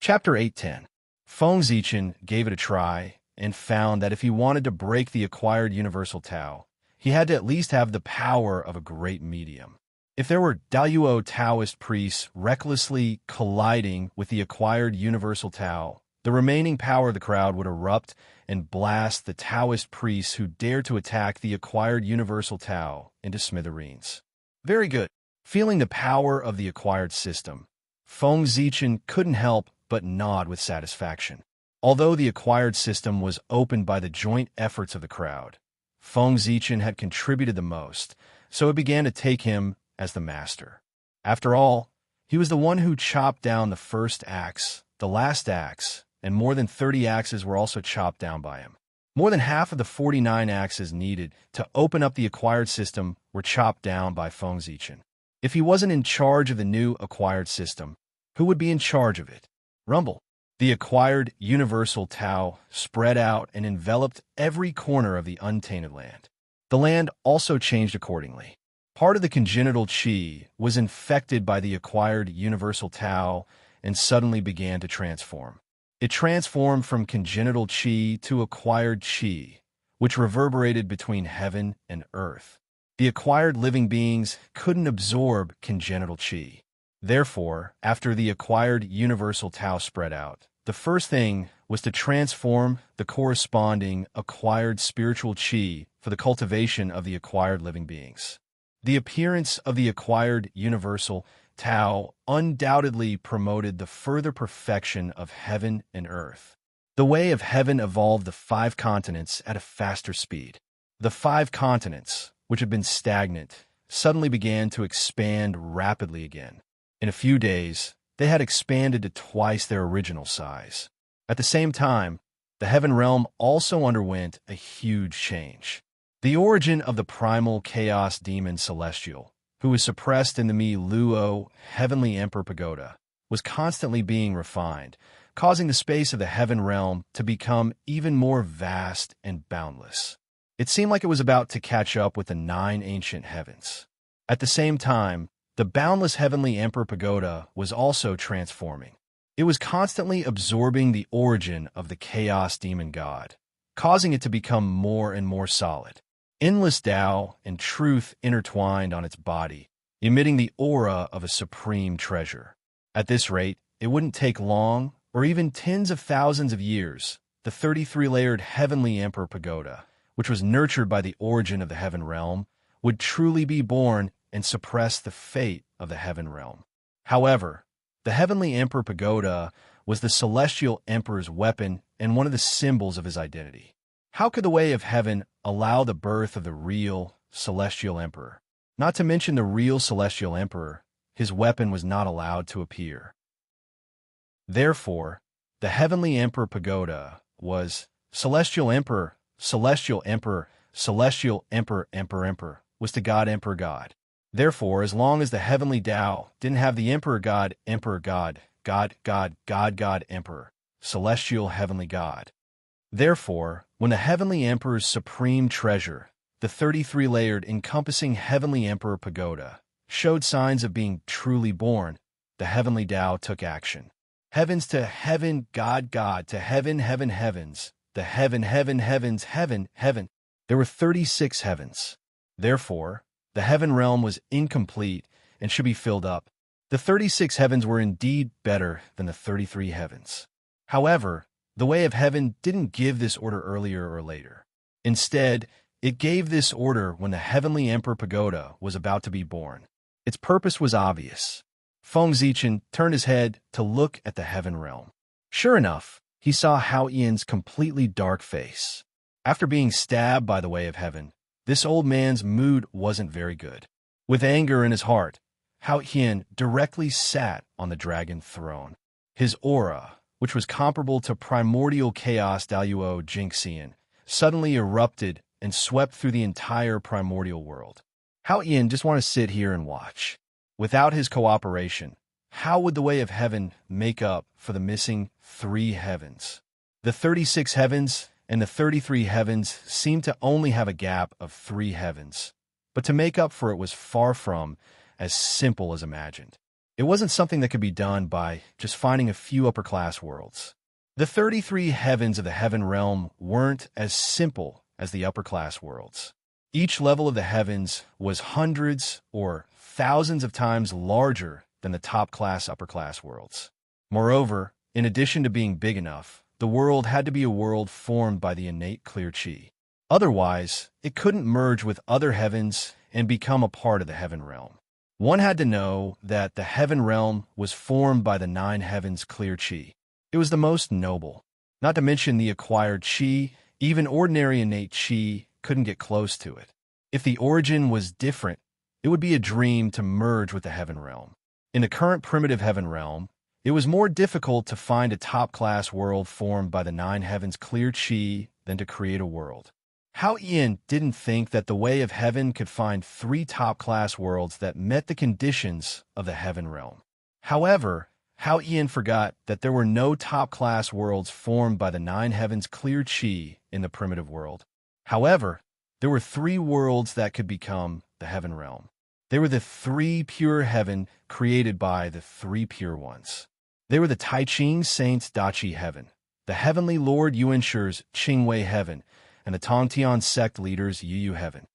Chapter 8:10. Feng Zichen gave it a try and found that if he wanted to break the acquired universal Tao, he had to at least have the power of a great medium. If there were Daluo Taoist priests recklessly colliding with the acquired universal Tao, the remaining power of the crowd would erupt and blast the Taoist priests who dared to attack the acquired universal Tao into smithereens. Very good. Feeling the power of the acquired system, Feng Zichen couldn't help but nod with satisfaction. Although the acquired system was opened by the joint efforts of the crowd, Feng Zichen had contributed the most, so it began to take him as the master. After all, he was the one who chopped down the first axe, the last axe, and more than 30 axes were also chopped down by him. More than half of the 49 axes needed to open up the acquired system were chopped down by Feng Zichen. If he wasn't in charge of the new acquired system, who would be in charge of it? Rumble. The acquired universal Tao spread out and enveloped every corner of the untainted land. The land also changed accordingly. Part of the congenital qi was infected by the acquired universal Tao and suddenly began to transform. It transformed from congenital qi to acquired qi, which reverberated between heaven and earth. The acquired living beings couldn't absorb congenital qi. Therefore, after the acquired universal Tao spread out, the first thing was to transform the corresponding acquired spiritual qi for the cultivation of the acquired living beings. The appearance of the acquired universal Tao undoubtedly promoted the further perfection of heaven and earth. The way of heaven evolved the 5 continents at a faster speed. The 5 continents, which had been stagnant, suddenly began to expand rapidly again. In a few days, they had expanded to twice their original size. At the same time, the heaven realm also underwent a huge change. The origin of the primal chaos demon Celestial, who was suppressed in the Mi Luo Heavenly Emperor Pagoda, was constantly being refined, causing the space of the heaven realm to become even more vast and boundless. It seemed like it was about to catch up with the 9 ancient heavens. At the same time, the boundless Heavenly Emperor Pagoda was also transforming. It was constantly absorbing the origin of the chaos demon god, causing it to become more and more solid. Endless Tao and truth intertwined on its body, emitting the aura of a supreme treasure. At this rate, it wouldn't take long, or even tens of thousands of years, the 33-layered Heavenly Emperor Pagoda, which was nurtured by the origin of the heaven realm, would truly be born and suppress the fate of the heaven realm. However, the Heavenly Emperor Pagoda was the Celestial Emperor's weapon and one of the symbols of his identity. How could the way of heaven allow the birth of the real Celestial Emperor? Not to mention the real Celestial Emperor, his weapon was not allowed to appear. Therefore, the Heavenly Emperor Pagoda was Celestial Emperor, Celestial Emperor, Celestial Emperor, Emperor, was to God Emperor God. Therefore, as long as the Heavenly Tao didn't have the Emperor God, God, Emperor, Celestial Heavenly God. Therefore, when the Heavenly Emperor's supreme treasure, the 33-layered encompassing Heavenly Emperor Pagoda, showed signs of being truly born, the Heavenly Tao took action. Heavens to heaven, God to heaven, heavens, the heavens, heaven. There were 36 heavens. Therefore, the heaven realm was incomplete and should be filled up. The 36 heavens were indeed better than the 33 heavens. However, the way of heaven didn't give this order earlier or later. Instead, it gave this order when the Heavenly Emperor Pagoda was about to be born. Its purpose was obvious. Feng Zichen turned his head to look at the heaven realm. Sure enough, he saw Hao Yan's completely dark face. After being stabbed by the way of heaven, this old man's mood wasn't very good. With anger in his heart, Hao Yan directly sat on the dragon throne. His aura, which was comparable to primordial chaos Daluo Jingxian, suddenly erupted and swept through the entire primordial world. Hao Yan just wanted to sit here and watch. Without his cooperation, how would the way of heaven make up for the missing 3 heavens? The 36 heavens and the 33 heavens seemed to only have a gap of 3 heavens, but to make up for it was far from as simple as imagined. It wasn't something that could be done by just finding a few upper-class worlds. The 33 heavens of the heaven realm weren't as simple as the upper-class worlds. Each level of the heavens was hundreds or thousands of times larger than the top-class upper-class worlds. Moreover, in addition to being big enough, the world had to be a world formed by the innate clear chi. Otherwise, it couldn't merge with other heavens and become a part of the heaven realm. One had to know that the heaven realm was formed by the 9 heavens clear chi. It was the most noble. Not to mention the acquired chi, even ordinary innate chi couldn't get close to it. If the origin was different, it would be a dream to merge with the heaven realm. In the current primitive heaven realm, it was more difficult to find a top-class world formed by the 9 heavens clear chi than to create a world. Hao Ian didn't think that the way of heaven could find 3 top-class worlds that met the conditions of the heaven realm. However, Hao Ian forgot that there were no top-class worlds formed by the 9 heavens clear chi in the primitive world. However, there were 3 worlds that could become the heaven realm. They were the 3 pure heaven created by the 3 pure ones. They were the Taiching Saints Dachi heaven, the heavenly Lord Yuanshir's Qingwei heaven, and the Tongtian sect leaders Yu heaven.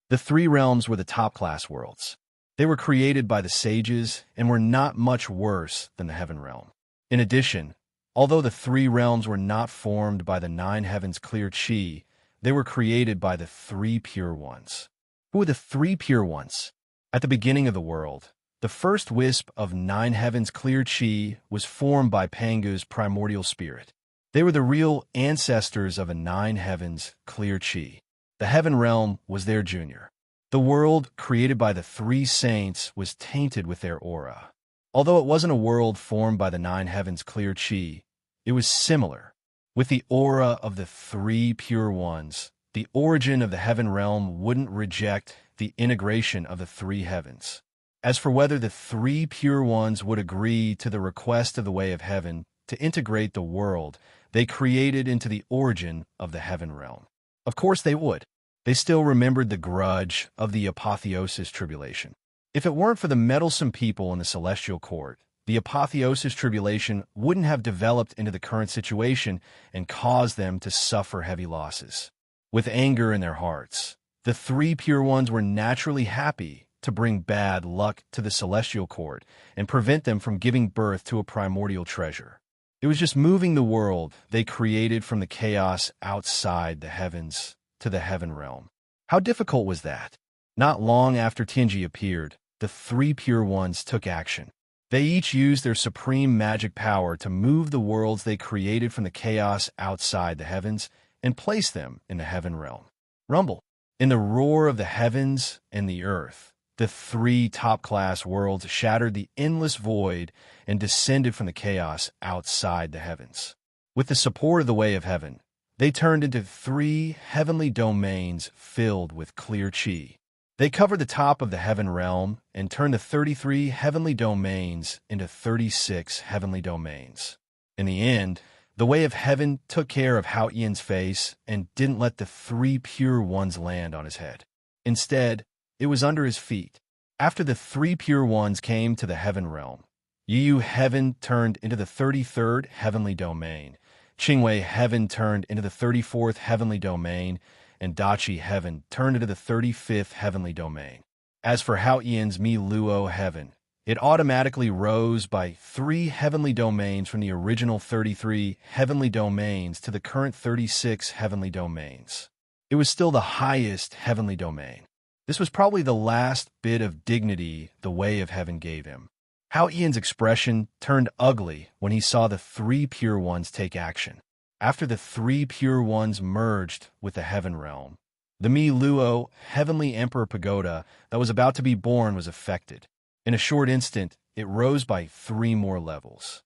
The 3 realms were the top-class worlds. They were created by the sages and were not much worse than the heaven realm. In addition, although the 3 realms were not formed by the 9 heavens clear chi, they were created by the 3 pure ones. Who were the 3 pure ones? At the beginning of the world, the first wisp of 9 heavens clear chi was formed by Pangu's primordial spirit. They were the real ancestors of a 9 heavens clear chi. The heaven realm was their junior. The world created by the 3 saints was tainted with their aura. Although it wasn't a world formed by the 9 heavens clear chi, it was similar. With the aura of the 3 pure ones, the origin of the heaven realm wouldn't reject the integration of the 3 heavens. As for whether the 3 pure ones would agree to the request of the way of heaven to integrate the world they created into the origin of the heaven realm. Of course they would. They still remembered the grudge of the apotheosis tribulation. If it weren't for the meddlesome people in the celestial court, the apotheosis tribulation wouldn't have developed into the current situation and caused them to suffer heavy losses. With anger in their hearts, the 3 pure ones were naturally happy to bring bad luck to the celestial court and prevent them from giving birth to a primordial treasure. It was just moving the world they created from the chaos outside the heavens to the heaven realm. How difficult was that? Not long after Tianji appeared, the 3 pure ones took action. They each used their supreme magic power to move the worlds they created from the chaos outside the heavens and place them in the heaven realm. Rumble. In the roar of the heavens and the earth, the 3 top-class worlds shattered the endless void and descended from the chaos outside the heavens. With the support of the way of heaven, they turned into 3 heavenly domains filled with clear chi. They covered the top of the heaven realm and turned the 33 heavenly domains into 36 heavenly domains. In the end, the way of heaven took care of Hao Ian's face and didn't let the 3 pure ones land on his head. Instead, it was under his feet. After the 3 pure ones came to the heaven realm, Yu heaven turned into the 33rd heavenly domain, Qingwei heaven turned into the 34th heavenly domain, and Dachi heaven turned into the 35th heavenly domain. As for Hao Ian's Mi Luo heaven, it automatically rose by 3 heavenly domains from the original 33 heavenly domains to the current 36 heavenly domains. It was still the highest heavenly domain. This was probably the last bit of dignity the way of heaven gave him. Hao Ian's expression turned ugly when he saw the 3 pure ones take action. After the 3 pure ones merged with the heaven realm, the Mi Luo heavenly emperor pagoda that was about to be born was affected. In a short instant, it rose by 3 more levels.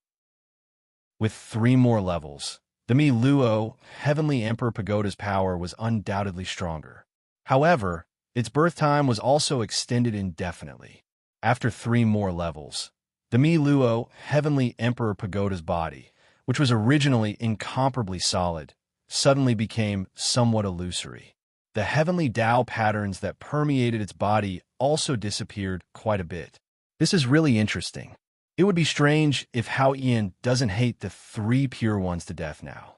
With 3 more levels, the Mi Luo heavenly emperor pagoda's power was undoubtedly stronger. However, its birth time was also extended indefinitely. After 3 more levels, the Mi Luo heavenly emperor pagoda's body, which was originally incomparably solid, suddenly became somewhat illusory. The heavenly Tao patterns that permeated its body also disappeared quite a bit. This is really interesting. It would be strange if Hao Ian doesn't hate the three pure ones to death now.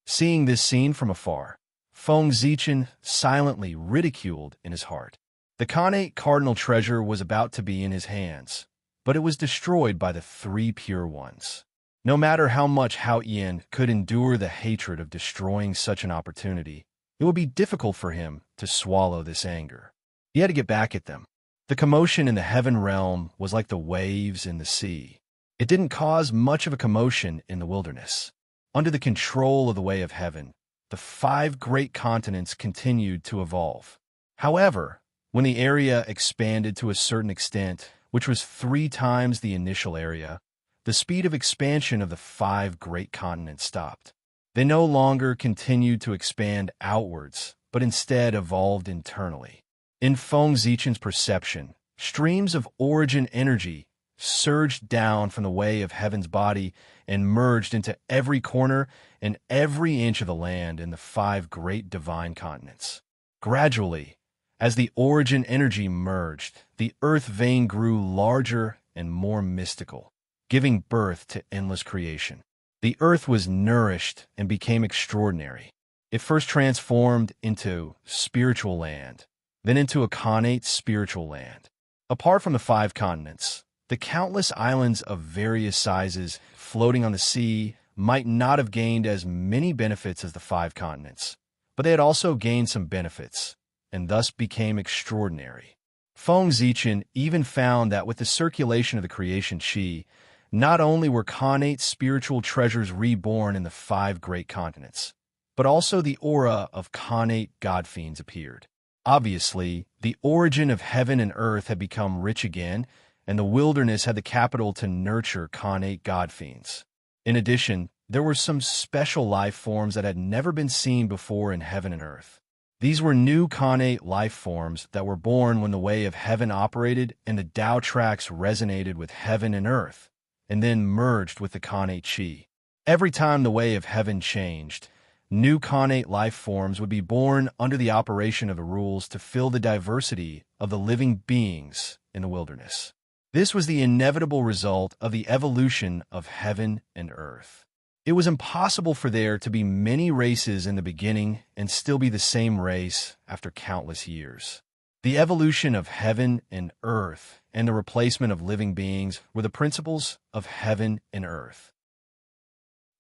Seeing this scene from afar, Feng Zichen silently ridiculed in his heart. The Khanate cardinal treasure was about to be in his hands, but it was destroyed by the three pure ones. No matter how much Hao Ian could endure the hatred of destroying such an opportunity, it would be difficult for him to swallow this anger. He had to get back at them. The commotion in the heaven realm was like the waves in the sea. It didn't cause much of a commotion in the wilderness. Under the control of the way of heaven, the 5 great continents continued to evolve. However, when the area expanded to a certain extent, which was 3 times the initial area, the speed of expansion of the 5 great continents stopped. They no longer continued to expand outwards, but instead evolved internally. In Feng Zichen's perception, streams of origin energy surged down from the way of heaven's body and merged into every corner and every inch of the land in the 5 great divine continents. Gradually, as the origin energy merged, the earth vein grew larger and more mystical, giving birth to endless creation. The earth was nourished and became extraordinary. It first transformed into spiritual land, then into a Khanate spiritual land. Apart from the 5 continents, the countless islands of various sizes floating on the sea might not have gained as many benefits as the 5 continents, but they had also gained some benefits, and thus became extraordinary. Feng Zichen even found that with the circulation of the creation chi, not only were Khanate spiritual treasures reborn in the 5 great continents, but also the aura of Khanate god fiends appeared. Obviously, the origin of heaven and earth had become rich again, and the wilderness had the capital to nurture Khanate god fiends. In addition, there were some special life forms that had never been seen before in heaven and earth. These were new Khanate life forms that were born when the way of heaven operated and the Tao tracks resonated with heaven and earth, and then merged with the Khanate chi. Every time the way of heaven changed, new Khanate life forms would be born under the operation of the rules to fill the diversity of the living beings in the wilderness. This was the inevitable result of the evolution of heaven and earth. It was impossible for there to be many races in the beginning and still be the same race after countless years. The evolution of heaven and earth and the replacement of living beings were the principles of heaven and earth.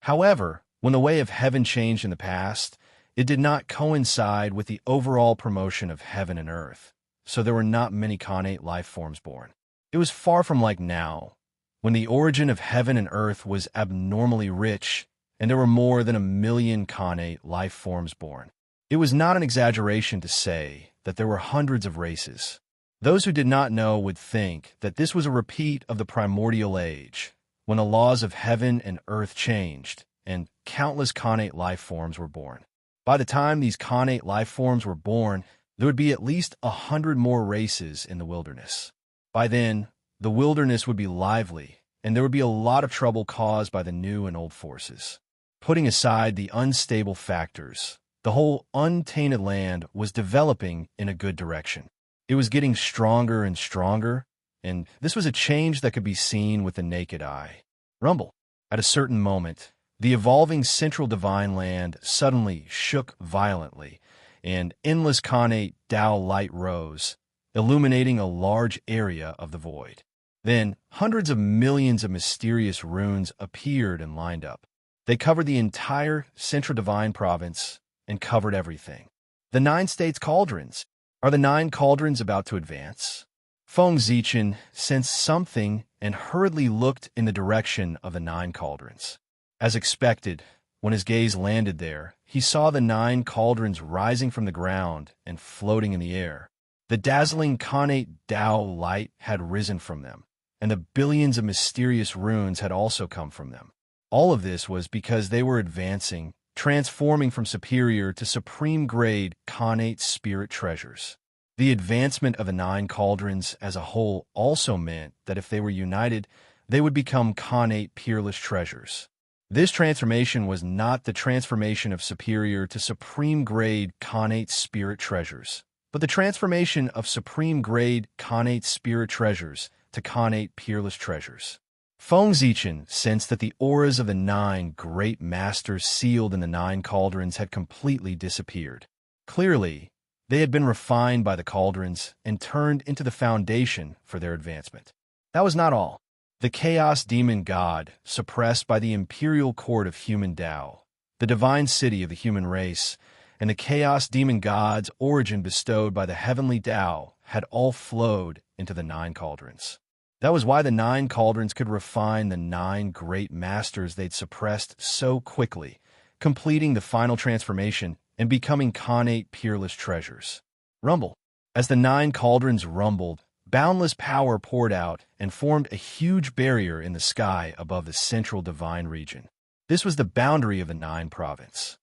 However, when the way of heaven changed in the past, it did not coincide with the overall promotion of heaven and earth, so there were not many Khanate life forms born. It was far from like now, when the origin of heaven and earth was abnormally rich, and there were more than 1 million Khanate life forms born. It was not an exaggeration to say that there were hundreds of races. Those who did not know would think that this was a repeat of the primordial age, when the laws of heaven and earth changed, and countless Khanate life forms were born. By the time these Khanate life forms were born, there would be at least 100 more races in the wilderness. By then, the wilderness would be lively, and there would be a lot of trouble caused by the new and old forces. Putting aside the unstable factors, the whole untainted land was developing in a good direction. It was getting stronger and stronger, and this was a change that could be seen with the naked eye. Rumble. At a certain moment, the evolving central divine land suddenly shook violently, and endless Khanate Tao light rose, illuminating a large area of the void. Then, hundreds of millions of mysterious runes appeared and lined up. They covered the entire central divine province and covered everything. The 9 states cauldrons. Are the 9 cauldrons about to advance? Feng Zichen sensed something and hurriedly looked in the direction of the 9 cauldrons. As expected, when his gaze landed there, he saw the 9 cauldrons rising from the ground and floating in the air. The dazzling Khanate Tao light had risen from them, and the billions of mysterious runes had also come from them. All of this was because they were advancing, transforming from superior to supreme-grade Khanate spirit treasures. The advancement of the 9 cauldrons as a whole also meant that if they were united, they would become Khanate peerless treasures. This transformation was not the transformation of superior to supreme-grade Khanate spirit treasures, but the transformation of supreme-grade Khanate spirit treasures to connate peerless treasures. Feng Zichen sensed that the auras of the 9 great masters sealed in the 9 cauldrons had completely disappeared. Clearly, they had been refined by the cauldrons and turned into the foundation for their advancement. That was not all. The Chaos Demon God, suppressed by the Imperial Court of Human Tao, the divine city of the human race, and the Chaos Demon God's origin bestowed by the heavenly Tao had all flowed into the 9 cauldrons. That was why the 9 cauldrons could refine the 9 great masters they'd suppressed so quickly, completing the final transformation and becoming connate peerless treasures. Rumble. As the 9 cauldrons rumbled, boundless power poured out and formed a huge barrier in the sky above the central divine region. This was the boundary of the 9 province.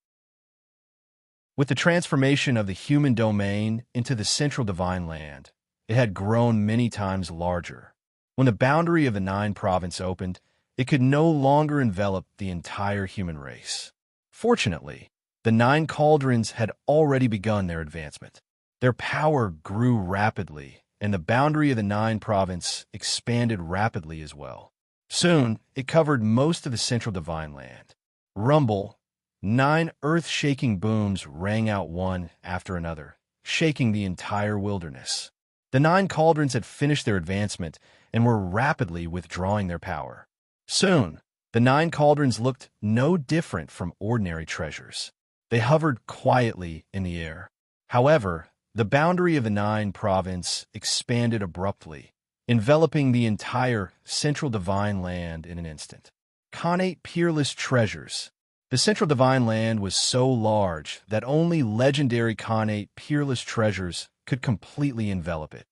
With the transformation of the human domain into the central divine land, it had grown many times larger. When the boundary of the 9 province opened, it could no longer envelop the entire human race. Fortunately, the 9 cauldrons had already begun their advancement. Their power grew rapidly, and the boundary of the 9 province expanded rapidly as well. Soon, it covered most of the central divine land. Rumble. 9 earth-shaking booms rang out one after another, shaking the entire wilderness. The 9 cauldrons had finished their advancement and were rapidly withdrawing their power. Soon, the 9 cauldrons looked no different from ordinary treasures. They hovered quietly in the air. However, the boundary of the 9 province expanded abruptly, enveloping the entire central divine land in an instant. Connate peerless treasures. The central divine land was so large that only legendary connate peerless treasures could completely envelop it.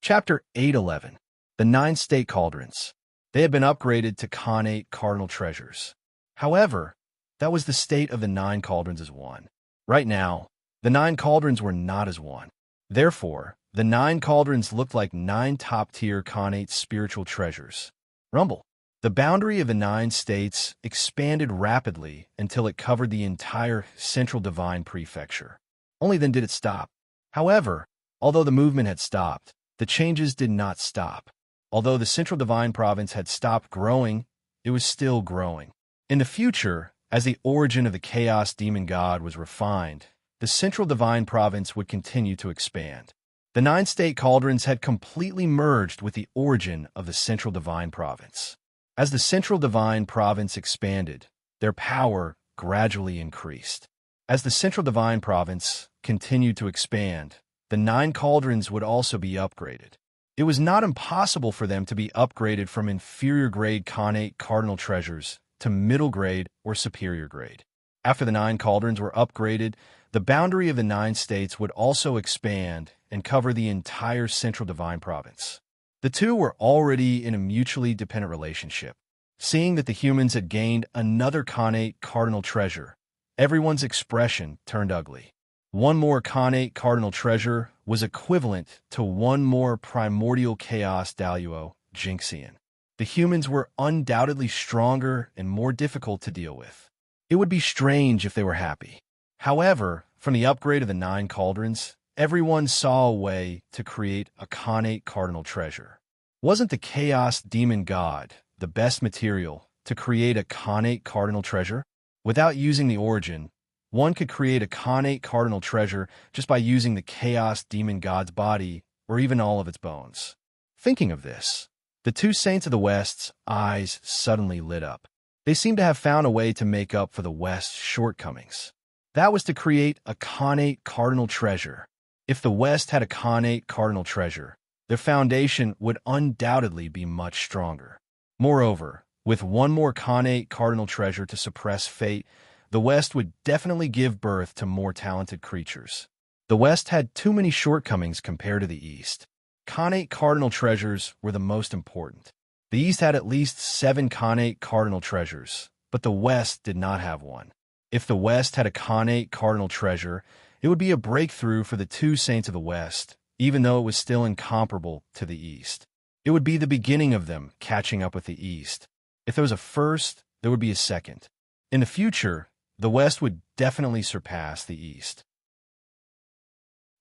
Chapter 811. The 9 state cauldrons. They had been upgraded to connate cardinal treasures. However, that was the state of the 9 cauldrons as one. Right now, the 9 cauldrons were not as one. Therefore, the 9 cauldrons looked like 9 top-tier connate spiritual treasures. Rumble. The boundary of the 9 states expanded rapidly until it covered the entire central divine prefecture. Only then did it stop. However, although the movement had stopped, the changes did not stop. Although the central divine province had stopped growing, it was still growing. In the future, as the origin of the Chaos Demon God was refined, the central divine province would continue to expand. The 9 state cauldrons had completely merged with the origin of the central divine province. As the central divine province expanded, their power gradually increased. As the central divine province continued to expand, the 9 cauldrons would also be upgraded. It was not impossible for them to be upgraded from inferior grade connate cardinal treasures to middle grade or superior grade. After the 9 cauldrons were upgraded, the boundary of the 9 states would also expand and cover the entire central divine province. The two were already in a mutually dependent relationship. Seeing that the humans had gained another connate cardinal treasure, everyone's expression turned ugly. One more connate cardinal treasure was equivalent to one more primordial chaos daluo, Jinxian. The humans were undoubtedly stronger and more difficult to deal with. It would be strange if they were happy. However, from the upgrade of the 9 cauldrons, everyone saw a way to create a connate cardinal treasure. Wasn't the Chaos Demon God the best material to create a connate cardinal treasure? Without using the origin, one could create a connate cardinal treasure just by using the Chaos Demon God's body or even all of its bones. Thinking of this, the 2 saints of the West's eyes suddenly lit up. They seemed to have found a way to make up for the West's shortcomings. That was to create a connate cardinal treasure. If the West had a connate cardinal treasure, their foundation would undoubtedly be much stronger. Moreover, with one more connate cardinal treasure to suppress fate, the West would definitely give birth to more talented creatures. The West had too many shortcomings compared to the East. Connate cardinal treasures were the most important. The East had at least 7 connate cardinal treasures, but the West did not have one. If the West had a connate cardinal treasure, it would be a breakthrough for the 2 saints of the West, even though it was still incomparable to the East. It would be the beginning of them catching up with the East. If there was a first, there would be a second. In the future, the West would definitely surpass the East.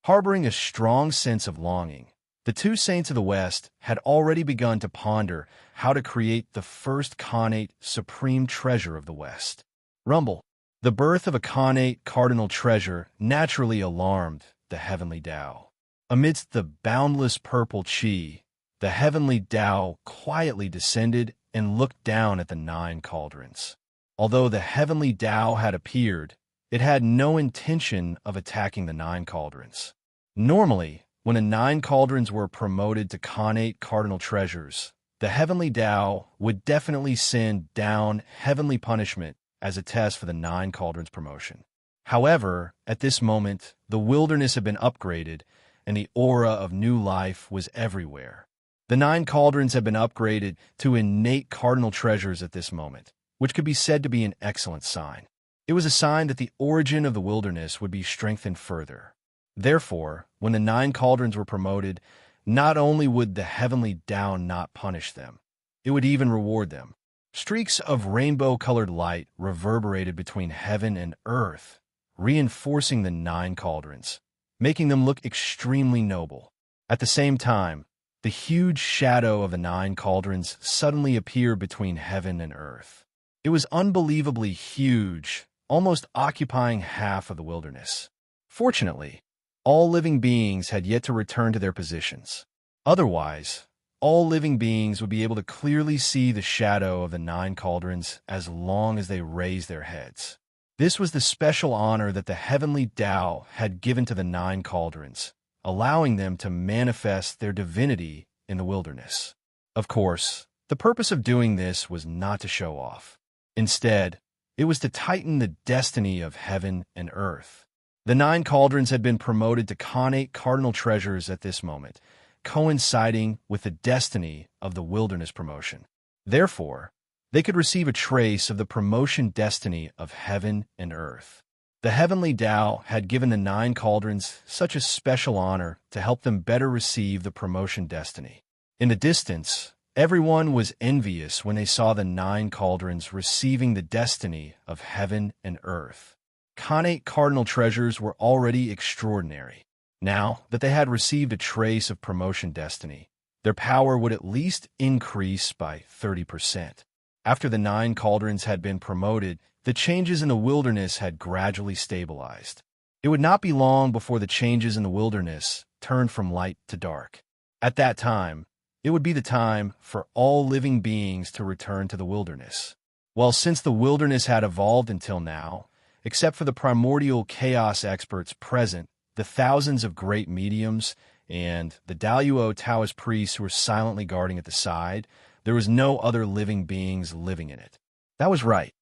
Harboring a strong sense of longing, The two saints of the West had already begun to ponder how to create the first connate supreme treasure of the West. Rumble. The birth of a connate cardinal treasure naturally alarmed the heavenly Tao. Amidst the boundless purple chi, the heavenly Tao quietly descended and looked down at the 9 cauldrons. Although the heavenly Tao had appeared, it had no intention of attacking the 9 cauldrons. Normally, when the 9 cauldrons were promoted to connate cardinal treasures, the heavenly Tao would definitely send down heavenly punishment as a test for the 9 cauldrons promotion. However, at this moment, the wilderness had been upgraded, and the aura of new life was everywhere. The 9 cauldrons had been upgraded to innate cardinal treasures at this moment, which could be said to be an excellent sign. It was a sign that the origin of the wilderness would be strengthened further. Therefore, when the 9 cauldrons were promoted, not only would the heavenly Tao not punish them, it would even reward them. Streaks of rainbow-colored light reverberated between heaven and earth, reinforcing the 9 cauldrons, making them look extremely noble. At the same time, the huge shadow of the 9 cauldrons suddenly appeared between heaven and earth. It was unbelievably huge, almost occupying half of the wilderness. Fortunately, all living beings had yet to return to their positions. Otherwise, all living beings would be able to clearly see the shadow of the 9 cauldrons as long as they raised their heads. This was the special honor that the heavenly Tao had given to the 9 cauldrons, allowing them to manifest their divinity in the wilderness. Of course, the purpose of doing this was not to show off. Instead, it was to tighten the destiny of heaven and earth. The 9 cauldrons had been promoted to connate cardinal treasures at this moment, coinciding with the destiny of the wilderness promotion. Therefore, they could receive a trace of the promotion destiny of heaven and earth. The heavenly Tao had given the 9 cauldrons such a special honor to help them better receive the promotion destiny. In the distance, everyone was envious when they saw the 9 cauldrons receiving the destiny of heaven and earth. Connate cardinal treasures were already extraordinary. Now that they had received a trace of promotion destiny, their power would at least increase by 30%. After the 9 cauldrons had been promoted, the changes in the wilderness had gradually stabilized. It would not be long before the changes in the wilderness turned from light to dark. At that time, it would be the time for all living beings to return to the wilderness. Well, since the wilderness had evolved until now, except for the primordial chaos experts present, the thousands of great mediums, and the Daluo Taoist priests who were silently guarding at the side, there was no other living beings living in it. That was right.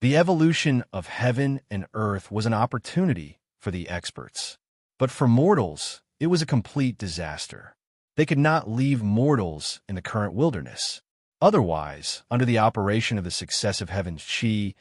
The evolution of heaven and earth was an opportunity for the experts. But for mortals, it was a complete disaster. They could not leave mortals in the current wilderness. Otherwise, under the operation of the successive heaven's chi,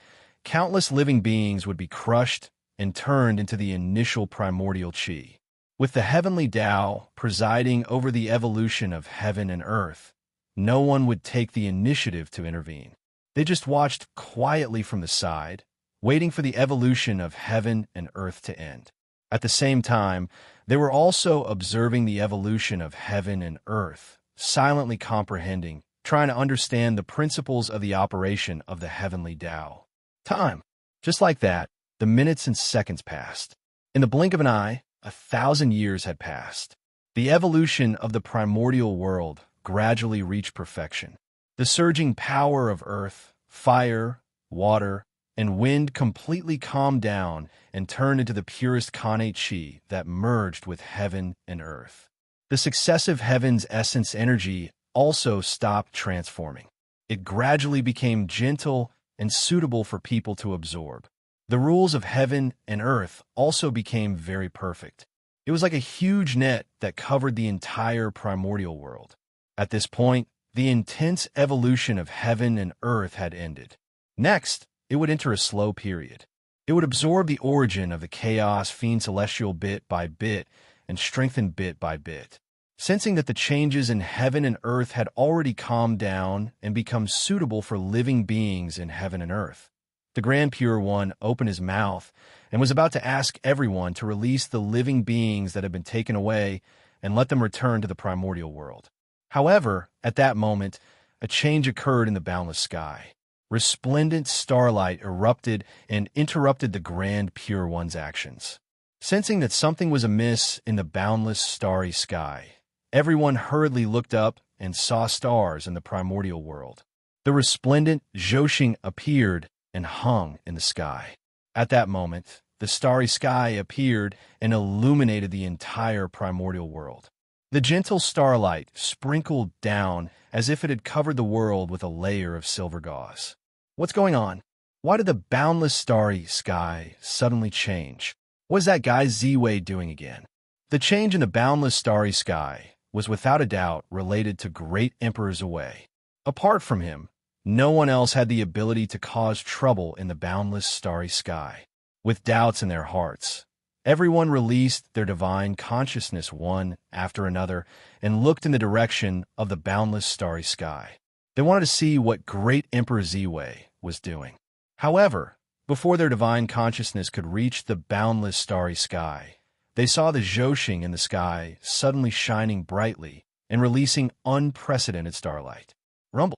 countless living beings would be crushed and turned into the initial primordial chi. With the heavenly Tao presiding over the evolution of heaven and earth, no one would take the initiative to intervene. They just watched quietly from the side, waiting for the evolution of heaven and earth to end. At the same time, they were also observing the evolution of heaven and earth, silently comprehending, trying to understand the principles of the operation of the heavenly Tao. Time. Just like that, the minutes and seconds passed. In the blink of an eye, 1,000 years had passed. The evolution of the primordial world gradually reached perfection. The surging power of earth, fire, water, and wind completely calmed down and turned into the purest connate chi that merged with heaven and earth. The successive heaven's essence energy also stopped transforming. It gradually became gentle and suitable for people to absorb. The rules of heaven and earth also became very perfect. It was like a huge net that covered the entire primordial world. At this point, the intense evolution of heaven and earth had ended. Next, it would enter a slow period. It would absorb the origin of the chaos fiend celestial bit by bit and strengthen bit by bit. Sensing that the changes in heaven and earth had already calmed down and become suitable for living beings in heaven and earth, the Grand Pure One opened his mouth and was about to ask everyone to release the living beings that had been taken away and let them return to the primordial world. However, at that moment, a change occurred in the boundless sky. Resplendent starlight erupted and interrupted the grand Pure One's actions. Sensing that something was amiss in the boundless starry sky, everyone hurriedly looked up and saw stars in the primordial world. The resplendent Zhoshing appeared and hung in the sky. At that moment, the starry sky appeared and illuminated the entire primordial world. The gentle starlight sprinkled down as if it had covered the world with a layer of silver gauze. What's going on? Why did the boundless starry sky suddenly change? What is that guy Z-Way doing again? The change in the boundless starry sky was without a doubt related to Great Emperor Zway. Apart from him, no one else had the ability to cause trouble in the boundless starry sky. With doubts in their hearts, everyone released their divine consciousness one after another and looked in the direction of the boundless starry sky. They wanted to see what Great Emperor Z-Way was doing. However, before their divine consciousness could reach the boundless starry sky, they saw the Zhoshing in the sky suddenly shining brightly and releasing unprecedented starlight. Rumble.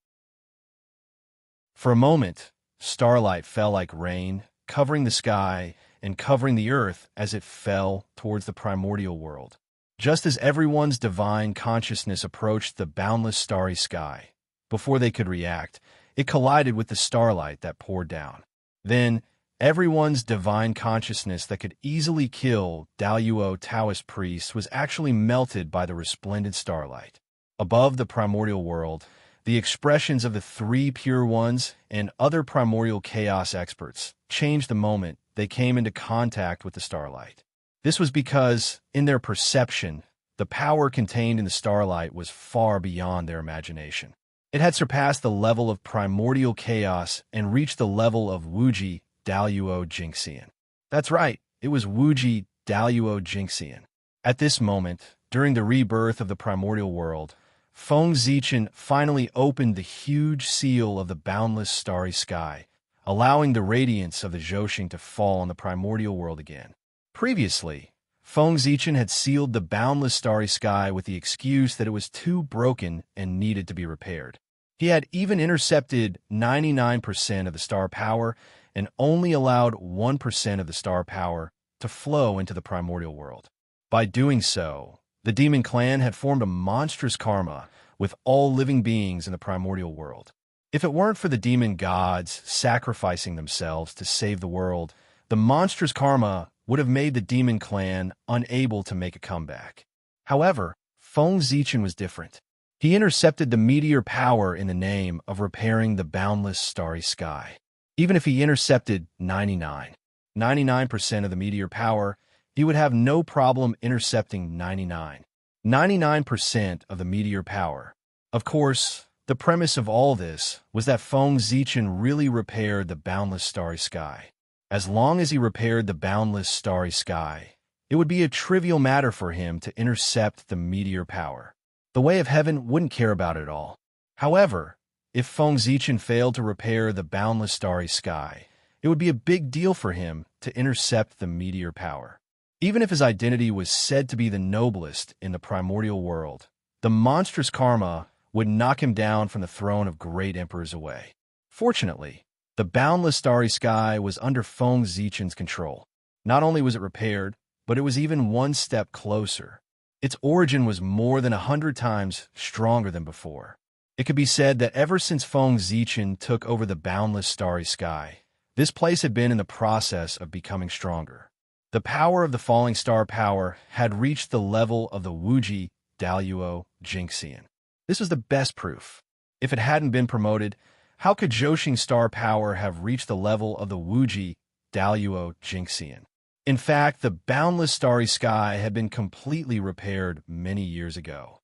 For a moment, starlight fell like rain, covering the sky and covering the earth as it fell towards the primordial world. Just as everyone's divine consciousness approached the boundless starry sky, before they could react, it collided with the starlight that poured down. Then, everyone's divine consciousness that could easily kill Daluo Taoist priests was actually melted by the resplendent starlight. Above the primordial world, the expressions of the three Pure Ones and other primordial chaos experts changed the moment they came into contact with the starlight. This was because, in their perception, the power contained in the starlight was far beyond their imagination. It had surpassed the level of primordial chaos and reached the level of Wuji Daluo Jingxian. That's right, it was Wuji Daluo Jingxian. At this moment, during the rebirth of the primordial world, Feng Zichen finally opened the huge seal of the boundless starry sky, allowing the radiance of the Zhoshing to fall on the primordial world again. Previously, Feng Zichen had sealed the boundless starry sky with the excuse that it was too broken and needed to be repaired. He had even intercepted 99% of the star power and only allowed 1% of the star power to flow into the primordial world. By doing so, the demon clan had formed a monstrous karma with all living beings in the primordial world. If it weren't for the demon gods sacrificing themselves to save the world, the monstrous karma would have made the demon clan unable to make a comeback. However, Feng Zichen was different. He intercepted the meteor power in the name of repairing the boundless starry sky. Even if he intercepted 99% of the meteor power, he would have no problem intercepting 99% of the meteor power. Of course, the premise of all this was that Feng Zichen really repaired the boundless starry sky. As long as he repaired the boundless starry sky, it would be a trivial matter for him to intercept the meteor power. The Way of Heaven wouldn't care about it at all. However, if Feng Zichen failed to repair the boundless starry sky, it would be a big deal for him to intercept the meteor power. Even if his identity was said to be the noblest in the primordial world, the monstrous karma would knock him down from the throne of Great Emperor Zway. Fortunately, the boundless starry sky was under Feng Zichen's control. Not only was it repaired, but it was even one step closer. Its origin was more than 100 times stronger than before. It could be said that ever since Feng Zichen took over the boundless starry sky, this place had been in the process of becoming stronger. The power of the falling star power had reached the level of the Wuji Daluo Jingxian. This was the best proof. If it hadn't been promoted, how could Zhoshing star power have reached the level of the Wuji Daluo Jingxian? In fact, the boundless starry sky had been completely repaired many years ago.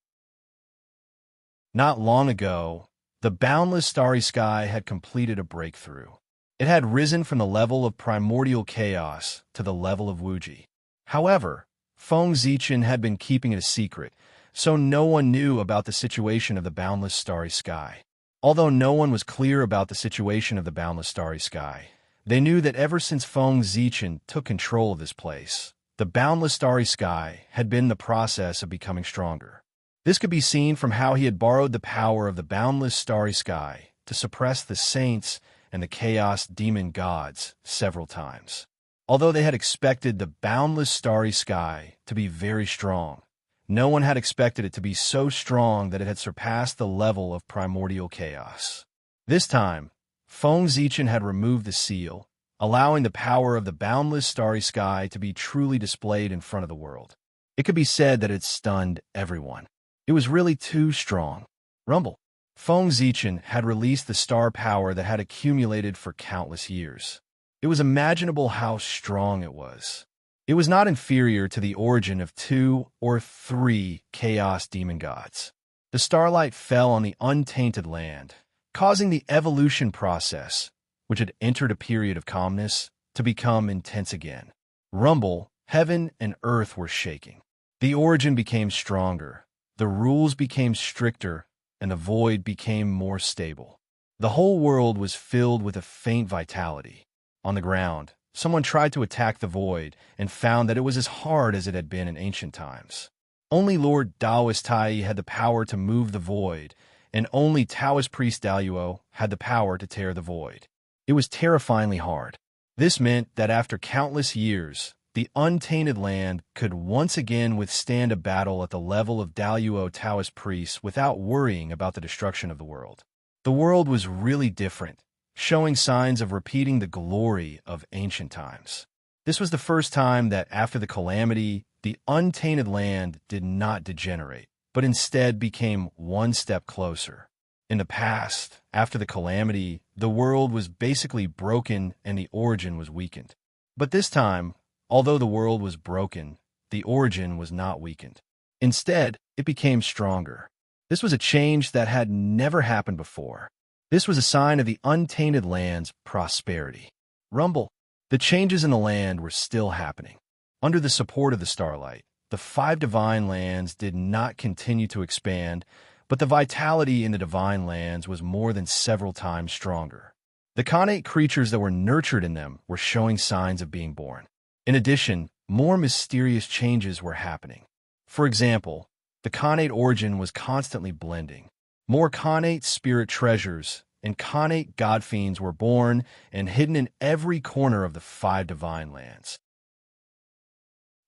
Not long ago, the boundless starry sky had completed a breakthrough. It had risen from the level of primordial chaos to the level of Wuji. However, Feng Zichen had been keeping it a secret, so no one knew about the situation of the boundless starry sky. Although no one was clear about the situation of the boundless starry sky, they knew that ever since Feng Zichen took control of this place, the boundless starry sky had been in the process of becoming stronger. This could be seen from how he had borrowed the power of the boundless starry sky to suppress the saints and the chaos demon gods several times. Although they had expected the boundless starry sky to be very strong, no one had expected it to be so strong that it had surpassed the level of primordial chaos. This time, Feng Zichen had removed the seal, allowing the power of the boundless starry sky to be truly displayed in front of the world. It could be said that it stunned everyone. It was really too strong. Rumble. Feng Zichen had released the star power that had accumulated for countless years. It was imaginable how strong it was. It was not inferior to the origin of 2 or 3 chaos demon gods. The starlight fell on the untainted land, causing the evolution process, which had entered a period of calmness, to become intense again. Rumble, heaven and earth were shaking. The origin became stronger, the rules became stricter, and the void became more stable. The whole world was filled with a faint vitality. On the ground, someone tried to attack the void and found that it was as hard as it had been in ancient times. Only Lord Taoist Tai had the power to move the void, and only Taoist priest Daluo had the power to tear the void. It was terrifyingly hard. This meant that after countless years, the untainted land could once again withstand a battle at the level of Daluo Taoist priests without worrying about the destruction of the world. The world was really different, showing signs of repeating the glory of ancient times. This was the first time that after the calamity, the untainted land did not degenerate, but instead became one step closer. In the past, after the calamity, the world was basically broken and the origin was weakened. But this time, although the world was broken, the origin was not weakened. Instead, it became stronger. This was a change that had never happened before. This was a sign of the untainted land's prosperity. Rumble. The changes in the land were still happening. Under the support of the starlight, the 5 divine lands did not continue to expand, but the vitality in the divine lands was more than several times stronger. The connate creatures that were nurtured in them were showing signs of being born. In addition, more mysterious changes were happening. For example, the connate origin was constantly blending. More connate spirit treasures and connate god fiends were born and hidden in every corner of the 5 divine lands.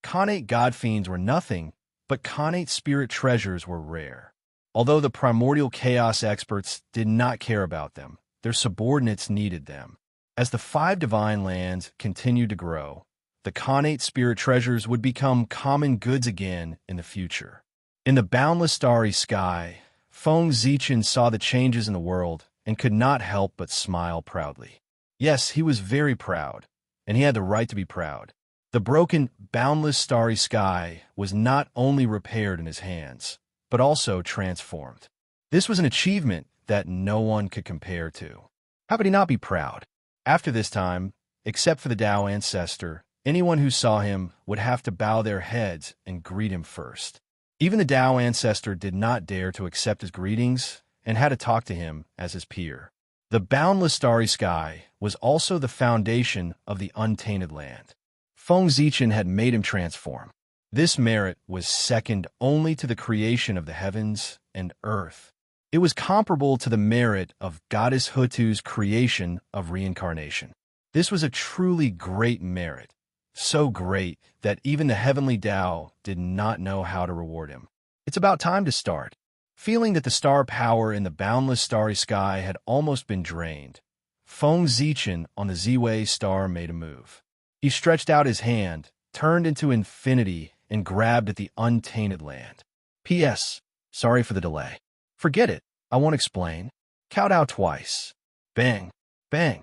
Connate god fiends were nothing, but connate spirit treasures were rare. Although the primordial chaos experts did not care about them, their subordinates needed them. As the 5 divine lands continued to grow, the connate spirit treasures would become common goods again in the future. In the boundless starry sky, Feng Zichen saw the changes in the world and could not help but smile proudly. Yes, he was very proud, and he had the right to be proud. The broken, boundless starry sky was not only repaired in his hands, but also transformed. This was an achievement that no one could compare to. How could he not be proud? After this time, except for the Tao ancestor, anyone who saw him would have to bow their heads and greet him first. Even the Tao ancestor did not dare to accept his greetings and had to talk to him as his peer. The boundless starry sky was also the foundation of the untainted land. Feng Zichen had made him transform. This merit was second only to the creation of the heavens and earth. It was comparable to the merit of Goddess Hutu's creation of reincarnation. This was a truly great merit, so great that even the heavenly Tao did not know how to reward him. It's about time to start. Feeling that the star power in the boundless starry sky had almost been drained, Feng Zichen on the Z-Way star made a move. He stretched out his hand, turned into infinity, and grabbed at the untainted land. P.S. Sorry for the delay. Forget it. I won't explain. Kowtow twice. Bang. Bang.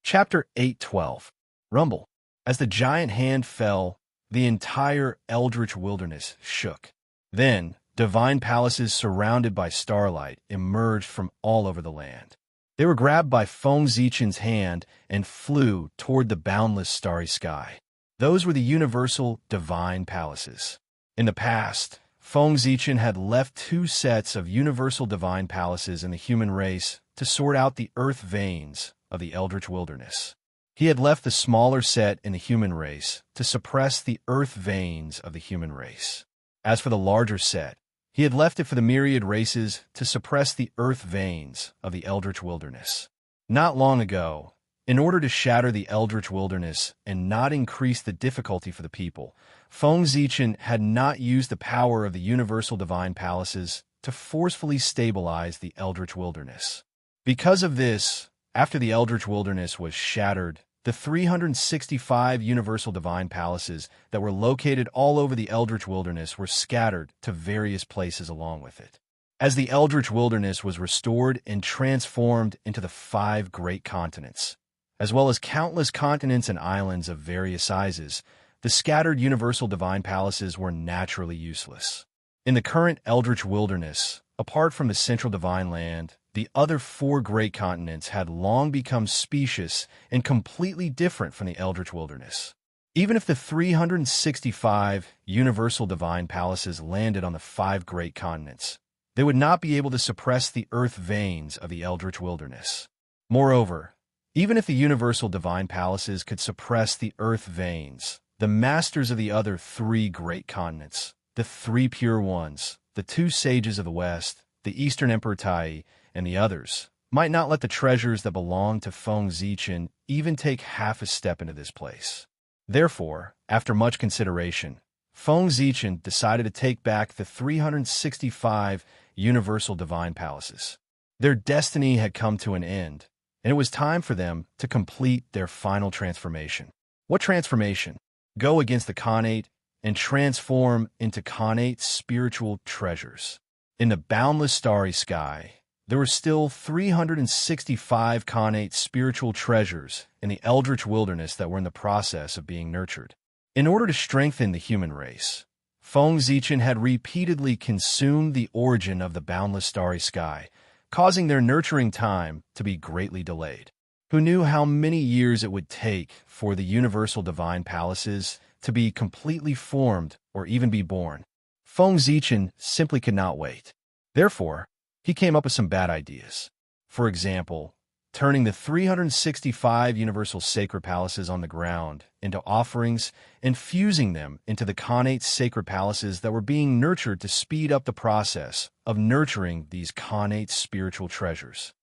Chapter 8:12. Rumble. As the giant hand fell, the entire eldritch wilderness shook. Then, divine palaces surrounded by starlight emerged from all over the land. They were grabbed by Feng Zichen's hand and flew toward the boundless starry sky. Those were the universal divine palaces. In the past, Feng Zichen had left 2 sets of universal divine palaces in the human race to sort out the earth veins of the eldritch wilderness. He had left the smaller set in the human race to suppress the earth veins of the human race. As for the larger set, he had left it for the myriad races to suppress the earth veins of the eldritch wilderness. Not long ago, in order to shatter the eldritch wilderness and not increase the difficulty for the people, Feng Zichen had not used the power of the universal divine palaces to forcefully stabilize the eldritch wilderness. Because of this, after the eldritch wilderness was shattered, the 365 universal divine palaces that were located all over the eldritch wilderness were scattered to various places along with it. As the eldritch wilderness was restored and transformed into the 5 great continents, as well as countless continents and islands of various sizes, the scattered universal divine palaces were naturally useless. In the current eldritch wilderness, apart from the central divine land, the other 4 great continents had long become specious and completely different from the eldritch wilderness. Even if the 365 universal divine palaces landed on the 5 great continents, they would not be able to suppress the earth veins of the eldritch wilderness. Moreover, even if the universal divine palaces could suppress the earth veins, the masters of the other 3 great continents, the 3 pure ones, the 2 sages of the west, the Eastern Emperor Tai, and the others, might not let the treasures that belong to Feng Zichen even take half a step into this place. Therefore, after much consideration, Feng Zichen decided to take back the 365 universal divine palaces. Their destiny had come to an end, and it was time for them to complete their final transformation. What transformation? Go against the Khanate and transform into Khanate spiritual treasures. In the boundless starry sky, there were still 365 Khanate spiritual treasures in the eldritch wilderness that were in the process of being nurtured. In order to strengthen the human race, Feng Zichen had repeatedly consumed the origin of the boundless starry sky, causing their nurturing time to be greatly delayed. Who knew how many years it would take for the universal divine palaces to be completely formed or even be born? Feng Zichen simply could not wait. Therefore, he came up with some bad ideas. For example, turning the 365 universal sacred palaces on the ground into offerings and fusing them into the Khanate sacred palaces that were being nurtured to speed up the process of nurturing these Khanate spiritual treasures.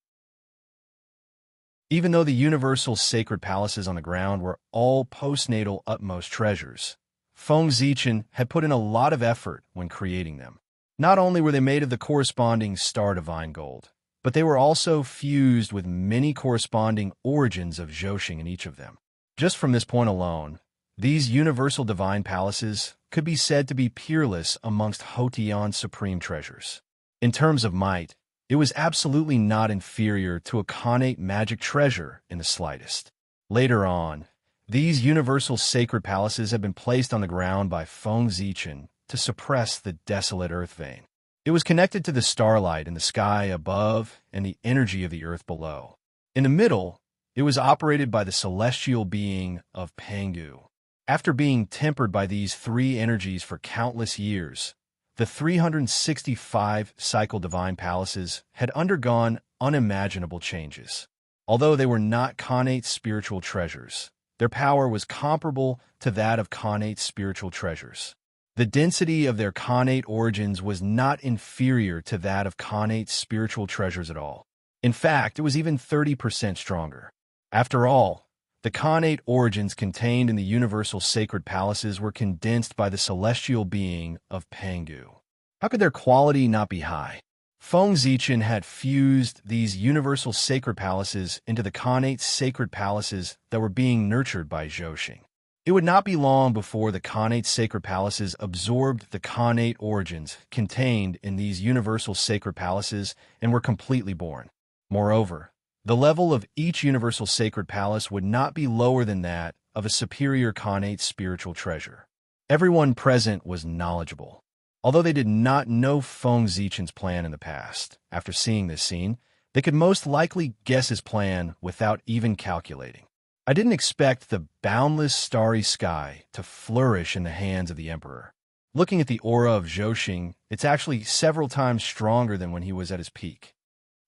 Even though the universal sacred palaces on the ground were all postnatal utmost treasures, Feng Zichen had put in a lot of effort when creating them. Not only were they made of the corresponding star divine gold, but they were also fused with many corresponding origins of Zhousing in each of them. Just from this point alone, these universal divine palaces could be said to be peerless amongst Hotian's supreme treasures. In terms of might, it was absolutely not inferior to a Khanate magic treasure in the slightest. Later on, these universal sacred palaces had been placed on the ground by Feng Zichen to suppress the desolate earth vein. It was connected to the starlight in the sky above and the energy of the earth below. In the middle, it was operated by the celestial being of Pangu. After being tempered by these 3 energies for countless years, the 365 cycle divine palaces had undergone unimaginable changes. Although they were not Khanate spiritual treasures, their power was comparable to that of Khanate spiritual treasures. The density of their Khanate origins was not inferior to that of Khanate spiritual treasures at all. In fact, it was even 30% stronger. After all, the Khanate origins contained in the universal sacred palaces were condensed by the celestial being of Pangu. How could their quality not be high? Feng Zichen had fused these universal sacred palaces into the Khanate sacred palaces that were being nurtured by Zhousing. It would not be long before the Khanate sacred palaces absorbed the Khanate origins contained in these universal sacred palaces and were completely born. Moreover, the level of each universal sacred palace would not be lower than that of a superior Khanate spiritual treasure. Everyone present was knowledgeable. Although they did not know Feng Zichen's plan in the past, after seeing this scene, they could most likely guess his plan without even calculating. I didn't expect the boundless starry sky to flourish in the hands of the Emperor. Looking at the aura of Zhousing, it's actually several times stronger than when he was at his peak.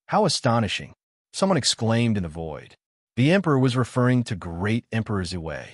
How astonishing! Someone exclaimed in the void. The emperor was referring to great Emperor Zue.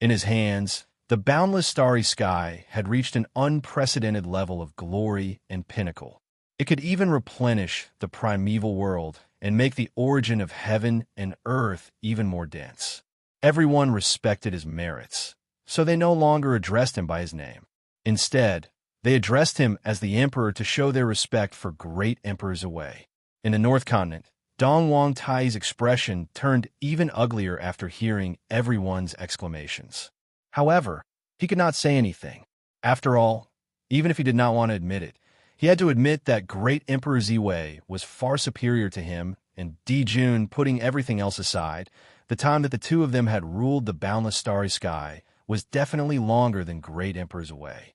In his hands, the boundless starry sky had reached an unprecedented level of glory and pinnacle. It could even replenish the primeval world and make the origin of heaven and earth even more dense. Everyone respected his merits, so they no longer addressed him by his name. Instead, they addressed him as the emperor to show their respect for great Emperor Zue. In the North Continent, Dong Wang Tai's expression turned even uglier after hearing everyone's exclamations. However, he could not say anything. After all, even if he did not want to admit it, he had to admit that great Emperor Zue was far superior to him, and Di Jun, putting everything else aside, the time that the two of them had ruled the boundless starry sky was definitely longer than great Emperor Zue.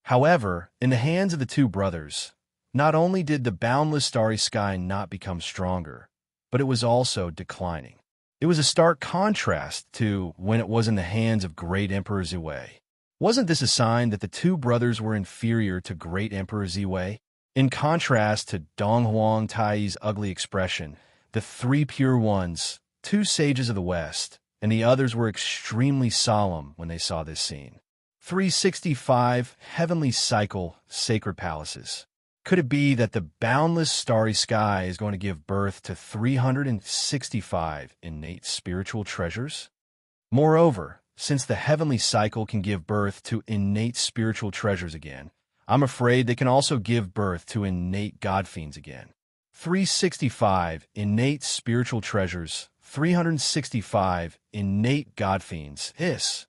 However, in the hands of the two brothers, not only did the boundless starry sky not become stronger, but it was also declining. It was a stark contrast to when it was in the hands of great Emperor Zue. Wasn't this a sign that the two brothers were inferior to great Emperor Zue? In contrast to Dong Huang Tai's ugly expression, the three pure ones, two sages of the West, and the others were extremely solemn when they saw this scene. 365 heavenly cycle sacred palaces. Could it be that the boundless starry sky is going to give birth to 365 innate spiritual treasures? Moreover, since the heavenly cycle can give birth to innate spiritual treasures again, I'm afraid they can also give birth to innate god fiends again. 365 innate spiritual treasures, 365 innate god fiends. Hiss.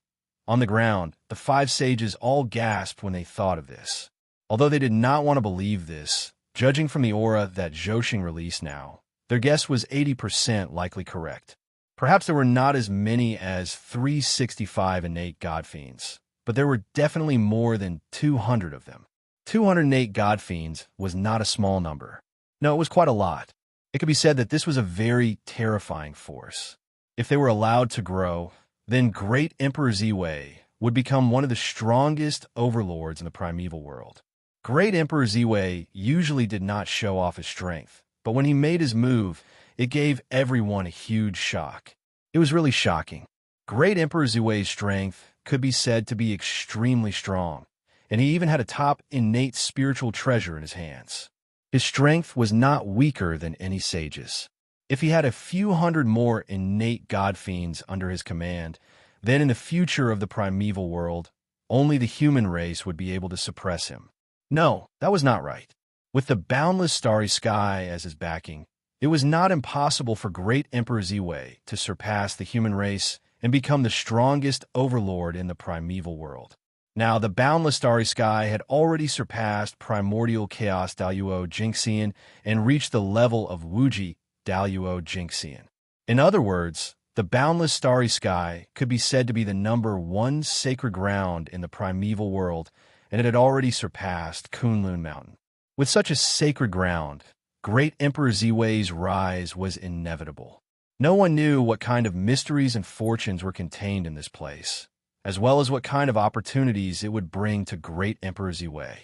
On the ground, the five sages all gasped when they thought of this. Although they did not want to believe this, judging from the aura that Zhou released now, their guess was 80% likely correct. Perhaps there were not as many as 365 innate god fiends, but there were definitely more than 200 of them. 208 god fiends was not a small number. No, it was quite a lot. It could be said that this was a very terrifying force. If they were allowed to grow, then great Emperor Zue would become one of the strongest overlords in the primeval world. Great Emperor Zue usually did not show off his strength, but when he made his move, it gave everyone a huge shock. It was really shocking. Great Emperor Zue's strength could be said to be extremely strong, and he even had a top innate spiritual treasure in his hands. His strength was not weaker than any sage's. If he had a few hundred more innate god fiends under his command, then in the future of the primeval world, only the human race would be able to suppress him. No, that was not right. With the boundless starry sky as his backing, it was not impossible for great Emperor Zue to surpass the human race and become the strongest overlord in the primeval world. Now, the boundless starry sky had already surpassed primordial chaos Daluo Jingxian and reached the level of Wuji Daluo Jingxian. In other words, the boundless starry sky could be said to be the number one sacred ground in the primeval world, and it had already surpassed Kunlun Mountain. With such a sacred ground, great Emperor Ziwei's rise was inevitable. No one knew what kind of mysteries and fortunes were contained in this place, as well as what kind of opportunities it would bring to great Emperor Ziwei.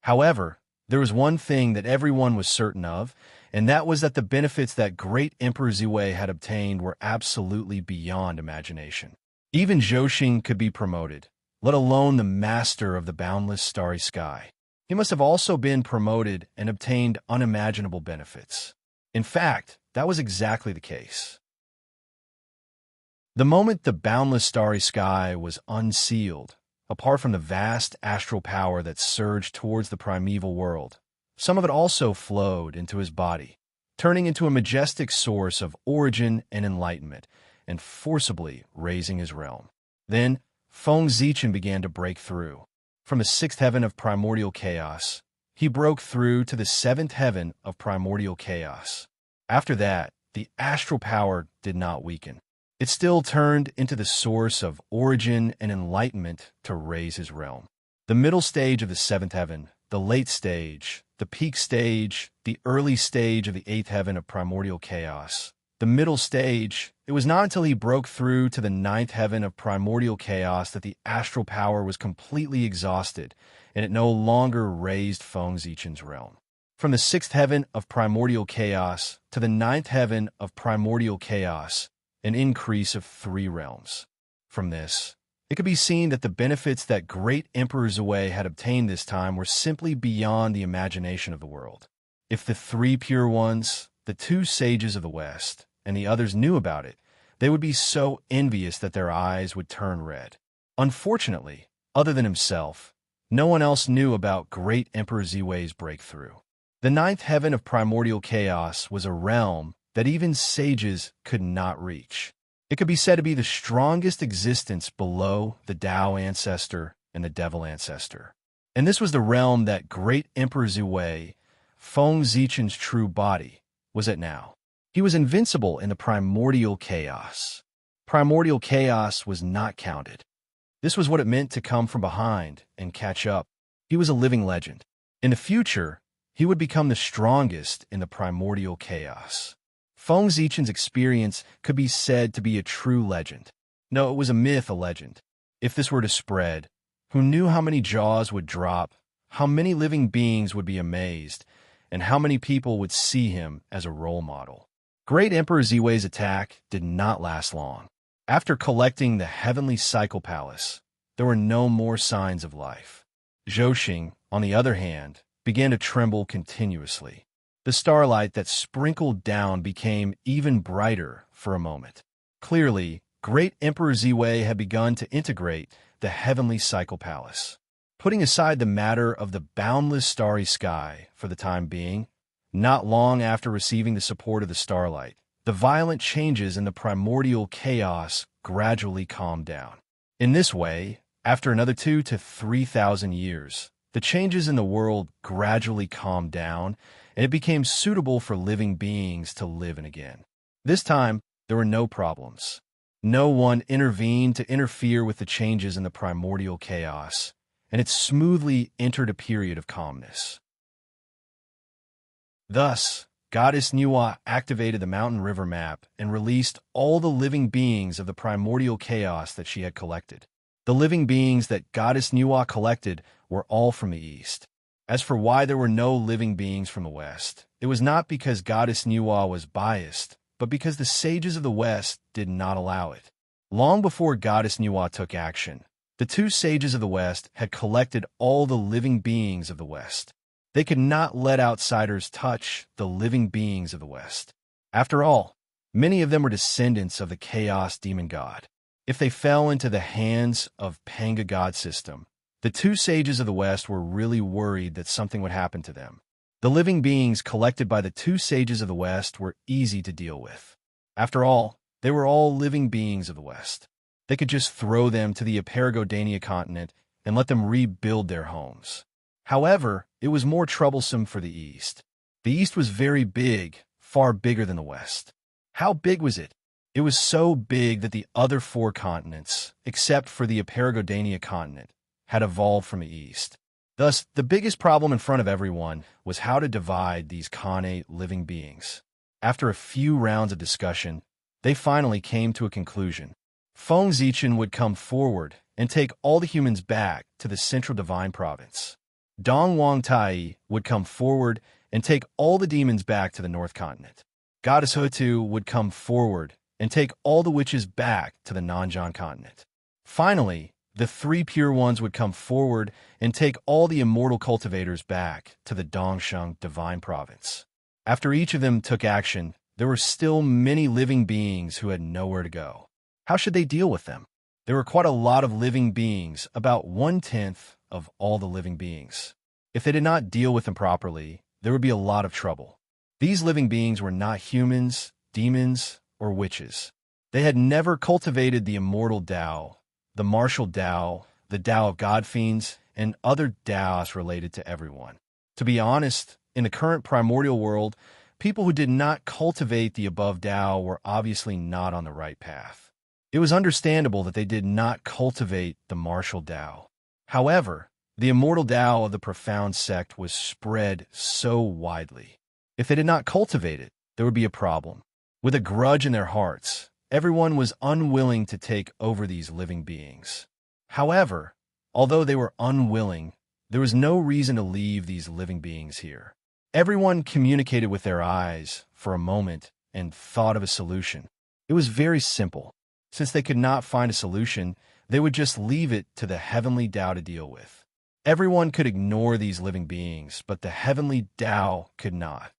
However, there was one thing that everyone was certain of, and that was that the benefits that great Emperor Ziwei had obtained were absolutely beyond imagination. Even Zhou could be promoted, let alone the master of the boundless starry sky. He must have also been promoted and obtained unimaginable benefits. In fact, that was exactly the case. The moment the boundless starry sky was unsealed, apart from the vast astral power that surged towards the primeval world, some of it also flowed into his body, turning into a majestic source of origin and enlightenment, and forcibly raising his realm. Then, Feng Zichen began to break through. From the sixth heaven of primordial chaos, he broke through to the seventh heaven of primordial chaos. After that, the astral power did not weaken. It still turned into the source of origin and enlightenment to raise his realm. The middle stage of the seventh heaven, the late stage, the peak stage, the early stage of the eighth heaven of primordial chaos. The middle stage, it was not until he broke through to the ninth heaven of primordial chaos that the astral power was completely exhausted, and it no longer raised Feng Zichen's realm. From the sixth heaven of primordial chaos to the ninth heaven of primordial chaos, an increase of 3 realms. From this, it could be seen that the benefits that great Emperor Zue had obtained this time were simply beyond the imagination of the world. If the 3 pure ones, the 2 sages of the West, and the others knew about it, they would be so envious that their eyes would turn red. Unfortunately, other than himself, no one else knew about great Emperor Zue's breakthrough. The ninth heaven of primordial chaos was a realm that even sages could not reach. It could be said to be the strongest existence below the Tao ancestor and the devil ancestor. And this was the realm that great Emperor Zue, Feng Zichen's true body, was at now. He was invincible in the primordial chaos. Primordial chaos was not counted. This was what it meant to come from behind and catch up. He was a living legend. In the future, he would become the strongest in the primordial chaos. Feng Zichen's experience could be said to be a true legend. No, it was a myth, a legend. If this were to spread, who knew how many jaws would drop, how many living beings would be amazed, and how many people would see him as a role model? Great Emperor Zue's attack did not last long. After collecting the heavenly cycle palace, there were no more signs of life. Zhouxing, on the other hand, began to tremble continuously. The starlight that sprinkled down became even brighter for a moment. Clearly, great Emperor Zue had begun to integrate the heavenly cycle palace. Putting aside the matter of the boundless starry sky for the time being, not long after receiving the support of the starlight, the violent changes in the primordial chaos gradually calmed down. In this way, after another 2,000 to 3,000 years, the changes in the world gradually calmed down, and it became suitable for living beings to live in again. This time, there were no problems. No one intervened to interfere with the changes in the primordial chaos, and it smoothly entered a period of calmness. Thus, Goddess Nuwa activated the mountain river map and released all the living beings of the primordial chaos that she had collected. The living beings that Goddess Nuwa collected were all from the east. As for why there were no living beings from the west, it was not because Goddess Nuwa was biased, but because the sages of the west did not allow it. Long before Goddess Nuwa took action, the 2 sages of the west had collected all the living beings of the west. They could not let outsiders touch the living beings of the west. After all, many of them were descendants of the chaos demon god. If they fell into the hands of Panga god system, the 2 sages of the west were really worried that something would happen to them. The living beings collected by the 2 sages of the west were easy to deal with. After all, they were all living beings of the west. They could just throw them to the Aparagodania continent and let them rebuild their homes. However, it was more troublesome for the east. The east was very big, far bigger than the west. How big was it? It was so big that the other 4 continents, except for the Aparagodania continent, had evolved from the east. Thus, the biggest problem in front of everyone was how to divide these Khanate living beings. After a few rounds of discussion, they finally came to a conclusion. Feng Zichen would come forward and take all the humans back to the Central Divine Province. Dong Wang Tai would come forward and take all the demons back to the North Continent. Goddess Hutu would come forward and take all the witches back to the Nanjiang Continent. Finally, the 3 pure ones would come forward and take all the immortal cultivators back to the Dongsheng Divine Province. After each of them took action, there were still many living beings who had nowhere to go. How should they deal with them? There were quite a lot of living beings, about 1/10 of all the living beings. If they did not deal with them properly, there would be a lot of trouble. These living beings were not humans, demons, or witches. They had never cultivated the immortal Tao, the martial Tao, the Tao of God fiends, and other Taos related to everyone. To be honest, in the current primordial world, people who did not cultivate the above Tao were obviously not on the right path. It was understandable that they did not cultivate the martial Tao. However, the immortal Tao of the profound sect was spread so widely. If they did not cultivate it, there would be a problem. With a grudge in their hearts, everyone was unwilling to take over these living beings. However, although they were unwilling, there was no reason to leave these living beings here. Everyone communicated with their eyes for a moment and thought of a solution. It was very simple. Since they could not find a solution, they would just leave it to the heavenly Tao to deal with. Everyone could ignore these living beings, but the heavenly Tao could not.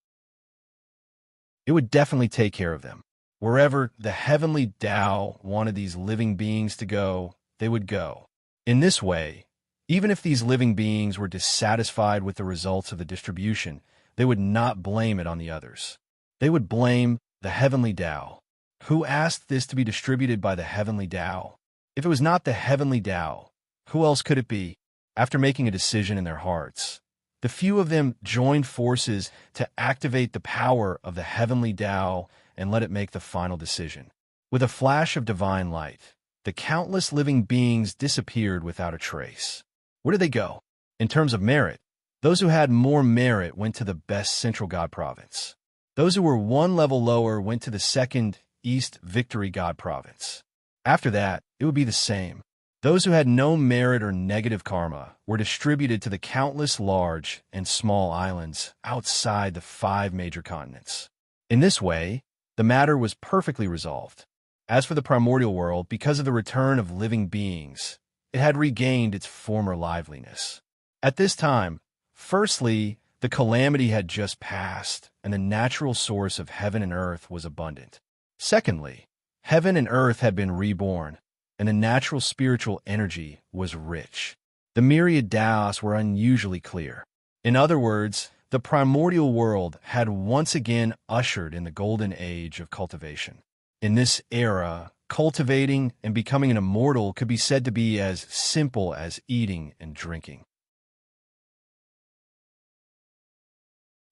It would definitely take care of them. Wherever the heavenly Tao wanted these living beings to go, they would go. In this way, even if these living beings were dissatisfied with the results of the distribution, they would not blame it on the others. They would blame the heavenly Tao. Who asked this to be distributed by the heavenly Tao? If it was not the heavenly Tao, who else could it be? After making a decision in their hearts, the few of them joined forces to activate the power of the heavenly Tao and let it make the final decision. With a flash of divine light, the countless living beings disappeared without a trace. Where did they go? In terms of merit, those who had more merit went to the best Central God Province. Those who were one level lower went to the second East Victory God Province. After that, it would be the same. Those who had no merit or negative karma were distributed to the countless large and small islands outside the 5 major continents. In this way, the matter was perfectly resolved. As for the primordial world, because of the return of living beings, it had regained its former liveliness. At this time, firstly, the calamity had just passed, and the natural source of heaven and earth was abundant. Secondly, heaven and earth had been reborn, and the natural spiritual energy was rich. The myriad Taos were unusually clear. In other words, the primordial world had once again ushered in the golden age of cultivation. In this era, cultivating and becoming an immortal could be said to be as simple as eating and drinking.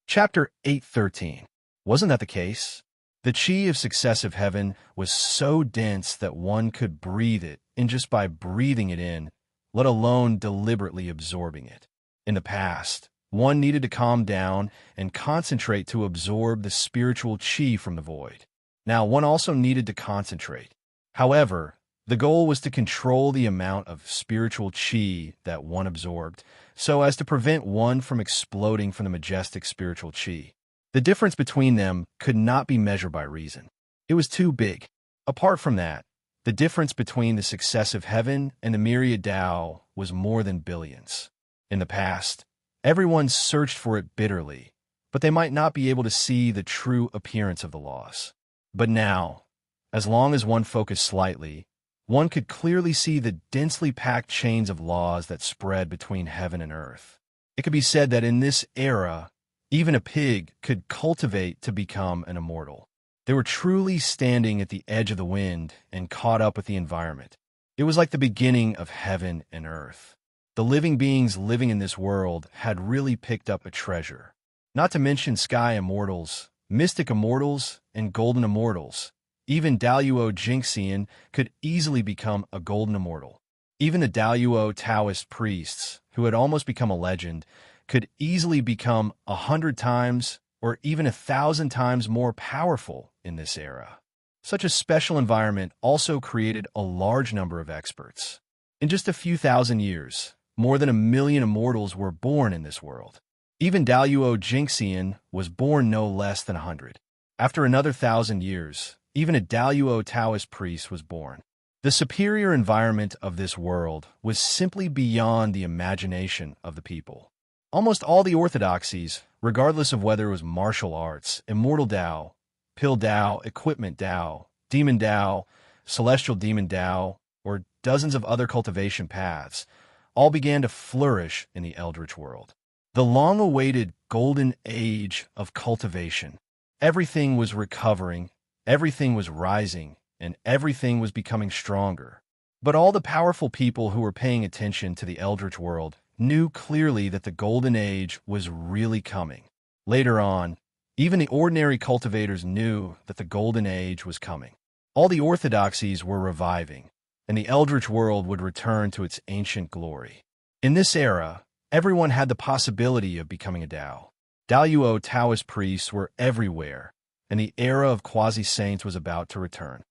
Chapter 8:13. Wasn't that the case? The chi of successive heaven was so dense that one could breathe it in just by breathing it in, let alone deliberately absorbing it. In the past, one needed to calm down and concentrate to absorb the spiritual chi from the void. Now, one also needed to concentrate. However, the goal was to control the amount of spiritual chi that one absorbed, so as to prevent one from exploding from the majestic spiritual chi. The difference between them could not be measured by reason. It was too big. Apart from that, the difference between the successive heaven and the myriad Tao was more than billions. In the past, everyone searched for it bitterly, but they might not be able to see the true appearance of the laws. But now, as long as one focused slightly, one could clearly see the densely packed chains of laws that spread between heaven and earth. It could be said that in this era, even a pig could cultivate to become an immortal. They were truly standing at the edge of the wind and caught up with the environment. It was like the beginning of heaven and earth. The living beings living in this world had really picked up a treasure. Not to mention sky immortals, mystic immortals, and golden immortals. Even Daluo Jinxian could easily become a golden immortal. Even the Daluo Taoist priests, who had almost become a legend, could easily become 100 times or even 1,000 times more powerful in this era. Such a special environment also created a large number of experts. In just a few thousand years, more than 1 million immortals were born in this world. Even Daluo Jinxian was born no less than 100. After another 1,000 years, even a Daluo Taoist priest was born. The superior environment of this world was simply beyond the imagination of the people. Almost all the orthodoxies, regardless of whether it was martial arts, immortal Tao, pill Tao, equipment Tao, demon Tao, celestial demon Tao, or dozens of other cultivation paths, all began to flourish in the Eldritch world. The long-awaited golden age of cultivation. Everything was recovering, everything was rising, and everything was becoming stronger. But all the powerful people who were paying attention to the Eldritch world knew clearly that the golden age was really coming. Later on, even the ordinary cultivators knew that the golden age was coming. All the orthodoxies were reviving, and the Eldritch world would return to its ancient glory. In this era, everyone had the possibility of becoming a Tao. Daluo Taoist priests were everywhere, and the era of quasi-saints was about to return.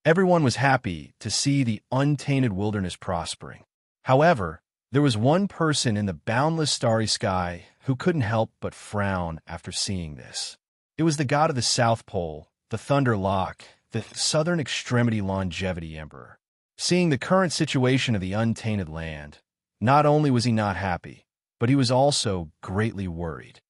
Everyone was happy to see the untainted wilderness prospering. However, There was one person in the boundless starry sky who couldn't help but frown after seeing this. It was the god of the South Pole, the Thunder Lock, the southern extremity longevity emperor. Seeing the current situation of the untainted land, not only was he not happy, but he was also greatly worried.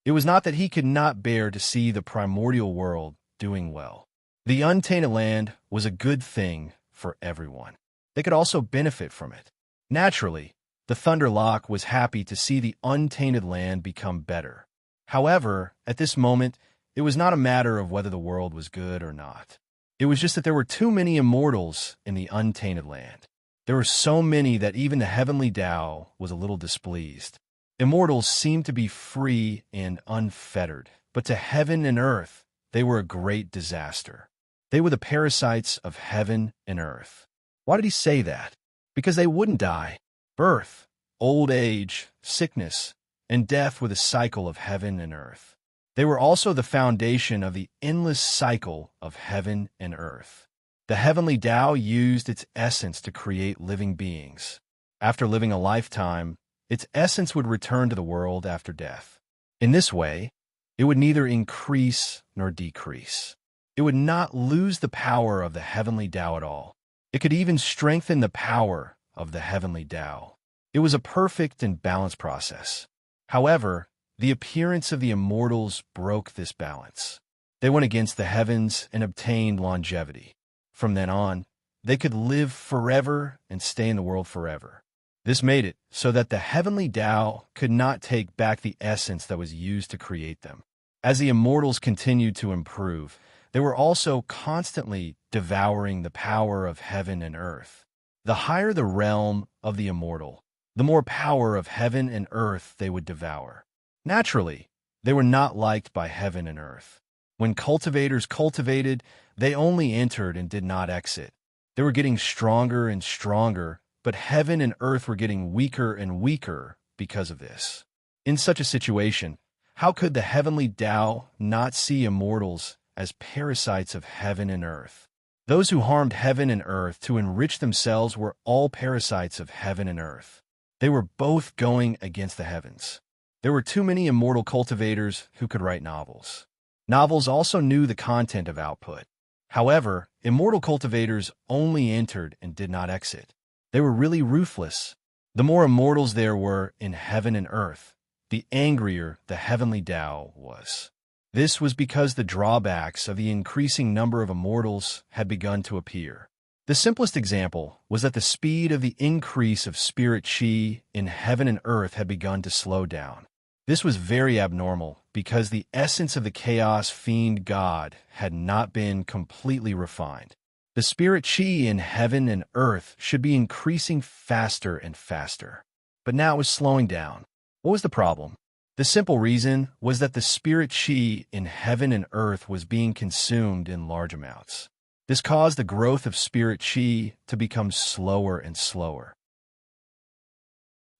It was not that he could not bear to see the primordial world doing well. The untainted land was a good thing for everyone. They could also benefit from it. Naturally, the Thunder Lock was happy to see the untainted land become better. However, at this moment, it was not a matter of whether the world was good or not. It was just that there were too many immortals in the untainted land. There were so many that even the heavenly Tao was a little displeased. Immortals seemed to be free and unfettered, but to heaven and earth, they were a great disaster. They were the parasites of heaven and earth. Why did he say that? Because they wouldn't die. Birth, old age, sickness, and death were the cycle of heaven and earth. They were also the foundation of the endless cycle of heaven and earth. The heavenly Tao used its essence to create living beings. After living a lifetime, its essence would return to the world after death. In this way, it would neither increase nor decrease. It would not lose the power of the heavenly Tao at all. It could even strengthen the power of the heavenly Tao. It was a perfect and balanced process. However, the appearance of the immortals broke this balance. They went against the heavens and obtained longevity. From then on, they could live forever and stay in the world forever. This made it so that the heavenly Tao could not take back the essence that was used to create them. As the immortals continued to improve, they were also constantly devouring the power of heaven and earth. The higher the realm of the immortal, the more power of heaven and earth they would devour. Naturally, they were not liked by heaven and earth. When cultivators cultivated, they only entered and did not exit. They were getting stronger and stronger, but heaven and earth were getting weaker and weaker because of this. In such a situation, how could the heavenly Tao not see immortals as parasites of heaven and earth? Those who harmed heaven and earth to enrich themselves were all parasites of heaven and earth. They were both going against the heavens. There were too many immortal cultivators who could write novels. Novels also knew the content of output. However, immortal cultivators only entered and did not exit. They were really ruthless. The more immortals there were in heaven and earth, the angrier the heavenly Tao was. This was because the drawbacks of the increasing number of immortals had begun to appear. The simplest example was that the speed of the increase of spirit chi in heaven and earth had begun to slow down. This was very abnormal because the essence of the chaos fiend god had not been completely refined. The spirit chi in heaven and earth should be increasing faster and faster. But now it was slowing down. What was the problem? The simple reason was that the spirit chi in heaven and earth was being consumed in large amounts. This caused the growth of spirit chi to become slower and slower.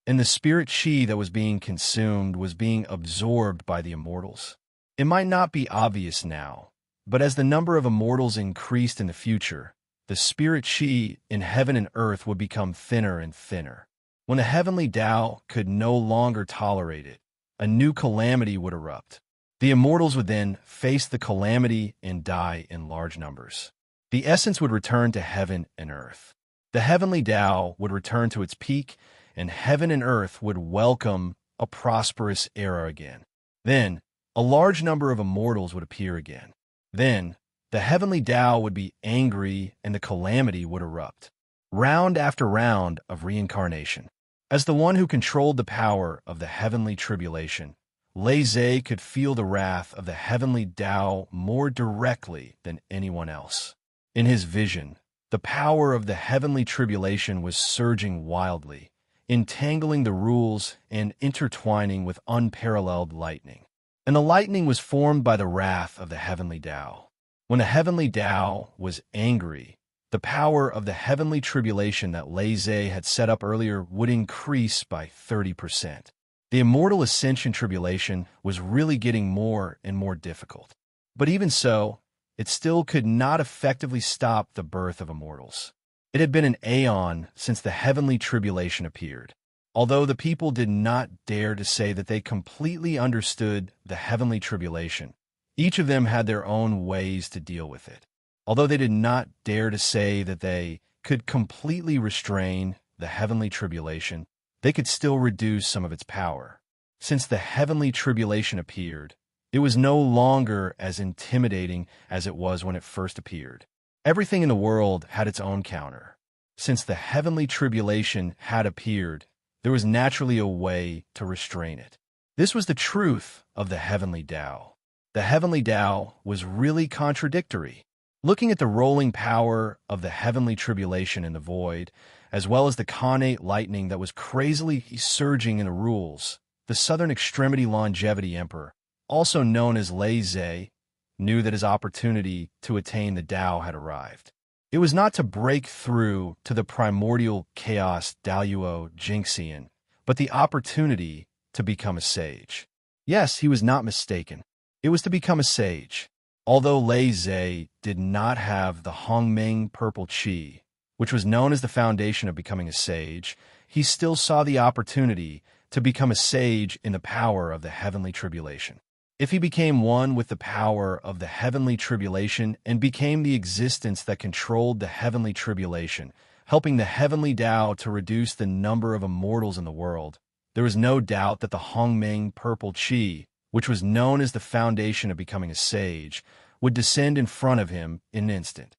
And the spirit chi that was being consumed was being absorbed by the immortals. It might not be obvious now, but as the number of immortals increased in the future, the spirit chi in heaven and earth would become thinner and thinner. When the heavenly Tao could no longer tolerate it, a new calamity would erupt. The immortals would then face the calamity and die in large numbers. The essence would return to heaven and earth. The heavenly Tao would return to its peak, and heaven and earth would welcome a prosperous era again. Then, a large number of immortals would appear again. Then, the heavenly Tao would be angry and the calamity would erupt. Round after round of reincarnation. As the one who controlled the power of the heavenly tribulation, Lei Zhe could feel the wrath of the heavenly Tao more directly than anyone else. In his vision, the power of the heavenly tribulation was surging wildly, entangling the rules and intertwining with unparalleled lightning. And the lightning was formed by the wrath of the heavenly Tao. When the heavenly Tao was angry, the power of the heavenly tribulation that Lei Zhe had set up earlier would increase by 30%. The immortal ascension tribulation was really getting more and more difficult. But even so, it still could not effectively stop the birth of immortals. It had been an aeon since the heavenly tribulation appeared. Although the people did not dare to say that they completely understood the heavenly tribulation, each of them had their own ways to deal with it. Although they did not dare to say that they could completely restrain the heavenly tribulation, they could still reduce some of its power. Since the heavenly tribulation appeared, it was no longer as intimidating as it was when it first appeared. Everything in the world had its own counter. Since the heavenly tribulation had appeared, there was naturally a way to restrain it. This was the truth of the heavenly Tao. The heavenly Tao was really contradictory. Looking at the rolling power of the heavenly tribulation in the void, as well as the connate lightning that was crazily surging in the rules, the southern extremity longevity emperor, also known as Lei Zhe, knew that his opportunity to attain the Tao had arrived. It was not to break through to the primordial chaos Daoyuo Jingxian, but the opportunity to become a sage. Yes, he was not mistaken. It was to become a sage. Although Lei Zhe did not have the Hongming purple qi, which was known as the foundation of becoming a sage, he still saw the opportunity to become a sage in the power of the heavenly tribulation. If he became one with the power of the heavenly tribulation and became the existence that controlled the heavenly tribulation, helping the heavenly Tao to reduce the number of immortals in the world, there was no doubt that the Hongming purple qi, which was known as the foundation of becoming a sage, would descend in front of him in an instant.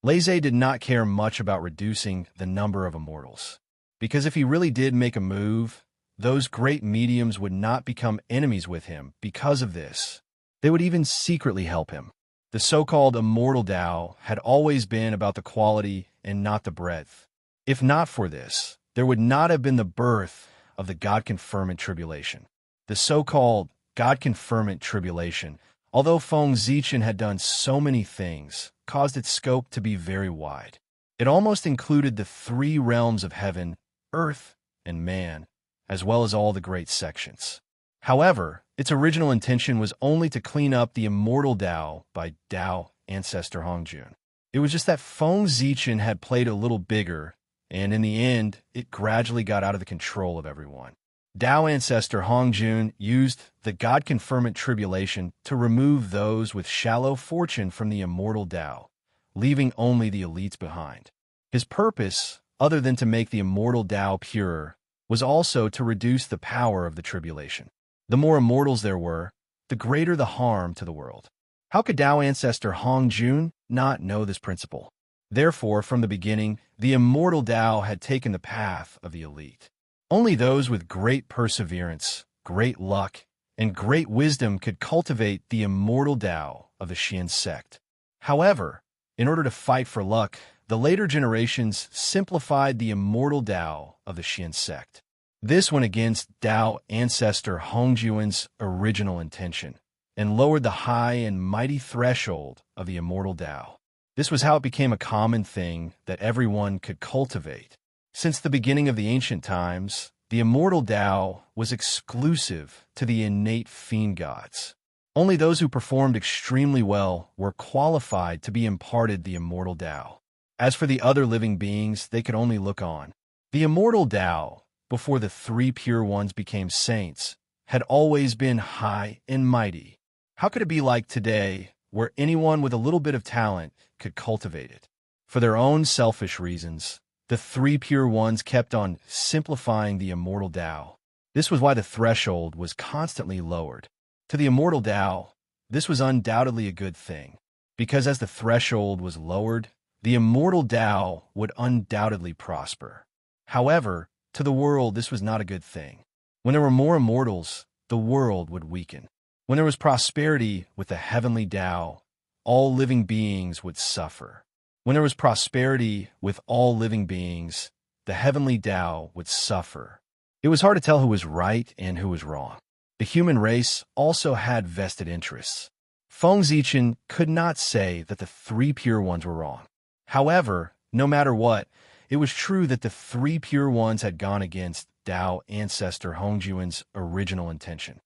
Lei Zhe did not care much about reducing the number of immortals, because if he really did make a move, those great mediums would not become enemies with him because of this. They would even secretly help him. The so-called immortal Tao had always been about the quality and not the breadth. If not for this, there would not have been the birth of the God-conferment tribulation. The so-called God-conferment tribulation, although Feng Zichen had done so many things, caused its scope to be very wide. It almost included the three realms of heaven, earth, and man, as well as all the great sections. However, its original intention was only to clean up the immortal Tao by Tao ancestor Hongjun. It was just that Feng Zichen had played a little bigger, and in the end, it gradually got out of the control of everyone. Tao ancestor Hongjun used the God-conferment tribulation to remove those with shallow fortune from the immortal Tao, leaving only the elites behind. His purpose, other than to make the immortal Tao purer, was also to reduce the power of the tribulation. The more immortals there were, the greater the harm to the world. How could Tao ancestor Hongjun not know this principle? Therefore, from the beginning, the immortal Tao had taken the path of the elite. Only those with great perseverance, great luck, and great wisdom could cultivate the immortal Tao of the Xian sect. However, in order to fight for luck, the later generations simplified the immortal Tao of the Xian sect. This went against Tao ancestor Hongjuan's original intention and lowered the high and mighty threshold of the immortal Tao. This was how it became a common thing that everyone could cultivate. Since the beginning of the ancient times, the immortal Tao was exclusive to the innate fiend gods. Only those who performed extremely well were qualified to be imparted the immortal Tao. As for the other living beings, they could only look on. The immortal Tao, before the three pure ones became saints, had always been high and mighty. How could it be like today, where anyone with a little bit of talent could cultivate it? For their own selfish reasons, the three pure ones kept on simplifying the immortal Tao. This was why the threshold was constantly lowered. To the immortal Tao, this was undoubtedly a good thing, because as the threshold was lowered, the immortal Tao would undoubtedly prosper. However, to the world, this was not a good thing. When there were more immortals, the world would weaken. When there was prosperity with the heavenly Tao, all living beings would suffer. When there was prosperity with all living beings, the heavenly Tao would suffer. It was hard to tell who was right and who was wrong. The human race also had vested interests. Feng Zichen could not say that the three pure ones were wrong. However, no matter what, it was true that the three pure ones had gone against Tao ancestor Hongjuan's original intention.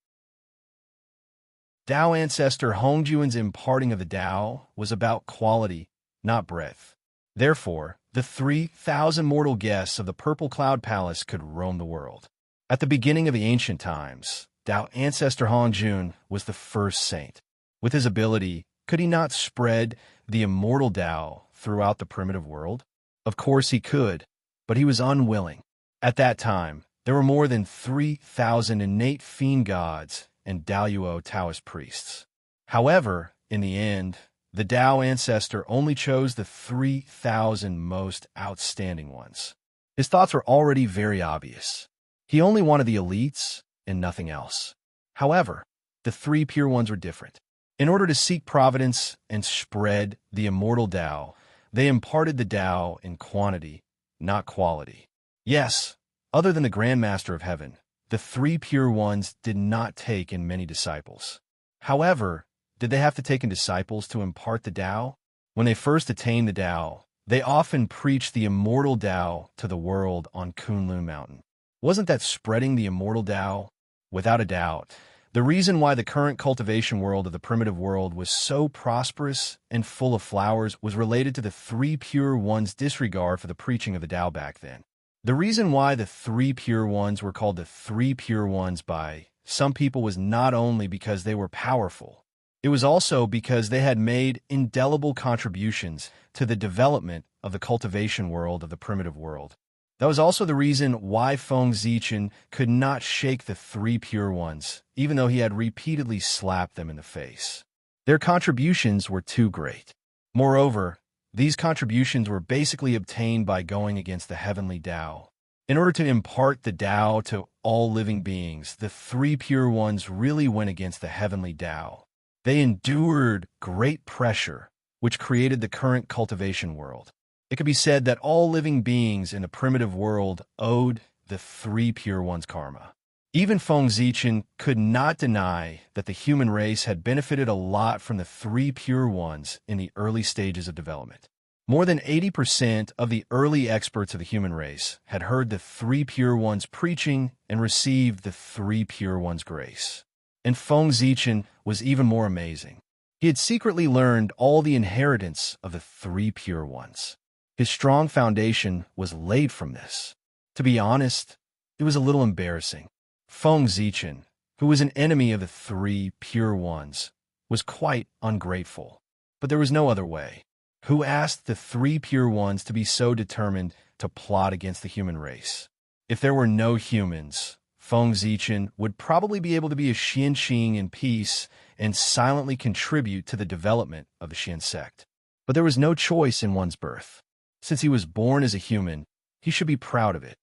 Tao ancestor Hongjuan's imparting of the Tao was about quality, not breadth. Therefore, the 3,000 mortal guests of the Purple Cloud Palace could roam the world. At the beginning of the ancient times, Tao ancestor Hongjun was the first saint. With his ability, could he not spread the immortal Tao throughout the primitive world? Of course he could, but he was unwilling. At that time, there were more than 3,000 innate fiend gods and Daoyuo Taoist priests. However, in the end, the Tao ancestor only chose the 3,000 most outstanding ones. His thoughts were already very obvious. He only wanted the elites and nothing else. However, the three pure ones were different. In order to seek providence and spread the immortal Tao, they imparted the Tao in quantity, not quality. Yes, other than the Grand Master of Heaven, the three pure ones did not take in many disciples. However, did they have to take in disciples to impart the Tao? When they first attained the Tao, they often preached the immortal Tao to the world on Kunlun Mountain. Wasn't that spreading the immortal Tao? Without a doubt, the reason why the current cultivation world of the primitive world was so prosperous and full of flowers was related to the three pure ones' disregard for the preaching of the Tao back then. The reason why the three pure ones were called the three pure ones by some people was not only because they were powerful, it was also because they had made indelible contributions to the development of the cultivation world of the primitive world. That was also the reason why Feng Zichen could not shake the three pure ones, even though he had repeatedly slapped them in the face. Their contributions were too great. Moreover, these contributions were basically obtained by going against the heavenly Tao. In order to impart the Tao to all living beings, the three pure ones really went against the heavenly Tao. They endured great pressure, which created the current cultivation world. It could be said that all living beings in the primitive world owed the three pure ones' karma. Even Feng Zichen could not deny that the human race had benefited a lot from the three pure ones in the early stages of development. More than 80% of the early experts of the human race had heard the three pure ones preaching and received the three pure ones' grace. And Feng Zichen was even more amazing. He had secretly learned all the inheritance of the three pure ones. His strong foundation was laid from this. To be honest, it was a little embarrassing. Feng Zichen, who was an enemy of the three pure ones, was quite ungrateful. But there was no other way. Who asked the three pure ones to be so determined to plot against the human race? If there were no humans, Feng Zichen would probably be able to be a Xianqing in peace and silently contribute to the development of the Xian sect. But there was no choice in one's birth. Since he was born as a human, he should be proud of it.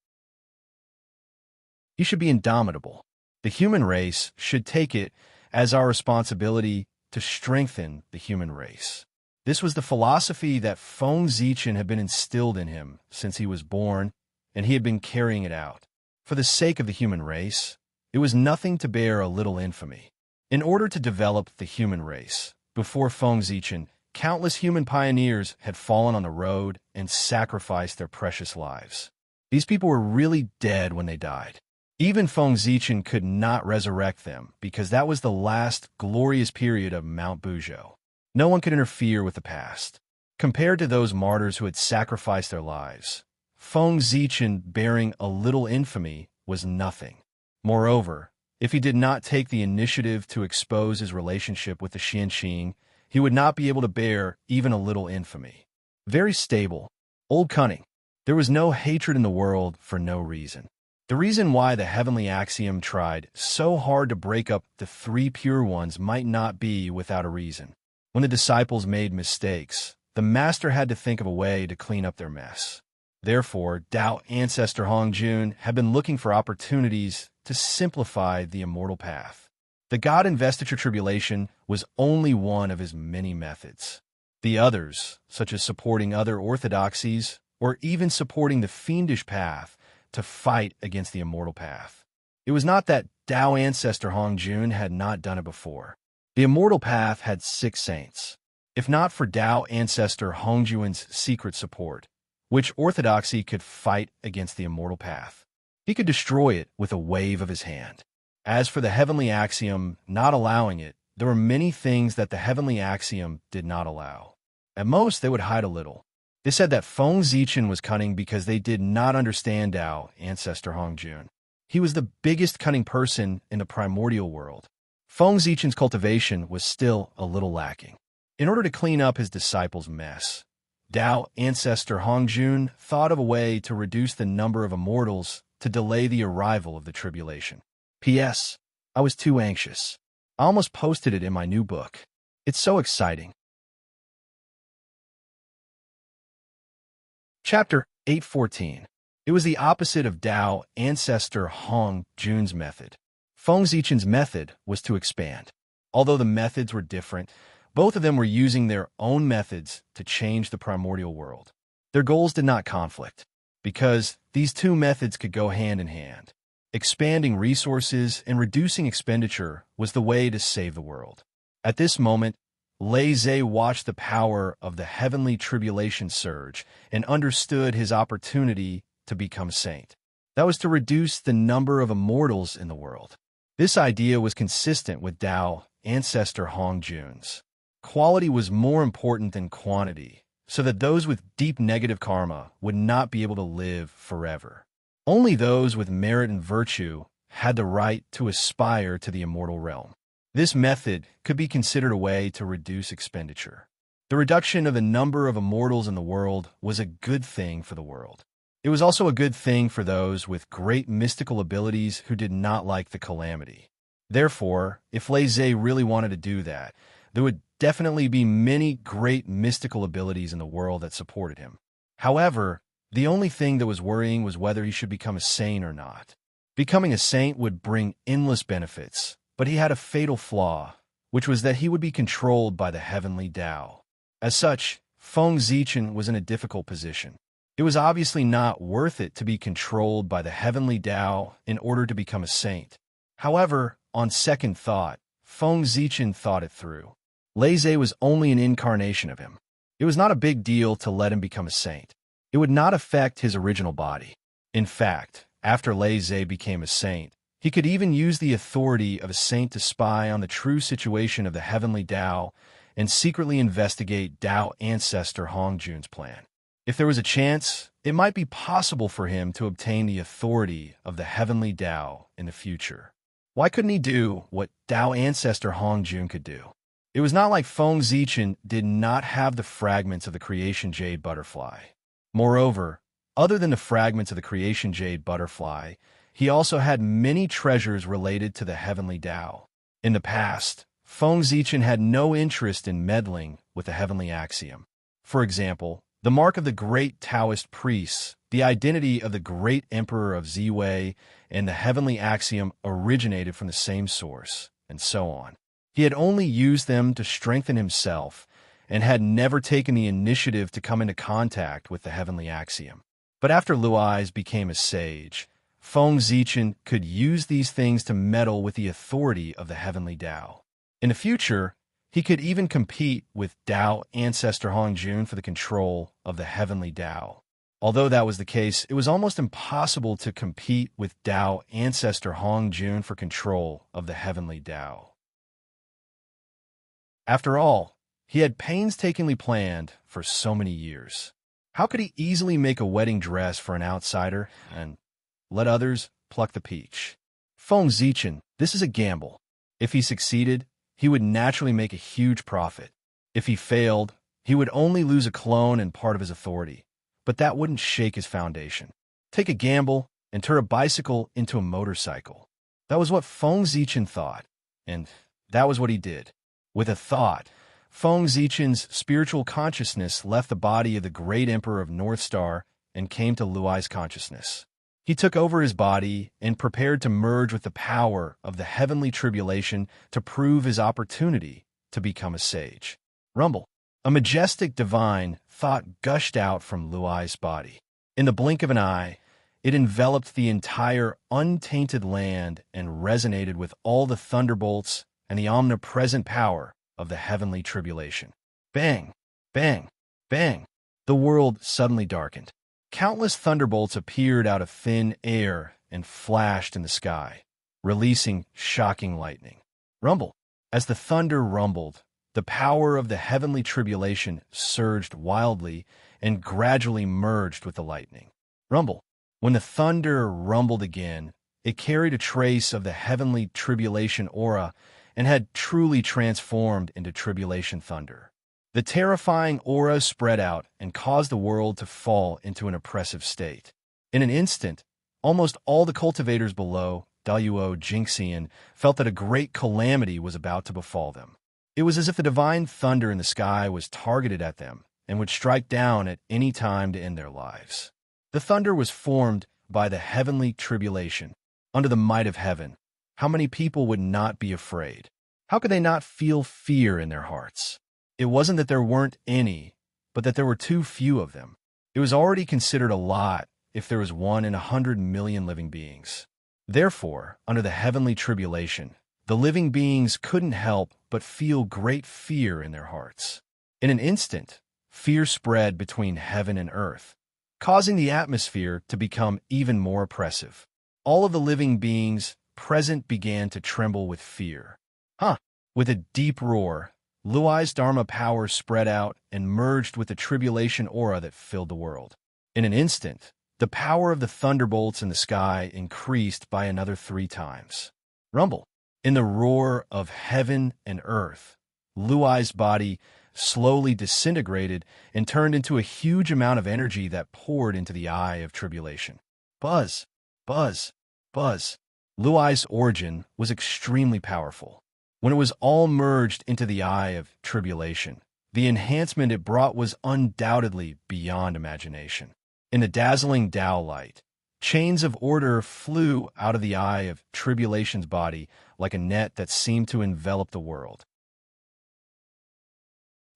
He should be indomitable. The human race should take it as our responsibility to strengthen the human race. This was the philosophy that Feng Zichen had been instilled in him since he was born, and he had been carrying it out. For the sake of the human race, it was nothing to bear a little infamy. In order to develop the human race, before Feng Zichen, countless human pioneers had fallen on the road and sacrificed their precious lives. These people were really dead when they died. Even Feng Zichen could not resurrect them because that was the last glorious period of Mount Buzhou. No one could interfere with the past. Compared to those martyrs who had sacrificed their lives, Feng Zichen bearing a little infamy was nothing. Moreover, if he did not take the initiative to expose his relationship with the Xianqing, he would not be able to bear even a little infamy. Very stable, old cunning. There was no hatred in the world for no reason. The reason why the heavenly axiom tried so hard to break up the three pure ones might not be without a reason. When the disciples made mistakes, the master had to think of a way to clean up their mess. Therefore, Tao ancestor Hongjun had been looking for opportunities to simplify the immortal path. The God investiture tribulation was only one of his many methods. The others, such as supporting other orthodoxies or even supporting the fiendish path to fight against the immortal path. It was not that Tao ancestor Hongjun had not done it before. The immortal path had 6 saints. If not for Tao ancestor Hongjun's secret support, which orthodoxy could fight against the immortal path, he could destroy it with a wave of his hand. As for the heavenly axiom not allowing it, there were many things that the heavenly axiom did not allow. At most, they would hide a little. They said that Feng Zichen was cunning because they did not understand Tao, ancestor Hongjun. He was the biggest cunning person in the primordial world. Feng Zichen's cultivation was still a little lacking. In order to clean up his disciples' mess, Tao ancestor Hongjun thought of a way to reduce the number of immortals to delay the arrival of the tribulation. P.S. I was too anxious. I almost posted it in my new book. It's so exciting. Chapter 814. It was the opposite of Tao ancestor Hong Jun's method. Feng Zichen's method was to expand. Although the methods were different, both of them were using their own methods to change the primordial world. Their goals did not conflict, because these two methods could go hand in hand. Expanding resources and reducing expenditure was the way to save the world. At this moment, Lei Zhe watched the power of the heavenly tribulation surge and understood his opportunity to become a saint. That was to reduce the number of immortals in the world. This idea was consistent with Tao ancestor Hong Jun's. Quality was more important than quantity, so that those with deep negative karma would not be able to live forever. Only those with merit and virtue had the right to aspire to the immortal realm. This method could be considered a way to reduce expenditure. The reduction of the number of immortals in the world was a good thing for the world. It was also a good thing for those with great mystical abilities who did not like the calamity. Therefore, if Lei Zhe really wanted to do that, there would definitely be many great mystical abilities in the world that supported him. However, the only thing that was worrying was whether he should become a saint or not. Becoming a saint would bring endless benefits, but he had a fatal flaw, which was that he would be controlled by the heavenly Tao. As such, Feng Zichen was in a difficult position. It was obviously not worth it to be controlled by the heavenly Tao in order to become a saint. However, on second thought, Feng Zichen thought it through. Lei Zhe was only an incarnation of him. It was not a big deal to let him become a saint. It would not affect his original body. In fact, after Lei Zhe became a saint, he could even use the authority of a saint to spy on the true situation of the heavenly Tao and secretly investigate Tao ancestor Hongjun's plan. If there was a chance, it might be possible for him to obtain the authority of the heavenly Tao in the future. Why couldn't he do what Tao ancestor Hongjun could do? It was not like Feng Zichen did not have the fragments of the creation jade butterfly. Moreover, other than the fragments of the creation jade butterfly, he also had many treasures related to the heavenly Tao. In the past, Feng Zichen had no interest in meddling with the heavenly axiom. For example, the mark of the great Taoist priests, the identity of the great emperor of Ziwei, and the heavenly axiom originated from the same source, and so on. He had only used them to strengthen himself and had never taken the initiative to come into contact with the heavenly axiom. But after Luai's became a sage, Feng Zichen could use these things to meddle with the authority of the heavenly Tao. In the future, he could even compete with Tao ancestor Hongjun for the control of the heavenly Tao. Although that was the case, it was almost impossible to compete with Tao ancestor Hongjun for control of the heavenly Tao. After all, he had painstakingly planned for so many years. How could he easily make a wedding dress for an outsider and let others pluck the peach? Feng Zichen, this is a gamble. If he succeeded, he would naturally make a huge profit. If he failed, he would only lose a clone and part of his authority, but that wouldn't shake his foundation. Take a gamble and turn a bicycle into a motorcycle. That was what Feng Zichen thought, and that was what he did. With a thought, Feng Zichen's spiritual consciousness left the body of the great emperor of North Star and came to Luai's consciousness. He took over his body and prepared to merge with the power of the heavenly tribulation to prove his opportunity to become a sage. Rumble. A majestic divine thought gushed out from Luai's body. In the blink of an eye, it enveloped the entire untainted land and resonated with all the thunderbolts and the omnipresent power of the heavenly tribulation. Bang! Bang! Bang! The world suddenly darkened. Countless thunderbolts appeared out of thin air and flashed in the sky, releasing shocking lightning. Rumble. As the thunder rumbled, the power of the heavenly tribulation surged wildly and gradually merged with the lightning. Rumble. When the thunder rumbled again, it carried a trace of the heavenly tribulation aura and had truly transformed into tribulation thunder. The terrifying aura spread out and caused the world to fall into an oppressive state. In an instant, almost all the cultivators below, Daluo Jinxian, felt that a great calamity was about to befall them. It was as if the divine thunder in the sky was targeted at them and would strike down at any time to end their lives. The thunder was formed by the heavenly tribulation. Under the might of heaven, how many people would not be afraid? How could they not feel fear in their hearts? It wasn't that there weren't any, but that there were too few of them. It was already considered a lot if there was 1 in 100 million living beings. Therefore, under the heavenly tribulation, the living beings couldn't help but feel great fear in their hearts. In an instant, fear spread between heaven and earth, causing the atmosphere to become even more oppressive. All of the living beings present began to tremble with fear. With a deep roar, Luai's Dharma power spread out and merged with the tribulation aura that filled the world. In an instant, the power of the thunderbolts in the sky increased by another 3 times. Rumble. In the roar of heaven and earth, Luai's body slowly disintegrated and turned into a huge amount of energy that poured into the eye of tribulation. Buzz, buzz, buzz. Luai's origin was extremely powerful. When it was all merged into the eye of tribulation, the enhancement it brought was undoubtedly beyond imagination. In the dazzling Tao light, chains of order flew out of the eye of tribulation's body like a net that seemed to envelop the world.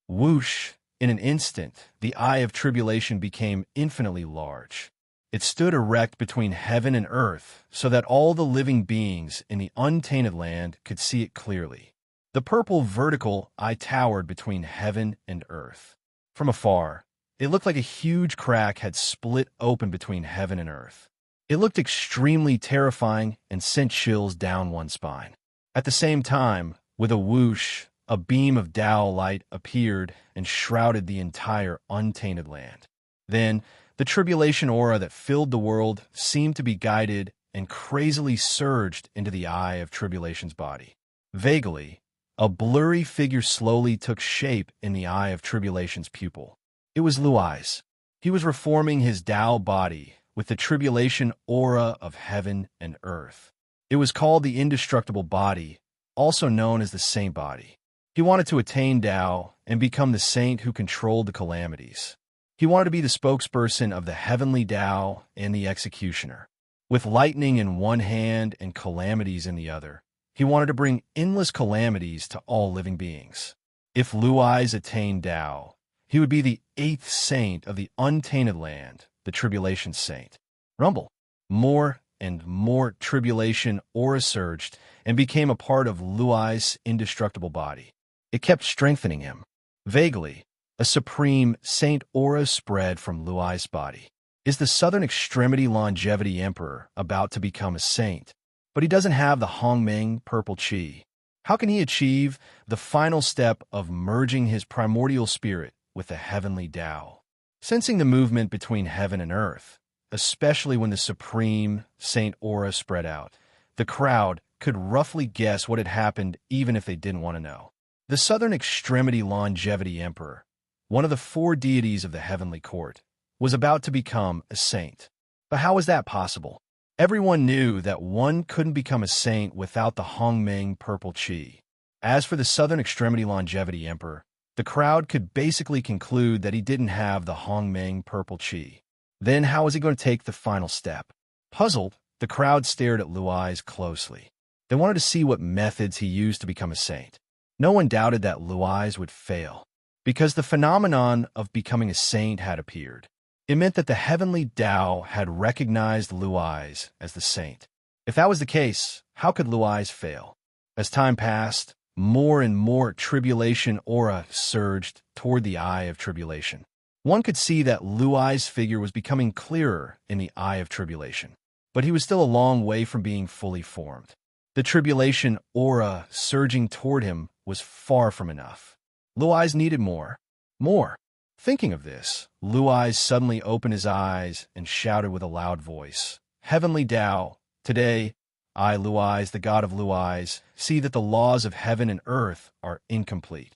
Whoosh! In an instant, the eye of tribulation became infinitely large. It stood erect between heaven and earth so that all the living beings in the untainted land could see it clearly. The purple vertical eye towered between heaven and earth. From afar, it looked like a huge crack had split open between heaven and earth. It looked extremely terrifying and sent chills down one's spine. At the same time, with a whoosh, a beam of Tao light appeared and shrouded the entire untainted land. Then, the tribulation aura that filled the world seemed to be guided and crazily surged into the eye of tribulation's body. Vaguely, a blurry figure slowly took shape in the eye of tribulation's pupil. It was Luai's. He was reforming his Tao body with the tribulation aura of heaven and earth. It was called the indestructible body, also known as the saint body. He wanted to attain Tao and become the saint who controlled the calamities. He wanted to be the spokesperson of the heavenly Tao and the executioner. With lightning in one hand and calamities in the other, he wanted to bring endless calamities to all living beings. If Luai's attained Tao, he would be the 8th saint of the untainted land, the tribulation saint. Rumble. More and more tribulation aura surged and became a part of Luai's indestructible body. It kept strengthening him. Vaguely, a supreme saint aura spread from Luai's body. Is the Southern Extremity Longevity Emperor about to become a saint? But he doesn't have the Hongmeng purple chi. How can he achieve the final step of merging his primordial spirit with the heavenly Tao? Sensing the movement between heaven and earth, especially when the supreme saint aura spread out, the crowd could roughly guess what had happened even if they didn't want to know. The Southern Extremity Longevity Emperor, one of the 4 deities of the heavenly court, was about to become a saint. But how was that possible? Everyone knew that one couldn't become a saint without the Hongmeng purple chi. As for the Southern Extremity Longevity Emperor, the crowd could basically conclude that he didn't have the Hongmeng purple chi. Then how was he going to take the final step? Puzzled, the crowd stared at Luai's closely. They wanted to see what methods he used to become a saint. No one doubted that Luai's would fail, because the phenomenon of becoming a saint had appeared. It meant that the heavenly Tao had recognized Luai's as the saint. If that was the case, how could Luai's fail? As time passed, more and more tribulation aura surged toward the eye of tribulation. One could see that Luai's figure was becoming clearer in the eye of tribulation, but he was still a long way from being fully formed. The tribulation aura surging toward him was far from enough. Luai's needed more. More. Thinking of this, Luai's suddenly opened his eyes and shouted with a loud voice, "Heavenly Tao, today, I, Luais, the god of Luais, see that the laws of heaven and earth are incomplete.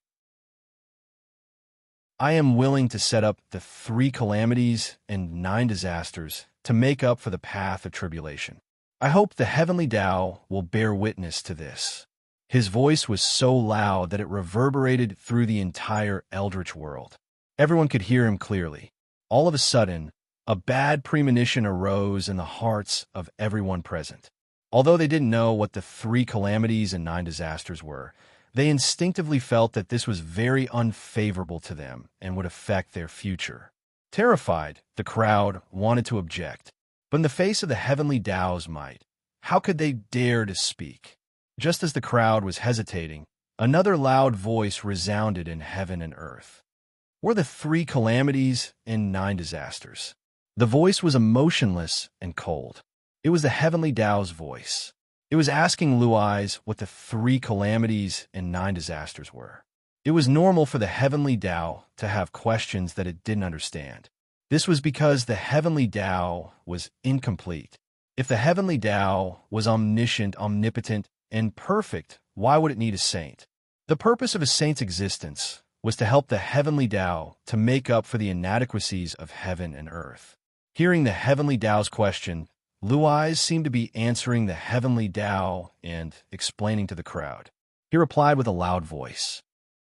I am willing to set up the 3 calamities and 9 disasters to make up for the path of tribulation. I hope the heavenly Tao will bear witness to this." His voice was so loud that it reverberated through the entire eldritch world. Everyone could hear him clearly. All of a sudden, a bad premonition arose in the hearts of everyone present. Although they didn't know what the 3 calamities and 9 disasters were, they instinctively felt that this was very unfavorable to them and would affect their future. Terrified, the crowd wanted to object. But in the face of the heavenly Tao's might, how could they dare to speak? Just as the crowd was hesitating, another loud voice resounded in heaven and earth. Were the 3 calamities and 9 disasters? The voice was emotionless and cold. It was the heavenly Tao's voice. It was asking Luais what the 3 calamities and 9 disasters were. It was normal for the heavenly Tao to have questions that it didn't understand. This was because the heavenly Tao was incomplete. If the heavenly Tao was omniscient, omnipotent, and perfect, why would it need a saint? The purpose of a saint's existence was to help the heavenly Tao to make up for the inadequacies of heaven and earth. Hearing the heavenly Tao's question, Luais seemed to be answering the heavenly Tao and explaining to the crowd. He replied with a loud voice,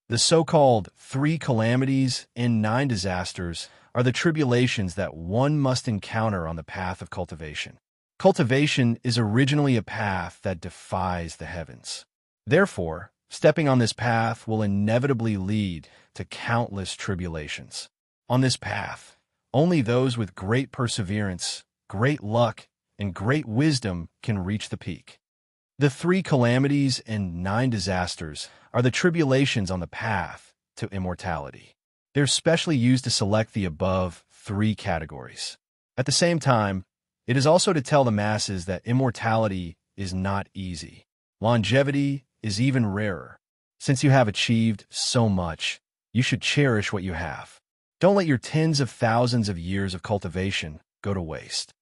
"The so-called 3 calamities and 9 disasters are the tribulations that one must encounter on the path of cultivation. Cultivation is originally a path that defies the heavens. Therefore, stepping on this path will inevitably lead to countless tribulations. On this path, only those with great perseverance, great luck, and great wisdom can reach the peak. The 3 calamities and 9 disasters are the tribulations on the path to immortality. They're specially used to select the above 3 categories. At the same time, it is also to tell the masses that immortality is not easy. Longevity is even rarer. Since you have achieved so much, you should cherish what you have. Don't let your tens of thousands of years of cultivation go to waste."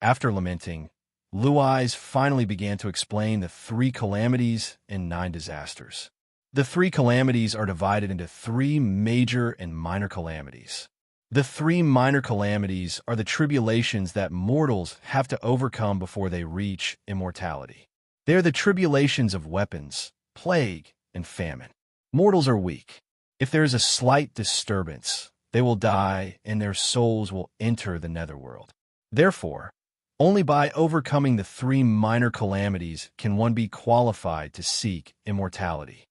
After lamenting, Luais finally began to explain the 3 calamities and 9 disasters. The 3 calamities are divided into 3 major and minor calamities. The 3 minor calamities are the tribulations that mortals have to overcome before they reach immortality. They are the tribulations of weapons, plague, and famine. Mortals are weak. If there is a slight disturbance, they will die and their souls will enter the netherworld. Therefore, only by overcoming the 3 minor calamities can one be qualified to seek immortality.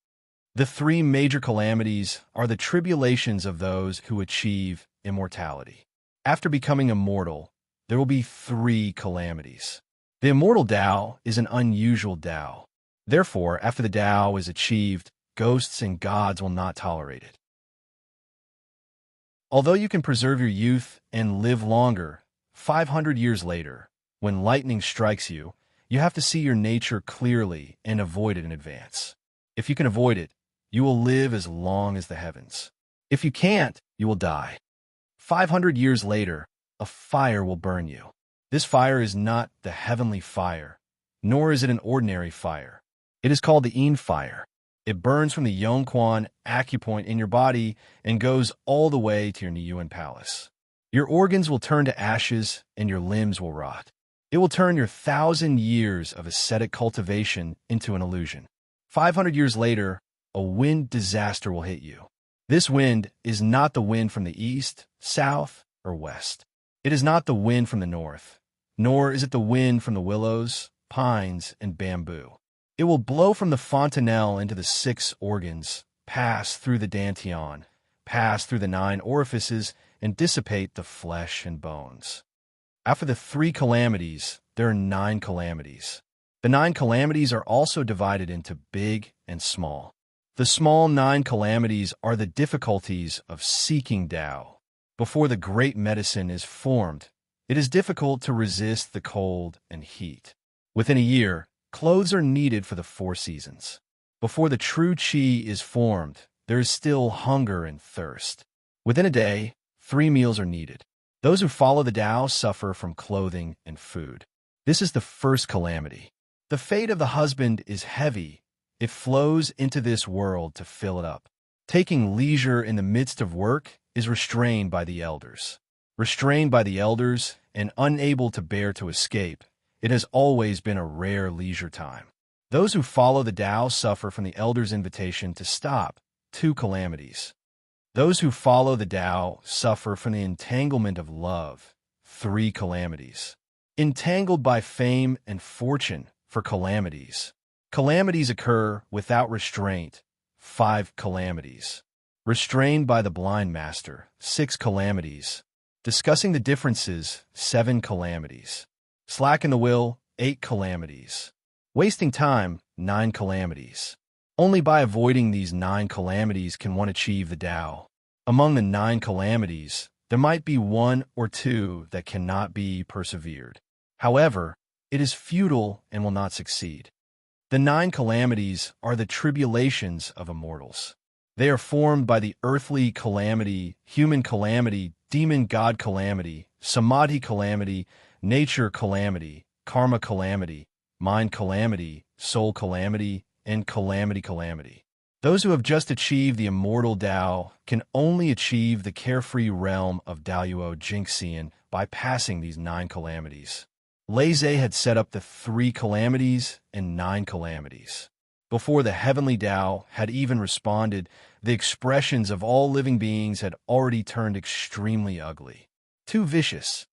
The 3 major calamities are the tribulations of those who achieve immortality. After becoming immortal, there will be 3 calamities. The immortal Tao is an unusual Tao. Therefore, after the Tao is achieved, ghosts and gods will not tolerate it. Although you can preserve your youth and live longer, 500 years later, when lightning strikes you, you have to see your nature clearly and avoid it in advance. If you can avoid it, you will live as long as the heavens. If you can't, you will die. 500 years later, a fire will burn you. This fire is not the heavenly fire, nor is it an ordinary fire. It is called the Yin fire. It burns from the Yongquan acupoint in your body and goes all the way to your Niyuan palace. Your organs will turn to ashes and your limbs will rot. It will turn your 1,000 years of ascetic cultivation into an illusion. 500 years later, a wind disaster will hit you. This wind is not the wind from the east, south, or west. It is not the wind from the north, nor is it the wind from the willows, pines, and bamboo. It will blow from the fontanelle into the 6 organs, pass through the dantian, pass through the 9 orifices, and dissipate the flesh and bones. After the 3 calamities, there are 9 calamities. The 9 calamities are also divided into big and small. The small 9 calamities are the difficulties of seeking Tao. Before the great medicine is formed, it is difficult to resist the cold and heat. Within a year, clothes are needed for the 4 seasons. Before the true qi is formed, there is still hunger and thirst. Within a day, 3 meals are needed. Those who follow the Tao suffer from clothing and food. This is the first calamity. The fate of the husband is heavy. It flows into this world to fill it up. Taking leisure in the midst of work is restrained by the elders. Restrained by the elders and unable to bear to escape, it has always been a rare leisure time. Those who follow the Tao suffer from the elders' invitation to stop, 2 calamities. Those who follow the Tao suffer from the entanglement of love, 3 calamities. Entangled by fame and fortune, for calamities. Calamities occur without restraint, 5 calamities. Restrained by the blind master, 6 calamities. Discussing the differences, 7 calamities. Slack in the will, 8 calamities. Wasting time, 9 calamities. Only by avoiding these 9 calamities can one achieve the Tao. Among the 9 calamities, there might be 1 or 2 that cannot be persevered. However, it is futile and will not succeed. The 9 calamities are the tribulations of immortals. They are formed by the earthly calamity, human calamity, demon-god calamity, samadhi calamity, nature calamity, karma calamity, mind calamity, soul calamity, and calamity. Those who have just achieved the immortal Tao can only achieve the carefree realm of Daoyuo Jingxian by passing these 9 calamities. Laizé had set up the 3 calamities and 9 calamities. Before the heavenly Tao had even responded, the expressions of all living beings had already turned extremely ugly. Too vicious.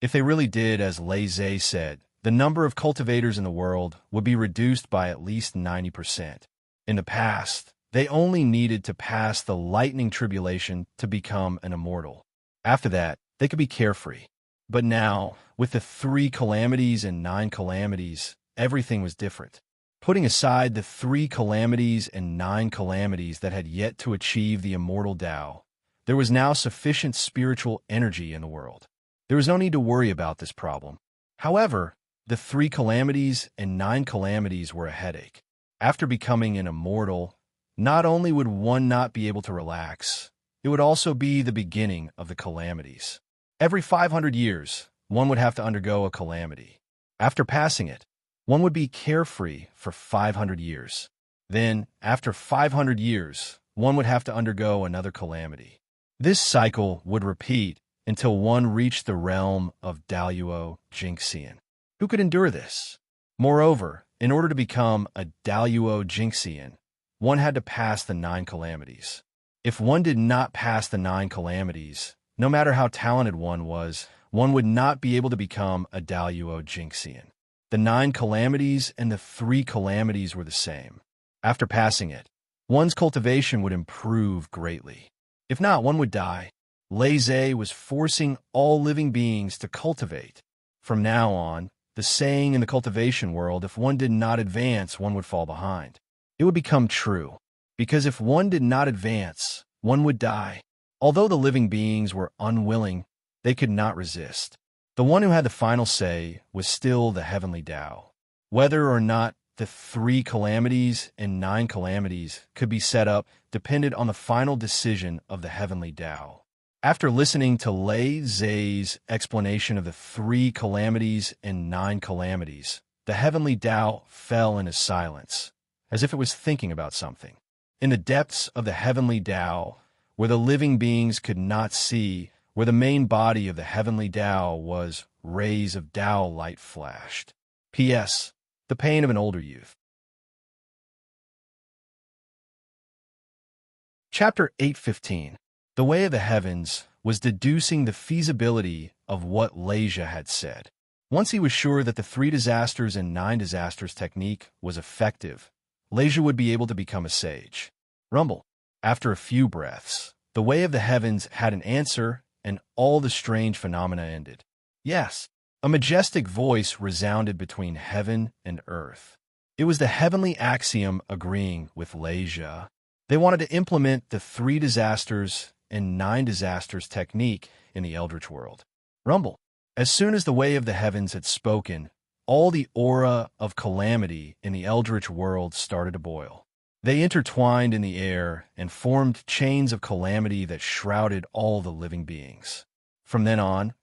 If they really did as Laizé said, the number of cultivators in the world would be reduced by at least 90%. In the past, they only needed to pass the lightning tribulation to become an immortal. After that, they could be carefree. But now, with the 3 calamities and 9 calamities, everything was different. Putting aside the 3 calamities and 9 calamities that had yet to achieve the immortal Tao, there was now sufficient spiritual energy in the world. There was no need to worry about this problem. However, the 3 calamities and 9 calamities were a headache. After becoming an immortal, not only would one not be able to relax, it would also be the beginning of the calamities. Every 500 years, one would have to undergo a calamity. After passing it, one would be carefree for 500 years. Then, after 500 years, one would have to undergo another calamity. This cycle would repeat until one reached the realm of Daoyuo Jingxian. Who could endure this? Moreover, in order to become a Daoyuo Jingxian, one had to pass the 9 calamities. If one did not pass the 9 calamities, no matter how talented one was, one would not be able to become a Daoyuo Jingxian. The 9 calamities and the 3 calamities were the same. After passing it, one's cultivation would improve greatly. If not, one would die. Laizé was forcing all living beings to cultivate. From now on, the saying in the cultivation world, if one did not advance, one would fall behind. It would become true, because if one did not advance, one would die. Although the living beings were unwilling, they could not resist. The one who had the final say was still the heavenly Tao. Whether or not the 3 calamities and 9 calamities could be set up depended on the final decision of the heavenly Tao. After listening to Laizé's explanation of the 3 calamities and 9 calamities, the heavenly Tao fell into silence, as if it was thinking about something. In the depths of the heavenly Tao, where the living beings could not see, where the main body of the heavenly Tao was, rays of Tao light flashed. P.S. The pain of an older youth. Chapter 8:15. The Way of the Heavens was deducing the feasibility of what Laizé had said. Once he was sure that the 3 disasters and 9 disasters technique was effective, Laizé would be able to become a sage. Rumble. After a few breaths, the Way of the Heavens had an answer, and all the strange phenomena ended. Yes, a majestic voice resounded between heaven and earth. It was the heavenly axiom agreeing with Laizé. They wanted to implement the 3 disasters and 9 disasters technique in the Eldritch world. Rumble. As soon as the Way of the Heavens had spoken, all the aura of calamity in the Eldritch world started to boil. They intertwined in the air and formed chains of calamity that shrouded all the living beings. From then on,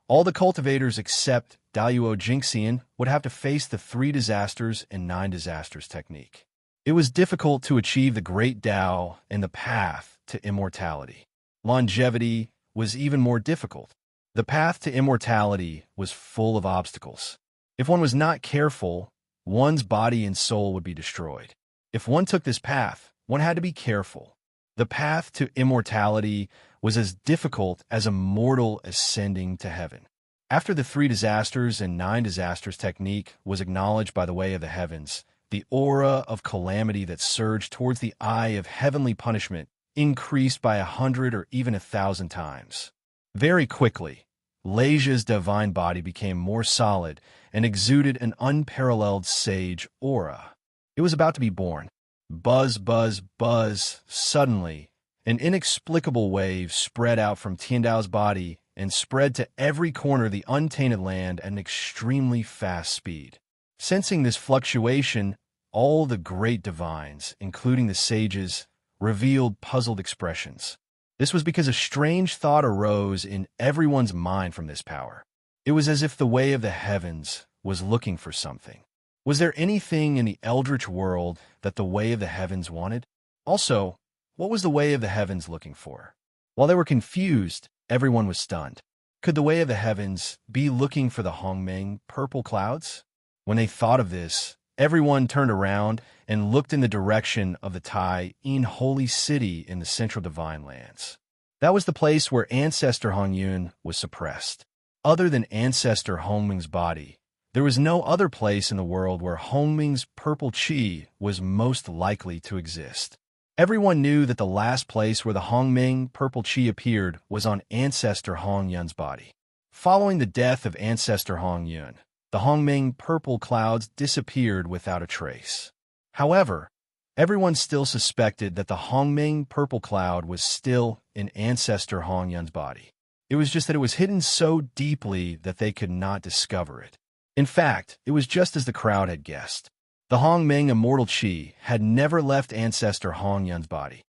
all the cultivators except Daluo Jinxian would have to face the 3 disasters and 9 disasters technique. It was difficult to achieve the great Tao and the path to immortality. Longevity was even more difficult. The path to immortality was full of obstacles. If one was not careful, one's body and soul would be destroyed. If one took this path, one had to be careful. The path to immortality was as difficult as a mortal ascending to heaven. After the 3 disasters and 9 disasters technique was acknowledged by the way of the heavens, the aura of calamity that surged towards the eye of heavenly punishment increased by 100 or even 1,000 times. Very quickly, Leisha's divine body became more solid and exuded an unparalleled sage aura. It was about to be born. Buzz, buzz, buzz. Suddenly, an inexplicable wave spread out from Tiandao's body and spread to every corner of the untainted land at an extremely fast speed. Sensing this fluctuation, all the great divines, including the sages, revealed puzzled expressions. This was because a strange thought arose in everyone's mind from this power. It was as if the way of the heavens was looking for something. Was there anything in the eldritch world that the way of the heavens wanted? Also, what was the way of the heavens looking for? While they were confused, everyone was stunned. Could the way of the heavens be looking for the Hongmeng purple clouds? When they thought of this, everyone turned around and looked in the direction of the Tai In holy city in the central divine lands. That was the place where Ancestor Hongyun was suppressed. Other than Ancestor Hongmeng's body, there was no other place in the world where Hongmeng's purple qi was most likely to exist. Everyone knew that the last place where the Hongmeng purple qi appeared was on Ancestor Hongyun's body. Following the death of Ancestor Hongyun, the Hongmeng purple clouds disappeared without a trace. However, everyone still suspected that the Hongmeng purple cloud was still in Ancestor Hongyun's body. It was just that it was hidden so deeply that they could not discover it. In fact, it was just as the crowd had guessed. The Hongmeng immortal qi had never left Ancestor Hongyun's body.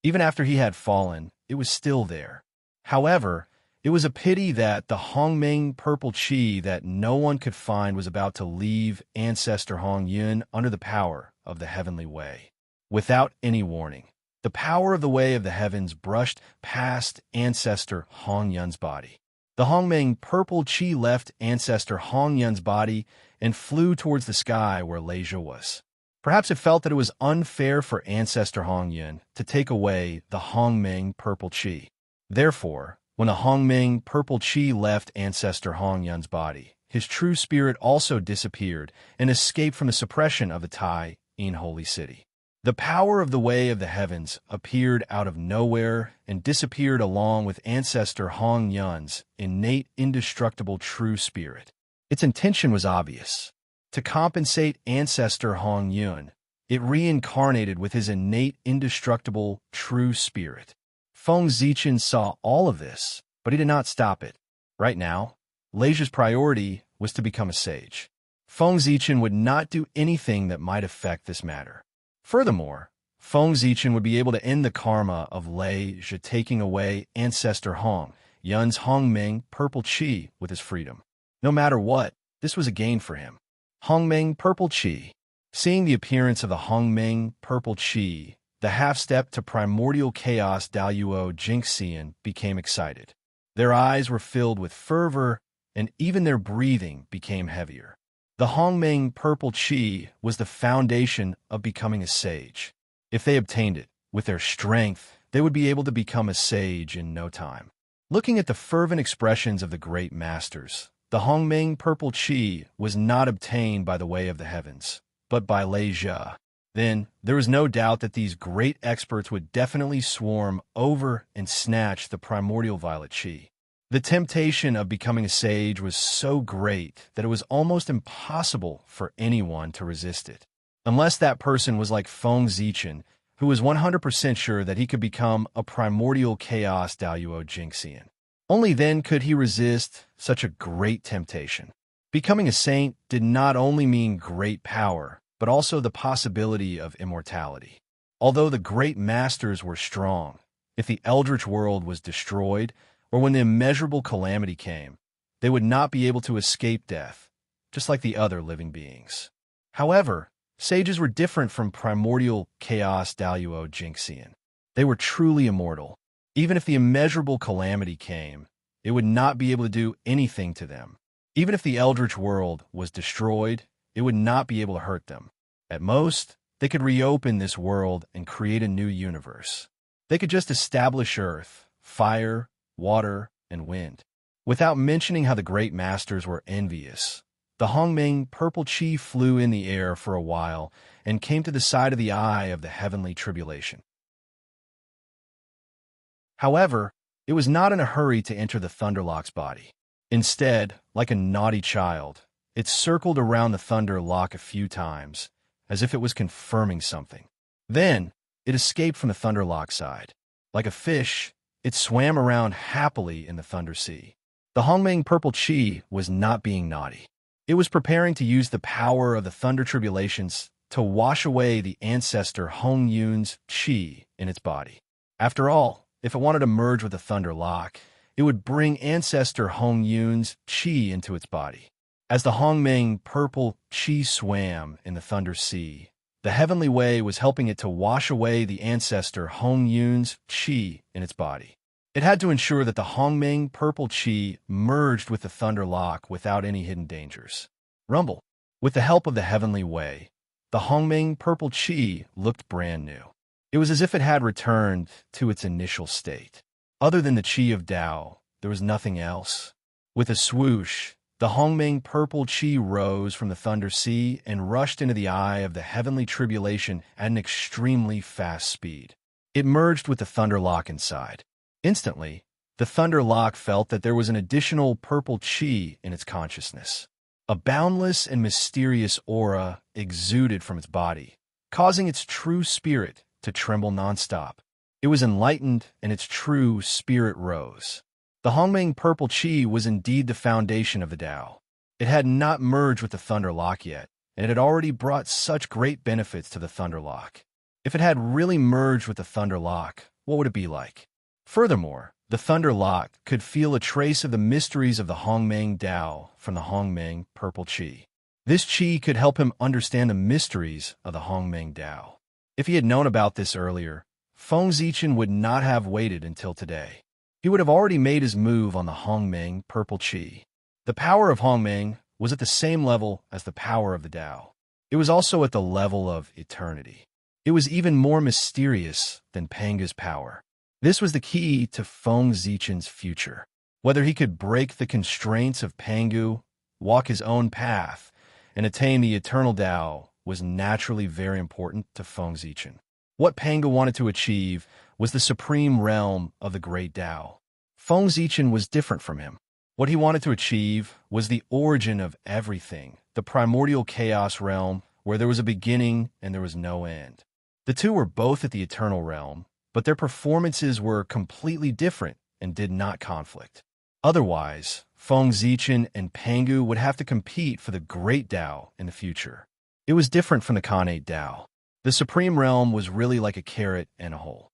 Even after he had fallen, it was still there. However, it was a pity that the Hongmeng purple qi that no one could find was about to leave Ancestor Hongyun under the power of the heavenly way. Without any warning, the power of the way of the heavens brushed past Ancestor Hongyun's body. The Hongmeng purple qi left Ancestor Hongyun's body and flew towards the sky where Leisha was. Perhaps it felt that it was unfair for Ancestor Hongyun to take away the Hongmeng purple qi. Therefore, when the Hongmeng purple qi left Ancestor Hongyun's body, his true spirit also disappeared and escaped from the suppression of the Tai In holy city. The power of the way of the heavens appeared out of nowhere and disappeared along with Ancestor Hongyun's innate indestructible true spirit. Its intention was obvious. To compensate Ancestor Hongyun, it reincarnated with his innate indestructible true spirit. Feng Zichen saw all of this, but he did not stop it. Right now, Leisha's priority was to become a sage. Feng Zichen would not do anything that might affect this matter. Furthermore, Feng Zichen would be able to end the karma of Leisha taking away Ancestor Hong Yun's Hongmeng purple qi with his freedom. No matter what, this was a gain for him. Hongmeng purple qi. Seeing the appearance of the Hongmeng purple qi, the half-step to primordial chaos Daluo Jinxian became excited. Their eyes were filled with fervor, and even their breathing became heavier. The Hongmeng purple qi was the foundation of becoming a sage. If they obtained it, with their strength, they would be able to become a sage in no time. Looking at the fervent expressions of the great masters, the Hongmeng purple qi was not obtained by the way of the heavens, but by Leisha. Then, there was no doubt that these great experts would definitely swarm over and snatch the primordial violet qi. The temptation of becoming a sage was so great that it was almost impossible for anyone to resist it. Unless that person was like Feng Zichen, who was 100% sure that he could become a primordial chaos Daluo Jinxian. Only then could he resist such a great temptation. Becoming a saint did not only mean great power, but also the possibility of immortality. Although the great masters were strong, if the eldritch world was destroyed, or when the immeasurable calamity came, they would not be able to escape death, just like the other living beings. However, sages were different from primordial chaos Daluo Jinxian. They were truly immortal. Even if the immeasurable calamity came, it would not be able to do anything to them. Even if the eldritch world was destroyed, it would not be able to hurt them. At most, they could reopen this world and create a new universe. They could just establish earth, fire, water, and wind. Without mentioning how the great masters were envious, the Hongmeng purple chi flew in the air for a while and came to the side of the eye of the heavenly tribulation. However, it was not in a hurry to enter the Thunderlock's body. Instead, like a naughty child, it circled around the Thunderlock a few times, as if it was confirming something. Then, it escaped from the Thunderlock side. Like a fish, it swam around happily in the Thunder Sea. The Hongmeng purple chi was not being naughty. It was preparing to use the power of the Thunder Tribulations to wash away the ancestor Hong Yun's chi in its body. After all, if it wanted to merge with the Thunderlock, it would bring ancestor Hong Yun's chi into its body. As the Hongmeng purple chi swam in the Thunder Sea, the Heavenly Way was helping it to wash away the ancestor Hong Yun's chi in its body. It had to ensure that the Hongmeng purple chi merged with the Thunderlock without any hidden dangers. Rumble. With the help of the Heavenly Way, the Hongmeng purple chi looked brand new. It was as if it had returned to its initial state. Other than the chi of Tao, there was nothing else. With a swoosh, the Hongmeng purple chi rose from the Thunder Sea and rushed into the eye of the heavenly tribulation at an extremely fast speed. It merged with the Thunderlock inside. Instantly, the Thunderlock felt that there was an additional purple chi in its consciousness. A boundless and mysterious aura exuded from its body, causing its true spirit to tremble nonstop. It was enlightened, and its true spirit rose. The Hongmeng purple chi was indeed the foundation of the Tao. It had not merged with the Thunderlock yet, and it had already brought such great benefits to the Thunderlock. If it had really merged with the Thunderlock, what would it be like? Furthermore, the Thunderlock could feel a trace of the mysteries of the Hongmeng Tao from the Hongmeng purple chi. This chi could help him understand the mysteries of the Hongmeng Tao. If he had known about this earlier, Feng Zichen would not have waited until today. He would have already made his move on the Hongmeng purple chi. The power of Hongmeng was at the same level as the power of the Tao. It was also at the level of eternity. It was even more mysterious than Panga's power. This was the key to Feng Zichen's future. Whether he could break the constraints of Pangu, walk his own path, and attain the eternal Tao was naturally very important to Feng Zichen. What Pangu wanted to achieve was the supreme realm of the great Tao. Feng Zichen was different from him. What he wanted to achieve was the origin of everything, the primordial chaos realm where there was a beginning and there was no end. The two were both at the eternal realm, but their performances were completely different and did not conflict. Otherwise, Feng Zichen and Pangu would have to compete for the great Tao in the future. It was different from the Khanate Tao. The supreme realm was really like a carrot and a hole.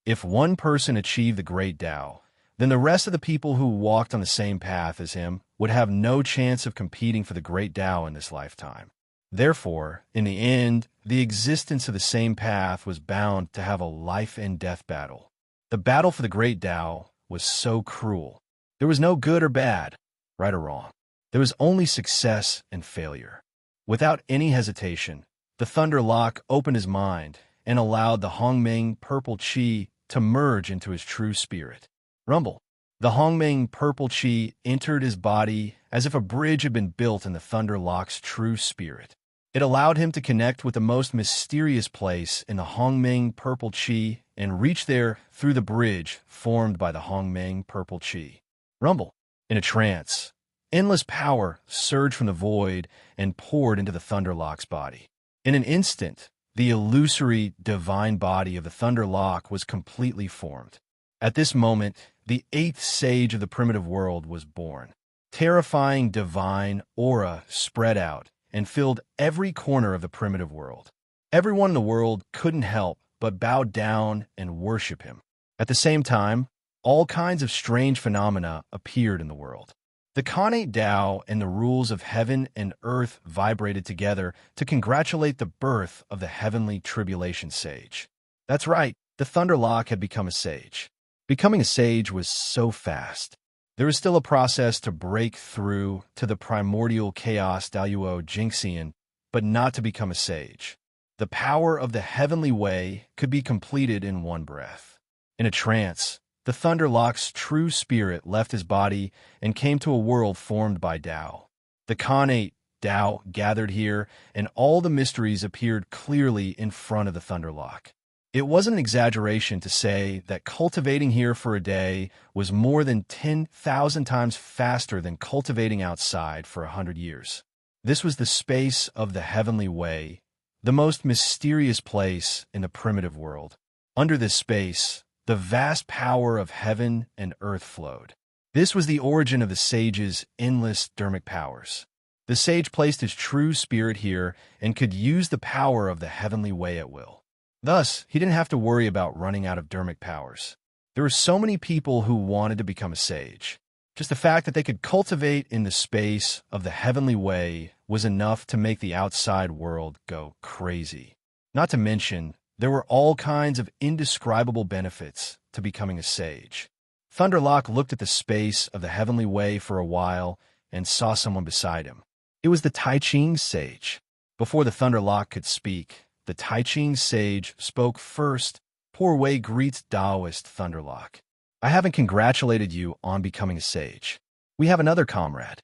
If one person achieved the great Tao, then the rest of the people who walked on the same path as him would have no chance of competing for the great Tao in this lifetime. Therefore, in the end, the existence of the same path was bound to have a life and death battle. The battle for the great Tao was so cruel. There was no good or bad, right or wrong. There was only success and failure. Without any hesitation, the Thunderlock opened his mind and allowed the Hongmeng purple chi to merge into his true spirit. Rumble. The Hongmeng purple chi entered his body as if a bridge had been built in the Thunderlock's true spirit. It allowed him to connect with the most mysterious place in the Hongmeng purple chi and reach there through the bridge formed by the Hongmeng purple chi. Rumble. In a trance, endless power surged from the void and poured into the Thunderlock's body. In an instant, the illusory divine body of the Thunderlock was completely formed. At this moment, the eighth sage of the primitive world was born. Terrifying divine aura spread out, and filled every corner of the primitive world. Everyone in the world couldn't help but bow down and worship him. At the same time, all kinds of strange phenomena appeared in the world. The Khanate Tao and the rules of heaven and earth vibrated together to congratulate the birth of the heavenly tribulation sage. That's right, the Thunderlock had become a sage. Becoming a sage was so fast. There was still a process to break through to the primordial chaos Daluo Jinxian, but not to become a sage. The power of the heavenly way could be completed in one breath. In a trance, the Thunderlock's true spirit left his body and came to a world formed by Tao. The Khanate Tao gathered here, and all the mysteries appeared clearly in front of the Thunderlock. It wasn't an exaggeration to say that cultivating here for a day was more than 10,000 times faster than cultivating outside for 100 years. This was the space of the heavenly way, the most mysterious place in the primitive world. Under this space, the vast power of heaven and earth flowed. This was the origin of the sage's endless dermic powers. The sage placed his true spirit here and could use the power of the heavenly way at will. Thus, he didn't have to worry about running out of dermic powers. There were so many people who wanted to become a sage. Just the fact that they could cultivate in the space of the heavenly way was enough to make the outside world go crazy. Not to mention, there were all kinds of indescribable benefits to becoming a sage. Thunderlock looked at the space of the heavenly way for a while and saw someone beside him. It was the Tai Ching sage. Before the Thunderlock could speak, the Tai Ching sage spoke first. Poor Wei greets Taoist Thunderlock. I haven't congratulated you on becoming a sage. We have another comrade.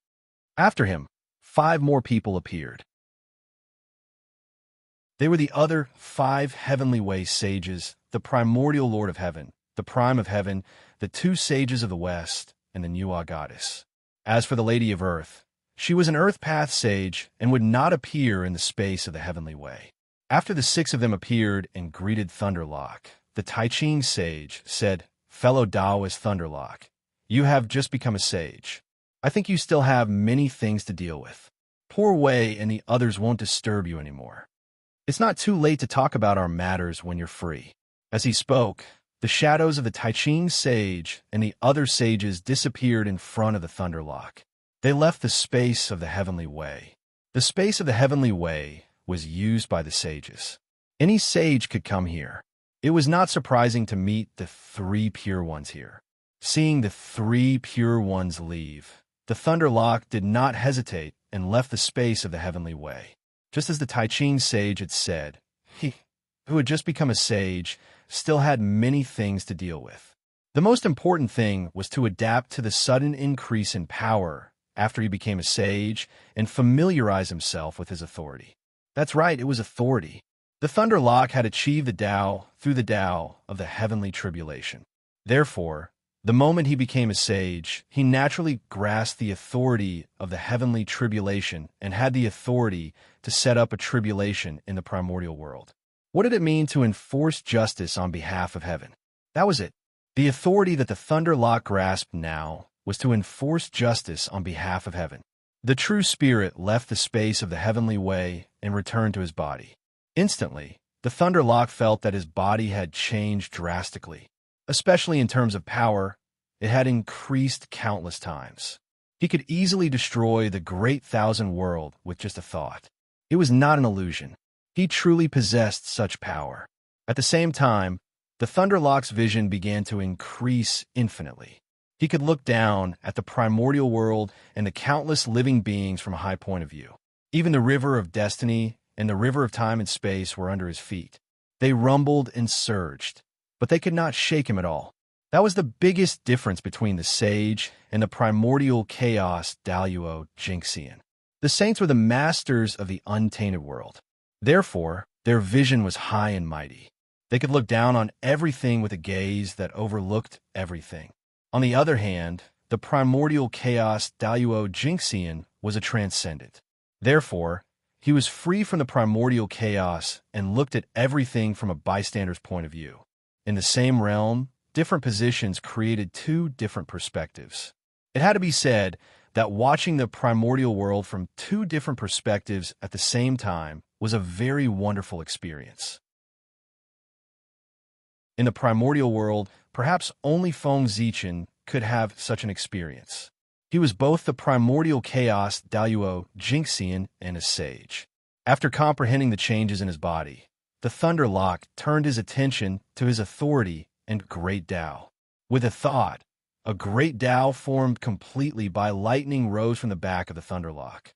After him, 5 more people appeared. They were the other 5 heavenly way sages, the primordial lord of heaven, the prime of heaven, the 2 sages of the west, and the Nuwa goddess. As for the lady of earth, she was an earth path sage and would not appear in the space of the heavenly way. After the 6 of them appeared and greeted Thunderlock, the Tai Ching sage said, "Fellow Taoist Thunderlock, you have just become a sage. I think you still have many things to deal with. Poor Wei and the others won't disturb you anymore. It's not too late to talk about our matters when you're free." As he spoke, the shadows of the Tai Ching sage and the other sages disappeared in front of the Thunderlock. They left the space of the heavenly way. The space of the heavenly way was used by the sages. Any sage could come here. It was not surprising to meet the 3 pure ones here. Seeing the 3 pure ones leave, the Thunderlock did not hesitate and left the space of the heavenly way. Just as the Tai Ching sage had said, he, who had just become a sage, still had many things to deal with. The most important thing was to adapt to the sudden increase in power after he became a sage and familiarize himself with his authority. That's right, it was authority. The Thunderlock had achieved the Tao through the Tao of the heavenly tribulation. Therefore, the moment he became a sage, he naturally grasped the authority of the heavenly tribulation and had the authority to set up a tribulation in the primordial world. What did it mean to enforce justice on behalf of heaven? That was it. The authority that the Thunderlock grasped now was to enforce justice on behalf of heaven. The true spirit left the space of the heavenly way and returned to his body. Instantly, the Thunderlock felt that his body had changed drastically. Especially in terms of power, it had increased countless times. He could easily destroy the great thousand world with just a thought. It was not an illusion. He truly possessed such power. At the same time, the Thunderlock's vision began to increase infinitely. He could look down at the primordial world and the countless living beings from a high point of view. Even the river of destiny and the river of time and space were under his feet. They rumbled and surged, but they could not shake him at all. That was the biggest difference between the sage and the primordial chaos Daluo Jinxian. The saints were the masters of the untainted world. Therefore, their vision was high and mighty. They could look down on everything with a gaze that overlooked everything. On the other hand, the primordial chaos Daluo Jinxian was a transcendent. Therefore, he was free from the primordial chaos and looked at everything from a bystander's point of view. In the same realm, different positions created 2 different perspectives. It had to be said that watching the primordial world from two different perspectives at the same time was a very wonderful experience. In the primordial world, perhaps only Feng Zichen could have such an experience. He was both the primordial chaos Daoyuo Jingxian and a sage. After comprehending the changes in his body, the Thunder Lock turned his attention to his authority and great Tao. With a thought, a great Tao formed completely by lightning rose from the back of the Thunder Lock.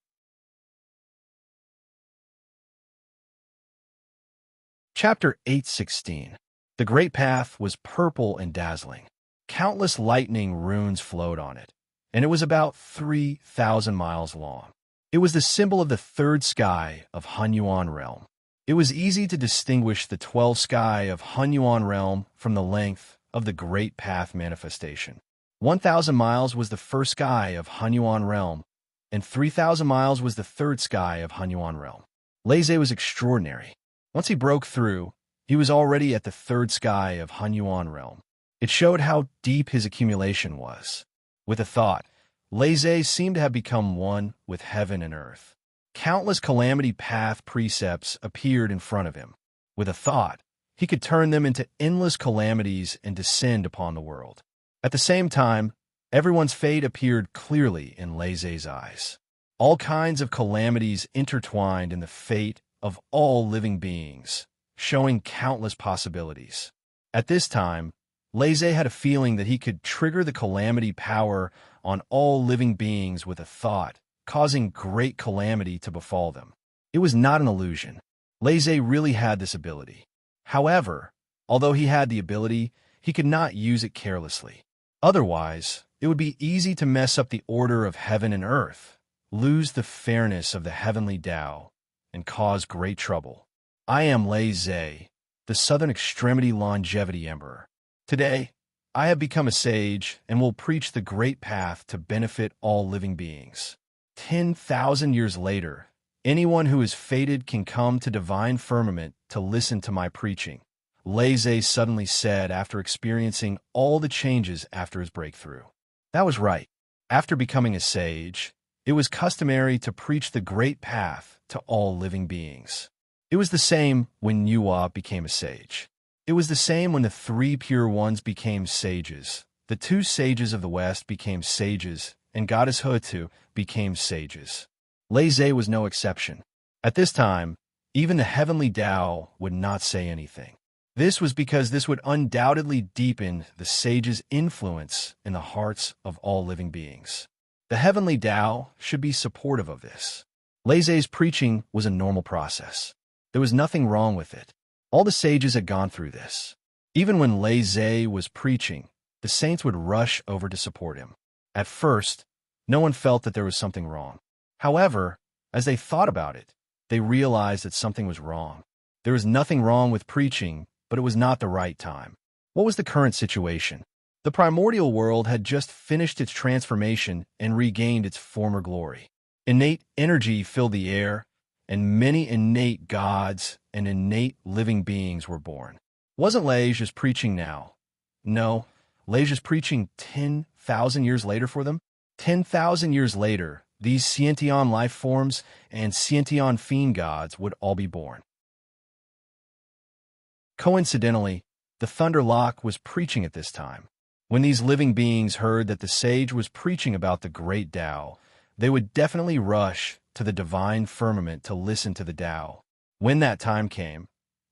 Chapter 8:16. The Great Path was purple and dazzling. Countless lightning runes flowed on it, and it was about 3,000 miles long. It was the symbol of the third sky of Hunyuan realm. It was easy to distinguish the 12th sky of Hunyuan realm from the length of the Great Path manifestation. 1,000 miles was the first sky of Hunyuan realm, and 3,000 miles was the third sky of Hunyuan realm. Leze was extraordinary. Once he broke through, he was already at the third sky of Hunyuan realm. It showed how deep his accumulation was. With a thought, Leze seemed to have become one with heaven and earth. Countless calamity path precepts appeared in front of him. With a thought, he could turn them into endless calamities and descend upon the world. At the same time, everyone's fate appeared clearly in Leze's eyes. All kinds of calamities intertwined in the fate of all living beings, showing countless possibilities. At this time, Leze had a feeling that he could trigger the calamity power on all living beings with a thought, causing great calamity to befall them. It was not an illusion. Leze really had this ability. However, although he had the ability, he could not use it carelessly. Otherwise, it would be easy to mess up the order of heaven and earth, lose the fairness of the heavenly Tao, and cause great trouble. I am Leze, the Southern Extremity Longevity Emperor. Today, I have become a sage and will preach the great path to benefit all living beings. 10,000 years later, anyone who is fated can come to divine firmament to listen to my preaching, Leze suddenly said after experiencing all the changes after his breakthrough. That was right. After becoming a sage, it was customary to preach the great path to all living beings. It was the same when Yuhua became a sage. It was the same when the three pure ones became sages. The two sages of the West became sages, and Goddess Hutu became sages. Leze was no exception. At this time, even the heavenly Tao would not say anything. This was because this would undoubtedly deepen the sage's influence in the hearts of all living beings. The heavenly Tao should be supportive of this. Leze's preaching was a normal process. There was nothing wrong with it. All the sages had gone through this. Even when Leze was preaching, the saints would rush over to support him. At first, no one felt that there was something wrong. However, as they thought about it, they realized that something was wrong. There was nothing wrong with preaching, but it was not the right time. What was the current situation? The primordial world had just finished its transformation and regained its former glory. Innate energy filled the air, and many innate gods and innate living beings were born. Wasn't Leze's preaching now? No, Leze's preaching 10,000 years later for them? 10,000 years later, these Sciention life forms and Sciention fiend gods would all be born. Coincidentally, the Thunder Lock was preaching at this time. When these living beings heard that the sage was preaching about the great Tao, they would definitely rush to the divine firmament to listen to the Tao. When that time came,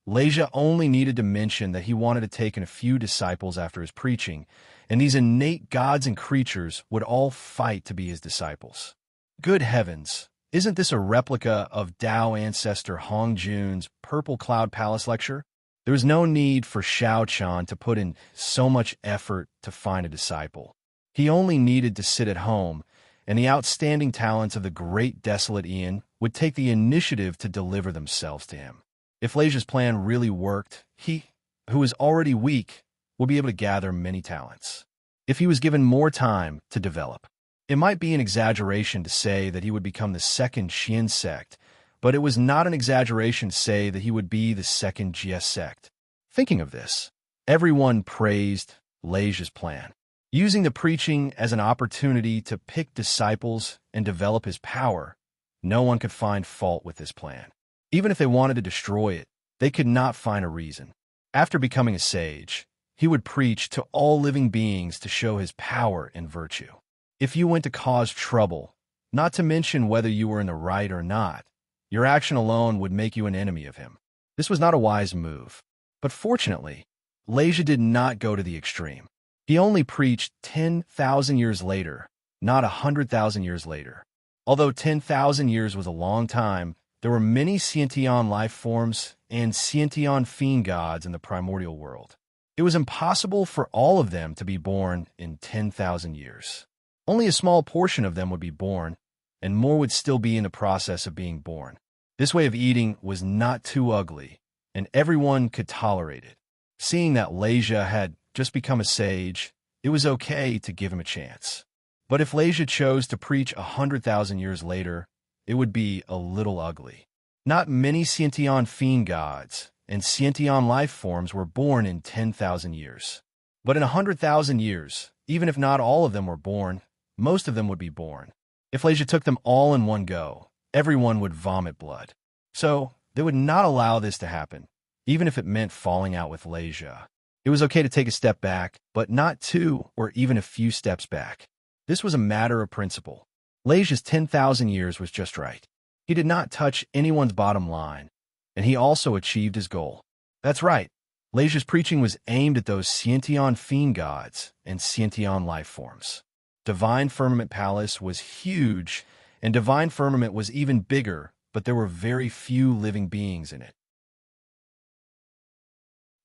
Leze only needed to mention that he wanted to take in a few disciples after his preaching, and these innate gods and creatures would all fight to be his disciples. Good heavens, isn't this a replica of Tao ancestor Hong Jun's Purple Cloud Palace lecture? There was no need for Xiao Chan to put in so much effort to find a disciple. He only needed to sit at home, and the outstanding talents of the great desolate Ian would take the initiative to deliver themselves to him. If Leze's plan really worked, he, who was already weak, would be able to gather many talents. If he was given more time to develop, it might be an exaggeration to say that he would become the second Xian sect, but it was not an exaggeration to say that he would be the second Jie sect. Thinking of this, everyone praised Leze's plan. Using the preaching as an opportunity to pick disciples and develop his power, no one could find fault with this plan. Even if they wanted to destroy it, they could not find a reason. After becoming a sage, he would preach to all living beings to show his power and virtue. If you went to cause trouble, not to mention whether you were in the right or not, your action alone would make you an enemy of him. This was not a wise move. But fortunately, Leja did not go to the extreme. He only preached 10,000 years later, not 100,000 years later. Although 10,000 years was a long time, there were many sentient life forms and sentient fiend gods in the primordial world. It was impossible for all of them to be born in 10,000 years. Only a small portion of them would be born, and more would still be in the process of being born. This way of eating was not too ugly, and everyone could tolerate it. Seeing that Leja had just become a sage, it was okay to give him a chance. But if Leja chose to preach 100,000 years later, it would be a little ugly. Not many sentient fiend gods and sentient life forms were born in 10,000 years. But in 100,000 years, even if not all of them were born, most of them would be born. If Leja took them all in one go, everyone would vomit blood. So they would not allow this to happen, even if it meant falling out with Leja. It was okay to take a step back, but not two or even a few steps back. This was a matter of principle. Leja's 10,000 years was just right. He did not touch anyone's bottom line, and he also achieved his goal. That's right. Leja's preaching was aimed at those sentient fiend gods and sentient life forms. Divine Firmament Palace was huge, and Divine Firmament was even bigger, but there were very few living beings in it.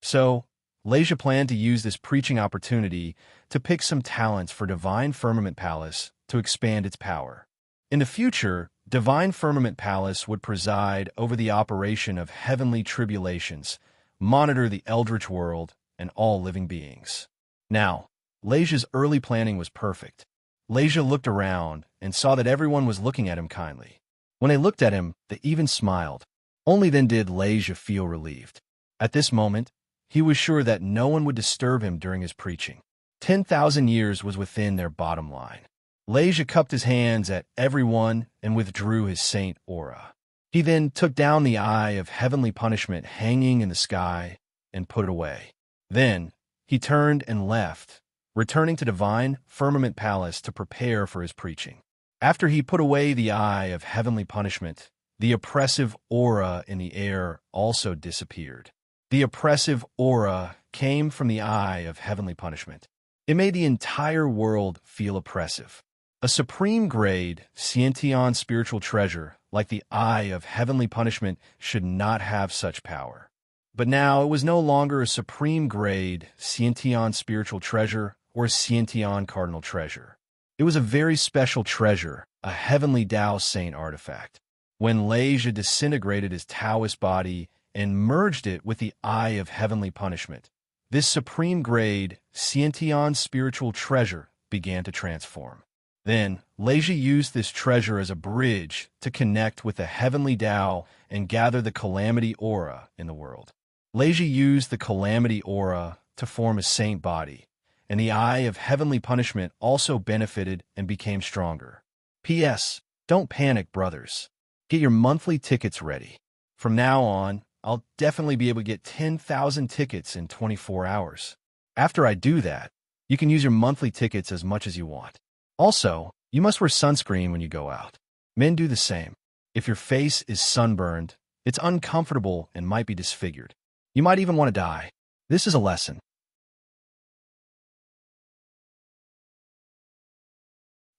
So, Leja planned to use this preaching opportunity to pick some talents for Divine Firmament Palace to expand its power. In the future, Divine Firmament Palace would preside over the operation of heavenly tribulations, monitor the eldritch world, and all living beings. Now, Leja's early planning was perfect. Leja looked around and saw that everyone was looking at him kindly. When they looked at him, they even smiled. Only then did Leja feel relieved. At this moment, he was sure that no one would disturb him during his preaching. 10,000 years was within their bottom line. Leja cupped his hands at everyone and withdrew his saint aura. He then took down the eye of heavenly punishment hanging in the sky and put it away. Then he turned and left, returning to Divine Firmament Palace to prepare for his preaching. After he put away the eye of heavenly punishment, the oppressive aura in the air also disappeared. The oppressive aura came from the eye of heavenly punishment. It made the entire world feel oppressive. A supreme grade, sentient spiritual treasure like the eye of heavenly punishment should not have such power. But now it was no longer a supreme grade, sentient spiritual treasure or sentient cardinal treasure. It was a very special treasure, a heavenly Tao saint artifact. When Leja disintegrated his Taoist body and merged it with the eye of heavenly punishment, this supreme grade, sentient spiritual treasure began to transform. Then, Leja used this treasure as a bridge to connect with the heavenly Tao and gather the calamity aura in the world. Leja used the calamity aura to form a saint body, and the eye of heavenly punishment also benefited and became stronger. P.S. Don't panic, brothers. Get your monthly tickets ready. From now on, I'll definitely be able to get 10,000 tickets in 24 hours. After I do that, you can use your monthly tickets as much as you want. Also, you must wear sunscreen when you go out. Men do the same. If your face is sunburned, it's uncomfortable and might be disfigured. You might even want to die. This is a lesson.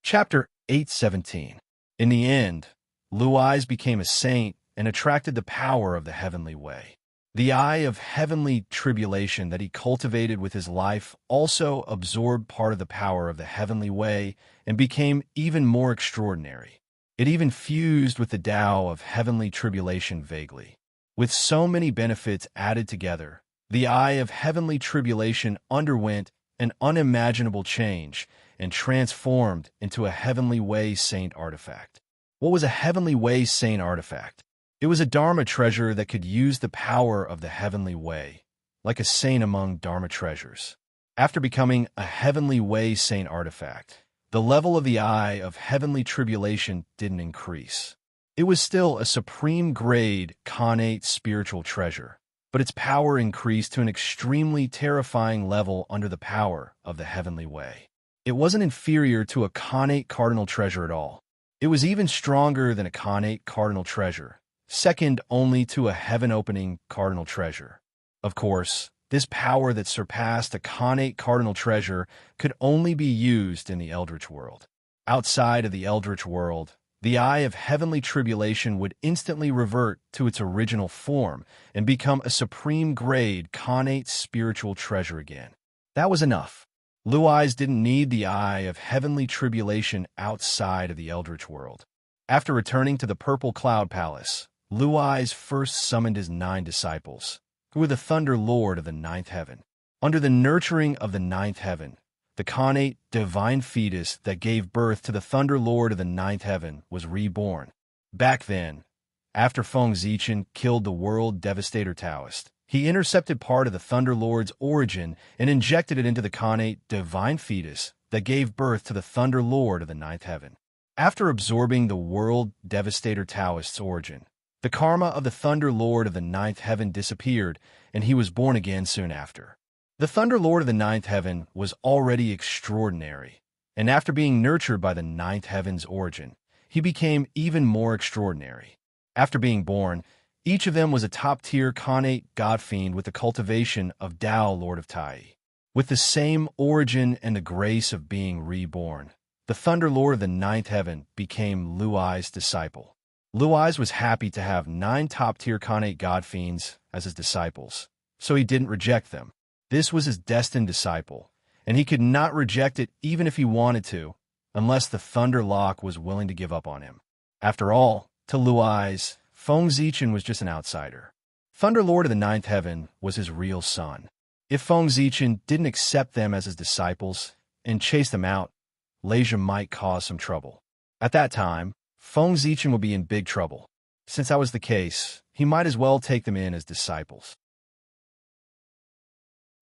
Chapter 8:17. In the end, Luiz became a saint and attracted the power of the heavenly way. The eye of heavenly tribulation that he cultivated with his life also absorbed part of the power of the heavenly way and became even more extraordinary. It even fused with the Tao of heavenly tribulation vaguely. With so many benefits added together, the eye of heavenly tribulation underwent an unimaginable change and transformed into a heavenly way saint artifact. What was a heavenly way saint artifact? It was a Dharma treasure that could use the power of the heavenly way, like a saint among Dharma treasures. After becoming a Heavenly Way Saint artifact, the level of the Eye of Heavenly Tribulation didn't increase. It was still a supreme grade connate spiritual treasure, but its power increased to an extremely terrifying level under the power of the Heavenly Way. It wasn't inferior to a connate cardinal treasure at all. It was even stronger than a connate cardinal treasure, second only to a heaven-opening cardinal treasure. Of course, this power that surpassed a connate cardinal treasure could only be used in the Eldritch world. Outside of the Eldritch world, the Eye of Heavenly Tribulation would instantly revert to its original form and become a supreme grade connate spiritual treasure again. That was enough. Blue Eyes didn't need the Eye of Heavenly Tribulation outside of the Eldritch world. After returning to the Purple Cloud Palace, Blue Eyes first summoned his 9 disciples, who were the Thunder Lord of the 9th heaven. Under the nurturing of the 9th heaven, the connate divine fetus that gave birth to the Thunder Lord of the 9th heaven was reborn. Back then, after Feng Zichen killed the World Devastator Taoist, he intercepted part of the Thunder Lord's origin and injected it into the connate divine fetus that gave birth to the Thunder Lord of the 9th heaven. After absorbing the World Devastator Taoist's origin, the karma of the Thunder Lord of the 9th heaven disappeared, and he was born again soon after. The Thunder Lord of the 9th heaven was already extraordinary, and after being nurtured by the 9th heaven's origin, he became even more extraordinary. After being born, each of them was a top-tier connate god fiend with the cultivation of Tao Lord of Tai. With the same origin and the grace of being reborn, the Thunder Lord of the 9th heaven became Blue Eyes' disciple. Blue Eyes was happy to have 9 top-tier connate god fiends as his disciples, so he didn't reject them. This was his destined disciple, and he could not reject it even if he wanted to, unless the Thunder Lock was willing to give up on him. After all, to Blue Eyes, Feng Zichen was just an outsider. Thunder Lord of the 9th heaven was his real son. If Feng Zichen didn't accept them as his disciples and chase them out, Leisure might cause some trouble. At that time, Feng Zichen would be in big trouble. Since that was the case, he might as well take them in as disciples.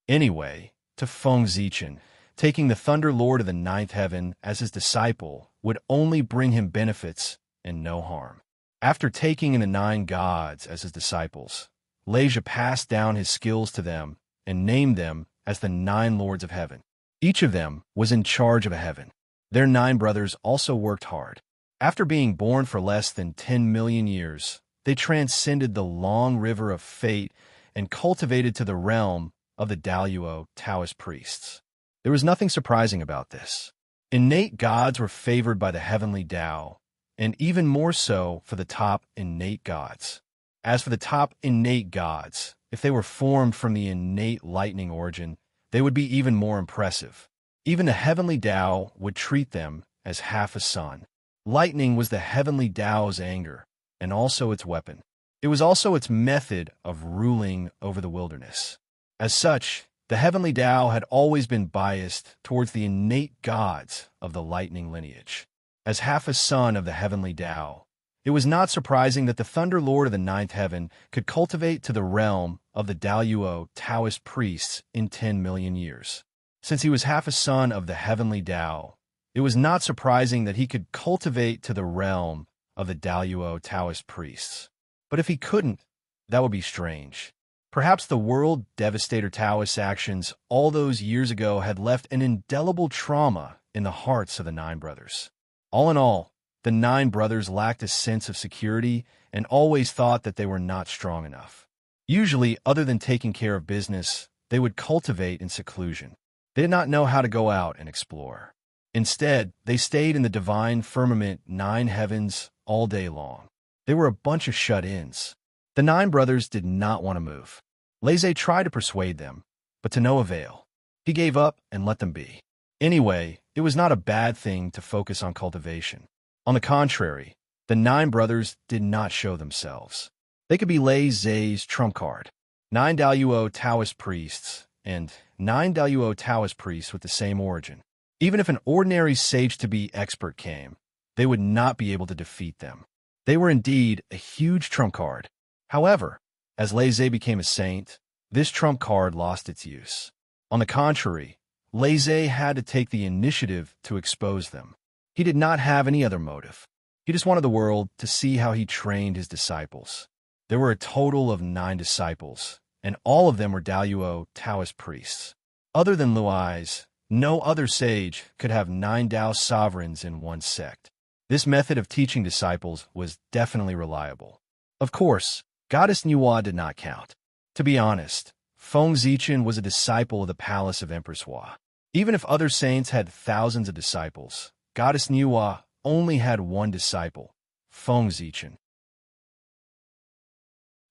Anyway, to Feng Zichen, taking the Thunder Lord of the 9th heaven as his disciple would only bring him benefits and no harm. After taking in the 9 gods as his disciples, Leisure passed down his skills to them and named them as the 9 Lords of Heaven. Each of them was in charge of a heaven. Their 9 brothers also worked hard. After being born for less than 10 million years, they transcended the long river of fate and cultivated to the realm of the Daluo Taoist priests. There was nothing surprising about this. Innate gods were favored by the heavenly Tao, and even more so for the top innate gods. As for the top innate gods, if they were formed from the innate lightning origin, they would be even more impressive. Even the heavenly Tao would treat them as half a sun. Lightning was the heavenly Tao's anger, and also its weapon. It was also its method of ruling over the wilderness. As such, the heavenly Tao had always been biased towards the innate gods of the lightning lineage. As half a son of the heavenly Tao, it was not surprising that the Thunder Lord of the 9th heaven could cultivate to the realm of the Daluo Taoist priests in 10 million years. Since he was half a son of the heavenly Tao, it was not surprising that he could cultivate to the realm of the Daluo Taoist priests. But if he couldn't, that would be strange. Perhaps the World Devastator Taoist actions all those years ago had left an indelible trauma in the hearts of the 9 brothers. All in all, the 9 brothers lacked a sense of security and always thought that they were not strong enough. Usually, other than taking care of business, they would cultivate in seclusion. They did not know how to go out and explore. Instead, they stayed in the divine firmament 9 heavens all day long. They were a bunch of shut-ins. The 9 brothers did not want to move. Leze tried to persuade them, but to no avail. He gave up and let them be. Anyway, it was not a bad thing to focus on cultivation. On the contrary, the 9 brothers did not show themselves. They could be Leze's trump card. 9 Daluo Taoist priests and 9 Daluo Taoist priests with the same origin. Even if an ordinary sage-to-be expert came, they would not be able to defeat them. They were indeed a huge trump card. However, as Leze became a saint, this trump card lost its use. On the contrary, Laissez had to take the initiative to expose them. He did not have any other motive. He just wanted the world to see how he trained his disciples. There were a total of 9 disciples, and all of them were Daluo Taoist priests. Other than Luai's, no other sage could have 9 Dao sovereigns in one sect. This method of teaching disciples was definitely reliable. Of course, Goddess Nuwa did not count. To be honest, Feng Zichen was a disciple of the palace of Empress Hua. Even if other saints had thousands of disciples, Goddess Nuwa only had one disciple, Feng Zichen.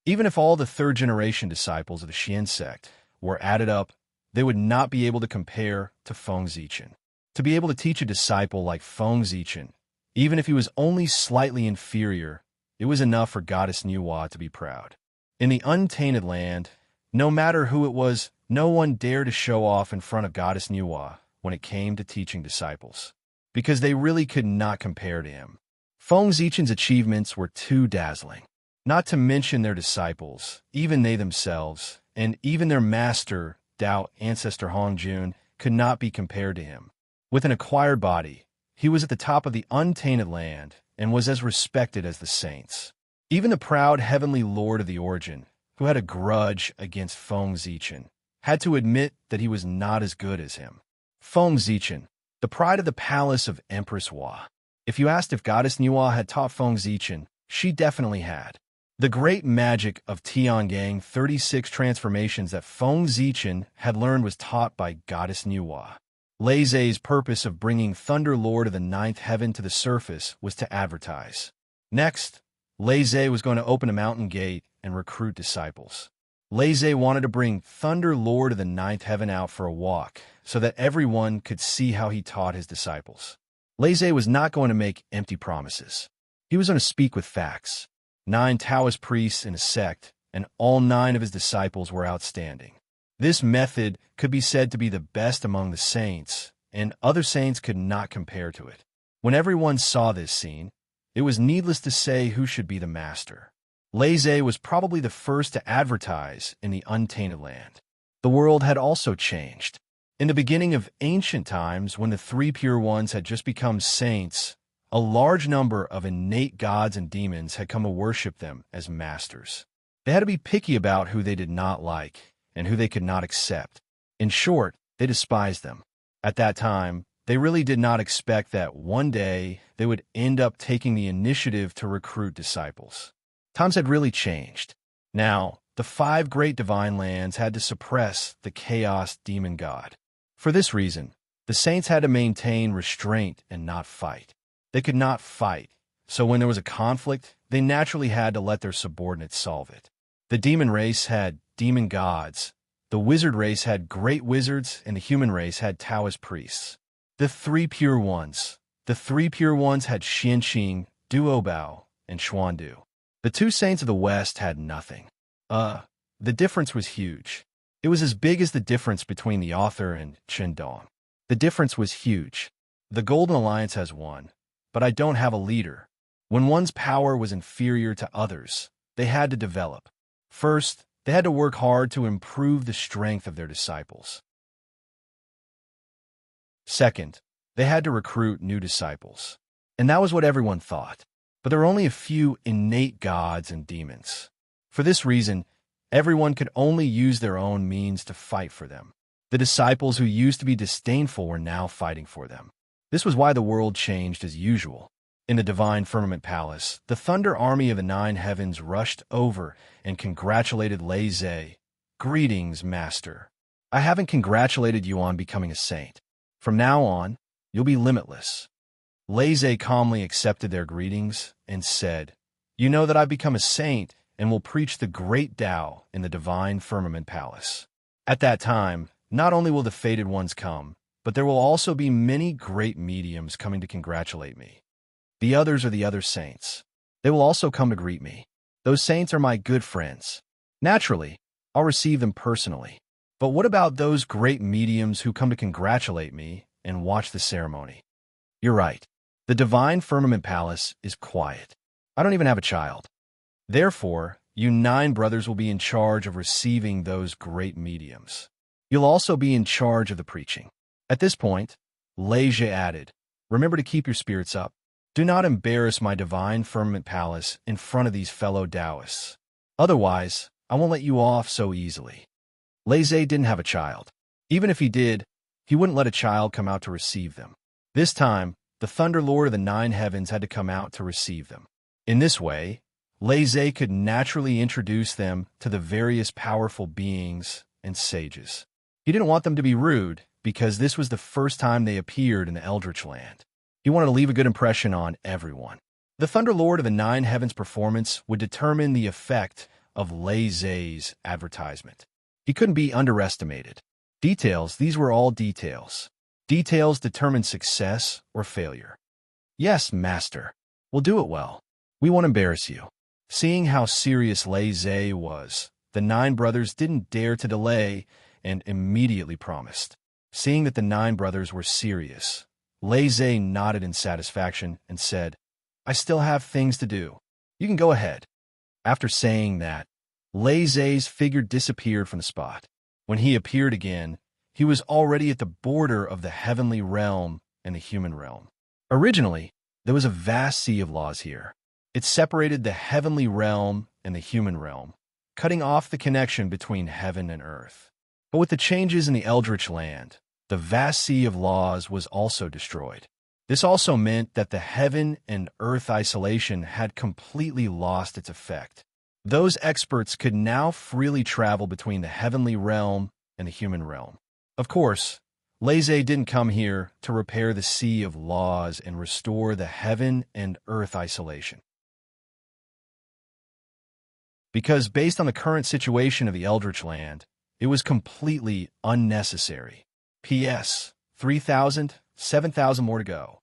Even if all the third-generation disciples of the Xian sect were added up, they would not be able to compare to Feng Zichen. To be able to teach a disciple like Feng Zichen, even if he was only slightly inferior, it was enough for Goddess Nuwa to be proud. In the untainted land, no matter who it was, no one dared to show off in front of Goddess Nuwa when it came to teaching disciples, because they really could not compare to him. Feng Zichen's achievements were too dazzling. Not to mention their disciples, even they themselves, and even their master, Dao Ancestor Hongjun, could not be compared to him. With an acquired body, he was at the top of the untainted land and was as respected as the saints. Even the proud heavenly lord of the origin, who had a grudge against Feng Zichen, had to admit that he was not as good as him. Feng Zichen, the pride of the palace of Empress Hua. If you asked if Goddess Nuwa had taught Feng Zichen, she definitely had. The great magic of Tiangang 36 transformations that Feng Zichen had learned was taught by Goddess Nuwa. Laissez's purpose of bringing Thunder Lord of the Ninth Heaven to the surface was to advertise. Next, Laissez was going to open a mountain gate and recruit disciples. Laissez wanted to bring Thunder Lord of the Ninth Heaven out for a walk so that everyone could see how he taught his disciples. Laissez was not going to make empty promises. He was going to speak with facts. 9 Taoist priests in a sect, and all 9 of his disciples were outstanding. This method could be said to be the best among the saints, and other saints could not compare to it. When everyone saw this scene, it was needless to say who should be the master. Laissez was probably the first to advertise in the untainted land. The world had also changed. In the beginning of ancient times, when the 3 pure ones had just become saints, a large number of innate gods and demons had come to worship them as masters. They had to be picky about who they did not like and who they could not accept. In short, they despised them. At that time, they really did not expect that one day they would end up taking the initiative to recruit disciples. Times had really changed. Now, the 5 great divine lands had to suppress the chaos demon god. For this reason, the saints had to maintain restraint and not fight. They could not fight, so when there was a conflict, they naturally had to let their subordinates solve it. The demon race had demon gods, the wizard race had great wizards, and the human race had Taoist priests. The 3 pure ones had Xianqing, Duobao, and Xuandu. The 2 saints of the West had nothing. The difference was huge. It was as big as the difference between the author and Shendong. The difference was huge. The Golden Alliance has one, but I don't have a leader. When one's power was inferior to others, they had to develop. First, they had to work hard to improve the strength of their disciples. Second, they had to recruit new disciples. And that was what everyone thought. But there were only a few innate gods and demons. For this reason, everyone could only use their own means to fight for them. The disciples who used to be disdainful were now fighting for them. This was why the world changed as usual. In the Divine Firmament Palace, the Thunder Army of the 9 Heavens rushed over and congratulated Laissez. "Greetings, Master. I haven't congratulated you on becoming a saint. From now on, you'll be limitless." Laissez calmly accepted their greetings and said, "You know that I've become a saint and will preach the great Tao in the Divine Firmament Palace. At that time, not only will the fated ones come, but there will also be many great mediums coming to congratulate me. The others are the other saints. They will also come to greet me. Those saints are my good friends. Naturally, I'll receive them personally. But what about those great mediums who come to congratulate me and watch the ceremony?" You're right. The Divine Firmament Palace is quiet. I don't even have a child. Therefore, you 9 brothers will be in charge of receiving those great mediums. You'll also be in charge of the preaching. At this point, Leisure added, "Remember to keep your spirits up. Do not embarrass my divine firmament palace in front of these fellow Taoists. Otherwise, I won't let you off so easily." Leisure didn't have a child. Even if he did, he wouldn't let a child come out to receive them. This time, the Thunder Lord of the Nine Heavens had to come out to receive them. In this way, Leisure could naturally introduce them to the various powerful beings and sages. He didn't want them to be rude, because this was the first time they appeared in the Eldritch Land. He wanted to leave a good impression on everyone. The Thunder Lord of the Nine Heavens performance would determine the effect of Leise's advertisement. He couldn't be underestimated. Details, these were all details. Details determine success or failure. "Yes, master. We'll do it well. We won't embarrass you." Seeing how serious Leisure was, the nine brothers didn't dare to delay and immediately promised. Seeing that the nine brothers were serious, Leisure nodded in satisfaction and said, "I still have things to do. You can go ahead." After saying that, Leise's figure disappeared from the spot. When he appeared again, he was already at the border of the heavenly realm and the human realm. Originally, there was a vast sea of laws here. It separated the heavenly realm and the human realm, cutting off the connection between heaven and earth. But with the changes in the Eldritch Land, the vast sea of laws was also destroyed. This also meant that the heaven and earth isolation had completely lost its effect. Those experts could now freely travel between the heavenly realm and the human realm. Of course, Leisure didn't come here to repair the sea of laws and restore the heaven and earth isolation. Because based on the current situation of the Eldritch Land, it was completely unnecessary. P.S. 3,000, 7,000 more to go.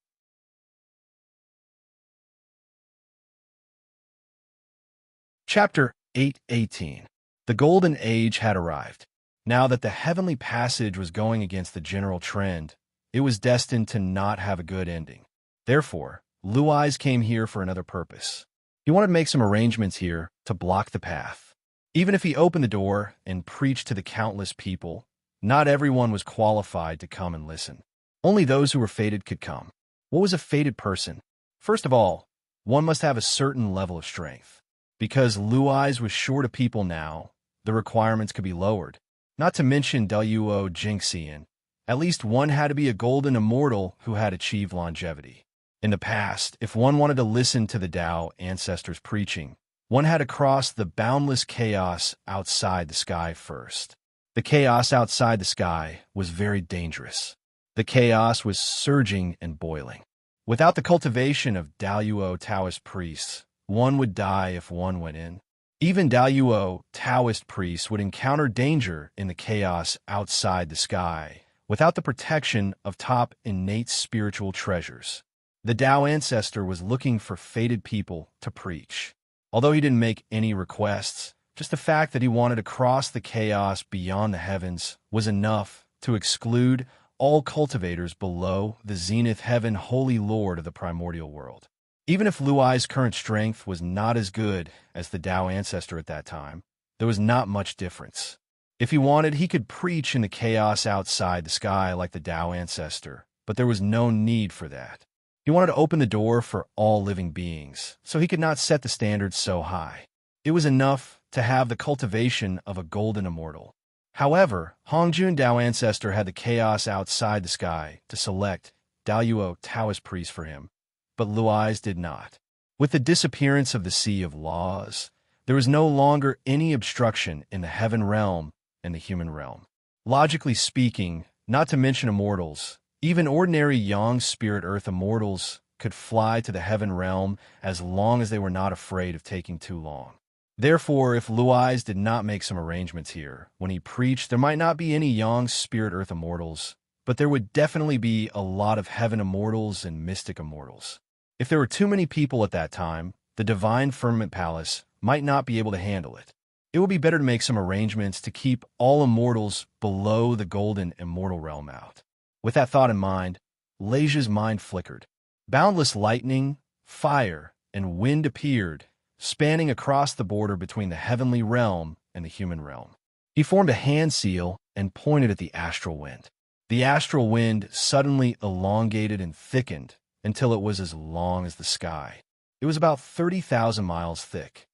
Chapter 8:18. The Golden Age had arrived. Now that the heavenly passage was going against the general trend, it was destined to not have a good ending. Therefore, Luis came here for another purpose. He wanted to make some arrangements here to block the path. Even if he opened the door and preached to the countless people, not everyone was qualified to come and listen. Only those who were fated could come. What was a fated person? First of all, one must have a certain level of strength. Because Luis was short of people now, the requirements could be lowered. Not to mention Duo Jinxian. At least one had to be a golden immortal who had achieved longevity. In the past, if one wanted to listen to the Tao ancestors preaching, one had to cross the boundless chaos outside the sky first. The chaos outside the sky was very dangerous. The chaos was surging and boiling. Without the cultivation of Duo Taoist priests, one would die if one went in. Even Duo Taoist priests would encounter danger in the chaos outside the sky, without the protection of top innate spiritual treasures. The Tao ancestor was looking for fated people to preach. Although he didn't make any requests, just the fact that he wanted to cross the chaos beyond the heavens was enough to exclude all cultivators below the zenith heaven holy lord of the primordial world. Even if Lui's current strength was not as good as the Tao ancestor at that time, there was not much difference. If he wanted, he could preach in the chaos outside the sky like the Tao ancestor, but there was no need for that. He wanted to open the door for all living beings, so he could not set the standards so high. It was enough to have the cultivation of a golden immortal. However, Hongjun Tao ancestor had the chaos outside the sky to select Duo Taoist priest for him, but Luis did not. With the disappearance of the Sea of Laws, there was no longer any obstruction in the heaven realm and the human realm. Logically speaking, not to mention immortals, even ordinary Yang Spirit Earth immortals could fly to the heaven realm as long as they were not afraid of taking too long. Therefore, if Luis did not make some arrangements here, when he preached, there might not be any Yang Spirit Earth immortals, but there would definitely be a lot of heaven immortals and mystic immortals. If there were too many people at that time, the Divine Firmament Palace might not be able to handle it. It would be better to make some arrangements to keep all immortals below the golden immortal realm out. With that thought in mind, Leisure's mind flickered. Boundless lightning, fire, and wind appeared, spanning across the border between the heavenly realm and the human realm. He formed a hand seal and pointed at the astral wind. The astral wind suddenly elongated and thickened until it was as long as the sky. It was about 30,000 miles thick.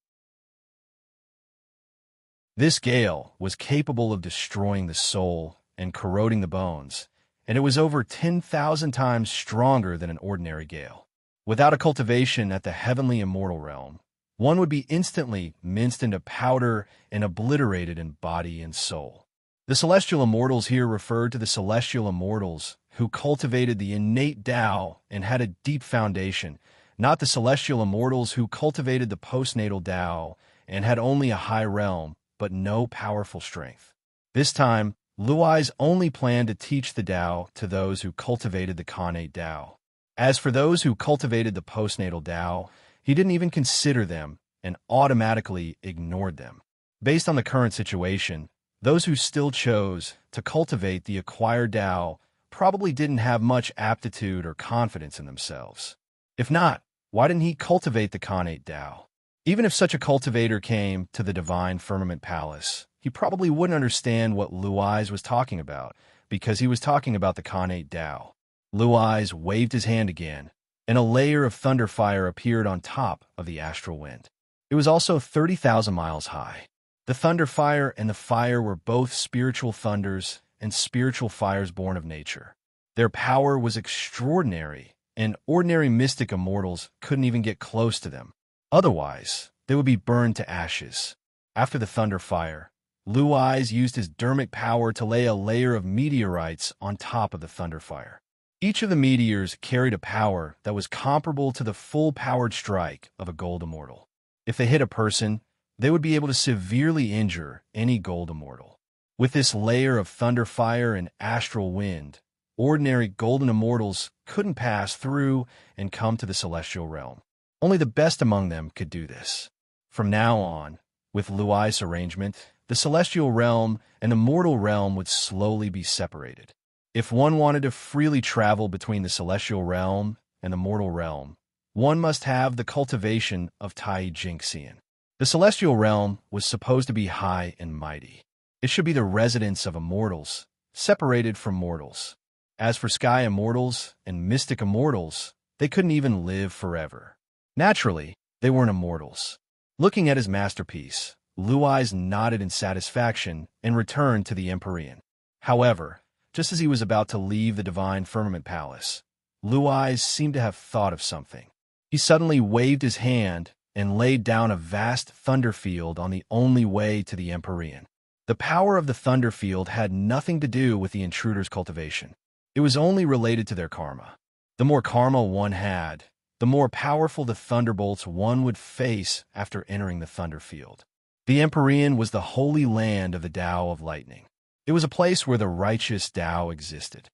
This gale was capable of destroying the soul and corroding the bones, and it was over 10,000 times stronger than an ordinary gale. Without a cultivation at the heavenly immortal realm, one would be instantly minced into powder and obliterated in body and soul. The celestial immortals here referred to the celestial immortals who cultivated the innate Tao and had a deep foundation, not the celestial immortals who cultivated the postnatal Tao and had only a high realm, but no powerful strength. This time, Luai's only planned to teach the Tao to those who cultivated the connate Tao. As for those who cultivated the postnatal Tao, he didn't even consider them and automatically ignored them. Based on the current situation, those who still chose to cultivate the acquired Tao probably didn't have much aptitude or confidence in themselves. If not, why didn't he cultivate the connate Tao? Even if such a cultivator came to the divine firmament palace, he probably wouldn't understand what Luai was talking about, because he was talking about the connate Tao. Luai waved his hand again, and a layer of thunder fire appeared on top of the astral wind. It was also 30,000 miles high. The thunder fire and the fire were both spiritual thunders and spiritual fires born of nature. Their power was extraordinary, and ordinary mystic immortals couldn't even get close to them. Otherwise, they would be burned to ashes. After the thunder fire, Luai used his dermic power to lay a layer of meteorites on top of the thunder fire. Each of the meteors carried a power that was comparable to the full-powered strike of a gold immortal. If they hit a person, they would be able to severely injure any gold immortal. With this layer of thunder fire and astral wind, ordinary golden immortals couldn't pass through and come to the celestial realm. Only the best among them could do this. From now on, with Luai's arrangement, the celestial realm and the mortal realm would slowly be separated. If one wanted to freely travel between the celestial realm and the mortal realm, one must have the cultivation of Tai Jinxian. The celestial realm was supposed to be high and mighty. It should be the residence of immortals, separated from mortals. As for sky immortals and mystic immortals, they couldn't even live forever. Naturally, they weren't immortals. Looking at his masterpiece, Luai nodded in satisfaction and returned to the Empyrean. However, just as he was about to leave the divine firmament palace, Luai seemed to have thought of something. He suddenly waved his hand and laid down a vast thunder field on the only way to the Empyrean. The power of the thunder field had nothing to do with the intruder's cultivation. It was only related to their karma. The more karma one had, the more powerful the thunderbolts one would face after entering the thunder field. The Empyrean was the holy land of the Tao of lightning. It was a place where the righteous Tao existed.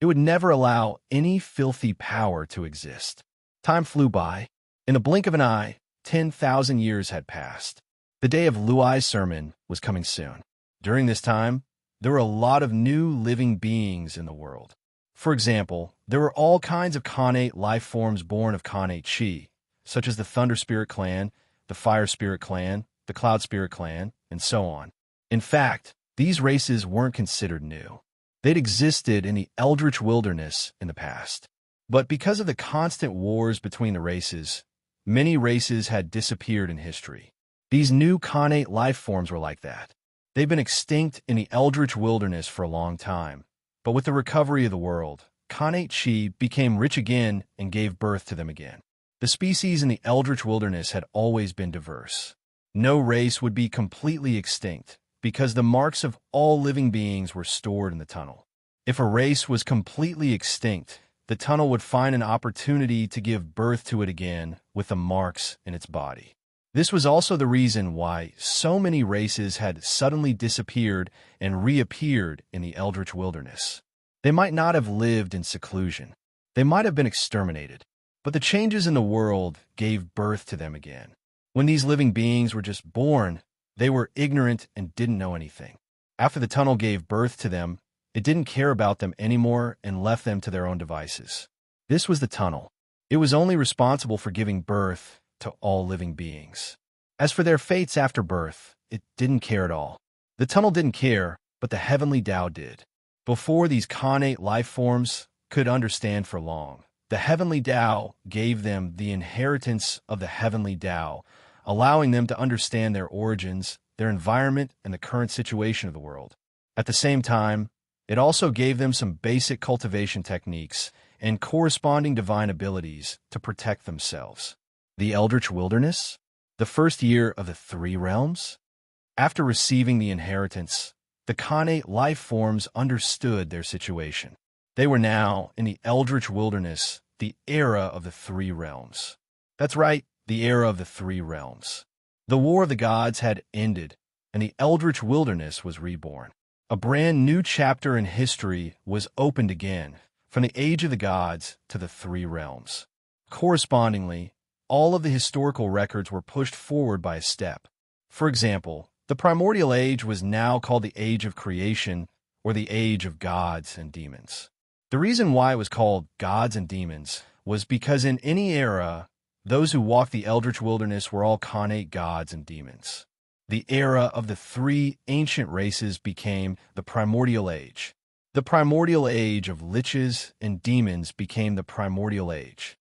It would never allow any filthy power to exist. Time flew by. In a blink of an eye, 10,000 years had passed. The day of Luai's sermon was coming soon. During this time, there were a lot of new living beings in the world. For example, there were all kinds of connate life forms born of connate chi, such as the Thunder Spirit clan, the Fire Spirit clan, the Cloud Spirit clan, and so on. In fact, these races weren't considered new. They'd existed in the Eldritch Wilderness in the past. But because of the constant wars between the races, many races had disappeared in history. These new connate life forms were like that. They've been extinct in the Eldritch Wilderness for a long time. But with the recovery of the world, connate chi became rich again and gave birth to them again. The species in the Eldritch Wilderness had always been diverse. No race would be completely extinct because the marks of all living beings were stored in the tunnel. If a race was completely extinct, the tunnel would find an opportunity to give birth to it again with the marks in its body. This was also the reason why so many races had suddenly disappeared and reappeared in the Eldritch Wilderness. They might not have lived in seclusion. They might have been exterminated. But the changes in the world gave birth to them again. When these living beings were just born, they were ignorant and didn't know anything. After the tunnel gave birth to them, it didn't care about them anymore and left them to their own devices. This was the tunnel. It was only responsible for giving birth to all living beings. As for their fates after birth, it didn't care at all. The tunnel didn't care but the heavenly Tao did. Before these Khanate life forms could understand for long, the heavenly Tao gave them the inheritance of the heavenly Tao, allowing them to understand their origins, their environment, and the current situation of the world. At the same time, it also gave them some basic cultivation techniques and corresponding divine abilities to protect themselves. The Eldritch Wilderness, the first year of the three realms. After receiving the inheritance, the Khanate life forms understood their situation. They were now in the Eldritch Wilderness, the era of the three realms. That's right, the era of the three realms. The War of the Gods had ended, and the Eldritch Wilderness was reborn. A brand new chapter in history was opened again, from the Age of the Gods to the three realms. Correspondingly, all of the historical records were pushed forward by a step. For example, the primordial age was now called the Age of Creation, or the Age of Gods and Demons. The reason why it was called Gods and Demons was because in any era, those who walked the Eldritch Wilderness were all Khanate gods and demons. The era of the three ancient races became the Primordial Age. The Primordial Age of liches and demons became the Primordial Age.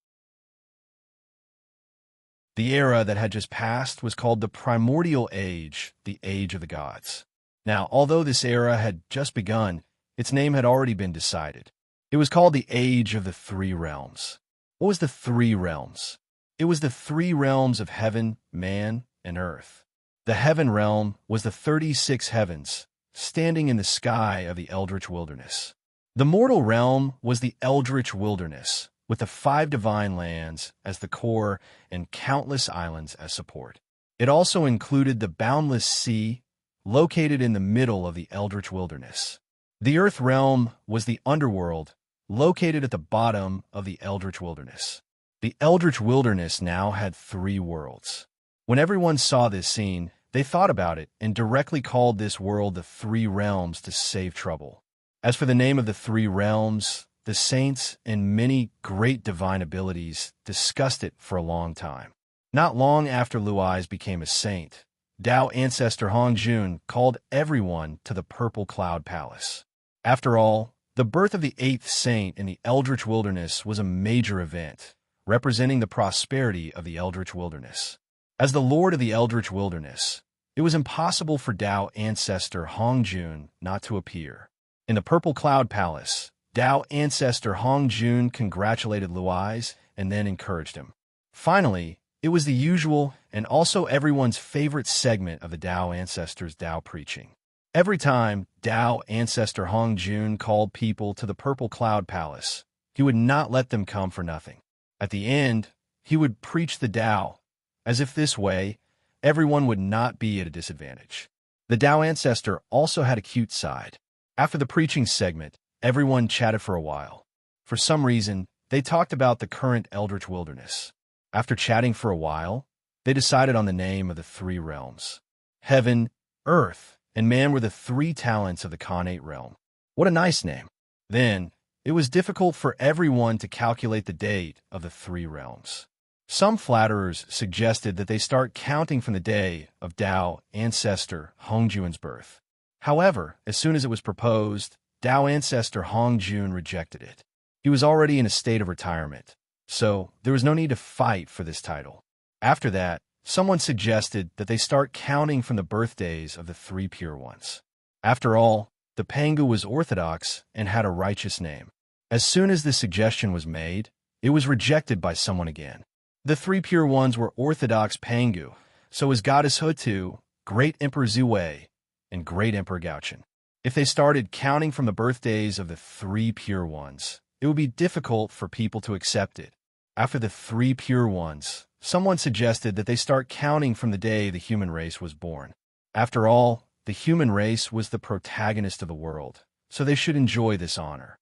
The era that had just passed was called the Primordial Age, the Age of the Gods. Now, although this era had just begun, its name had already been decided. It was called the Age of the Three Realms. What was the three realms? It was the three realms of heaven, man, and earth. The heaven realm was the 36 heavens, standing in the sky of the Eldritch Wilderness. The mortal realm was the Eldritch Wilderness, with the 5 divine lands as the core and countless islands as support. It also included the boundless sea, located in the middle of the Eldritch Wilderness. The earth realm was the underworld, located at the bottom of the Eldritch Wilderness. The Eldritch Wilderness now had 3 worlds. When everyone saw this scene, they thought about it and directly called this world the Three Realms to save trouble. As for the name of the Three Realms, the saints and many great divine abilities discussed it for a long time. Not long after Luais became a saint, Tao ancestor Hongjun called everyone to the Purple Cloud Palace. After all, the birth of the 8th saint in the Eldritch Wilderness was a major event, representing the prosperity of the Eldritch Wilderness. As the Lord of the Eldritch Wilderness, it was impossible for Tao ancestor Hongjun not to appear. In the Purple Cloud Palace, Tao ancestor Hongjun congratulated Luais and then encouraged him. Finally, it was the usual and also everyone's favorite segment of the Tao ancestor's Tao preaching. Every time Tao ancestor Hongjun called people to the Purple Cloud Palace, he would not let them come for nothing. At the end, he would preach the Tao, as if this way, everyone would not be at a disadvantage. The Tao ancestor also had a cute side. After the preaching segment, everyone chatted for a while. For some reason, they talked about the current Eldritch Wilderness. After chatting for a while, they decided on the name of the 3 realms. Heaven, earth, and man were the 3 talents of the Khanate realm. What a nice name. Then, it was difficult for everyone to calculate the date of the 3 realms. Some flatterers suggested that they start counting from the day of Tao ancestor Hongjun's birth. However, as soon as it was proposed, Tao ancestor Hongjun rejected it. He was already in a state of retirement, so there was no need to fight for this title. After that, someone suggested that they start counting from the birthdays of the 3 pure ones. After all, the Pangu was orthodox and had a righteous name. As soon as this suggestion was made, it was rejected by someone again. The 3 pure ones were Orthodox Pangu, so was Goddess Hutu, Great Emperor Zhuwei, and Great Emperor Gaochen. If they started counting from the birthdays of the 3 pure ones, it would be difficult for people to accept it. After the 3 pure ones, someone suggested that they start counting from the day the human race was born. After all, the human race was the protagonist of the world, so they should enjoy this honor.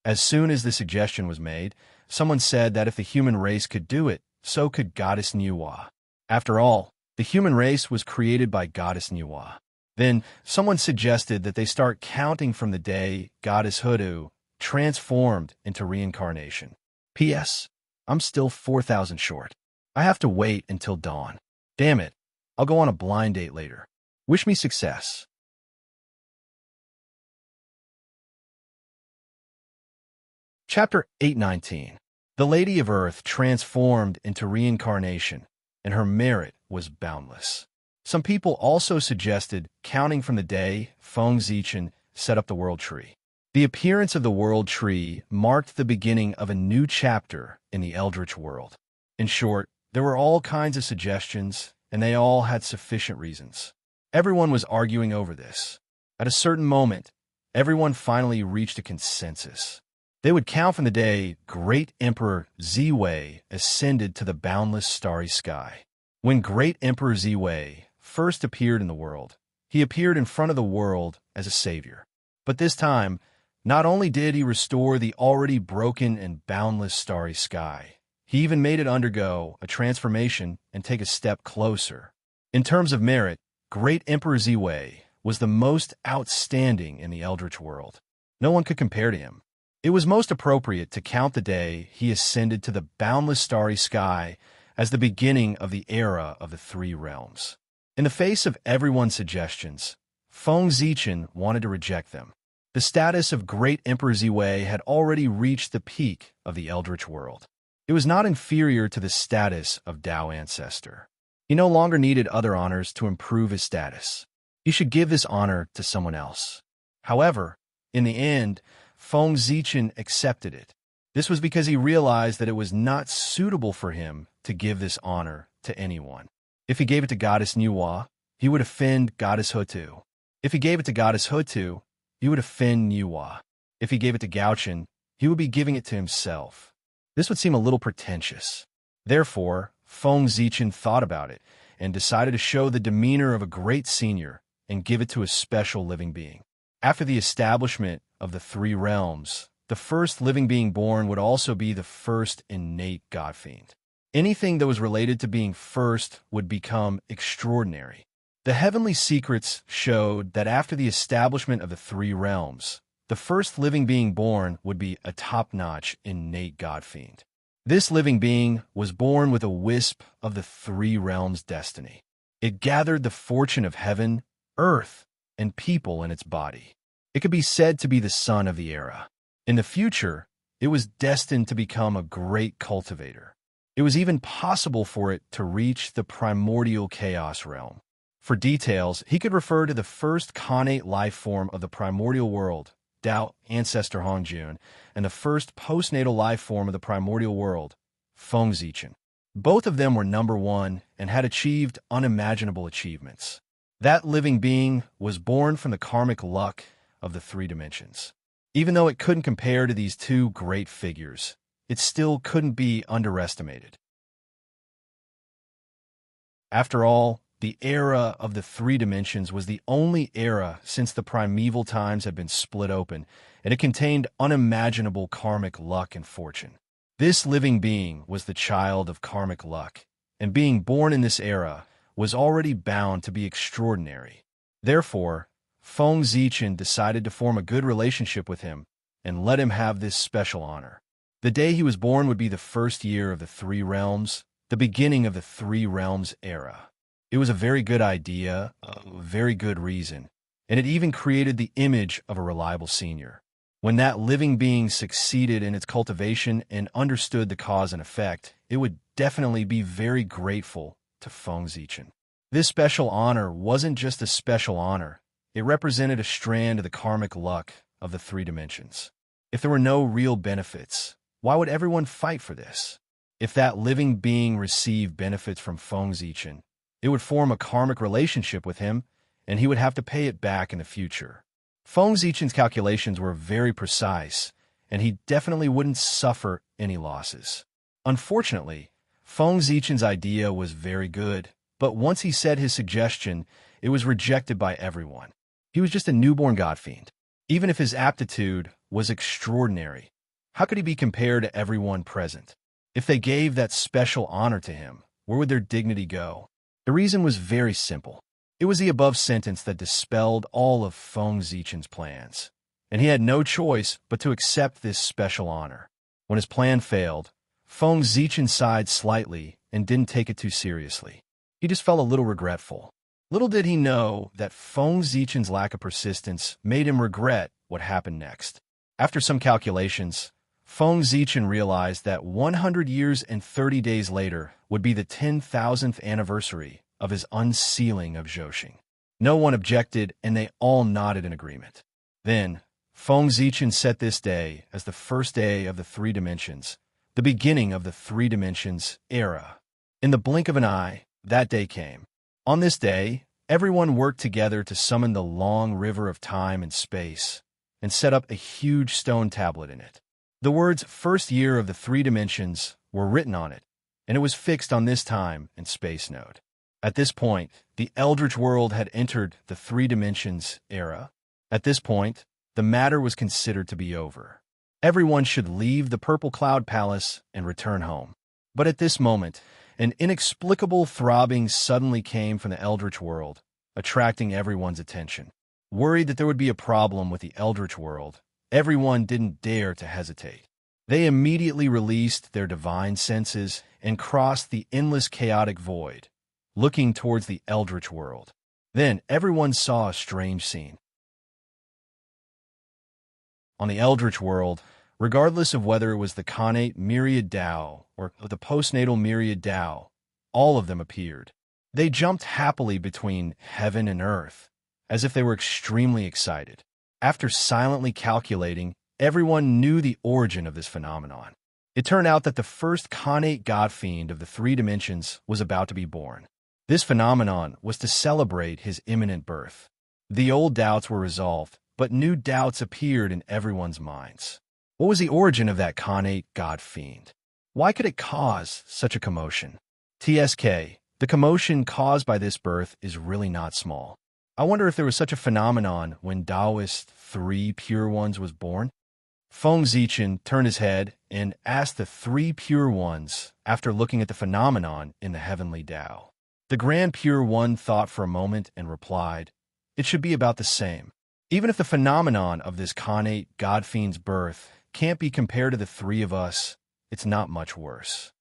As soon as the suggestion was made, someone said that if the human race could do it, so could Goddess Nuwa. After all, the human race was created by Goddess Nuwa. Then, someone suggested that they start counting from the day Goddess Hutu transformed into reincarnation. P.S. I'm still 4,000 short. I have to wait until dawn. Damn it, I'll go on a blind date later. Wish me success. Chapter 819. The Lady of Earth transformed into reincarnation, and her merit was boundless. Some people also suggested counting from the day Feng Zichen set up the world tree. The appearance of the world tree marked the beginning of a new chapter in the Eldritch world. In short, there were all kinds of suggestions, and they all had sufficient reasons. Everyone was arguing over this. At a certain moment, everyone finally reached a consensus. They would count from the day Great Emperor Ziwei ascended to the boundless starry sky. When Great Emperor Ziwei first appeared in the world, he appeared in front of the world as a savior. But this time, not only did he restore the already broken and boundless starry sky, he even made it undergo a transformation and take a step closer. In terms of merit, Great Emperor Ziwei was the most outstanding in the Eldritch world. No one could compare to him. It was most appropriate to count the day he ascended to the boundless starry sky as the beginning of the era of the three realms. In the face of everyone's suggestions, Feng Zichen wanted to reject them. The status of Great Emperor Ziwei had already reached the peak of the Eldritch world. It was not inferior to the status of Tao Ancestor. He no longer needed other honors to improve his status. He should give this honor to someone else. However, in the end, Feng Zichen accepted it. This was because he realized that it was not suitable for him to give this honor to anyone. If he gave it to Goddess Nuwa, he would offend Goddess Hutu. If he gave it to Goddess Hutu, he would offend Nuwa. If he gave it to Gaochen, he would be giving it to himself. This would seem a little pretentious. Therefore, Feng Zichen thought about it and decided to show the demeanor of a great senior and give it to a special living being. After the establishment of the three realms, the first living being born would also be the first innate godfiend. Anything that was related to being first would become extraordinary. The heavenly secrets showed that after the establishment of the three realms, the first living being born would be a top-notch innate godfiend. This living being was born with a wisp of the three realms' destiny. It gathered the fortune of heaven, earth, and people in its body. It could be said to be the son of the era. In the future, it was destined to become a great cultivator. It was even possible for it to reach the primordial chaos realm. For details, he could refer to the first connate life form of the primordial world, Tao Ancestor Hongjun, and the first postnatal life form of the primordial world, Feng Zichen. Both of them were number one and had achieved unimaginable achievements. That living being was born from the karmic luck of the three dimensions. Even though it couldn't compare to these two great figures, it still couldn't be underestimated. After all, the era of the three dimensions was the only era since the primeval times had been split open, and it contained unimaginable karmic luck and fortune. This living being was the child of karmic luck, and being born in this era was already bound to be extraordinary. Therefore, Feng Zichen decided to form a good relationship with him and let him have this special honor. The day he was born would be the first year of the three realms, the beginning of the three realms era. It was a very good idea, a very good reason, and it even created the image of a reliable senior. When that living being succeeded in its cultivation and understood the cause and effect, it would definitely be very grateful to Feng Zichen. This special honor wasn't just a special honor. It represented a strand of the karmic luck of the three dimensions. If there were no real benefits, why would everyone fight for this? If that living being received benefits from Feng Zichen, it would form a karmic relationship with him, and he would have to pay it back in the future. Feng Zichen's calculations were very precise, and he definitely wouldn't suffer any losses. Unfortunately, Feng Zichen's idea was very good, but once he said his suggestion, it was rejected by everyone. He was just a newborn godfiend. Even if his aptitude was extraordinary, how could he be compared to everyone present? If they gave that special honor to him, where would their dignity go? The reason was very simple. It was the above sentence that dispelled all of Feng Zichen's plans, and he had no choice but to accept this special honor. When his plan failed, Feng Zichen sighed slightly and didn't take it too seriously. He just felt a little regretful. Little did he know that Feng Zichen's lack of persistence made him regret what happened next. After some calculations, Feng Zichen realized that 100 years and 30 days later would be the 10,000th anniversary of his unsealing of Zhoxing. No one objected, and they all nodded in agreement. Then, Feng Zichen set this day as the first day of the three dimensions, the beginning of the three dimensions era. In the blink of an eye, that day came. On this day, everyone worked together to summon the long river of time and space and set up a huge stone tablet in it. The words first year of the three dimensions were written on it, and it was fixed on this time and space node. At this point, the Eldritch world had entered the three dimensions era. At this point, the matter was considered to be over. Everyone should leave the Purple Cloud Palace and return home. But at this moment, an inexplicable throbbing suddenly came from the Eldritch world, attracting everyone's attention. Worried that there would be a problem with the Eldritch world, everyone didn't dare to hesitate. They immediately released their divine senses and crossed the endless chaotic void, looking towards the Eldritch world. Then everyone saw a strange scene. On the Eldritch world, regardless of whether it was the connate myriad Tao or the postnatal myriad Tao, all of them appeared. They jumped happily between heaven and earth, as if they were extremely excited. After silently calculating, everyone knew the origin of this phenomenon. It turned out that the first connate god fiend of the three dimensions was about to be born. This phenomenon was to celebrate his imminent birth. The old doubts were resolved, but new doubts appeared in everyone's minds. What was the origin of that connate god fiend? Why could it cause such a commotion? TSK, the commotion caused by this birth is really not small. I wonder if there was such a phenomenon when Taoist three pure ones was born? Feng Zichen turned his head and asked the three pure ones after looking at the phenomenon in the heavenly Tao. The Grand Pure One thought for a moment and replied, "It should be about the same. Even if the phenomenon of this connate god fiend's birth can't be compared to the three of us, it's not much worse."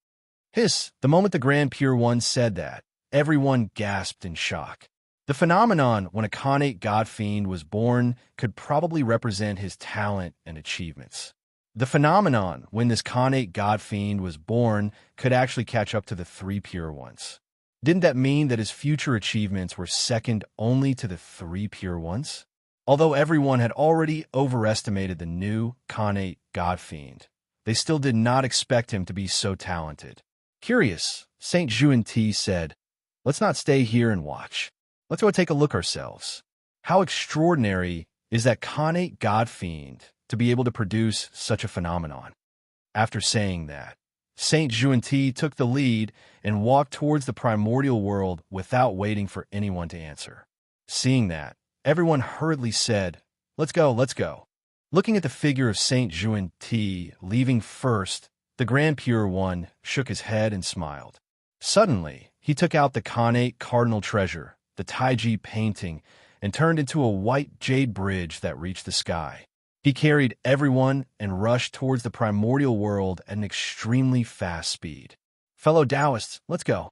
Hiss! The moment the Grand Pure One said that, everyone gasped in shock. The phenomenon when a connate god fiend was born could probably represent his talent and achievements. The phenomenon when this connate god fiend was born could actually catch up to the three pure ones. Didn't that mean that his future achievements were second only to the three pure ones? Although everyone had already overestimated the new connate god fiend, they still did not expect him to be so talented. Curious, St. Juan-Ti said, "Let's not stay here and watch. Let's go take a look ourselves. How extraordinary is that connate god fiend to be able to produce such a phenomenon?" After saying that, St. Juan-Ti took the lead and walked towards the primordial world without waiting for anyone to answer. Seeing that, everyone hurriedly said, "Let's go, let's go." Looking at the figure of St. Juan-Ti leaving first, the Grand Pure One shook his head and smiled. Suddenly, he took out the connate cardinal treasure, the Taiji painting, and turned into a white jade bridge that reached the sky. He carried everyone and rushed towards the primordial world at an extremely fast speed. "Fellow Taoists, let's go."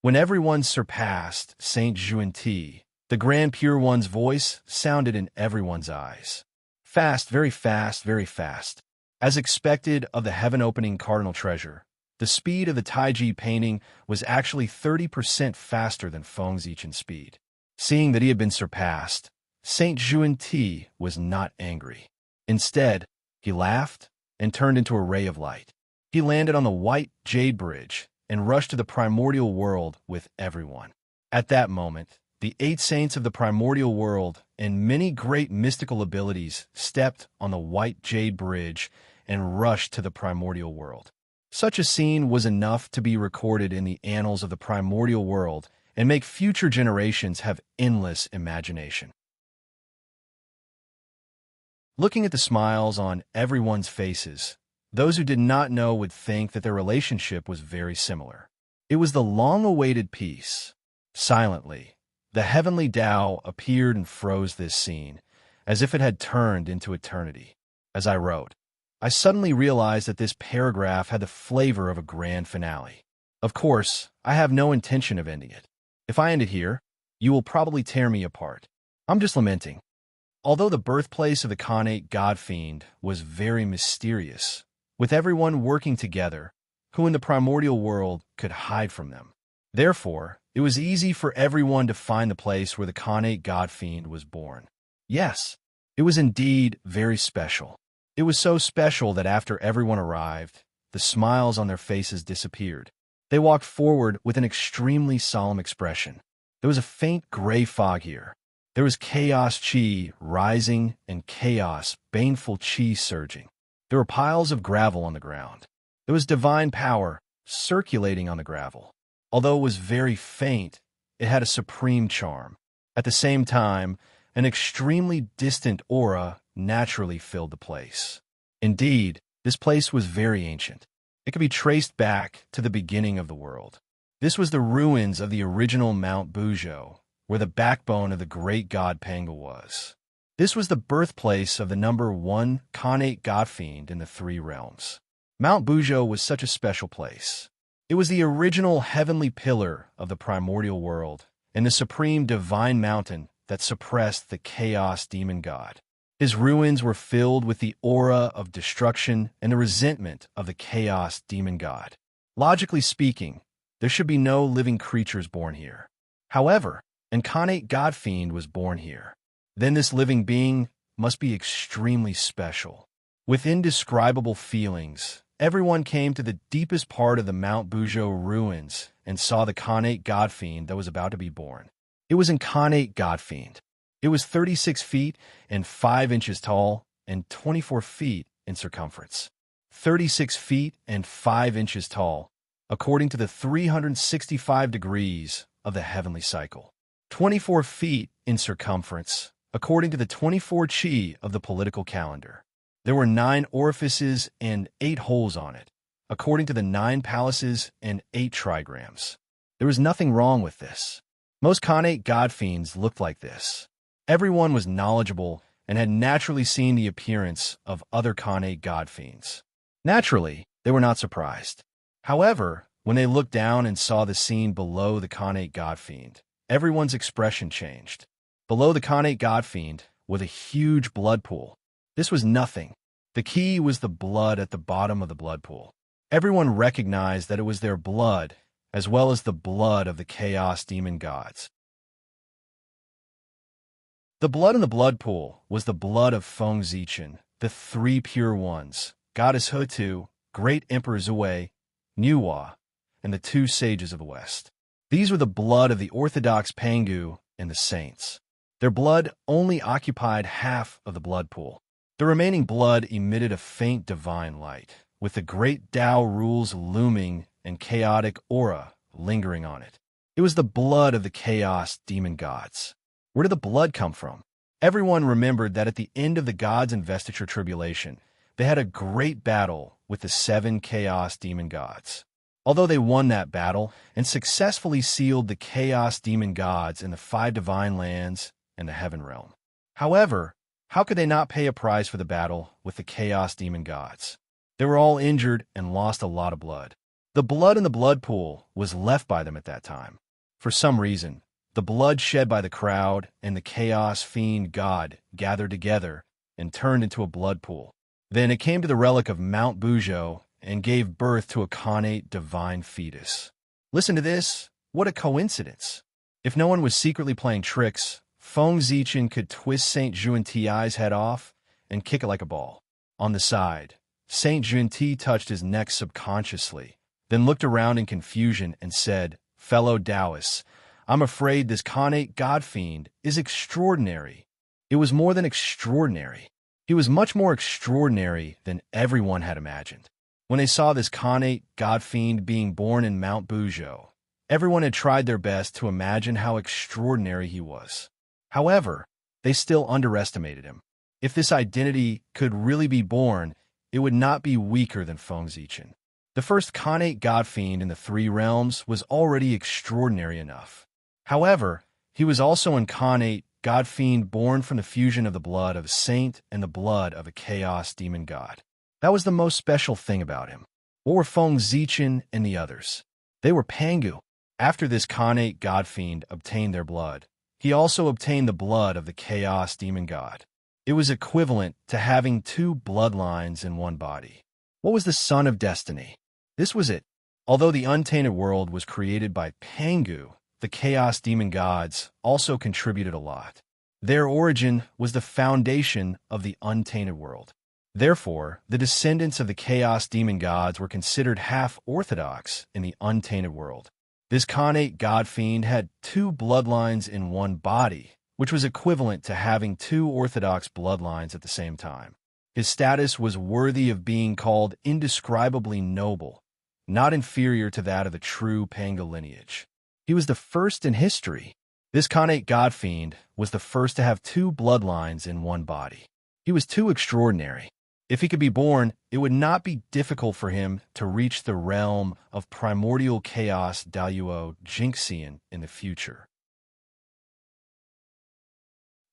When everyone surpassed St. Juan-Ti, the Grand Pure One's voice sounded in everyone's eyes. Fast, very fast, very fast. As expected of the heaven-opening cardinal treasure, the speed of the Taiji painting was actually 30% faster than Feng Zichen's speed. Seeing that he had been surpassed, St. Juan-Ti was not angry. Instead, he laughed and turned into a ray of light. He landed on the white jade bridge and rushed to the primordial world with everyone. At that moment, the 8 saints of the primordial world and many great mystical abilities stepped on the white jade bridge and rushed to the primordial world. Such a scene was enough to be recorded in the annals of the primordial world and make future generations have endless imagination. Looking at the smiles on everyone's faces, those who did not know would think that their relationship was very similar. It was the long-awaited peace. Silently, the heavenly Tao appeared and froze this scene, as if it had turned into eternity. As I wrote, I suddenly realized that this paragraph had the flavor of a grand finale. Of course, I have no intention of ending it. If I end it here, You will probably tear me apart. I'm just lamenting. Although the birthplace of the Khanate god-fiend was very mysterious, with everyone working together, who in the primordial world could hide from them. Therefore, it was easy for everyone to find the place where the Khanate god-fiend was born. Yes, it was indeed very special. It was so special that after everyone arrived, the smiles on their faces disappeared. They walked forward with an extremely solemn expression. There was a faint gray fog here. There was chaos chi rising and chaos, baneful chi surging. There were piles of gravel on the ground. There was divine power circulating on the gravel. Although it was very faint, it had a supreme charm. At the same time, an extremely distant aura naturally filled the place. Indeed, this place was very ancient. It could be traced back to the beginning of the world. This was the ruins of the original Mount Bujo, where the backbone of the great god Panga was. This was the birthplace of the number 1 Khanate god-fiend in the 3 realms. Mount Bujo was such a special place. It was the original heavenly pillar of the primordial world and the supreme divine mountain that suppressed the chaos demon god. His ruins were filled with the aura of destruction and the resentment of the chaos demon god. Logically speaking, there should be no living creatures born here. However, an Khanate god-fiend was born here. Then this living being must be extremely special. With indescribable feelings, everyone came to the deepest part of the Mount Bujo ruins and saw the Khanate god-fiend that was about to be born. It was an Khanate god-fiend. It was 36 feet and 5 inches tall and 24 feet in circumference. 36 feet and 5 inches tall, according to the 365 degrees of the heavenly cycle. 24 feet in circumference, according to the 24 chi of the political calendar. There were 9 orifices and 8 holes on it, according to the 9 palaces and 8 trigrams. There was nothing wrong with this. Most Khanate god-fiends looked like this. Everyone was knowledgeable and had naturally seen the appearance of other Khanate god-fiends. Naturally, they were not surprised. However, when they looked down and saw the scene below the Khanate god-fiend, everyone's expression changed. Below the Khanate god-fiend was a huge blood pool. This was nothing. The key was the blood at the bottom of the blood pool. Everyone recognized that it was their blood, as well as the blood of the chaos demon gods. The blood in the blood pool was the blood of Feng Zichen, the 3 pure ones, Goddess Hutu, Great Emperor Zhui, Nuwa, and the 2 sages of the West. These were the blood of the Orthodox Pangu and the saints. Their blood only occupied half of the blood pool. The remaining blood emitted a faint divine light, with the great Tao rules looming and chaotic aura lingering on it. It was the blood of the chaos demon gods. Where did the blood come from? Everyone remembered that at the end of the gods' investiture tribulation, they had a great battle with the 7 chaos demon gods. Although they won that battle and successfully sealed the chaos demon gods in the 5 divine lands and the heaven realm. However, how could they not pay a price for the battle with the chaos demon gods? They were all injured and lost a lot of blood. The blood in the blood pool was left by them at that time. For some reason, the blood shed by the crowd and the chaos fiend god gathered together and turned into a blood pool. Then it came to the relic of Mount Bujo and gave birth to a Khanate divine fetus. Listen to this. What a coincidence. If no one was secretly playing tricks, Feng Zichen could twist Saint Juan-Ti's head off and kick it like a ball. On the side, Saint Juan-Ti touched his neck subconsciously, then looked around in confusion and said, "Fellow Taoists, I'm afraid this Khanate god-fiend is extraordinary." It was more than extraordinary. He was much more extraordinary than everyone had imagined. When they saw this Khanate god-fiend being born in Mount Bujo, everyone had tried their best to imagine how extraordinary he was. However, they still underestimated him. If this identity could really be born, it would not be weaker than Feng Zichen. The first Khanate god-fiend in the 3 realms was already extraordinary enough. However, he was also an Khanate god-fiend born from the fusion of the blood of a saint and the blood of a chaos demon god. That was the most special thing about him. What were Feng Zichen and the others? They were Pangu. After this Khanate god-fiend obtained their blood, He also obtained the blood of the Chaos Demon God. It was equivalent to having two bloodlines in one body. What was the Son of Destiny? This was it. Although the untainted world was created by Pangu, the Chaos Demon Gods also contributed a lot. Their origin was the foundation of the untainted world. Therefore, the descendants of the Chaos Demon Gods were considered half-orthodox in the untainted world. This Khanate God-fiend had two bloodlines in one body, which was equivalent to having two orthodox bloodlines at the same time. His status was worthy of being called indescribably noble, not inferior to that of the true Panga lineage. He was the first in history. This Khanate God-fiend was the first to have two bloodlines in one body. He was too extraordinary. If he could be born, it would not be difficult for him to reach the realm of primordial chaos Daluo Jinxian in the future.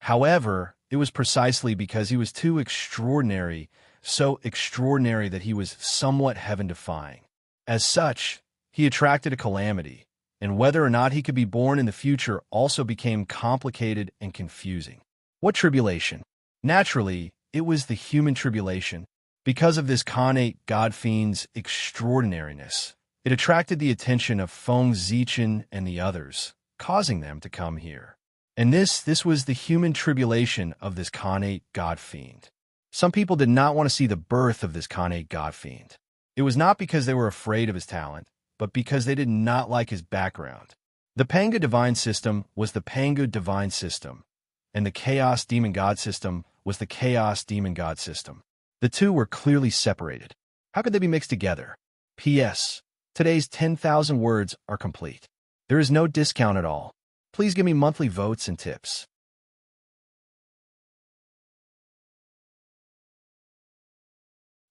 However, it was precisely because he was too extraordinary, so extraordinary that he was somewhat heaven-defying. As such, he attracted a calamity, and whether or not he could be born in the future also became complicated and confusing. What tribulation? Naturally, it was the human tribulation. Because of this Khanate God-fiend's extraordinariness, it attracted the attention of Feng Zichen and the others, causing them to come here. And this was the human tribulation of this Khanate God-fiend. Some people did not want to see the birth of this Khanate God-fiend. It was not because they were afraid of his talent, but because they did not like his background. The Panga Divine System was the Panga Divine System, and the Chaos Demon God System was the Chaos Demon God System. The two were clearly separated. How could they be mixed together? P.S. Today's 10,000 words are complete. There is no discount at all. Please give me monthly votes and tips.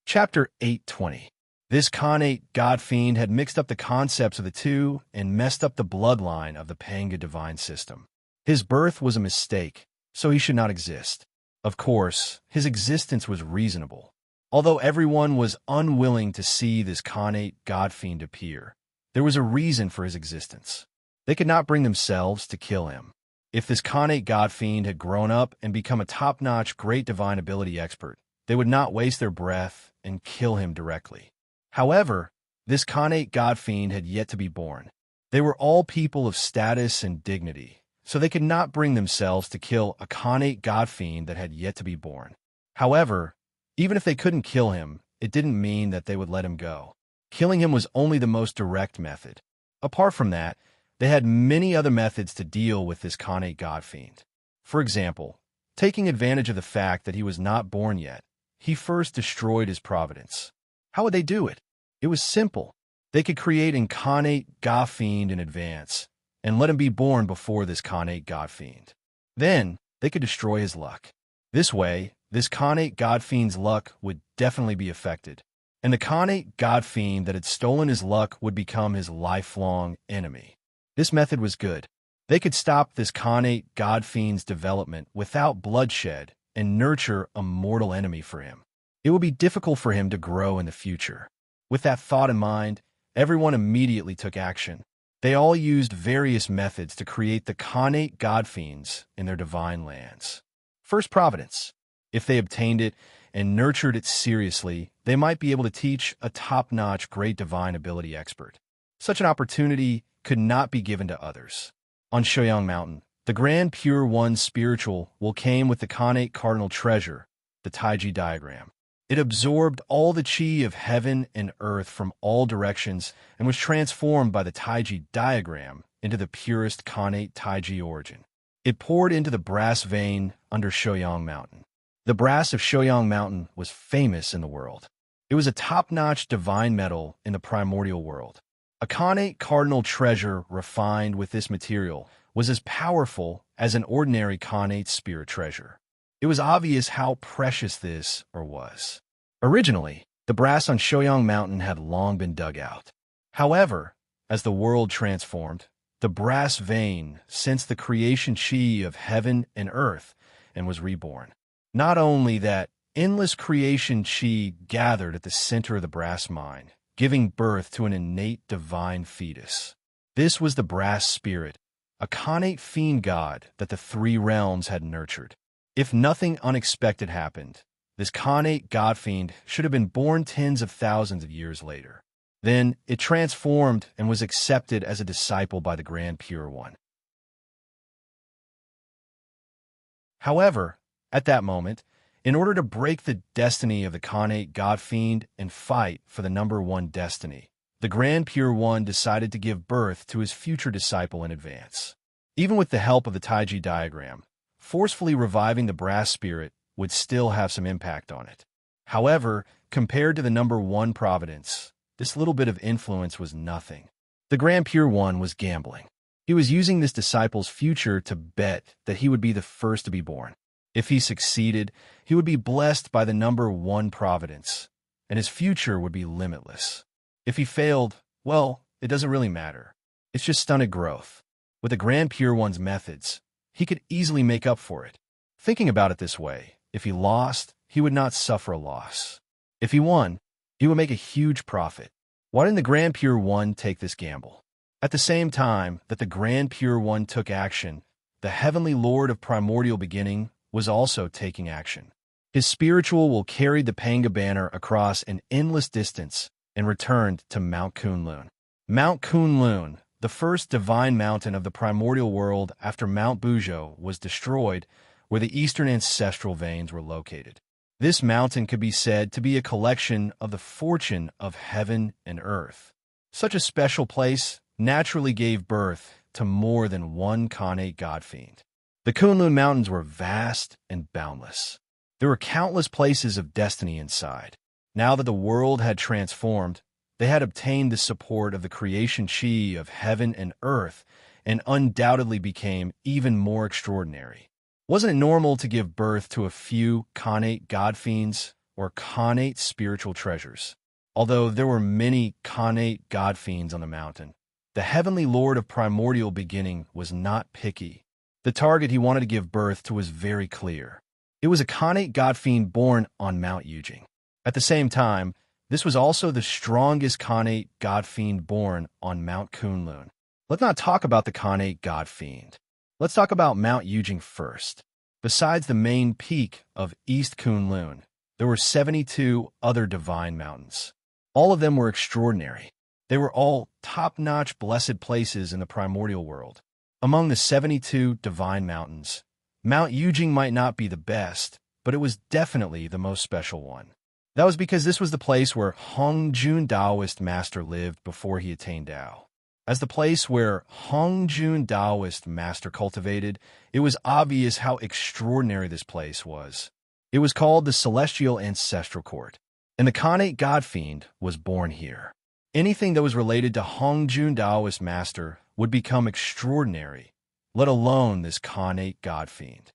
Chapter 820. This Khanate God-fiend had mixed up the concepts of the two and messed up the bloodline of the Panga Divine System. His birth was a mistake, so he should not exist. Of course, his existence was reasonable. Although everyone was unwilling to see this Khanate God-fiend appear, there was a reason for his existence. They could not bring themselves to kill him. If this Khanate God-fiend had grown up and become a top-notch great divine ability expert, they would not waste their breath and kill him directly. However, this Khanate God-fiend had yet to be born. They were all people of status and dignity, so they could not bring themselves to kill a Khanate God-fiend that had yet to be born. However, even if they couldn't kill him, it didn't mean that they would let him go. Killing him was only the most direct method. Apart from that, they had many other methods to deal with this Khanate God-fiend. For example, taking advantage of the fact that he was not born yet, he first destroyed his providence. How would they do it? It was simple. They could create an Khanate God-fiend in advance, and let him be born before this Khanate God-fiend. Then, they could destroy his luck. This way, this Khanate God-fiend's luck would definitely be affected, and the Khanate God-fiend that had stolen his luck would become his lifelong enemy. This method was good. They could stop this Khanate God-fiend's development without bloodshed and nurture a mortal enemy for him. It would be difficult for him to grow in the future. With that thought in mind, everyone immediately took action. They all used various methods to create the Khanate God-fiends in their divine lands. First, providence. If they obtained it and nurtured it seriously, they might be able to teach a top-notch great divine ability expert. Such an opportunity could not be given to others. On Shoyang Mountain, the Grand Pure One spiritual will came with the Khanate Cardinal Treasure, the Taiji diagram. It absorbed all the chi of heaven and earth from all directions and was transformed by the Taiji diagram into the purest Khanate Taiji origin. It poured into the brass vein under Shoyang Mountain. The brass of Shoyang Mountain was famous in the world. It was a top-notch divine metal in the primordial world. A Khanate Cardinal Treasure refined with this material was as powerful as an ordinary Khanate spirit treasure. It was obvious how precious this was. Originally, the brass on Shoyang Mountain had long been dug out. However, as the world transformed, the brass vein sensed the creation chi of heaven and earth and was reborn. Not only that, endless creation chi gathered at the center of the brass mine, giving birth to an innate divine fetus. This was the brass spirit, a Khanate fiend god that the three realms had nurtured. If nothing unexpected happened, this Khanate god fiend should have been born tens of thousands of years later. Then it transformed and was accepted as a disciple by the Grand Pure One. However, at that moment, in order to break the destiny of the Khanate god fiend and fight for the number one destiny, the Grand Pure One decided to give birth to his future disciple in advance. Even with the help of the Taiji diagram, forcefully reviving the brass spirit would still have some impact on it. However, compared to the number one providence, this little bit of influence was nothing. The Grand Pure One was gambling. He was using this disciple's future to bet that he would be the first to be born. If he succeeded, he would be blessed by the number one providence, and his future would be limitless. If he failed, well, it doesn't really matter. It's just stunted growth. With the Grand Pure One's methods, he could easily make up for it. Thinking about it this way, if he lost, he would not suffer a loss. If he won, he would make a huge profit. Why didn't the Grand Pure One take this gamble? At the same time that the Grand Pure One took action, the Heavenly Lord of Primordial Beginning was also taking action. His spiritual will carried the Panga banner across an endless distance and returned to Mount Kunlun. Mount Kunlun, the first divine mountain of the primordial world after Mount Bujo was destroyed, where the eastern ancestral veins were located. This mountain could be said to be a collection of the fortune of heaven and earth. Such a special place naturally gave birth to more than one Khanate god fiend. The Kunlun Mountains were vast and boundless. There were countless places of destiny inside. Now that the world had transformed, they had obtained the support of the creation chi of heaven and earth and undoubtedly became even more extraordinary. Wasn't it normal to give birth to a few Khanate god fiends or Khanate spiritual treasures? Although there were many Khanate god fiends on the mountain, the Heavenly Lord of Primordial Beginning was not picky. The target he wanted to give birth to was very clear. It was a Khanate god fiend born on Mount Yujing. At the same time, this was also the strongest Khanate god fiend born on Mount Kunlun. Let's not talk about the Khanate god fiend. Let's talk about Mount Yujing first. Besides the main peak of East Kunlun, there were 72 other divine mountains. All of them were extraordinary. They were all top-notch blessed places in the primordial world. Among the 72 divine mountains, Mount Yujing might not be the best, but it was definitely the most special one. That was because this was the place where Hongjun Taoist master lived before he attained Tao. As the place where Hongjun Taoist master cultivated, it was obvious how extraordinary this place was. It was called the Celestial Ancestral Court, and the Khanate God Fiend was born here. Anything that was related to Hongjun Taoist master would become extraordinary, let alone this Khanate God Fiend.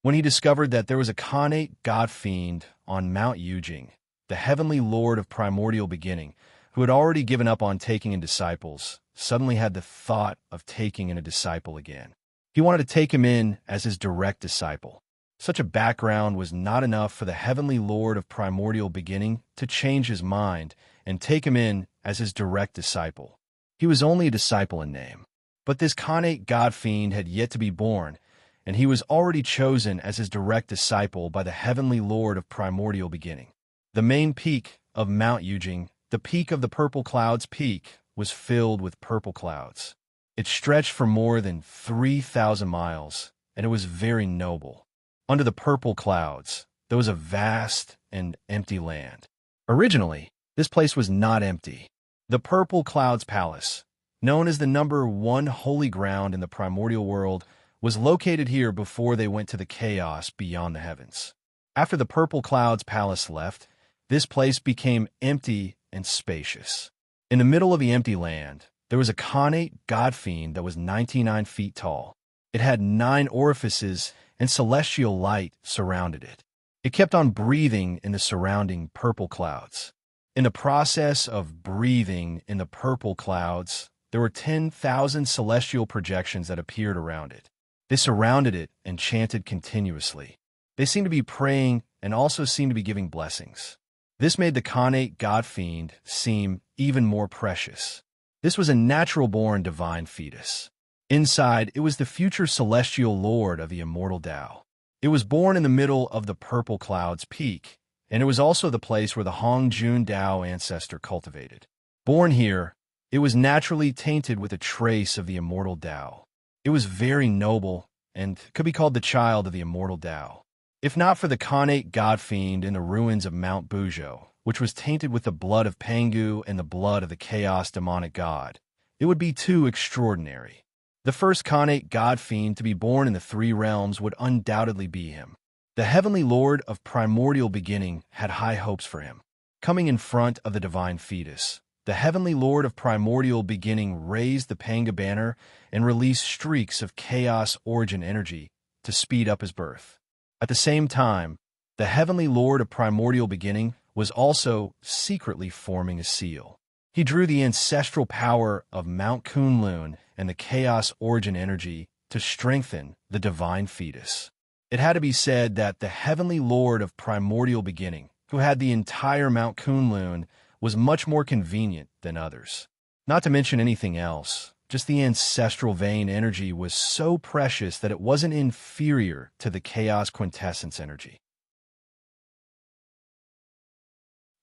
When he discovered that there was a Khanate God Fiend on Mount Yujing, the Heavenly Lord of Primordial Beginning, who had already given up on taking in disciples, suddenly had the thought of taking in a disciple again. He wanted to take him in as his direct disciple. Such a background was not enough for the Heavenly Lord of Primordial Beginning to change his mind and take him in as his direct disciple. He was only a disciple in name. But this Khanate God Fiend had yet to be born, and he was already chosen as his direct disciple by the Heavenly Lord of Primordial Beginning. The main peak of Mount Yujing, the peak of the Purple Clouds Peak, was filled with purple clouds. It stretched for more than 3,000 miles, and it was very noble. Under the purple clouds, there was a vast and empty land. Originally, this place was not empty. The Purple Clouds Palace, known as the number one holy ground in the primordial world, was located here before they went to the chaos beyond the heavens. After the Purple Clouds Palace left, this place became empty and spacious. In the middle of the empty land, there was a Khanate God Fiend that was 99 feet tall. It had 9 orifices and celestial light surrounded it. It kept on breathing in the surrounding purple clouds. In the process of breathing in the purple clouds, there were 10,000 celestial projections that appeared around it. They surrounded it and chanted continuously. They seemed to be praying and also seemed to be giving blessings. This made the Khanate God Fiend seem even more precious. This was a natural-born divine fetus. Inside, it was the future celestial lord of the immortal Tao. It was born in the middle of the purple cloud's peak, and it was also the place where the Hongjun Tao ancestor cultivated. Born here, it was naturally tainted with a trace of the immortal Tao. It was very noble and could be called the child of the immortal Tao. If not for the Khanate god-fiend in the ruins of Mount Buzhou, which was tainted with the blood of Pangu and the blood of the chaos demonic god, it would be too extraordinary. The first Khanate god-fiend to be born in the three realms would undoubtedly be him. The heavenly lord of primordial beginning had high hopes for him. Coming in front of the divine fetus, the heavenly lord of primordial beginning raised the Panga banner and released streaks of chaos origin energy to speed up his birth. At the same time, the heavenly lord of primordial beginning was also secretly forming a seal. He drew the ancestral power of Mount Kunlun and the chaos origin energy to strengthen the divine fetus. It had to be said that the heavenly lord of primordial beginning, who had the entire Mount Kunlun, was much more convenient than others. Not to mention anything else, just the ancestral vein energy was so precious that it wasn't inferior to the chaos quintessence energy.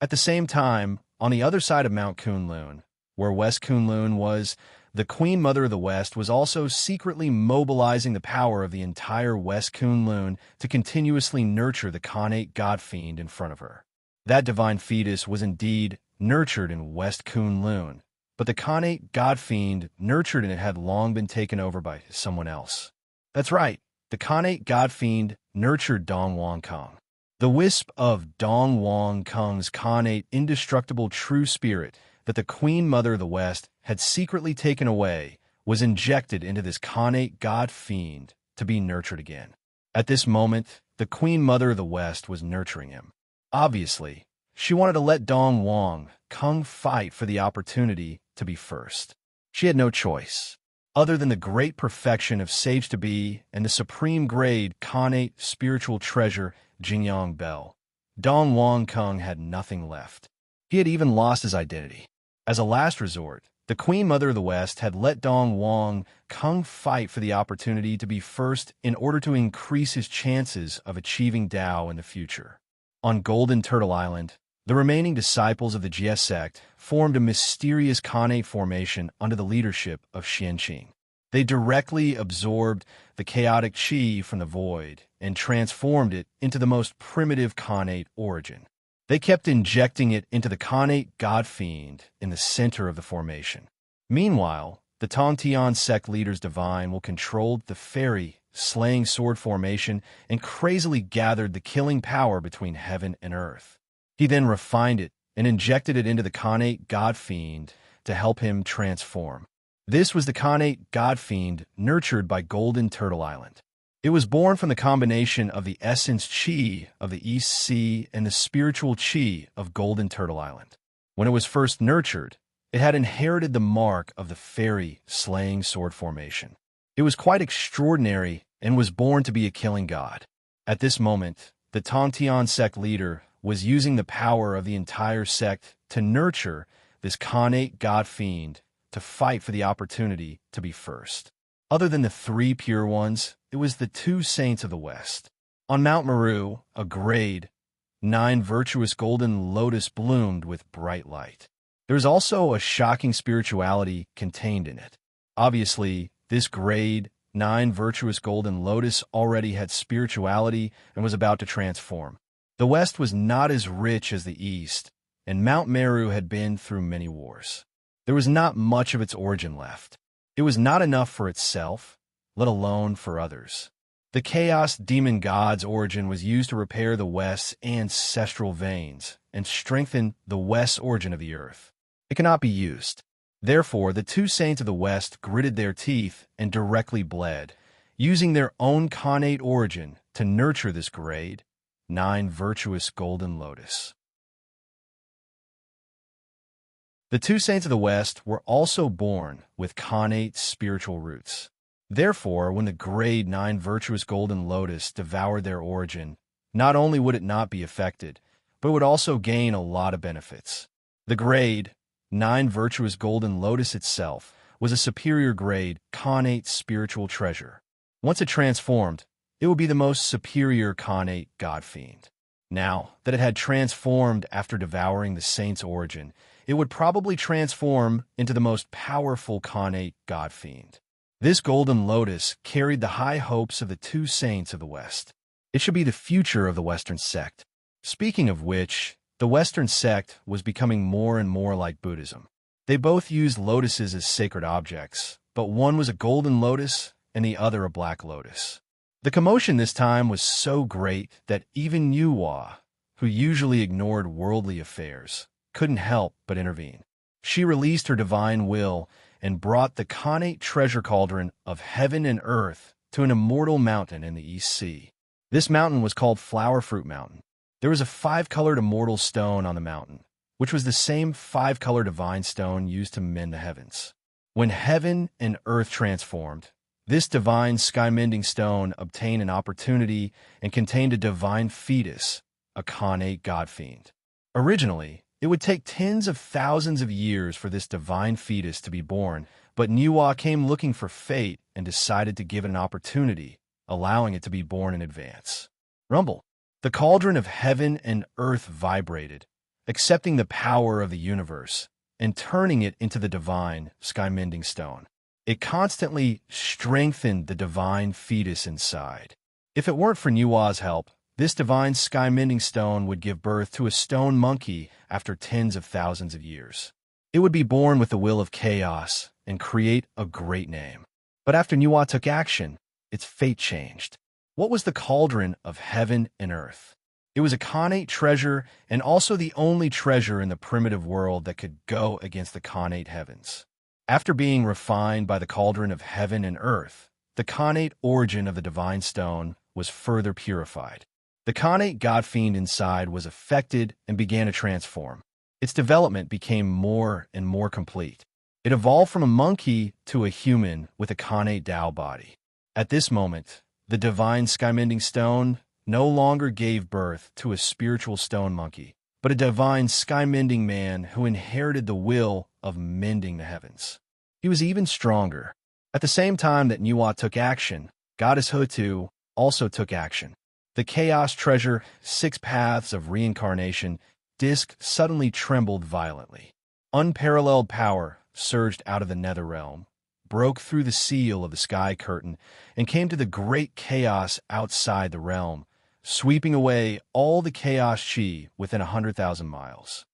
At the same time, on the other side of Mount Kunlun, where West Kunlun was, the Queen Mother of the West was also secretly mobilizing the power of the entire West Kunlun to continuously nurture the Khanate god-fiend in front of her. That divine fetus was indeed nurtured in West Kunlun, but the Khanate god-fiend nurtured in it had long been taken over by someone else. That's right, the Khanate god-fiend nurtured Dong Wang Kong. The wisp of Dong Wang Kong's Khanate indestructible true spirit that the Queen Mother of the West had secretly taken away was injected into this Khanate god-fiend to be nurtured again. At this moment, the Queen Mother of the West was nurturing him. Obviously, she wanted to let Dong Wang Kong fight for the opportunity to be first. She had no choice, other than the great perfection of Sage to Be and the supreme grade Khanate spiritual treasure Jingyang Bell. Dong Wang Kong had nothing left. He had even lost his identity. As a last resort, the Queen Mother of the West had let Dong Wang Kong fight for the opportunity to be first in order to increase his chances of achieving Tao in the future. On Golden Turtle Island, the remaining disciples of the Jie sect formed a mysterious Khanate formation under the leadership of Xianqing. They directly absorbed the chaotic qi from the void and transformed it into the most primitive Khanate origin. They kept injecting it into the Khanate god-fiend in the center of the formation. Meanwhile, the Tongtian sect leader's divine will controlled the fairy slaying sword formation and crazily gathered the killing power between heaven and earth. He then refined it and injected it into the Khanate god-fiend to help him transform. This was the Khanate god-fiend nurtured by Golden Turtle Island. It was born from the combination of the essence qi of the East Sea and the spiritual qi of Golden Turtle Island. When it was first nurtured, it had inherited the mark of the fairy slaying sword formation. It was quite extraordinary and was born to be a killing god. At this moment, the Tongtian sect leader was using the power of the entire sect to nurture this Khanate god-fiend to fight for the opportunity to be first. Other than the three pure ones, it was the two saints of the West. On Mount Meru, a grade 9 virtuous golden lotus bloomed with bright light. There is also a shocking spirituality contained in it. Obviously, this grade 9 virtuous golden lotus already had spirituality and was about to transform. The West was not as rich as the East, and Mount Meru had been through many wars. There was not much of its origin left. It was not enough for itself, let alone for others. The chaos demon god's origin was used to repair the West's ancestral veins and strengthen the West's origin of the earth. It cannot be used. Therefore, the two saints of the West gritted their teeth and directly bled, using their own Khanate origin to nurture this grade 9 virtuous golden lotus. The two saints of the West were also born with Khanate spiritual roots. Therefore, when the grade 9 virtuous golden lotus devoured their origin, not only would it not be affected, but it would also gain a lot of benefits. The grade Nine virtuous golden lotus itself was a superior grade, connate spiritual treasure. Once it transformed, it would be the most superior connate god-fiend. Now that it had transformed after devouring the saint's origin, it would probably transform into the most powerful connate god-fiend. This golden lotus carried the high hopes of the two saints of the West. It should be the future of the Western sect. Speaking of which, the Western sect was becoming more and more like Buddhism. They both used lotuses as sacred objects, but one was a golden lotus and the other a black lotus. The commotion this time was so great that even Yuhua, who usually ignored worldly affairs, couldn't help but intervene. She released her divine will and brought the connate treasure cauldron of heaven and earth to an immortal mountain in the East Sea. This mountain was called Flower Fruit Mountain. There was a five-colored immortal stone on the mountain, which was the same five-color divine stone used to mend the heavens. When heaven and earth transformed, this divine sky-mending stone obtained an opportunity and contained a divine fetus, a connate god-fiend. Originally, it would take tens of thousands of years for this divine fetus to be born, but Niwa came looking for fate and decided to give it an opportunity, allowing it to be born in advance. Rumble. The cauldron of heaven and earth vibrated, accepting the power of the universe and turning it into the divine, sky-mending stone. It constantly strengthened the divine fetus inside. If it weren't for Niwa's help, this divine sky-mending stone would give birth to a stone monkey after tens of thousands of years. It would be born with the will of chaos and create a great name. But after Niwa took action, its fate changed. What was the cauldron of heaven and earth? It was a connate treasure and also the only treasure in the primitive world that could go against the connate heavens. After being refined by the cauldron of heaven and earth, the connate origin of the divine stone was further purified. The connate god-fiend inside was affected and began to transform. Its development became more and more complete. It evolved from a monkey to a human with a connate Tao body. At this moment, the divine sky-mending stone no longer gave birth to a spiritual stone monkey, but a divine sky-mending man who inherited the will of mending the heavens. He was even stronger. At the same time that Niwa took action, Goddess Hutu also took action. The Chaos Treasure, 6 Paths of Reincarnation disc suddenly trembled violently. Unparalleled power surged out of the nether realm, broke through the seal of the sky curtain, and came to the great chaos outside the realm, sweeping away all the chaos chi within 100,000 miles.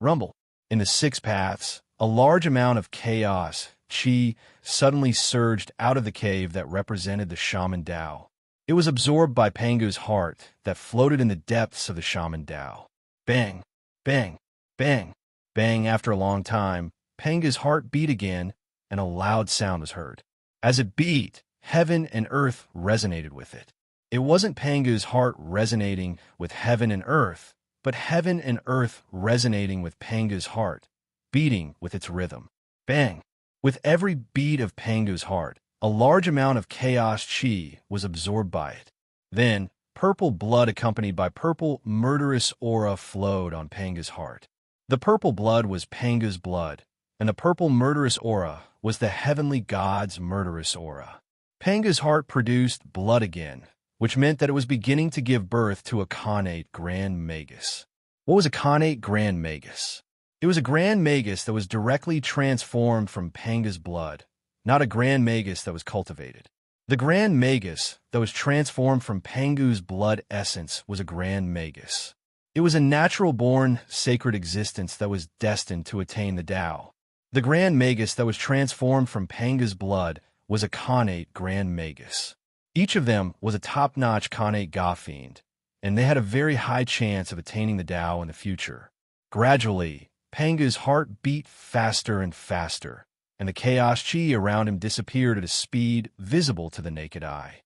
Rumble. In the 6 paths, a large amount of chaos chi suddenly surged out of the cave that represented the shaman Tao. It was absorbed by Pangu's heart that floated in the depths of the shaman Tao. Bang, bang, bang, bang. After a long time, Pangu's heart beat again, and a loud sound was heard. As it beat, heaven and earth resonated with it. It wasn't Pangu's heart resonating with heaven and earth, but heaven and earth resonating with Pangu's heart, beating with its rhythm. Bang! With every beat of Pangu's heart, a large amount of chaos chi was absorbed by it. Then, purple blood accompanied by purple murderous aura flowed on Pangu's heart. The purple blood was Pangu's blood, and the purple murderous aura was the heavenly god's murderous aura. Pangu's heart produced blood again, which meant that it was beginning to give birth to a connate grand magus. What was a connate grand magus? It was a grand magus that was directly transformed from Pangu's blood, not a grand magus that was cultivated. The grand magus that was transformed from Pangu's blood essence was a grand magus. It was a natural-born, sacred existence that was destined to attain the Tao. The grand magus that was transformed from Pangu's blood was a connate grand magus. Each of them was a top-notch connate god-fiend, and they had a very high chance of attaining the Tao in the future. Gradually, Pangu's heart beat faster and faster, and the chaos chi around him disappeared at a speed visible to the naked eye.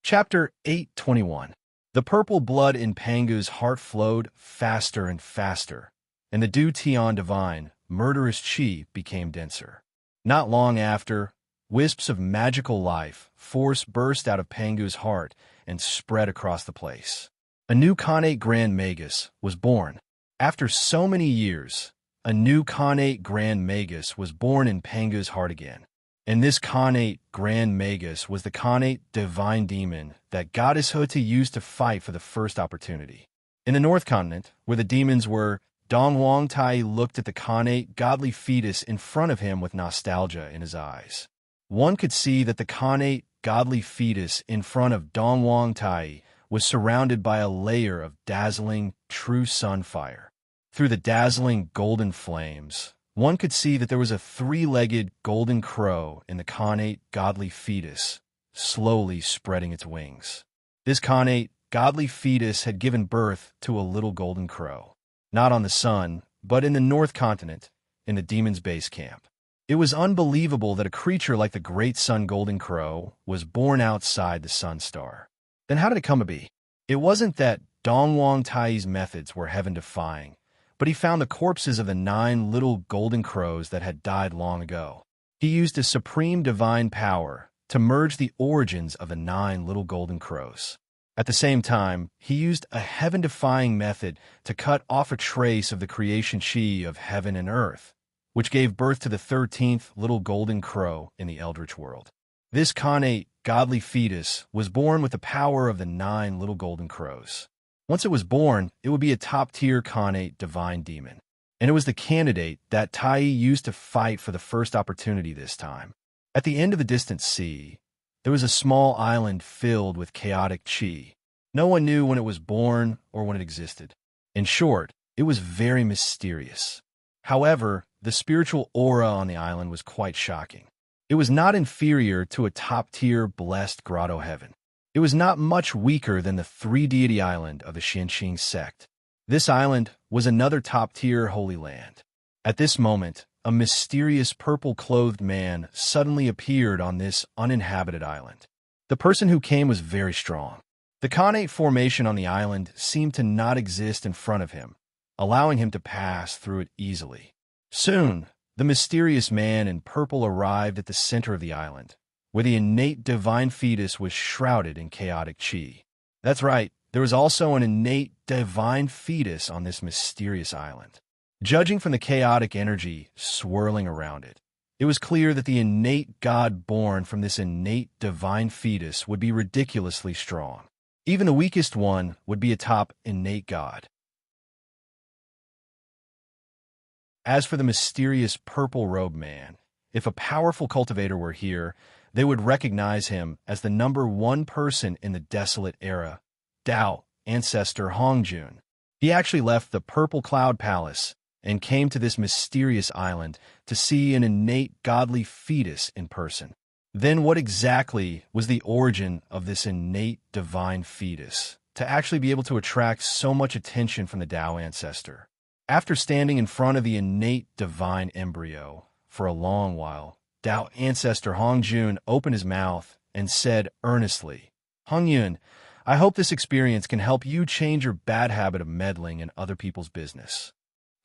Chapter 821. The purple blood in Pangu's heart flowed faster and faster, and the Du Tian divine, murderous chi became denser. Not long after, wisps of magical life force burst out of Pangu's heart and spread across the place. A new Khanate Grand Magus was born. After so many years, a new Khanate Grand Magus was born in Pangu's heart again. And this Khanate Grand Magus was the Khanate divine demon that Goddess Hota used to fight for the first opportunity. In the North Continent, where the demons were, Dong Wang Tai looked at the Khanate godly fetus in front of him with nostalgia in his eyes. One could see that the Khanate godly fetus in front of Dong Wang Tai was surrounded by a layer of dazzling, true sun fire. Through the dazzling golden flames, one could see that there was a three-legged golden crow in the Khanate godly fetus, slowly spreading its wings. This Khanate godly fetus had given birth to a little golden crow, not on the sun, but in the North Continent, in the demon's base camp. It was unbelievable that a creature like the great sun golden crow was born outside the sun star. Then how did it come to be? It wasn't that Dong Wang Tai's methods were heaven-defying, but he found the corpses of the 9 little golden crows that had died long ago. He used his supreme divine power to merge the origins of the 9 little golden crows. At the same time, he used a heaven-defying method to cut off a trace of the creation chi of heaven and earth, which gave birth to the 13th little golden crow in the Eldritch world. This Khanate godly fetus was born with the power of the 9 little golden crows. Once it was born, it would be a top-tier Khanate divine demon. And it was the candidate that Tai used to fight for the first opportunity this time. At the end of the distant sea, there was a small island filled with chaotic chi. No one knew when it was born or when it existed. In short, it was very mysterious. However, the spiritual aura on the island was quite shocking. It was not inferior to a top-tier blessed grotto heaven. It was not much weaker than the 3-deity island of the Xianxing sect. This island was another top-tier holy land. At this moment, a mysterious purple-clothed man suddenly appeared on this uninhabited island. The person who came was very strong. The Khanate formation on the island seemed to not exist in front of him, allowing him to pass through it easily. Soon, the mysterious man in purple arrived at the center of the island, where the innate divine fetus was shrouded in chaotic chi. That's right, there was also an innate divine fetus on this mysterious island. Judging from the chaotic energy swirling around it, it was clear that the innate god born from this innate divine fetus would be ridiculously strong. Even the weakest one would be a top innate god. As for the mysterious purple-robed man, if a powerful cultivator were here, they would recognize him as the #1 person in the desolate era, Dao, ancestor Hongjun. He actually left the Purple Cloud Palace and came to this mysterious island to see an innate godly fetus in person. Then what exactly was the origin of this innate divine fetus to actually be able to attract so much attention from the Dao ancestor? After standing in front of the innate divine embryo for a long while, Dao ancestor Hongjun opened his mouth and said earnestly, "Hongyun, I hope this experience can help you change your bad habit of meddling in other people's business."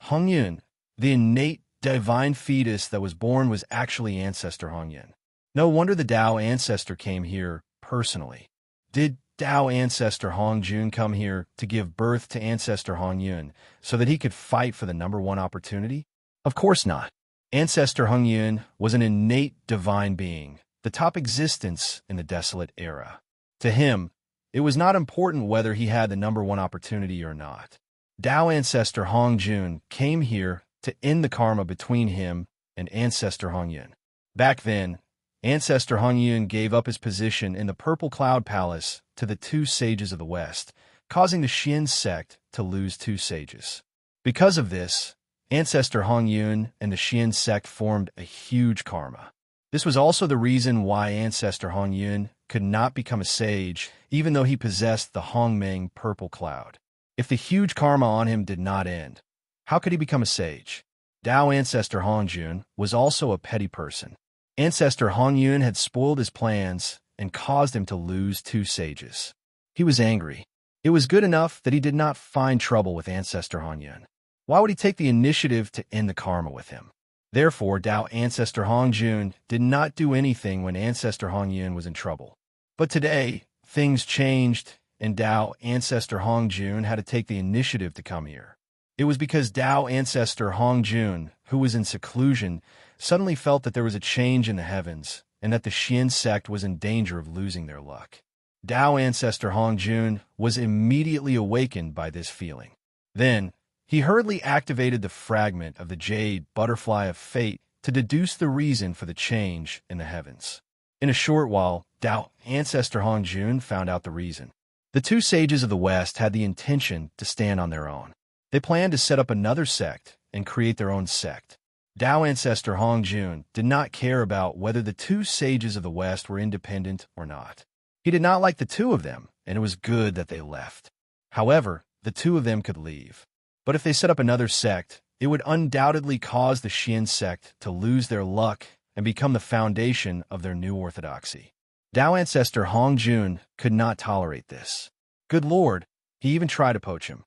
Hongyun, the innate divine fetus that was born, was actually ancestor Hongyun. No wonder the Dao ancestor came here personally. Did Dao ancestor Hongjun come here to give birth to ancestor Hongyun so that he could fight for the #1 opportunity? Of course not. Ancestor Hongyun was an innate divine being, the top existence in the desolate era. To him, it was not important whether he had the #1 opportunity or not. Dao ancestor Hongjun came here to end the karma between him and ancestor Hongyun. Back then, ancestor Hongyun gave up his position in the Purple Cloud Palace to the 2 sages of the West, causing the Xian sect to lose 2 sages. Because of this, ancestor Hongyun and the Xian sect formed a huge karma. This was also the reason why ancestor Hongyun could not become a sage, even though he possessed the Hongmeng Purple Cloud. If the huge karma on him did not end, how could he become a sage? Dao ancestor Hongjun was also a petty person. Ancestor Hongyun had spoiled his plans and caused him to lose 2 sages. He was angry. It was good enough that he did not find trouble with ancestor Hongyun. Why would he take the initiative to end the karma with him? Therefore, Tao ancestor Hongjun did not do anything when ancestor Hongyun was in trouble. But today, things changed, and Tao ancestor Hongjun had to take the initiative to come here. It was because Tao ancestor Hongjun, who was in seclusion, suddenly felt that there was a change in the heavens, and that the Xian sect was in danger of losing their luck. Tao ancestor Hongjun was immediately awakened by this feeling. Then, he hurriedly activated the fragment of the jade butterfly of fate to deduce the reason for the change in the heavens. In a short while, Tao ancestor Hongjun found out the reason. The two sages of the West had the intention to stand on their own. They planned to set up another sect and create their own sect. Tao ancestor Hongjun did not care about whether the two sages of the West were independent or not. He did not like the two of them, and it was good that they left. However, the two of them could leave. But if they set up another sect, it would undoubtedly cause the Xian sect to lose their luck and become the foundation of their new orthodoxy. Tao ancestor Hongjun could not tolerate this. Good Lord, he even tried to poach him.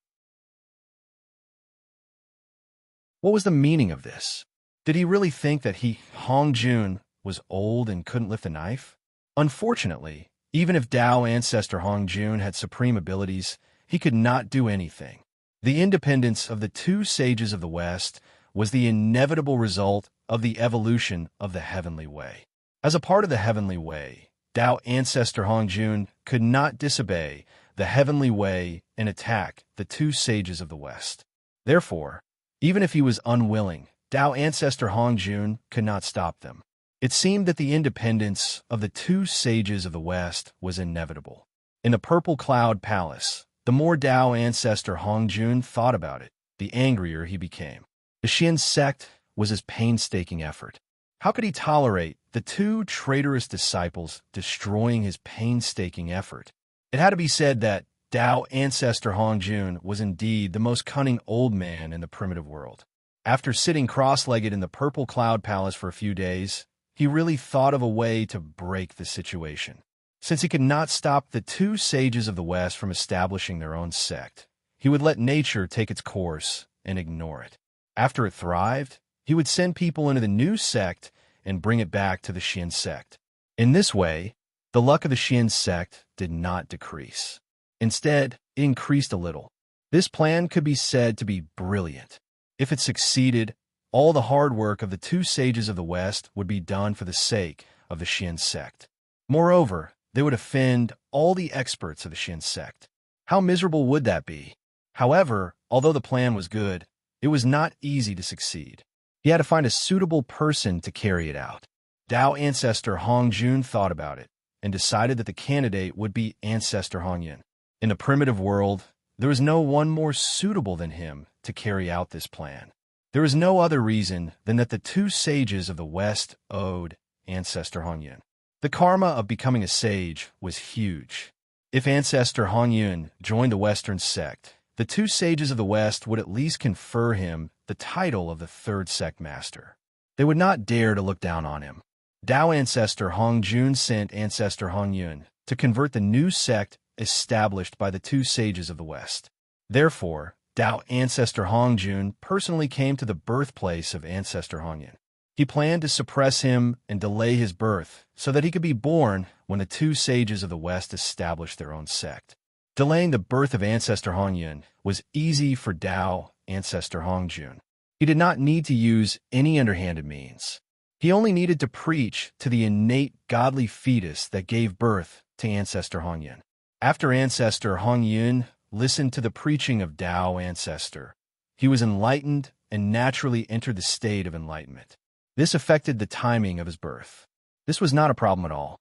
What was the meaning of this? Did he really think that Hongjun, was old and couldn't lift a knife? Unfortunately, even if Tao ancestor Hongjun had supreme abilities, he could not do anything. The independence of the two sages of the West was the inevitable result of the evolution of the heavenly way. As a part of the heavenly way, Tao ancestor Hongjun could not disobey the heavenly way and attack the two sages of the West. Therefore, even if he was unwilling, Tao ancestor Hongjun could not stop them. It seemed that the independence of the two sages of the West was inevitable. In the Purple Cloud Palace, the more Tao ancestor Hongjun thought about it, the angrier he became. The Xian sect was his painstaking effort. How could he tolerate the two traitorous disciples destroying his painstaking effort? It had to be said that Tao ancestor Hongjun was indeed the most cunning old man in the primitive world. After sitting cross-legged in the Purple Cloud Palace for a few days, he really thought of a way to break the situation. Since he could not stop the two sages of the West from establishing their own sect, he would let nature take its course and ignore it. After it thrived, he would send people into the new sect and bring it back to the Xian sect. In this way, the luck of the Xian sect did not decrease. Instead, it increased a little. This plan could be said to be brilliant. If it succeeded, all the hard work of the two sages of the West would be done for the sake of the Xian sect. Moreover, they would offend all the experts of the Xian sect. How miserable would that be? However, although the plan was good, it was not easy to succeed. He had to find a suitable person to carry it out. Tao ancestor Hongjun thought about it and decided that the candidate would be ancestor Hongyun. In the primitive world, there was no one more suitable than him to carry out this plan. There was no other reason than that the two sages of the West owed ancestor Hongyun. The karma of becoming a sage was huge. If ancestor Hongyun joined the Western sect, the two sages of the West would at least confer him the title of the third sect master. They would not dare to look down on him. Tao ancestor Hongjun sent ancestor Hongyun to convert the new sect established by the two sages of the West. Therefore, Tao ancestor Hongjun personally came to the birthplace of ancestor Hongyun. He planned to suppress him and delay his birth so that he could be born when the two sages of the West established their own sect. Delaying the birth of ancestor Hongyun was easy for Tao ancestor Hongjun. He did not need to use any underhanded means. He only needed to preach to the innate godly fetus that gave birth to ancestor Hongyun. After ancestor Hongyun listened to the preaching of Tao ancestor, he was enlightened and naturally entered the state of enlightenment. This affected the timing of his birth. This was not a problem at all.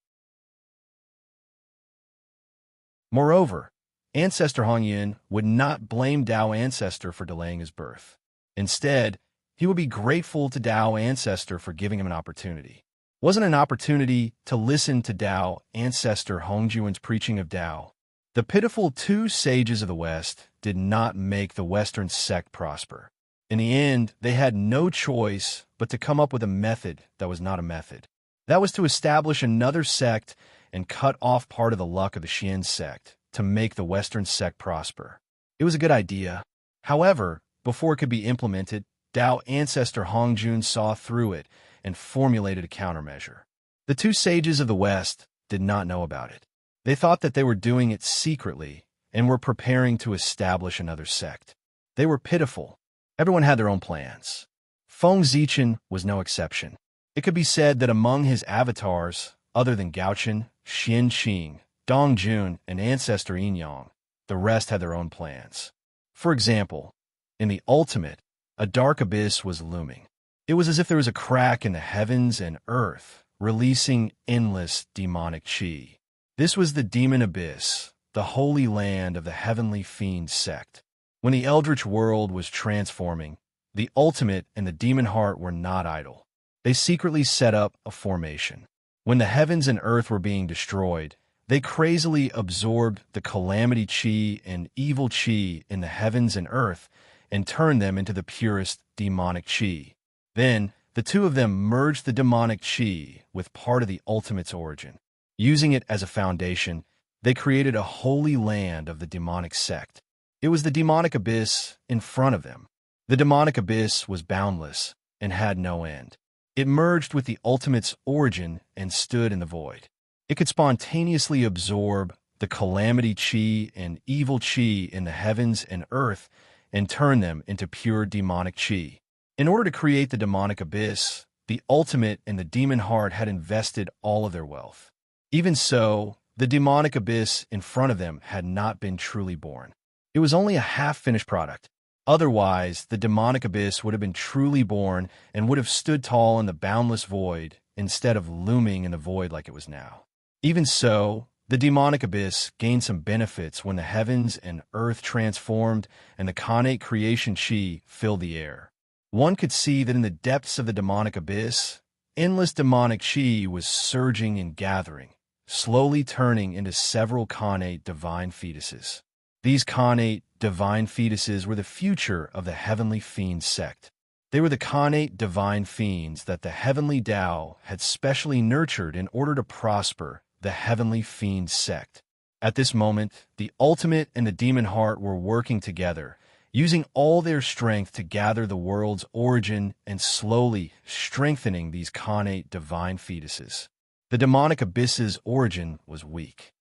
Moreover, ancestor Hongyun would not blame Tao ancestor for delaying his birth. Instead, he would be grateful to Tao ancestor for giving him an opportunity. Wasn't an opportunity to listen to Tao ancestor Hongjun's preaching of Tao. The pitiful two sages of the West did not make the Western sect prosper. In the end, they had no choice but to come up with a method that was not a method. That was to establish another sect and cut off part of the luck of the Xian sect to make the Western sect prosper. It was a good idea. However, before it could be implemented, Tao ancestor Hongjun saw through it and formulated a countermeasure. The two sages of the West did not know about it. They thought that they were doing it secretly and were preparing to establish another sect. They were pitiful. Everyone had their own plans. Feng Zichen was no exception. It could be said that among his avatars, other than Gaochen, Xian Qing, Dong Jun, and ancestor Yin Yang, the rest had their own plans. For example, in the ultimate, a dark abyss was looming. It was as if there was a crack in the heavens and earth, releasing endless demonic qi. This was the demon abyss, the holy land of the heavenly fiend sect. When the eldritch world was transforming, the ultimate and the demon heart were not idle. They secretly set up a formation. When the heavens and earth were being destroyed, they crazily absorbed the calamity qi and evil qi in the heavens and earth and turned them into the purest demonic qi. Then, the two of them merged the demonic qi with part of the ultimate's origin. Using it as a foundation, they created a holy land of the demonic sect. It was the demonic abyss in front of them. The demonic abyss was boundless and had no end. It merged with the ultimate's origin and stood in the void. It could spontaneously absorb the calamity qi and evil qi in the heavens and earth and turn them into pure demonic qi. In order to create the demonic abyss, the ultimate and the demon heart had invested all of their wealth. Even so, the demonic abyss in front of them had not been truly born. It was only a half-finished product. Otherwise, the demonic abyss would have been truly born and would have stood tall in the boundless void instead of looming in the void like it was now. Even so, the demonic abyss gained some benefits when the heavens and earth transformed and the Khanate creation qi filled the air. One could see that in the depths of the demonic abyss, endless demonic qi was surging and gathering, slowly turning into several Khanate divine fetuses. These Khanate divine fetuses were the future of the heavenly fiend sect. They were the Khanate divine fiends that the heavenly Tao had specially nurtured in order to prosper the heavenly fiend sect. At this moment, the ultimate and the demon heart were working together, using all their strength to gather the world's origin and slowly strengthening these Khanate divine fetuses. The demonic abyss's origin was weak.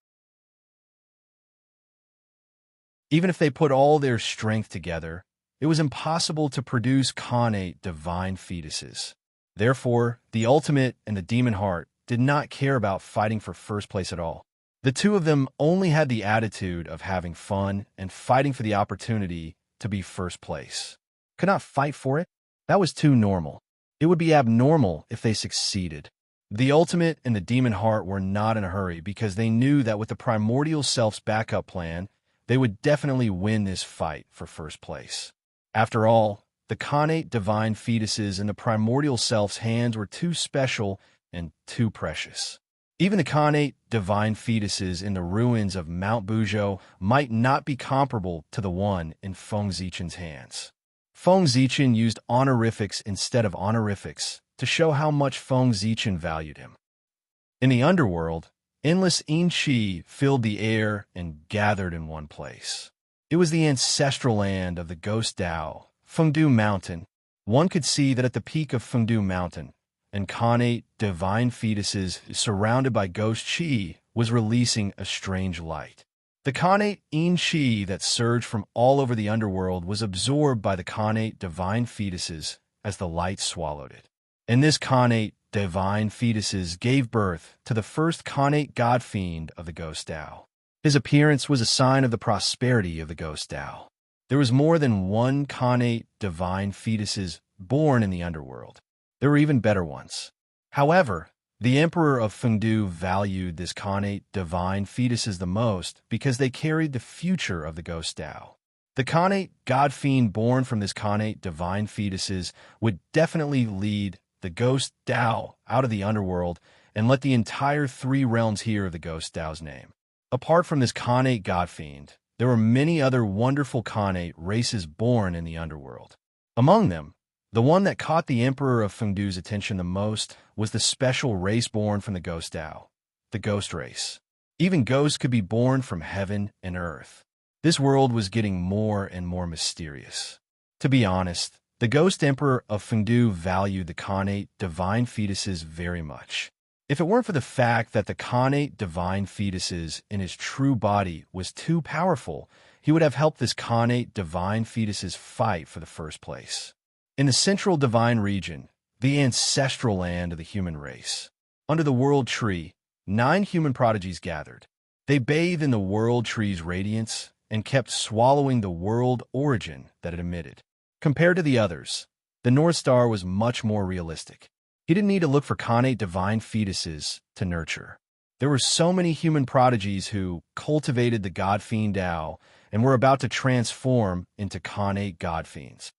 Even if they put all their strength together, it was impossible to produce Khanate divine fetuses. Therefore, the ultimate and the demon heart did not care about fighting for first place at all. The two of them only had the attitude of having fun and fighting for the opportunity to be first place. Could not fight for it? That was too normal. It would be abnormal if they succeeded. The ultimate and the demon heart were not in a hurry because they knew that with the primordial self's backup plan, they would definitely win this fight for first place. After all, the Khanate divine fetuses in the primordial self's hands were too special and too precious. Even the Khanate divine fetuses in the ruins of Mount Buzhou might not be comparable to the one in Feng Zichen's hands. Feng Zichen used honorifics instead of honorifics to show how much Feng Zichen valued him. In the underworld, endless yin qi filled the air and gathered in one place. It was the ancestral land of the ghost Tao, Fengdu Mountain. One could see that at the peak of Fengdu Mountain, and Khanate divine fetuses surrounded by ghost qi was releasing a strange light. The Khanate yin qi that surged from all over the underworld was absorbed by the Khanate divine fetuses as the light swallowed it. And this Khanate divine fetuses gave birth to the first Khanate god fiend of the ghost Tao. His appearance was a sign of the prosperity of the ghost Tao. There was more than one Khanate divine fetuses born in the underworld. There were even better ones. However, the emperor of Fengdu valued this Khanate divine fetuses the most because they carried the future of the ghost Tao. The Khanate god fiend born from this Khanate divine fetuses would definitely lead the ghost Tao out of the underworld and let the entire three realms hear the ghost Tao's name. Apart from this Khanate god fiend, there were many other wonderful Khanate races born in the underworld. Among them, the one that caught the emperor of Fengdu's attention the most was the special race born from the ghost Tao, the ghost race. Even ghosts could be born from heaven and earth. This world was getting more and more mysterious. To be honest, The Ghost Emperor of Fengdu valued the Khanate divine fetuses very much. If it weren't for the fact that the Khanate divine fetuses in his true body was too powerful, he would have helped this Khanate divine fetuses fight for the first place. In the central divine region, the ancestral land of the human race, under the world tree, 9 human prodigies gathered. They bathed in the world tree's radiance and kept swallowing the world origin that it emitted. Compared to the others, the North Star was much more realistic. He didn't need to look for Khanate divine fetuses to nurture. There were so many human prodigies who cultivated the God Fiend Tao and were about to transform into Khanate God Fiends.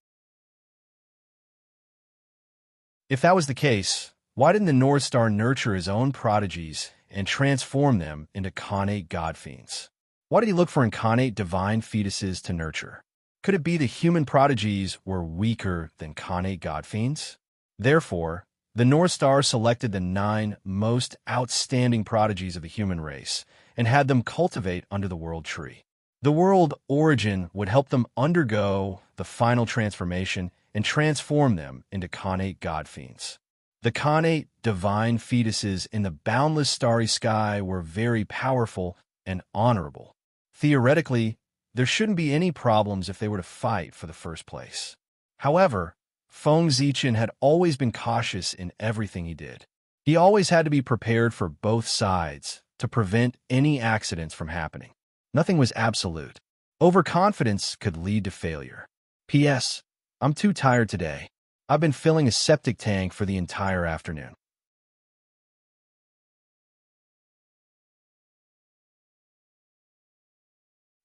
If that was the case, why didn't the North Star nurture his own prodigies and transform them into Khanate God Fiends? Why did he look for incarnate divine fetuses to nurture? Could it be the human prodigies were weaker than Khanate God Fiends? Therefore, the North Star selected the 9 most outstanding prodigies of the human race and had them cultivate under the world tree. The world origin would help them undergo the final transformation and transform them into Khanate God Fiends. The Khanate divine fetuses in the boundless starry sky were very powerful and honorable. Theoretically, there shouldn't be any problems if they were to fight for the first place. However, Feng Zichen had always been cautious in everything he did. He always had to be prepared for both sides to prevent any accidents from happening. Nothing was absolute. Overconfidence could lead to failure. P.S. I'm too tired today. I've been filling a septic tank for the entire afternoon.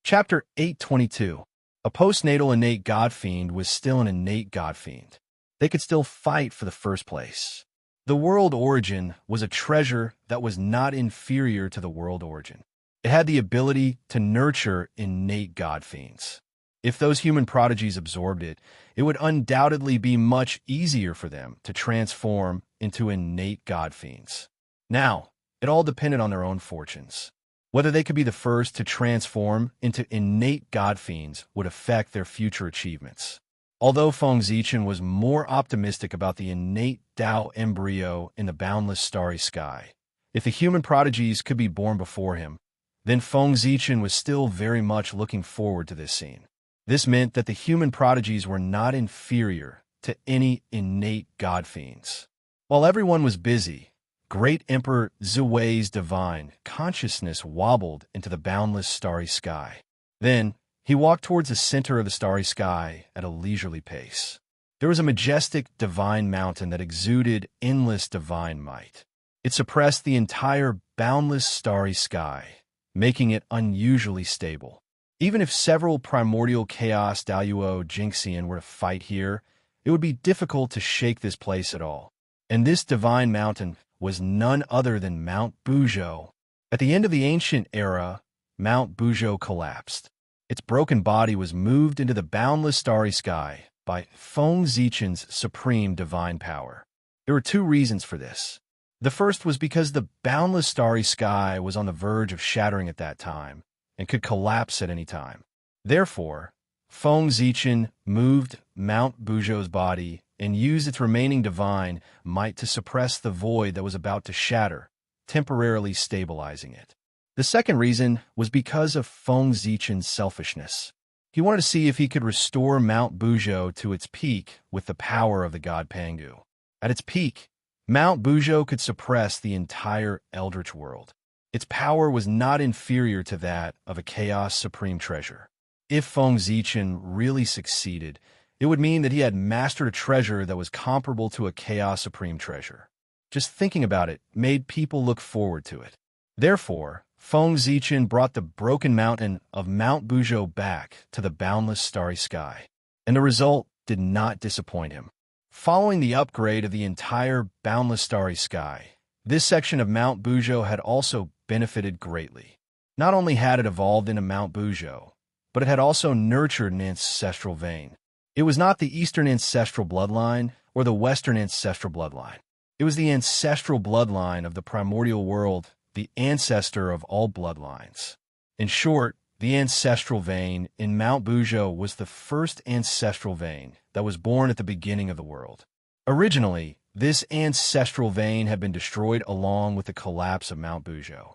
Chapter 822. A postnatal innate God Fiend was still an innate God Fiend. They could still fight for the first place. The world origin was a treasure that was not inferior to the world origin. It had the ability to nurture innate God Fiends. If those human prodigies absorbed it, it would undoubtedly be much easier for them to transform into innate God Fiends. Now, it all depended on their own fortunes. Whether they could be the first to transform into innate God Fiends would affect their future achievements. Although Feng Zichen was more optimistic about the innate Tao embryo in the boundless starry sky, if the human prodigies could be born before him, then Feng Zichen was still very much looking forward to this scene. This meant that the human prodigies were not inferior to any innate God Fiends. While everyone was busy, Great Emperor Ziwei's divine consciousness wobbled into the boundless starry sky. Then, he walked towards the center of the starry sky at a leisurely pace. There was a majestic divine mountain that exuded endless divine might. It suppressed the entire boundless starry sky, making it unusually stable. Even if several primordial chaos Daluo Jinxian were to fight here, it would be difficult to shake this place at all. And this divine mountain was none other than Mount Buzhou. At the end of the ancient era, Mount Buzhou collapsed. Its broken body was moved into the boundless starry sky by Feng Zichen's supreme divine power. There were 2 reasons for this. The first was because the boundless starry sky was on the verge of shattering at that time and could collapse at any time. Therefore, Feng Zichen moved Mount Buzhou's body and used its remaining divine might to suppress the void that was about to shatter, temporarily stabilizing it. The second reason was because of Feng Zichen's selfishness. He wanted to see if he could restore Mount Buzhou to its peak with the power of the god Pangu. At its peak, Mount Buzhou could suppress the entire Eldritch world. Its power was not inferior to that of a Chaos Supreme Treasure. If Feng Zichen really succeeded, it would mean that he had mastered a treasure that was comparable to a Chaos Supreme Treasure. Just thinking about it made people look forward to it. Therefore, Feng Zichen brought the broken mountain of Mount Buzhou back to the boundless starry sky, and the result did not disappoint him. Following the upgrade of the entire boundless starry sky, this section of Mount Buzhou had also benefited greatly. Not only had it evolved into Mount Buzhou, but it had also nurtured an ancestral vein. It was not the Eastern ancestral bloodline or the Western ancestral bloodline. It was the ancestral bloodline of the primordial world, the ancestor of all bloodlines. In short, the ancestral vein in Mount Buzhou was the first ancestral vein that was born at the beginning of the world. Originally, this ancestral vein had been destroyed along with the collapse of Mount Buzhou.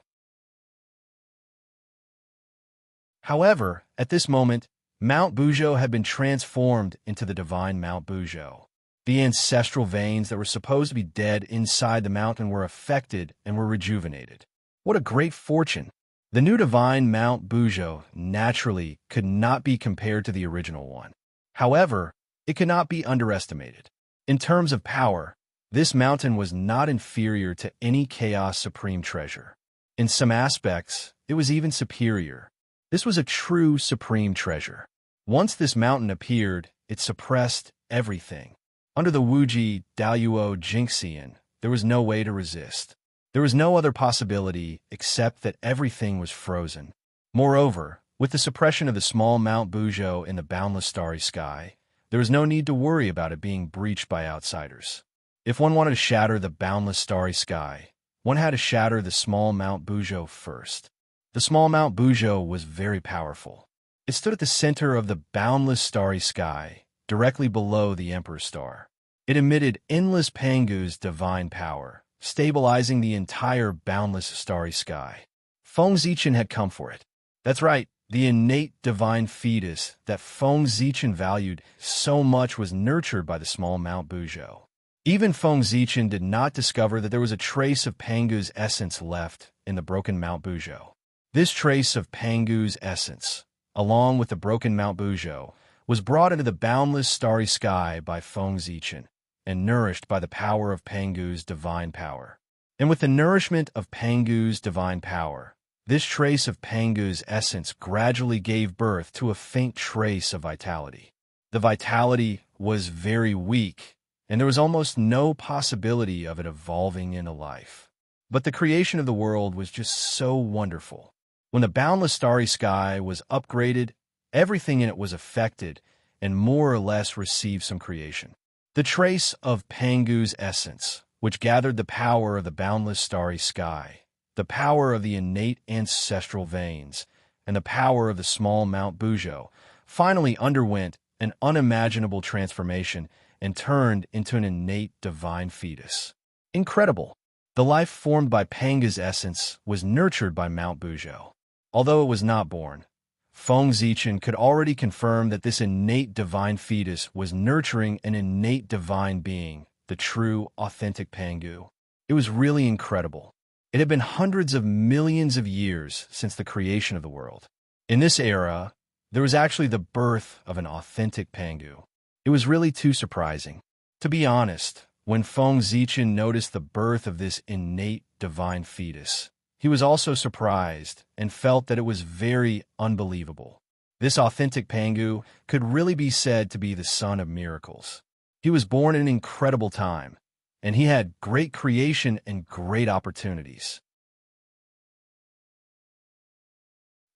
However, at this moment, Mount Buzhou had been transformed into the divine Mount Buzhou. The ancestral veins that were supposed to be dead inside the mountain were affected and were rejuvenated. What a great fortune! The new divine Mount Buzhou naturally could not be compared to the original one. However, it could not be underestimated. In terms of power, this mountain was not inferior to any Chaos Supreme treasure. In some aspects, it was even superior. This was a true supreme treasure. Once this mountain appeared, it suppressed everything. Under the Wuji Daluo Jingxian, there was no way to resist. There was no other possibility except that everything was frozen. Moreover, with the suppression of the small Mount Buzhou in the boundless starry sky, there was no need to worry about it being breached by outsiders. If one wanted to shatter the boundless starry sky, one had to shatter the small Mount Buzhou first. The small Mount Buzhou was very powerful. It stood at the center of the boundless starry sky, directly below the Emperor's star. It emitted endless Pangu's divine power, stabilizing the entire boundless starry sky. Feng Zichen had come for it. That's right, the innate divine fetus that Feng Zichen valued so much was nurtured by the small Mount Buzhou. Even Feng Zichen did not discover that there was a trace of Pangu's essence left in the broken Mount Buzhou. This trace of Pangu's essence, along with the broken Mount Buzhou, was brought into the boundless starry sky by Feng Zichen and nourished by the power of Pangu's divine power. And with the nourishment of Pangu's divine power, this trace of Pangu's essence gradually gave birth to a faint trace of vitality. The vitality was very weak, and there was almost no possibility of it evolving into life. But the creation of the world was just so wonderful. When the boundless starry sky was upgraded, everything in it was affected and more or less received some creation. The trace of Pangu's essence, which gathered the power of the boundless starry sky, the power of the innate ancestral veins, and the power of the small Mount Buzhou, finally underwent an unimaginable transformation and turned into an innate divine fetus. Incredible! The life formed by Pangu's essence was nurtured by Mount Buzhou. Although it was not born, Feng Zichen could already confirm that this innate divine fetus was nurturing an innate divine being, the true, authentic Pangu. It was really incredible. It had been hundreds of millions of years since the creation of the world. In this era, there was actually the birth of an authentic Pangu. It was really too surprising. To be honest, when Feng Zichen noticed the birth of this innate divine fetus, he was also surprised and felt that it was very unbelievable. This authentic Pangu could really be said to be the son of miracles. He was born in an incredible time, and he had great creation and great opportunities.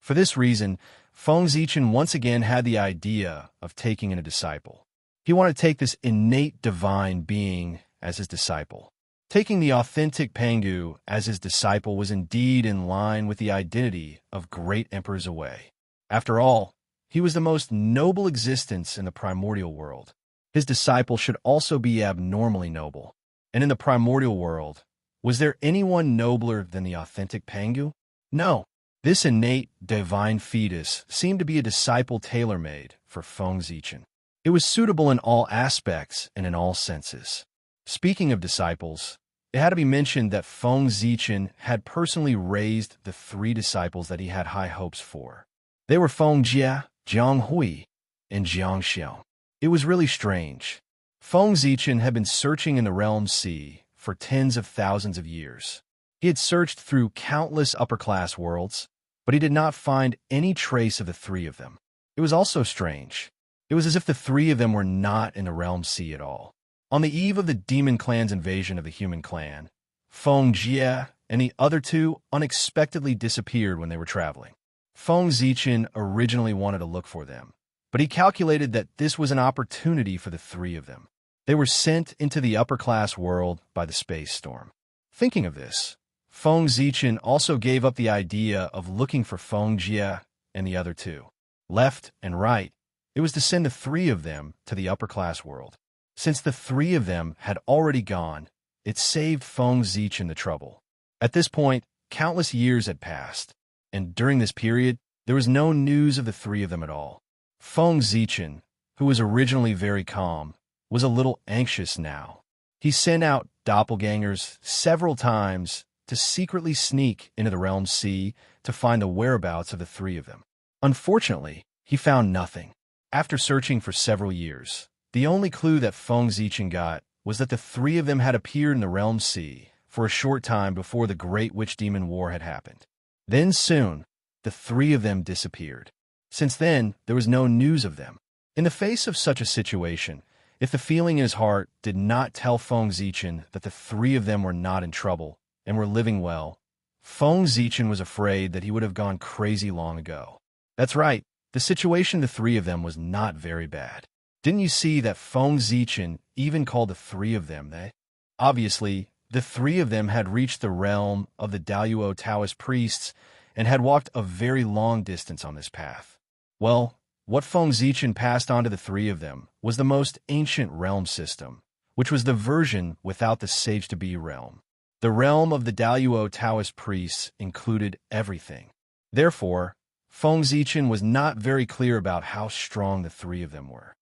For this reason, Feng Zichen once again had the idea of taking in a disciple. He wanted to take this innate divine being as his disciple. Taking the authentic Pangu as his disciple was indeed in line with the identity of great emperors away. After all, he was the most noble existence in the primordial world. His disciple should also be abnormally noble. And in the primordial world, was there anyone nobler than the authentic Pangu? No. This innate divine fetus seemed to be a disciple tailor-made for Feng Zichen. It was suitable in all aspects and in all senses. Speaking of disciples, it had to be mentioned that Feng Zichen had personally raised the three disciples that he had high hopes for. They were Feng Jie, Jiang Hui, and Jiang Xiao. It was really strange. Feng Zichen had been searching in the realm sea for tens of thousands of years. He had searched through countless upper-class worlds, but he did not find any trace of the three of them. It was also strange. It was as if the three of them were not in the realm sea at all. On the eve of the demon clan's invasion of the human clan, Feng Jie and the other two unexpectedly disappeared when they were traveling. Feng Zichen originally wanted to look for them, but he calculated that this was an opportunity for the three of them. They were sent into the upper-class world by the space storm. Thinking of this, Feng Zichen also gave up the idea of looking for Feng Jie and the other two. Left and right, it was to send the three of them to the upper-class world. Since the three of them had already gone, it saved Feng Zichen the trouble. At this point, countless years had passed, and during this period, there was no news of the three of them at all. Feng Zichen, who was originally very calm, was a little anxious now. He sent out doppelgangers several times to secretly sneak into the Realm Sea to find the whereabouts of the three of them. Unfortunately, he found nothing. After searching for several years, the only clue that Feng Zichen got was that the three of them had appeared in the Realm Sea for a short time before the Great Witch-Demon War had happened. Then soon, the three of them disappeared. Since then, there was no news of them. In the face of such a situation, if the feeling in his heart did not tell Feng Zichen that the three of them were not in trouble and were living well, Feng Zichen was afraid that he would have gone crazy long ago. That's right, the situation of the three of them was not very bad. Didn't you see that Feng Zichen even called the three of them they? Obviously, the three of them had reached the realm of the Daluo Taoist priests and had walked a very long distance on this path. Well, what Feng Zichen passed on to the three of them was the most ancient realm system, which was the version without the Sage-to-Be realm. The realm of the Daluo Taoist priests included everything. Therefore, Feng Zichen was not very clear about how strong the three of them were.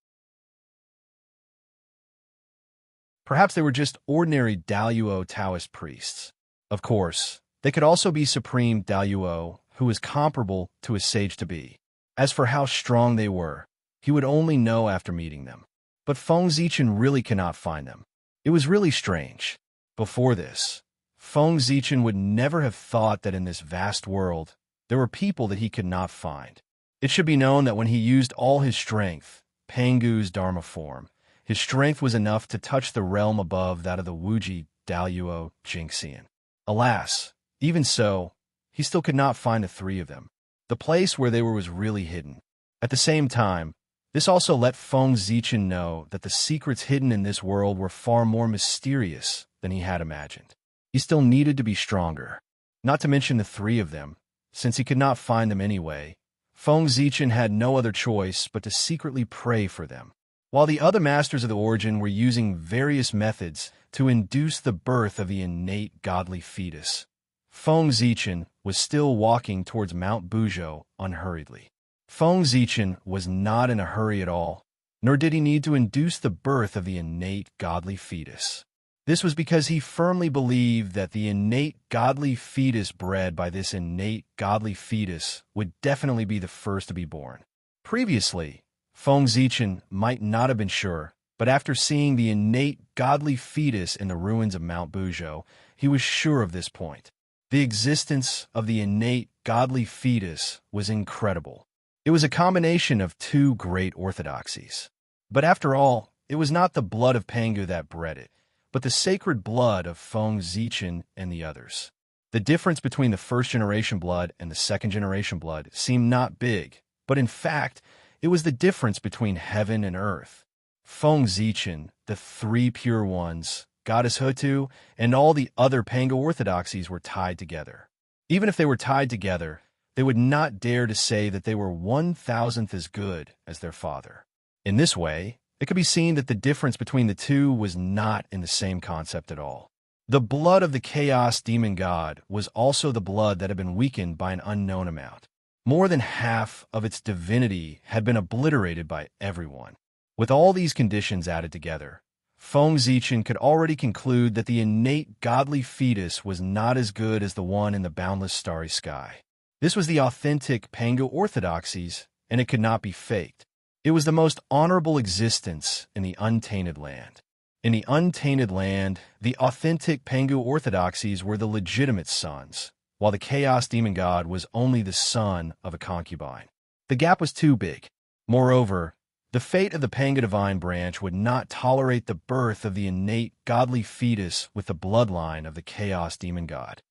Perhaps they were just ordinary Daluo Taoist priests. Of course, they could also be supreme Daluo, who was comparable to a Sage-to-Be. As for how strong they were, he would only know after meeting them. But Feng Zichen really cannot find them. It was really strange. Before this, Feng Zichen would never have thought that in this vast world, there were people that he could not find. It should be known that when he used all his strength, Pangu's Dharma form, his strength was enough to touch the realm above that of the Wuji Daluo Jingxian. Alas, even so, he still could not find the three of them. The place where they were was really hidden. At the same time, this also let Feng Zichen know that the secrets hidden in this world were far more mysterious than he had imagined. He still needed to be stronger. Not to mention the three of them. Since he could not find them anyway, Feng Zichen had no other choice but to secretly pray for them. While the other masters of the origin were using various methods to induce the birth of the innate godly fetus, Feng Zichen was still walking towards Mount Buzhou unhurriedly. Feng Zichen was not in a hurry at all, nor did he need to induce the birth of the innate godly fetus. This was because he firmly believed that the innate godly fetus bred by this innate godly fetus would definitely be the first to be born. Previously, Feng Zichen might not have been sure, but after seeing the innate godly fetus in the ruins of Mount Buzhou, he was sure of this point. The existence of the innate godly fetus was incredible. It was a combination of two great orthodoxies. But after all, it was not the blood of Pangu that bred it, but the sacred blood of Feng Zichen and the others. The difference between the first-generation blood and the second-generation blood seemed not big, but in fact, it was the difference between heaven and earth. Feng Zichen, the three pure ones, Goddess Hutu, and all the other Pangu orthodoxies were tied together. Even if they were tied together, they would not dare to say that they were 1,000th as good as their father. In this way, it could be seen that the difference between the two was not in the same concept at all. The blood of the Chaos Demon God was also the blood that had been weakened by an unknown amount. More than half of its divinity had been obliterated by everyone. With all these conditions added together, Feng Zichen could already conclude that the innate godly fetus was not as good as the one in the boundless starry sky. This was the authentic Pangu orthodoxies, and it could not be faked. It was the most honorable existence in the untainted land. In the untainted land, the authentic Pangu orthodoxies were the legitimate sons, while the Chaos Demon God was only the son of a concubine. The gap was too big. Moreover, the fate of the Pangu divine branch would not tolerate the birth of the innate godly fetus with the bloodline of the Chaos Demon God.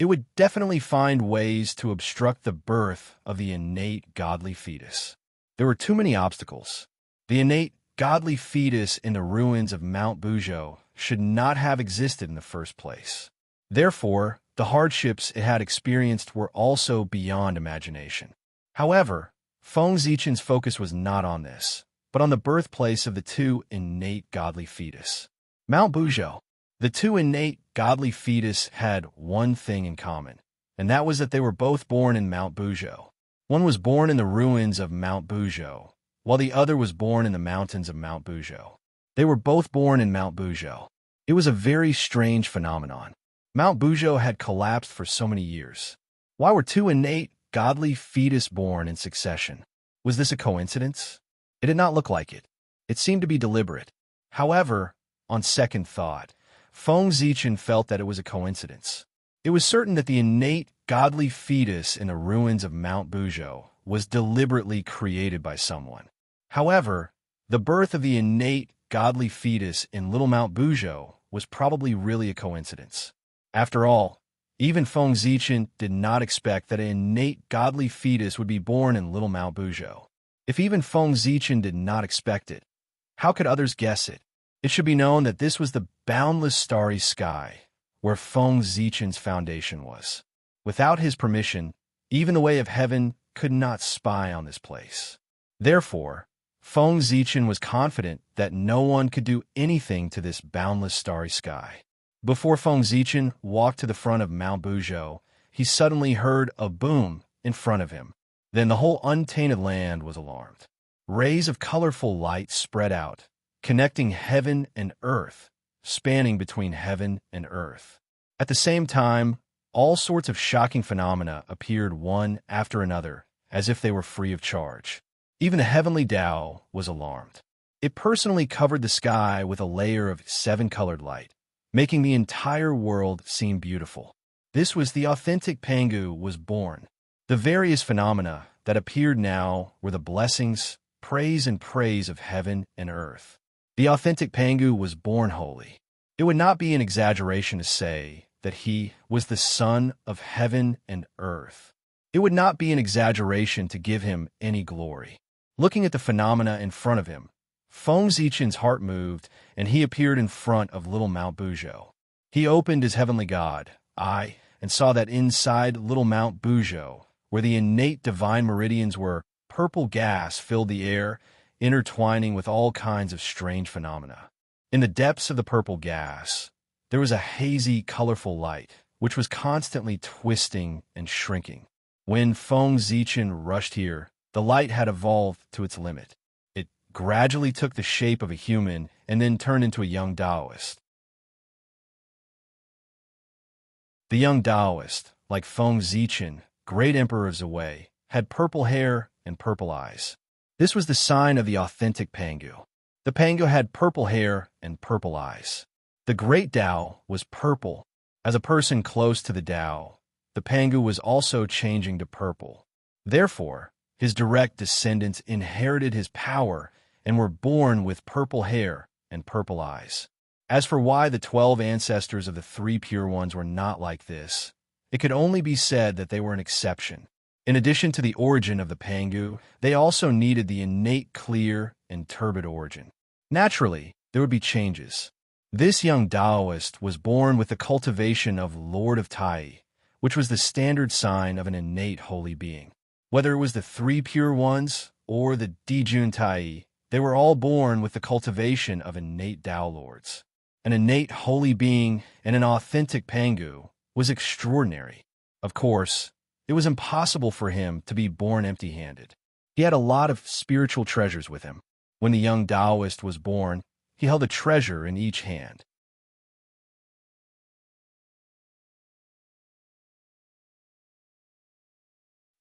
It would definitely find ways to obstruct the birth of the innate godly fetus. There were too many obstacles. The innate godly fetus in the ruins of Mount Buzhou should not have existed in the first place. Therefore, the hardships it had experienced were also beyond imagination. However, Feng Zichen's focus was not on this, but on the birthplace of the two innate godly fetus. Mount Buzhou. The two innate godly fetus had one thing in common, and that was that they were both born in Mount Buzhou. One was born in the ruins of Mount Buzhou, while the other was born in the mountains of Mount Buzhou. They were both born in Mount Buzhou. It was a very strange phenomenon. Mount Buzhou had collapsed for so many years. Why were two innate godly fetus born in succession? Was this a coincidence? It did not look like it. It seemed to be deliberate. However, on second thought, Feng Zichen felt that it was a coincidence. It was certain that the innate godly fetus in the ruins of Mount Buzhou was deliberately created by someone. However, the birth of the innate godly fetus in Little Mount Buzhou was probably really a coincidence. After all, even Feng Zichen did not expect that an innate godly fetus would be born in Little Mount Buzhou. If even Feng Zichen did not expect it, how could others guess it? It should be known that this was the boundless starry sky where Feng Zichen's foundation was. Without his permission, even the way of heaven could not spy on this place. Therefore, Feng Zichen was confident that no one could do anything to this boundless starry sky. Before Feng Zichen walked to the front of Mount Buzhou, he suddenly heard a boom in front of him. Then the whole untainted land was alarmed. Rays of colorful light spread out, connecting heaven and earth, spanning between heaven and earth. At the same time, all sorts of shocking phenomena appeared one after another, as if they were free of charge. Even the heavenly Tao was alarmed. It personally covered the sky with a layer of seven-colored light, making the entire world seem beautiful. This was the authentic Pangu was born. The various phenomena that appeared now were the blessings, praise of heaven and earth. The authentic Pangu was born holy. It would not be an exaggeration to say that he was the son of heaven and earth. It would not be an exaggeration to give him any glory. Looking at the phenomena in front of him, Feng Zichen's heart moved, and he appeared in front of Little Mount Buzhou. He opened his heavenly God, eye, and saw that inside Little Mount Buzhou, where the innate divine meridians were, purple gas filled the air, intertwining with all kinds of strange phenomena. In the depths of the purple gas, there was a hazy, colorful light, which was constantly twisting and shrinking. When Feng Zichen rushed here, the light had evolved to its limit. It gradually took the shape of a human and then turned into a young Taoist. The young Taoist, like Feng Zichen, great emperor of Zhui, had purple hair and purple eyes. This was the sign of the authentic Pangu. The Pangu had purple hair and purple eyes. The great Tao was purple. As a person close to the Tao, the Pangu was also changing to purple. Therefore, his direct descendants inherited his power and were born with purple hair and purple eyes. As for why the 12 ancestors of the three pure ones were not like this, it could only be said that they were an exception. In addition to the origin of the Pangu, they also needed the innate clear and turbid origin. Naturally, there would be changes. This young Taoist was born with the cultivation of Lord of Tai, which was the standard sign of an innate holy being. Whether it was the three pure ones or the Dijun Tai, they were all born with the cultivation of innate Tao lords. An innate holy being and an authentic Pangu was extraordinary. Of course, it was impossible for him to be born empty-handed. He had a lot of spiritual treasures with him. When the young Taoist was born, he held a treasure in each hand.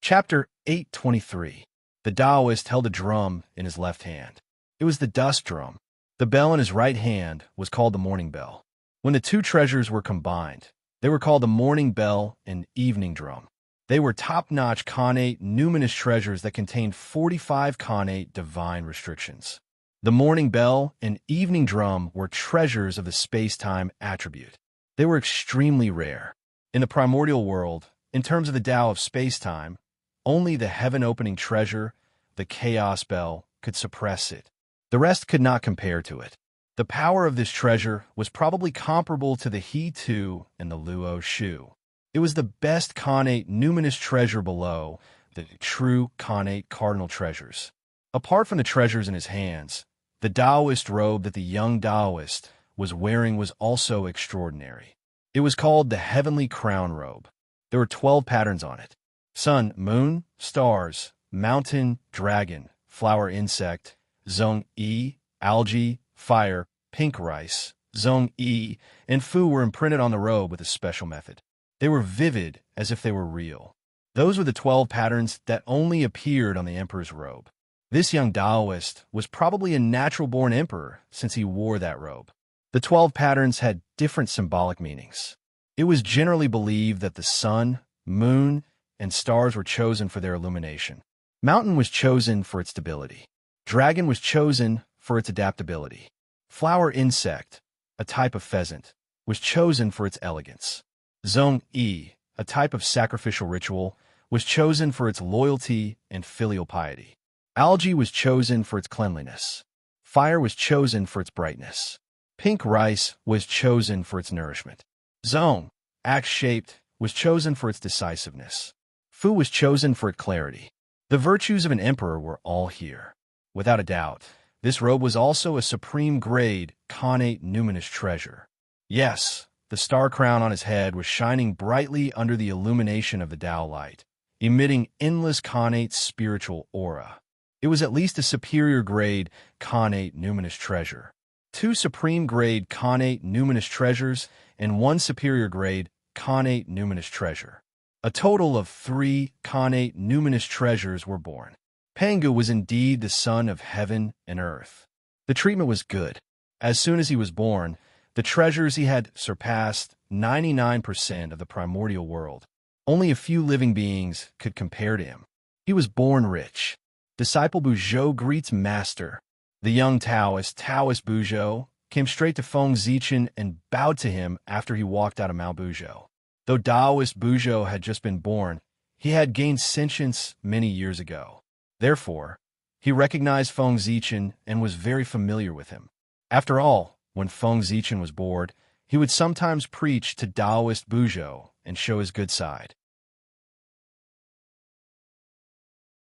Chapter 823. The Taoist held a drum in his left hand. It was the dust drum. The bell in his right hand was called the morning bell. When the two treasures were combined, they were called the morning bell and evening drum. They were top-notch Khanate numinous treasures that contained 45 Khanate divine restrictions. The morning bell and evening drum were treasures of the space-time attribute. They were extremely rare. In the primordial world, in terms of the Tao of space-time, only the heaven-opening treasure, the chaos bell, could suppress it. The rest could not compare to it. The power of this treasure was probably comparable to the He-Tu and the Luo Shu. It was the best Khanate numinous treasure below the true connate cardinal treasures. Apart from the treasures in his hands, the Taoist robe that the young Taoist was wearing was also extraordinary. It was called the Heavenly Crown Robe. There were 12 patterns on it: sun, moon, stars, mountain, dragon, flower, insect, zong yi, algae, fire, pink rice, zong yi, and fu were imprinted on the robe with a special method. They were vivid, as if they were real. Those were the 12 patterns that only appeared on the emperor's robe. This young Taoist was probably a natural-born emperor since he wore that robe. The 12 patterns had different symbolic meanings. It was generally believed that the sun, moon, and stars were chosen for their illumination. Mountain was chosen for its stability. Dragon was chosen for its adaptability. Flower insect, a type of pheasant, was chosen for its elegance. Zong yi, a type of sacrificial ritual, was chosen for its loyalty and filial piety. Algae was chosen for its cleanliness. Fire was chosen for its brightness. Pink rice was chosen for its nourishment. Zong, axe-shaped, was chosen for its decisiveness. Fu was chosen for its clarity. The virtues of an emperor were all here. Without a doubt, this robe was also a supreme-grade, connate numinous treasure. Yes, the star crown on his head was shining brightly under the illumination of the Tao light, emitting endless connate spiritual aura. It was at least a superior-grade, connate numinous treasure. 2 supreme-grade connate numinous treasures and 1 superior-grade connate numinous treasure. A total of 3 connate numinous treasures were born. Pangu was indeed the son of heaven and earth. The treatment was good. As soon as he was born, the treasures he had surpassed 99% of the primordial world. Only a few living beings could compare to him. He was born rich. Disciple Buzhou greets master. The young Taoist Buzhou, came straight to Feng Zichen and bowed to him after he walked out of Mount Buzhou. Though Taoist Buzhou had just been born, he had gained sentience many years ago. Therefore, he recognized Feng Zichen and was very familiar with him. After all, when Feng Zichen was bored, he would sometimes preach to Taoist Buzhou and show his good side.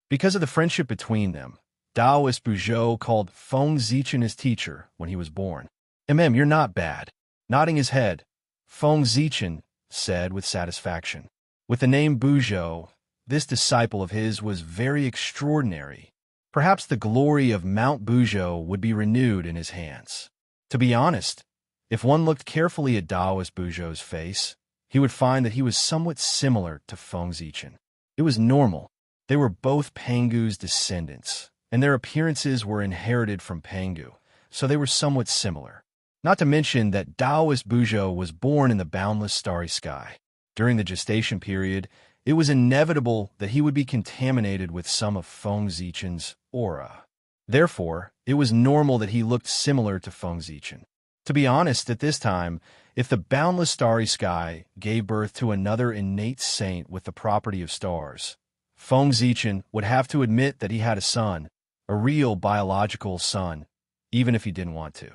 Because of the friendship between them, Taoist Buzhou called Feng Zichen his teacher when he was born. You're not bad. Nodding his head, Feng Zichen said with satisfaction. With the name Buzhou, this disciple of his was very extraordinary. Perhaps the glory of Mount Buzhou would be renewed in his hands. To be honest, if one looked carefully at Taoist Buzhou's face, he would find that he was somewhat similar to Feng Zichen. It was normal. They were both Pangu's descendants, and their appearances were inherited from Pangu, so they were somewhat similar. Not to mention that Taoist Buzhou was born in the boundless starry sky. During the gestation period, it was inevitable that he would be contaminated with some of Feng Zichen's aura. Therefore, it was normal that he looked similar to Feng Zichen. To be honest, at this time, if the boundless starry sky gave birth to another innate saint with the property of stars, Feng Zichen would have to admit that he had a son, a real biological son, even if he didn't want to.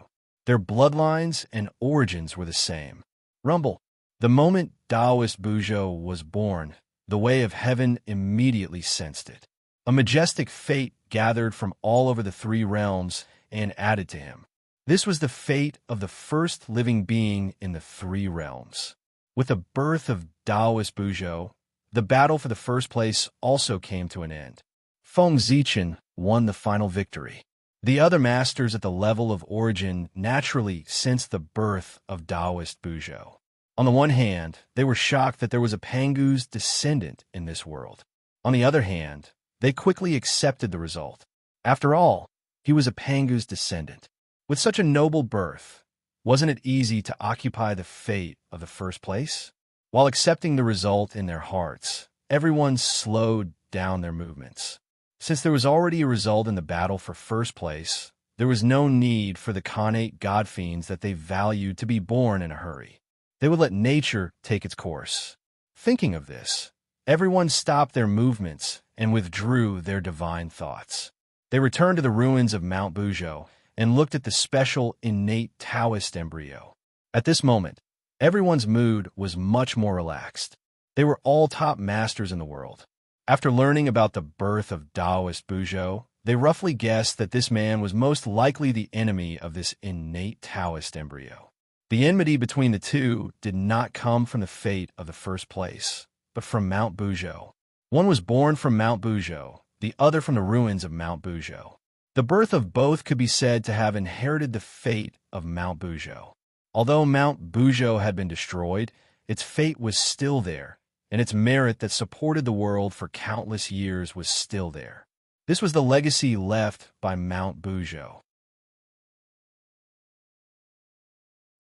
Their bloodlines and origins were the same. Rumble. The moment Taoist Buzhou was born, the way of heaven immediately sensed it. A majestic fate gathered from all over the 3 realms and added to him. This was the fate of the first living being in the 3 realms. With the birth of Taoist Buzhou, the battle for the first place also came to an end. Feng Zichen won the final victory. The other masters at the level of origin naturally sensed the birth of Taoist Buzhou. On the one hand, they were shocked that there was a Pangu's descendant in this world. On the other hand, they quickly accepted the result. After all, he was a Pangu's descendant. With such a noble birth, wasn't it easy to occupy the fate of the first place? While accepting the result in their hearts, everyone slowed down their movements. Since there was already a result in the battle for first place, there was no need for the connate god fiends that they valued to be born in a hurry. They would let nature take its course. Thinking of this, everyone stopped their movements and withdrew their divine thoughts. They returned to the ruins of Mount Buzhou and looked at the special innate Taoist embryo. At this moment, everyone's mood was much more relaxed. They were all top masters in the world. After learning about the birth of Taoist Buzhou, they roughly guessed that this man was most likely the enemy of this innate Taoist embryo. The enmity between the two did not come from the fate of the first place, but from Mount Buzhou. One was born from Mount Buzhou, the other from the ruins of Mount Buzhou. The birth of both could be said to have inherited the fate of Mount Buzhou. Although Mount Buzhou had been destroyed, its fate was still there, and its merit that supported the world for countless years was still there. This was the legacy left by Mount Buzhou.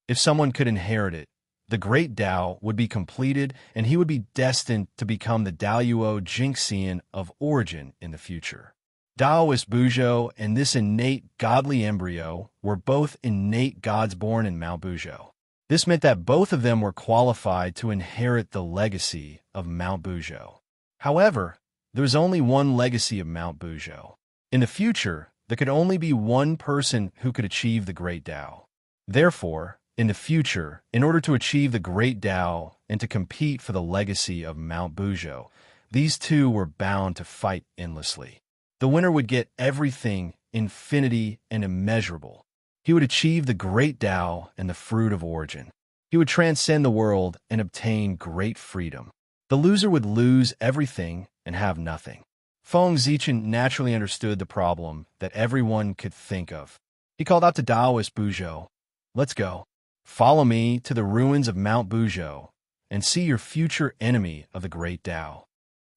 If someone could inherit it, the great Tao would be completed and he would be destined to become the Daoyuo Jingxian of origin in the future. Taoist Buzhou and this innate godly embryo were both innate gods born in Mount Buzhou. This meant that both of them were qualified to inherit the legacy of Mount Buzhou. However, there was only one legacy of Mount Buzhou. In the future, there could only be one person who could achieve the great Tao. Therefore, in the future, in order to achieve the great Tao and to compete for the legacy of Mount Buzhou, these two were bound to fight endlessly. The winner would get everything, infinity and immeasurable. He would achieve the great Tao and the fruit of origin. He would transcend the world and obtain great freedom. The loser would lose everything and have nothing. Feng Zichen naturally understood the problem that everyone could think of. He called out to Taoist Buzhou, "Let's go. Follow me to the ruins of Mount Buzhou and see your future enemy of the great Tao."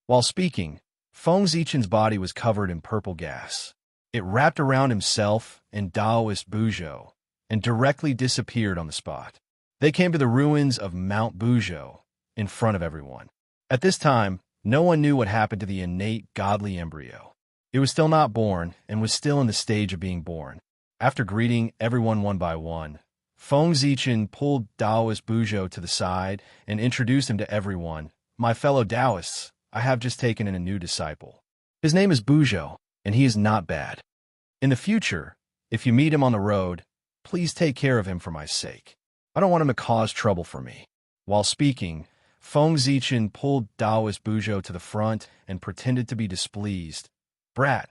While speaking, Feng Zichen's body was covered in purple gas. It wrapped around himself and Taoist Buzhou and directly disappeared on the spot. They came to the ruins of Mount Buzhou in front of everyone. At this time, no one knew what happened to the innate godly embryo. It was still not born and was still in the stage of being born. After greeting everyone one by one, Feng Zichen pulled Taoist Buzhou to the side and introduced him to everyone. "My fellow Taoists, I have just taken in a new disciple. His name is Buzhou, and he is not bad. In the future, if you meet him on the road, please take care of him for my sake. I don't want him to cause trouble for me." While speaking, Feng Zichen pulled Taoist Buzhou to the front and pretended to be displeased. "Brat,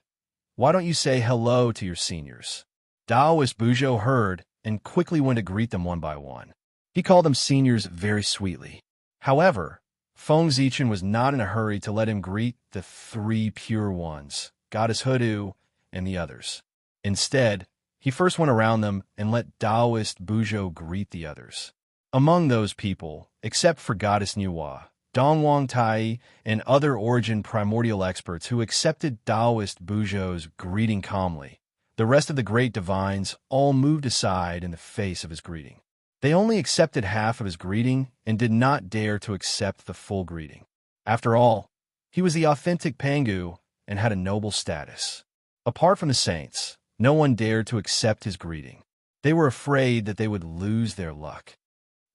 why don't you say hello to your seniors?" Taoist Buzhou heard and quickly went to greet them one by one. He called them seniors very sweetly. However, Feng Zichen was not in a hurry to let him greet the three pure ones, Goddess Hoodoo, and the others. Instead, he first went around them and let Taoist Buzhou greet the others. Among those people, except for Goddess Nuwa, Dongwang Tai, and other origin primordial experts who accepted Taoist Buzhou's greeting calmly, the rest of the great divines all moved aside in the face of his greeting. They only accepted half of his greeting and did not dare to accept the full greeting. After all, he was the authentic Pangu and had a noble status. Apart from the saints, no one dared to accept his greeting. They were afraid that they would lose their luck.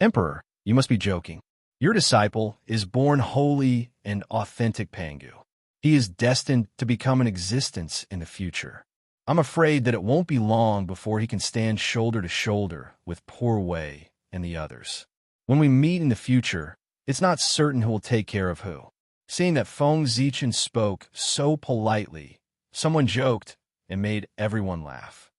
"Emperor, you must be joking. Your disciple is born holy and authentic Pangu. He is destined to become an existence in the future. I'm afraid that it won't be long before he can stand shoulder to shoulder with Poor Wei and the others. When we meet in the future, it's not certain who will take care of who." Seeing that Feng Zichen spoke so politely, someone joked and made everyone laugh.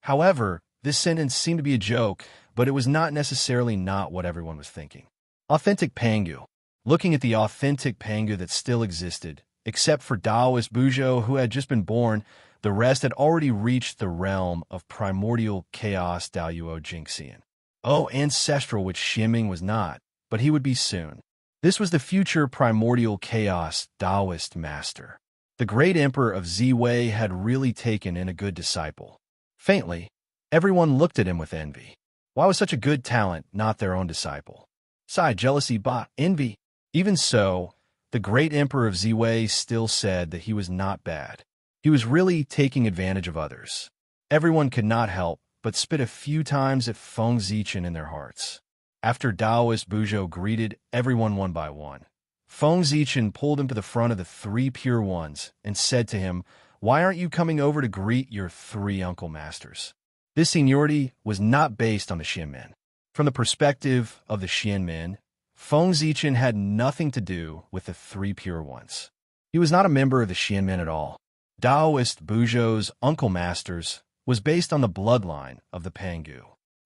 However, this sentence seemed to be a joke, but it was not necessarily not what everyone was thinking. Authentic Pangu. Looking at the authentic Pangu that still existed, except for Taoist Buzhou, who had just been born, the rest had already reached the realm of primordial chaos Daoyuo Jingxian. Oh, ancestral which Xianming was not, but he would be soon. This was the future primordial chaos Taoist master. The great emperor of Ziwei had really taken in a good disciple. Faintly, everyone looked at him with envy. Why was such a good talent not their own disciple? Sigh, jealousy, envy. Even so, the great emperor of Ziwei still said that he was not bad. He was really taking advantage of others. Everyone could not help but spit a few times at Feng Zichen in their hearts. After Taoist Buzhou greeted everyone one by one, Feng Zichen pulled him to the front of the three pure ones and said to him, "Why aren't you coming over to greet your three uncle masters?" This seniority was not based on the Xianmen. From the perspective of the Xianmen, Feng Zichen had nothing to do with the three pure ones. He was not a member of the Xianmen at all. Taoist Buzhou's uncle masters was based on the bloodline of the Pangu.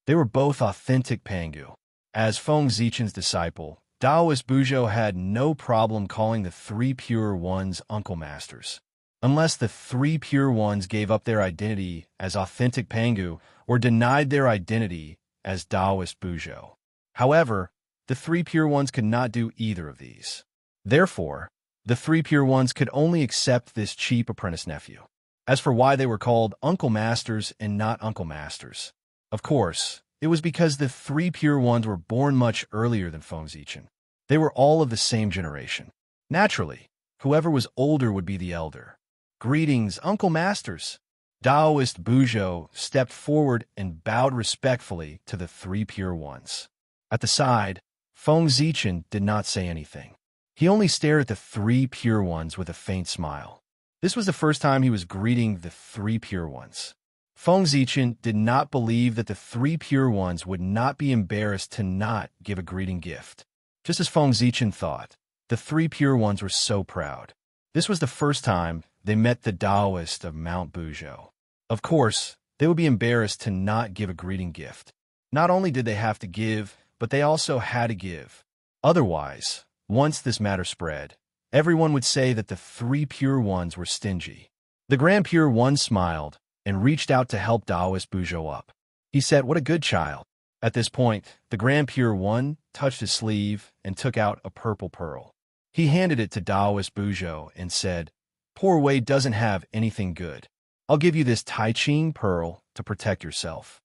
They were both authentic Pangu. As Feng Zichen's disciple, Taoist Buzhou had no problem calling the three pure ones uncle masters, unless the three pure ones gave up their identity as authentic Pangu or denied their identity as Taoist Buzhou. However, the three pure ones could not do either of these. Therefore, the three pure ones could only accept this cheap apprentice nephew. As for why they were called uncle masters and not uncle masters, of course, it was because the three pure ones were born much earlier than Feng Zichen. They were all of the same generation. Naturally, whoever was older would be the elder. Greetings, uncle masters. Taoist Buzhou stepped forward and bowed respectfully to the three pure ones. At the side, Feng Zichen did not say anything. He only stared at the three pure ones with a faint smile. This was the first time he was greeting the three pure ones. Feng Zichen did not believe that the three pure ones would not be embarrassed to not give a greeting gift. Just as Feng Zichen thought, the three pure ones were so proud. This was the first time they met the Taoist of Mount Buzhou. Of course, they would be embarrassed to not give a greeting gift. Not only did they have to give, but they also had to give. Otherwise, once this matter spread, everyone would say that the three pure ones were stingy. The Grand Pure One smiled and reached out to help Taoist Buzhou up. He said, "What a good child." At this point, the Grand Pure One touched his sleeve and took out a purple pearl. He handed it to Taoist Buzhou and said, "Poor Wei doesn't have anything good. I'll give you this Tai Ching pearl to protect yourself."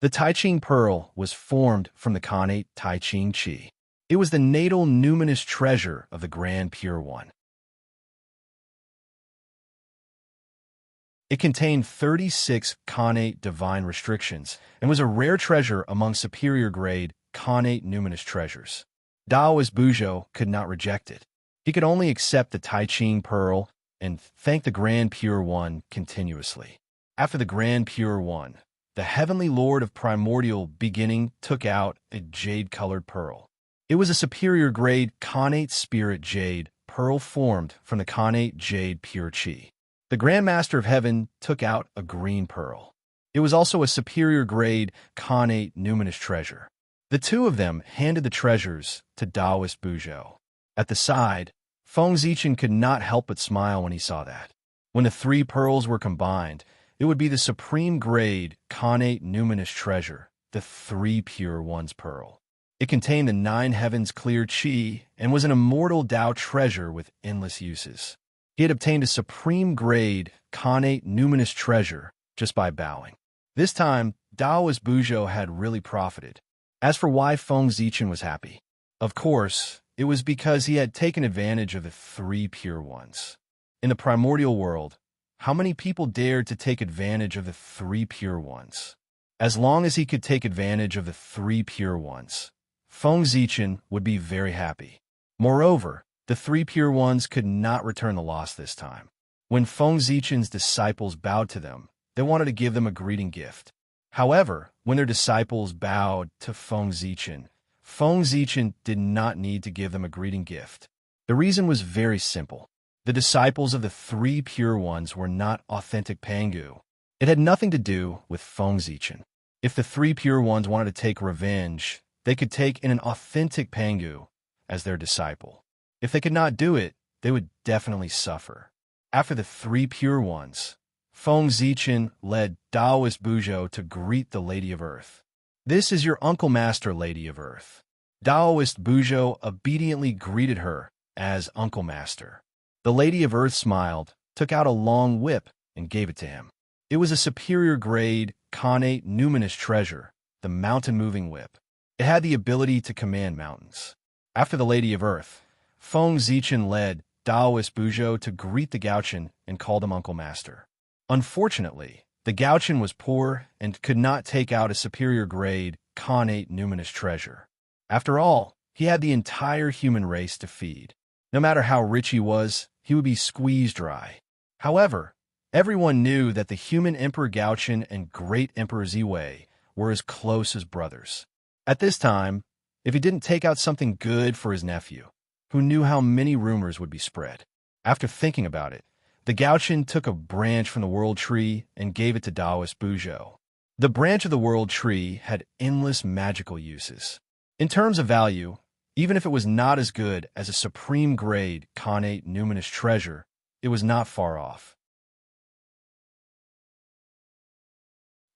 The Tai Ching pearl was formed from the Khanate Tai Ching Qi. It was the natal numinous treasure of the Grand Pure One. It contained 36 Khanate divine restrictions and was a rare treasure among superior-grade Khanate numinous treasures. Taoist Buzhou could not reject it. He could only accept the Tai Ching pearl and thank the Grand Pure One continuously. After the Grand Pure One, the Heavenly Lord of Primordial Beginning took out a jade-colored pearl. It was a superior-grade Khanate spirit jade pearl formed from the Khanate jade pure Qi. The Grand Master of Heaven took out a green pearl. It was also a superior-grade Khanate numinous treasure. The two of them handed the treasures to Taoist Buzhou. At the side, Feng Zichen could not help but smile when he saw that. When the three pearls were combined, it would be the supreme-grade Khanate numinous treasure, the Three Pure Ones pearl. It contained the nine heavens clear Qi and was an immortal Tao treasure with endless uses. He had obtained a supreme-grade Khanate numinous treasure just by bowing. This time, Taoist Buzhou had really profited. As for why Feng Zichen was happy, of course, it was because he had taken advantage of the three pure ones. In the primordial world, how many people dared to take advantage of the three pure ones? As long as he could take advantage of the three pure ones, Feng Zichen would be very happy. Moreover, the three pure ones could not return the loss this time. When Feng Zichen's disciples bowed to them, they wanted to give them a greeting gift. However, when their disciples bowed to Feng Zichen did not need to give them a greeting gift. The reason was very simple. The disciples of the three pure ones were not authentic Pangu. It had nothing to do with Feng Zichen. If the three pure ones wanted to take revenge, they could take in an authentic Pangu as their disciple. If they could not do it, they would definitely suffer. After the three pure ones, Feng Zichen led Taoist Buzhou to greet the Lady of Earth. "This is your uncle master, Lady of Earth." Taoist Buzhou obediently greeted her as uncle master. The Lady of Earth smiled, took out a long whip, and gave it to him. It was a superior-grade Khanate numinous treasure, the mountain-moving whip. It had the ability to command mountains. After the Lady of Earth, Feng Zichen led Taoist Buzhou to greet the Gauchen and called him Uncle Master. Unfortunately, the Gauchen was poor and could not take out a superior-grade Khanate numinous treasure. After all, he had the entire human race to feed. No matter how rich he was, he would be squeezed dry. However, everyone knew that the human Emperor Gauchen and Great Emperor Ziwei were as close as brothers. At this time, if he didn't take out something good for his nephew, who knew how many rumors would be spread. After thinking about it, the Gauchin took a branch from the world tree and gave it to Taoist Buzhou. The branch of the world tree had endless magical uses. In terms of value, even if it was not as good as a supreme-grade connate numinous treasure, it was not far off.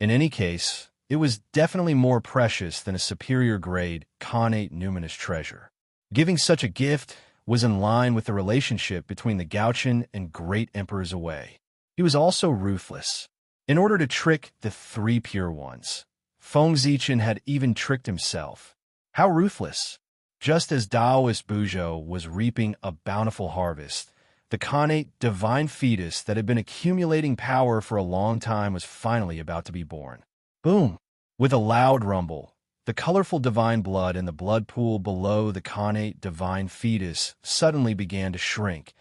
In any case, it was definitely more precious than a superior-grade connate numinous treasure. Giving such a gift was in line with the relationship between the Gauchin and Great Emperor Zhui. He was also ruthless. In order to trick the three pure ones, Feng Zichen had even tricked himself. How ruthless! Just as Taoist Buzhou was reaping a bountiful harvest, the connate divine fetus that had been accumulating power for a long time was finally about to be born. Boom! With a loud rumble, the colorful divine blood in the blood pool below the connate divine fetus suddenly began to shrink,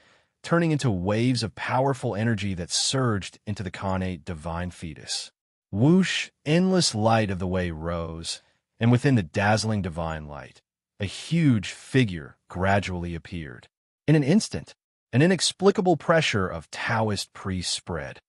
turning into waves of powerful energy that surged into the connate divine fetus. Whoosh! Endless light of the way rose, and within the dazzling divine light, a huge figure gradually appeared. In an instant, an inexplicable pressure of Taoist priests spread.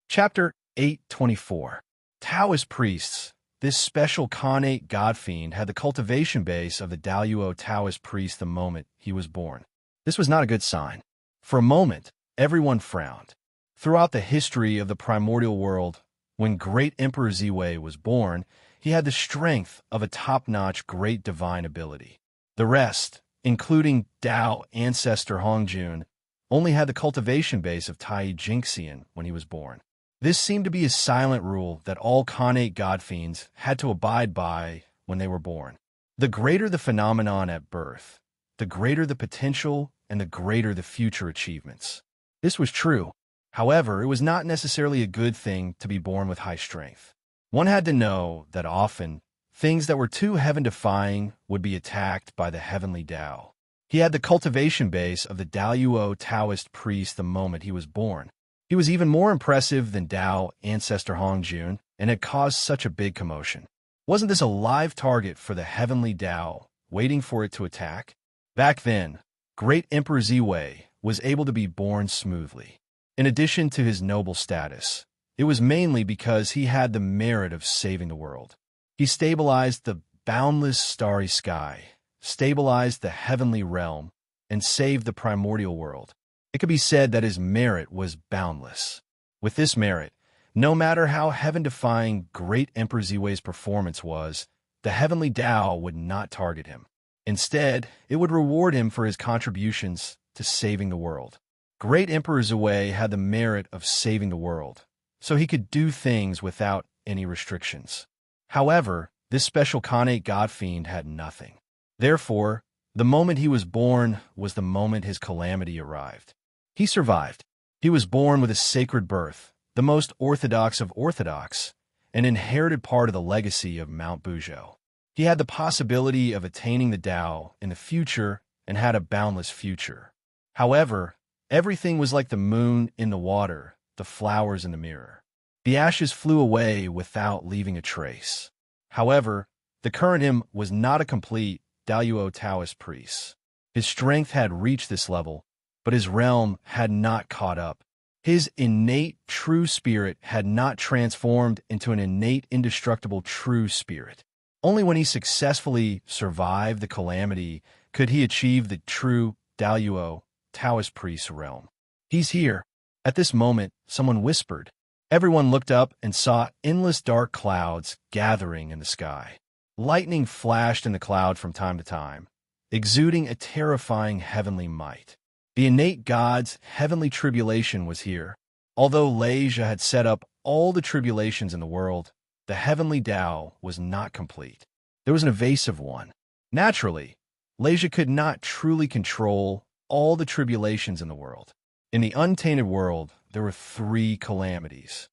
Chapter 824. Taoist priests. This special connate god-fiend had the cultivation base of the Daluo Taoist priest the moment he was born. This was not a good sign. For a moment, everyone frowned. Throughout the history of the primordial world, when Great Emperor Zhui was born, he had the strength of a top-notch great divine ability. The rest, including Dao ancestor Hongjun, only had the cultivation base of Tai Jingxian when he was born. This seemed to be a silent rule that all connate god-fiends had to abide by when they were born. The greater the phenomenon at birth, the greater the potential and the greater the future achievements. This was true. However, it was not necessarily a good thing to be born with high strength. One had to know that often, things that were too heaven-defying would be attacked by the heavenly Tao. He had the cultivation base of the Daluo Taoist priest the moment he was born. He was even more impressive than Dao ancestor Hongjun and had caused such a big commotion. Wasn't this a live target for the heavenly Tao, waiting for it to attack? Back then, Great Emperor Zhui was able to be born smoothly. In addition to his noble status, it was mainly because he had the merit of saving the world. He stabilized the boundless starry sky, stabilized the heavenly realm, and saved the primordial world. It could be said that his merit was boundless. With this merit, no matter how heaven-defying Great Emperor Ziwei's performance was, the heavenly Tao would not target him. Instead, it would reward him for his contributions to saving the world. Great Emperor Ziwei had the merit of saving the world, so he could do things without any restrictions. However, this special connate god-fiend had nothing. Therefore, the moment he was born was the moment his calamity arrived. He survived. He was born with a sacred birth, the most orthodox of orthodox, an inherited part of the legacy of Mount Buzhou. He had the possibility of attaining the Tao in the future and had a boundless future. However, everything was like the moon in the water, the flowers in the mirror. The ashes flew away without leaving a trace. However, the current him was not a complete Daluo Taoist priest. His strength had reached this level, but his realm had not caught up. His innate true spirit had not transformed into an innate indestructible true spirit. Only when he successfully survived the calamity could he achieve the true Daluo Taoist priest realm. He's here. At this moment, someone whispered. Everyone looked up and saw endless dark clouds gathering in the sky. Lightning flashed in the cloud from time to time, exuding a terrifying heavenly might. The innate god's heavenly tribulation was here. Although Leisha had set up all the tribulations in the world, the heavenly Tao was not complete. There was an evasive one. Naturally, Leisha could not truly control all the tribulations in the world. In the untainted world, there were 3 calamities.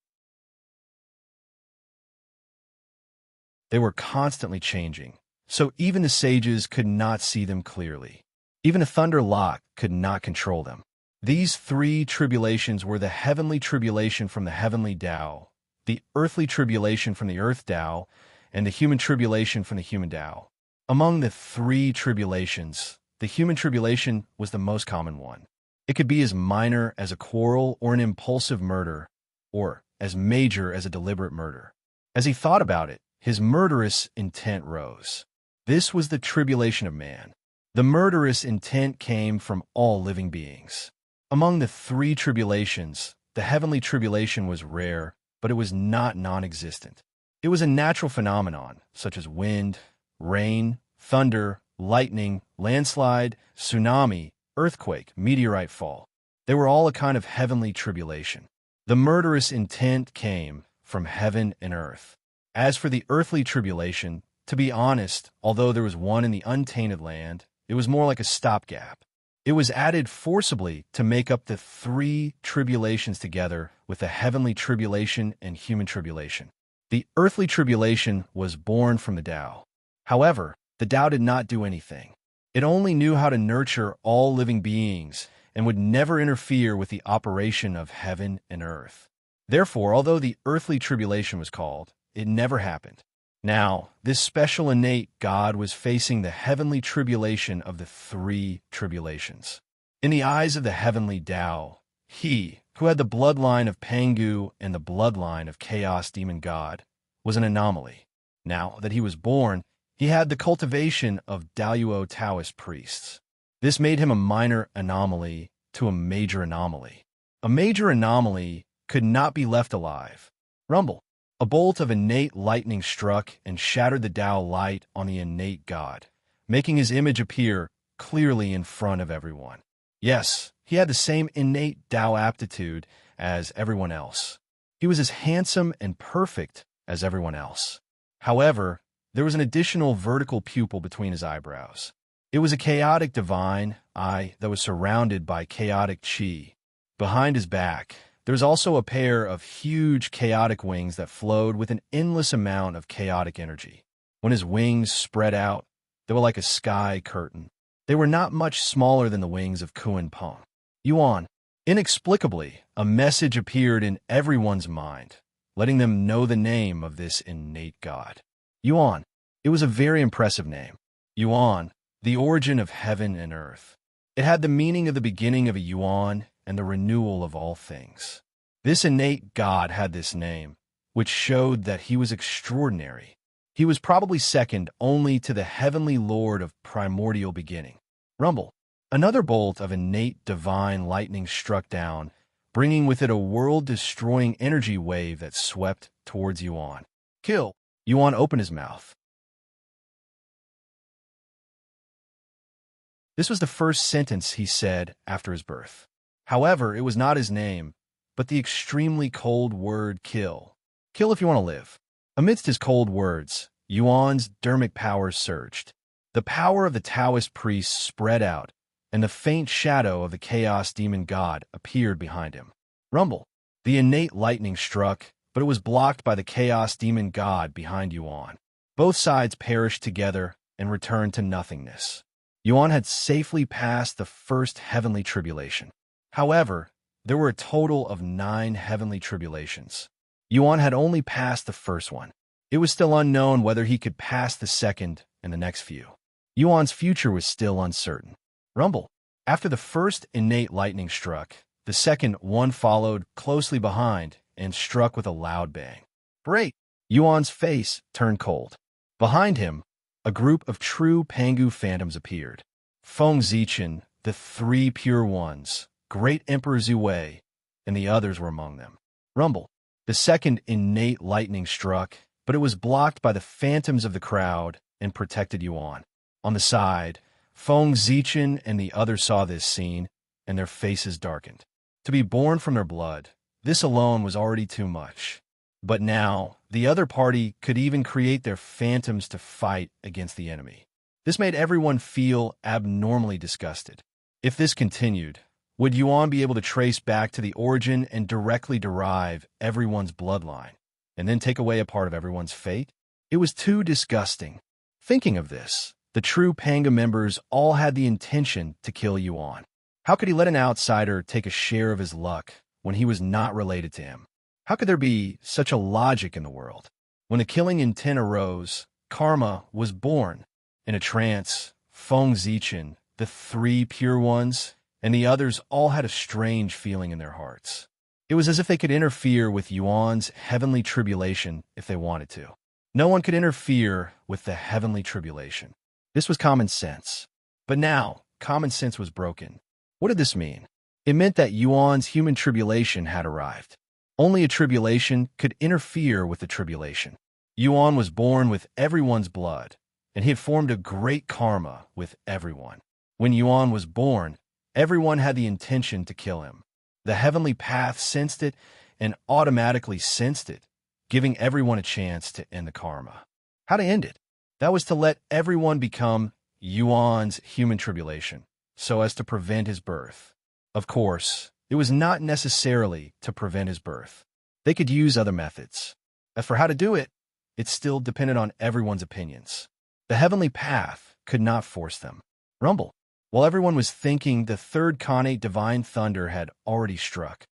They were constantly changing, so even the sages could not see them clearly. Even a thunder lock could not control them. These three tribulations were the heavenly tribulation from the heavenly Tao, the earthly tribulation from the earth Tao, and the human tribulation from the human Tao. Among the three tribulations, the human tribulation was the most common one. It could be as minor as a quarrel or an impulsive murder, or as major as a deliberate murder. As he thought about it, his murderous intent rose. This was the tribulation of man. The murderous intent came from all living beings. Among the three tribulations, the heavenly tribulation was rare, but it was not non-existent. It was a natural phenomenon, such as wind, rain, thunder, lightning, landslide, tsunami, earthquake, meteorite fall. They were all a kind of heavenly tribulation. The murderous intent came from heaven and earth. As for the earthly tribulation, to be honest, although there was one in the untainted land, it was more like a stopgap. It was added forcibly to make up the three tribulations together with the heavenly tribulation and human tribulation. The earthly tribulation was born from the Tao. However, the Tao did not do anything. It only knew how to nurture all living beings and would never interfere with the operation of heaven and earth. Therefore, although the earthly tribulation was called, it never happened. Now, this special innate God was facing the heavenly tribulation of the three tribulations. In the eyes of the heavenly Tao, he, who had the bloodline of Pangu and the bloodline of Chaos Demon God, was an anomaly. Now that he was born, he had the cultivation of Daluo Taoist priests. This made him a minor anomaly to a major anomaly. A major anomaly could not be left alive. Rumble. A bolt of innate lightning struck and shattered the Tao light on the innate God, making his image appear clearly in front of everyone. Yes, he had the same innate Tao aptitude as everyone else. He was as handsome and perfect as everyone else. However, there was an additional vertical pupil between his eyebrows. It was a chaotic divine eye that was surrounded by chaotic chi. Behind his back, there was also a pair of huge chaotic wings that flowed with an endless amount of chaotic energy. When his wings spread out, they were like a sky curtain. They were not much smaller than the wings of Kuan Peng. Yuan. Inexplicably, a message appeared in everyone's mind, letting them know the name of this innate God. Yuan. It was a very impressive name. Yuan, the origin of heaven and earth. It had the meaning of the beginning of a yuan and the renewal of all things. This innate God had this name, which showed that he was extraordinary. He was probably second only to the heavenly Lord of primordial beginning. Rumble. Another bolt of innate divine lightning struck down, bringing with it a world-destroying energy wave that swept towards Yuan. Kill. Yuan opened his mouth. This was the first sentence he said after his birth. However, it was not his name, but the extremely cold word kill. Kill if you want to live. Amidst his cold words, Yuan's dermic powers surged. The power of the Taoist priests spread out, and the faint shadow of the Chaos Demon God appeared behind him. Rumble. The innate lightning struck, but it was blocked by the Chaos Demon God behind Yuan. Both sides perished together and returned to nothingness. Yuan had safely passed the first heavenly tribulation. However, there were a total of 9 heavenly tribulations. Yuan had only passed the first one. It was still unknown whether he could pass the second and the next few. Yuan's future was still uncertain. Rumble. After the first innate lightning struck, the second one followed closely behind and struck with a loud bang. Break! Yuan's face turned cold. Behind him, a group of true Pangu phantoms appeared. Feng Zichen, the 3 pure ones, Great Emperor Zhuwei, and the others were among them. Rumble. The second innate lightning struck, but it was blocked by the phantoms of the crowd and protected Yuan. On the side, Feng Zichen and the others saw this scene, and their faces darkened. To be born from their blood, this alone was already too much. But now, the other party could even create their phantoms to fight against the enemy. This made everyone feel abnormally disgusted. If this continued, would Yuan be able to trace back to the origin and directly derive everyone's bloodline, and then take away a part of everyone's fate? It was too disgusting. Thinking of this, the true Panga members all had the intention to kill Yuan. How could he let an outsider take a share of his luck when he was not related to him? How could there be such a logic in the world? When the killing intent arose, karma was born. In a trance, Feng Zichen, the three pure ones, and the others all had a strange feeling in their hearts. It was as if they could interfere with Yuan's heavenly tribulation if they wanted to. No one could interfere with the heavenly tribulation. This was common sense. But now, common sense was broken. What did this mean? It meant that Yuan's human tribulation had arrived. Only a tribulation could interfere with the tribulation. Yuan was born with everyone's blood, and he had formed a great karma with everyone. When Yuan was born, everyone had the intention to kill him. The heavenly path sensed it and automatically sensed it, giving everyone a chance to end the karma. How to end it? That was to let everyone become Yuan's human tribulation, so as to prevent his birth. Of course, it was not necessarily to prevent his birth. They could use other methods. As for how to do it, it still depended on everyone's opinions. The heavenly path could not force them. Rumble. While everyone was thinking, the third Khanate divine thunder had already struck.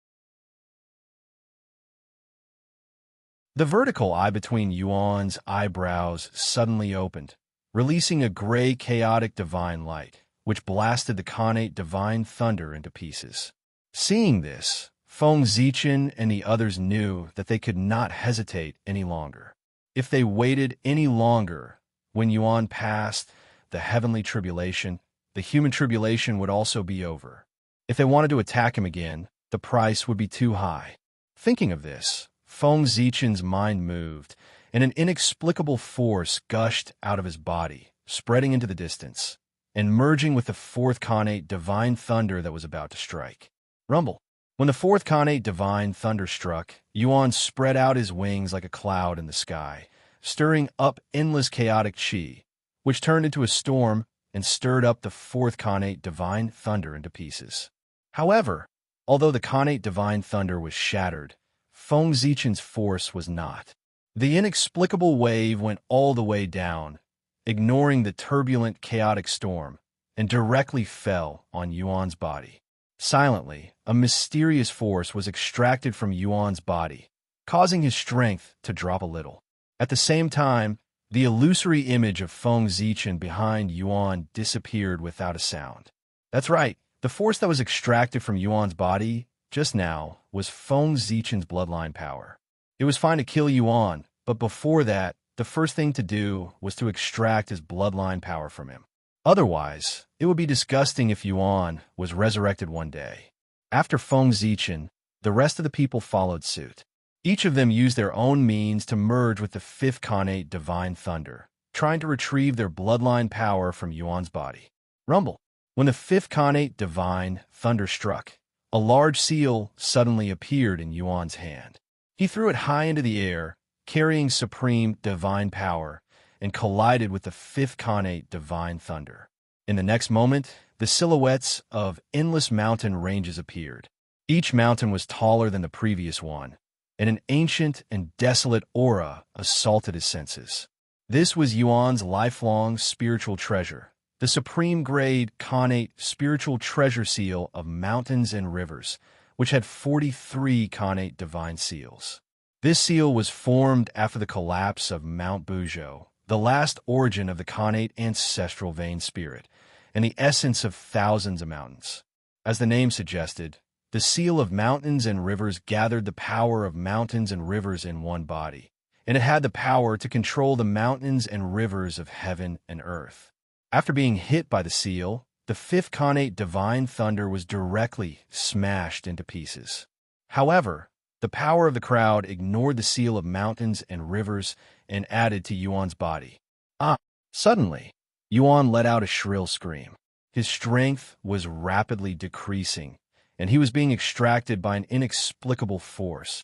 The vertical eye between Yuan's eyebrows suddenly opened, releasing a gray chaotic divine light, which blasted the Khanate divine thunder into pieces. Seeing this, Feng Zichen and the others knew that they could not hesitate any longer. If they waited any longer, when Yuan passed the heavenly tribulation, the human tribulation would also be over. If they wanted to attack him again, the price would be too high. Thinking of this, Feng Zichen's mind moved, and an inexplicable force gushed out of his body, spreading into the distance, and merging with the fourth Khanate divine thunder that was about to strike. Rumble. When the fourth Khanate divine thunder struck, Yuan spread out his wings like a cloud in the sky, stirring up endless chaotic chi, which turned into a storm and stirred up the fourth Khanate divine thunder into pieces. However, although the Khanate divine thunder was shattered, Feng Zichen's force was not. The inexplicable wave went all the way down, ignoring the turbulent chaotic storm, and directly fell on Yuan's body. Silently, a mysterious force was extracted from Yuan's body, causing his strength to drop a little. At the same time, the illusory image of Feng Zichen behind Yuan disappeared without a sound. That's right, the force that was extracted from Yuan's body just now was Feng Zichen's bloodline power. It was fine to kill Yuan, but before that, the first thing to do was to extract his bloodline power from him. Otherwise, it would be disgusting if Yuan was resurrected one day. After Feng Zichen, the rest of the people followed suit. Each of them used their own means to merge with the fifth Khanate divine thunder, trying to retrieve their bloodline power from Yuan's body. Rumble. When the fifth Khanate divine thunder struck, a large seal suddenly appeared in Yuan's hand. He threw it high into the air, carrying supreme divine power, and collided with the fifth Khanate divine thunder. In the next moment, the silhouettes of endless mountain ranges appeared. Each mountain was taller than the previous one, and an ancient and desolate aura assaulted his senses. This was Yuan's lifelong spiritual treasure, the supreme-grade Khanate spiritual treasure seal of mountains and rivers, which had 43 Khanate divine seals. This seal was formed after the collapse of Mount Buzhou, the last origin of the Khanate ancestral vein spirit, and the essence of thousands of mountains. As the name suggested, the seal of mountains and rivers gathered the power of mountains and rivers in one body, and it had the power to control the mountains and rivers of heaven and earth. After being hit by the seal, the fifth Khanate divine thunder was directly smashed into pieces. However, the power of the crowd ignored the seal of mountains and rivers and added to Yuan's body. Suddenly, Yuan let out a shrill scream. His strength was rapidly decreasing, and he was being extracted by an inexplicable force.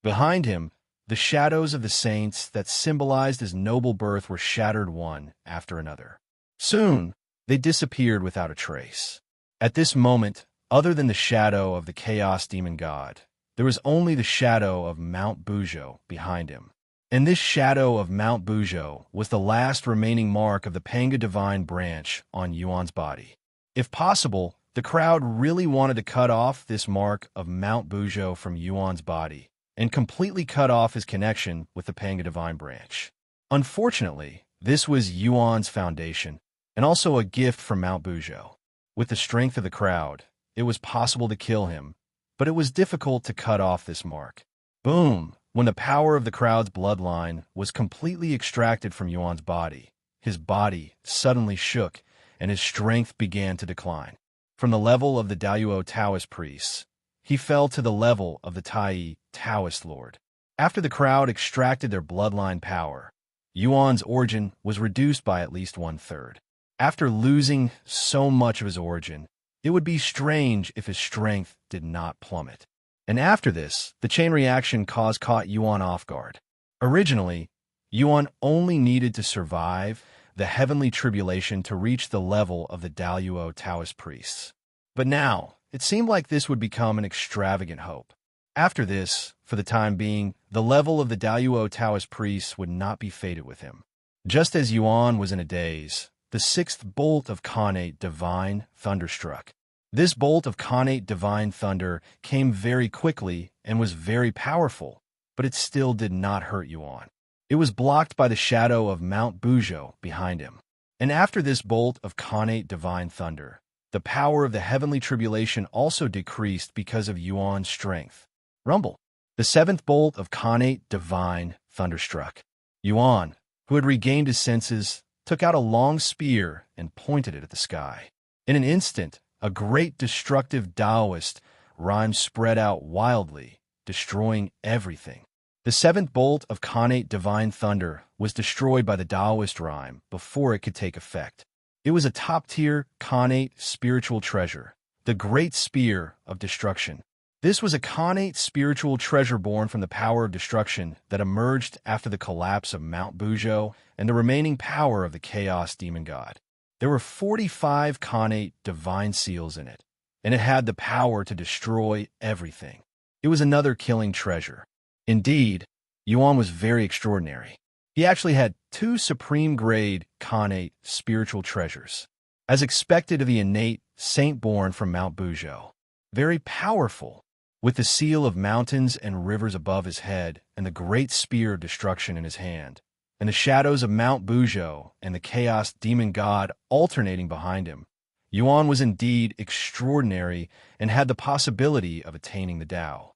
Behind him, the shadows of the saints that symbolized his noble birth were shattered one after another. Soon, they disappeared without a trace. At this moment, other than the shadow of the chaos demon god, there was only the shadow of Mount Buzhou behind him. And this shadow of Mount Bujo was the last remaining mark of the Panga divine branch on Yuan's body. If possible, the crowd really wanted to cut off this mark of Mount Bujo from Yuan's body and completely cut off his connection with the Panga divine branch. Unfortunately, this was Yuan's foundation and also a gift from Mount Bujo. With the strength of the crowd, it was possible to kill him, but it was difficult to cut off this mark. Boom! When the power of the crowd's bloodline was completely extracted from Yuan's body, his body suddenly shook and his strength began to decline. From the level of the Daoyuo Taoist priests, he fell to the level of the Tai Taoist lord. After the crowd extracted their bloodline power, Yuan's origin was reduced by at least 1/3. After losing so much of his origin, it would be strange if his strength did not plummet. And after this, the chain reaction caught Yuan off guard. Originally, Yuan only needed to survive the heavenly tribulation to reach the level of the Daoyuo Taoist priests. But now, it seemed like this would become an extravagant hope. After this, for the time being, the level of the Daoyuo Taoist priests would not be fated with him. Just as Yuan was in a daze, the sixth bolt of Khanate divine thunder struck. This bolt of Khanate divine thunder came very quickly and was very powerful, but it still did not hurt Yuan. It was blocked by the shadow of Mount Bujo behind him. And after this bolt of Khanate divine thunder, the power of the heavenly tribulation also decreased because of Yuan's strength. Rumble. The seventh bolt of Khanate divine thunder struck. Yuan, who had regained his senses, took out a long spear and pointed it at the sky. In an instant, a great destructive Taoist rhyme spread out wildly, destroying everything. The seventh bolt of Khanate divine thunder was destroyed by the Taoist rhyme before it could take effect. It was a top-tier Khanate spiritual treasure, the Great Spear of Destruction. This was a Khanate spiritual treasure born from the power of destruction that emerged after the collapse of Mount Bujo and the remaining power of the Chaos Demon God. There were 45 Khanate divine seals in it, and it had the power to destroy everything. It was another killing treasure. Indeed, Yuan was very extraordinary. He actually had 2 supreme-grade Khanate spiritual treasures, as expected of the innate saint born from Mount Bujo. Very powerful, with the seal of mountains and rivers above his head and the great spear of destruction in his hand, and the shadows of Mount Bujo and the Chaos Demon God alternating behind him. Yuan was indeed extraordinary and had the possibility of attaining the Tao.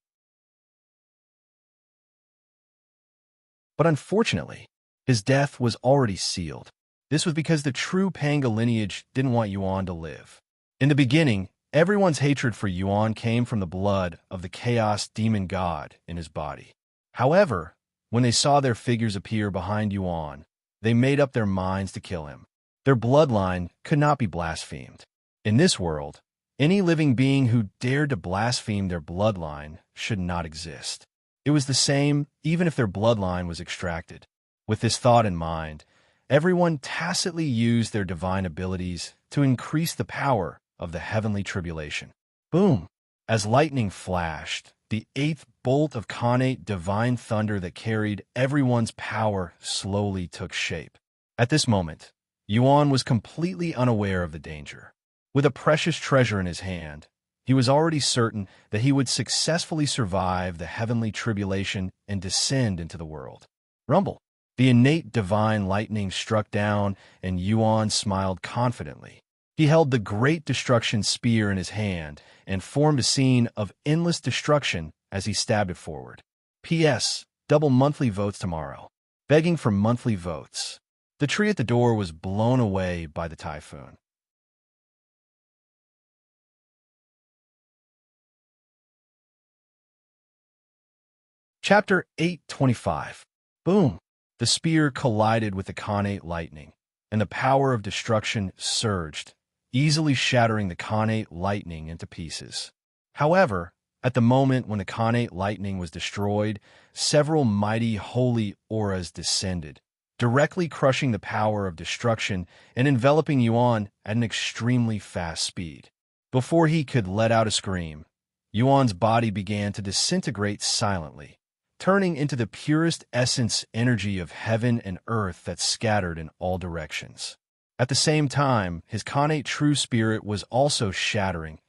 But unfortunately, his death was already sealed. This was because the true Panga lineage didn't want Yuan to live. In the beginning, everyone's hatred for Yuan came from the blood of the Chaos Demon God in his body. However, when they saw their figures appear behind Yuan, they made up their minds to kill him. Their bloodline could not be blasphemed. In this world, any living being who dared to blaspheme their bloodline should not exist. It was the same even if their bloodline was extracted. With this thought in mind, everyone tacitly used their divine abilities to increase the power of the heavenly tribulation. Boom! As lightning flashed, the 8th bolt of Khanate divine thunder that carried everyone's power slowly took shape. At this moment, Yuan was completely unaware of the danger. With a precious treasure in his hand, he was already certain that he would successfully survive the heavenly tribulation and descend into the world. Rumble. The innate divine lightning struck down, and Yuan smiled confidently. He held the great destruction spear in his hand and formed a scene of endless destruction as he stabbed it forward. P.S. Double monthly votes tomorrow. Begging for monthly votes. The tree at the door was blown away by the typhoon. Chapter 825. Boom! The spear collided with the Khanate lightning, and the power of destruction surged, easily shattering the Khanate lightning into pieces. However, at the moment when the Khanate lightning was destroyed, several mighty holy auras descended, directly crushing the power of destruction and enveloping Yuan at an extremely fast speed. Before he could let out a scream, Yuan's body began to disintegrate silently, turning into the purest essence energy of heaven and earth that scattered in all directions. At the same time, his connate true spirit was also shattering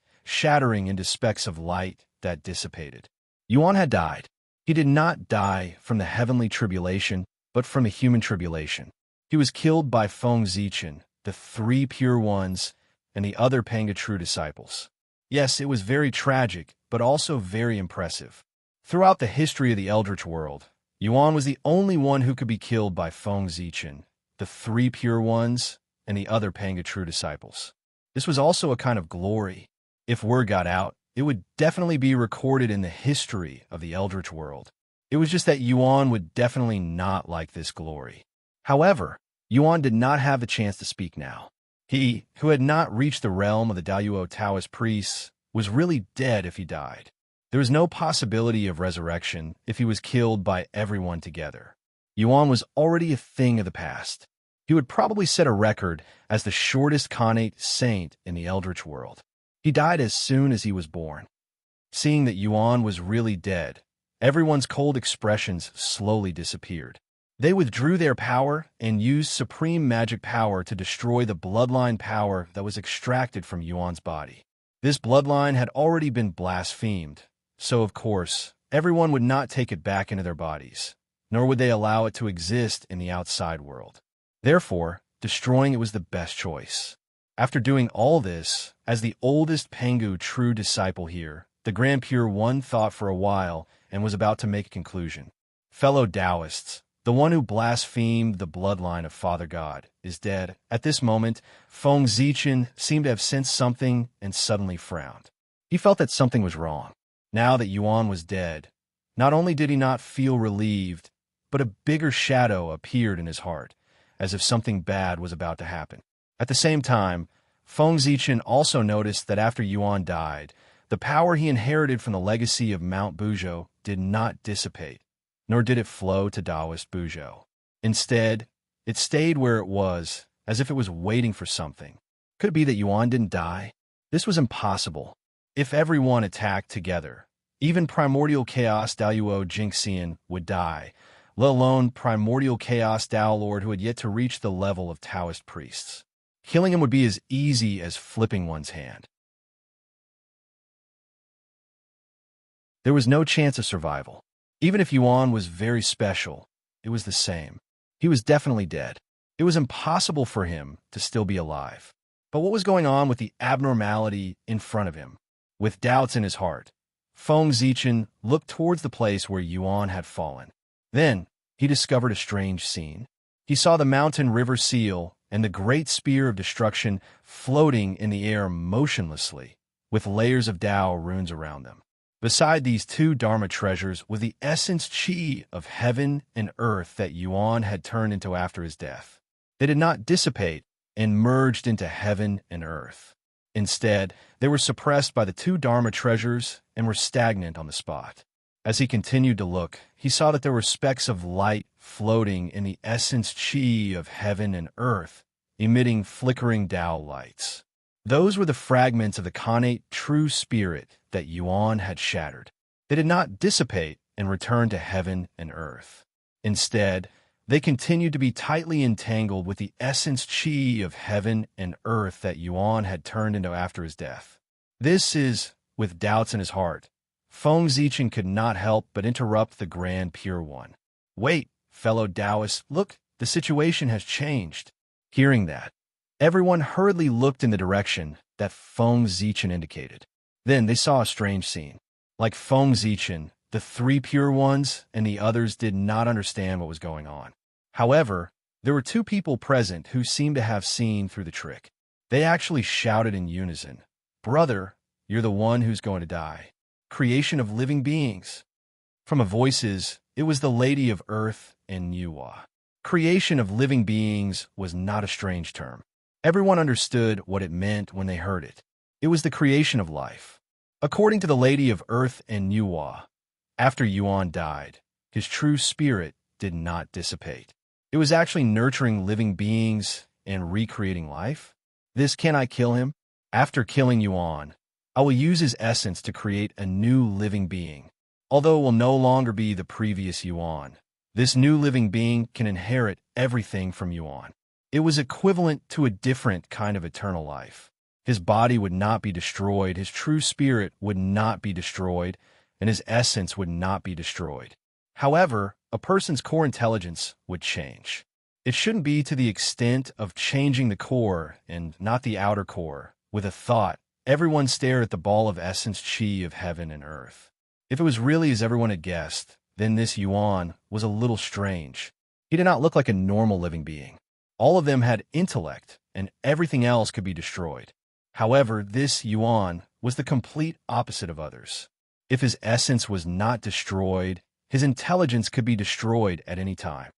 into specks of light that dissipated. Yuan had died. He did not die from the heavenly tribulation, but from a human tribulation. He was killed by Feng Zichen, the three pure ones, and the other Panga true disciples. Yes, it was very tragic, but also very impressive. Throughout the history of the Eldritch world, Yuan was the only one who could be killed by Feng Zichen, the three pure ones, and the other Panga true disciples. This was also a kind of glory. If word got out, it would definitely be recorded in the history of the Eldritch world. It was just that Yuan would definitely not like this glory. However, Yuan did not have the chance to speak now. He, who had not reached the realm of the Daoyuo Taoist priests, was really dead if he died. There was no possibility of resurrection if he was killed by everyone together. Yuan was already a thing of the past. He would probably set a record as the shortest connate saint in the Eldritch world. He died as soon as he was born. Seeing that Yuan was really dead, everyone's cold expressions slowly disappeared. They withdrew their power and used supreme magic power to destroy the bloodline power that was extracted from Yuan's body. This bloodline had already been blasphemed, so of course, everyone would not take it back into their bodies, nor would they allow it to exist in the outside world. Therefore, destroying it was the best choice. After doing all this, as the oldest Pangu true disciple here, the Grand Pure One thought for a while and was about to make a conclusion. Fellow Taoists, the one who blasphemed the bloodline of Father God is dead. At this moment, Feng Zichen seemed to have sensed something and suddenly frowned. He felt that something was wrong. Now that Yuan was dead, not only did he not feel relieved, but a bigger shadow appeared in his heart, as if something bad was about to happen. At the same time, Feng Zichen also noticed that after Yuan died, the power he inherited from the legacy of Mount Buzhou did not dissipate, nor did it flow to Taoist Buzhou. Instead, it stayed where it was, as if it was waiting for something. Could it be that Yuan didn't die? This was impossible. If everyone attacked together, even Primordial Chaos Daoyuo Jingxian would die, let alone Primordial Chaos Dao Lord who had yet to reach the level of Taoist priests. Killing him would be as easy as flipping one's hand. There was no chance of survival. Even if Yuan was very special, it was the same. He was definitely dead. It was impossible for him to still be alive. But what was going on with the abnormality in front of him? With doubts in his heart, Feng Zichen looked towards the place where Yuan had fallen. Then, he discovered a strange scene. He saw the mountain river seal and the great spear of destruction floating in the air motionlessly, with layers of Dao runes around them. Beside these two Dharma treasures was the essence chi of heaven and earth that Yuan had turned into after his death. They did not dissipate and merged into heaven and earth. Instead, they were suppressed by the two Dharma treasures and were stagnant on the spot. As he continued to look, he saw that there were specks of light floating in the essence chi of heaven and earth, emitting flickering Dao lights. Those were the fragments of the connate true spirit that Yuan had shattered. They did not dissipate and return to heaven and earth. Instead, they continued to be tightly entangled with the essence chi of heaven and earth that Yuan had turned into after his death. This is, with doubts in his heart, Feng Zichen could not help but interrupt the Grand Pure One. Wait, fellow Taoists, look, the situation has changed. Hearing that, everyone hurriedly looked in the direction that Feng Zichen indicated. Then they saw a strange scene. Like Feng Zichen, the three pure ones and the others did not understand what was going on. However, there were two people present who seemed to have seen through the trick. They actually shouted in unison, "Brother, you're the one who's going to die. Creation of living beings." From a voices, it was the Lady of Earth and Nuwa. Creation of living beings was not a strange term. Everyone understood what it meant when they heard it. It was the creation of life. According to the Lady of Earth and Nuwa, after Yuan died, his true spirit did not dissipate. It was actually nurturing living beings and recreating life. This can I kill him? After killing Yuan, I will use his essence to create a new living being. although it will no longer be the previous Yuan. This new living being can inherit everything from Yuan. It was equivalent to a different kind of eternal life. His body would not be destroyed, his true spirit would not be destroyed, and his essence would not be destroyed. However, a person's core intelligence would change. It shouldn't be to the extent of changing the core and not the outer core. With a thought, everyone stared at the ball of essence chi of heaven and earth. If it was really as everyone had guessed, then this Yuan was a little strange. He did not look like a normal living being. All of them had intellect, and everything else could be destroyed. However, this Yuan was the complete opposite of others. If his essence was not destroyed, his intelligence could be destroyed at any time.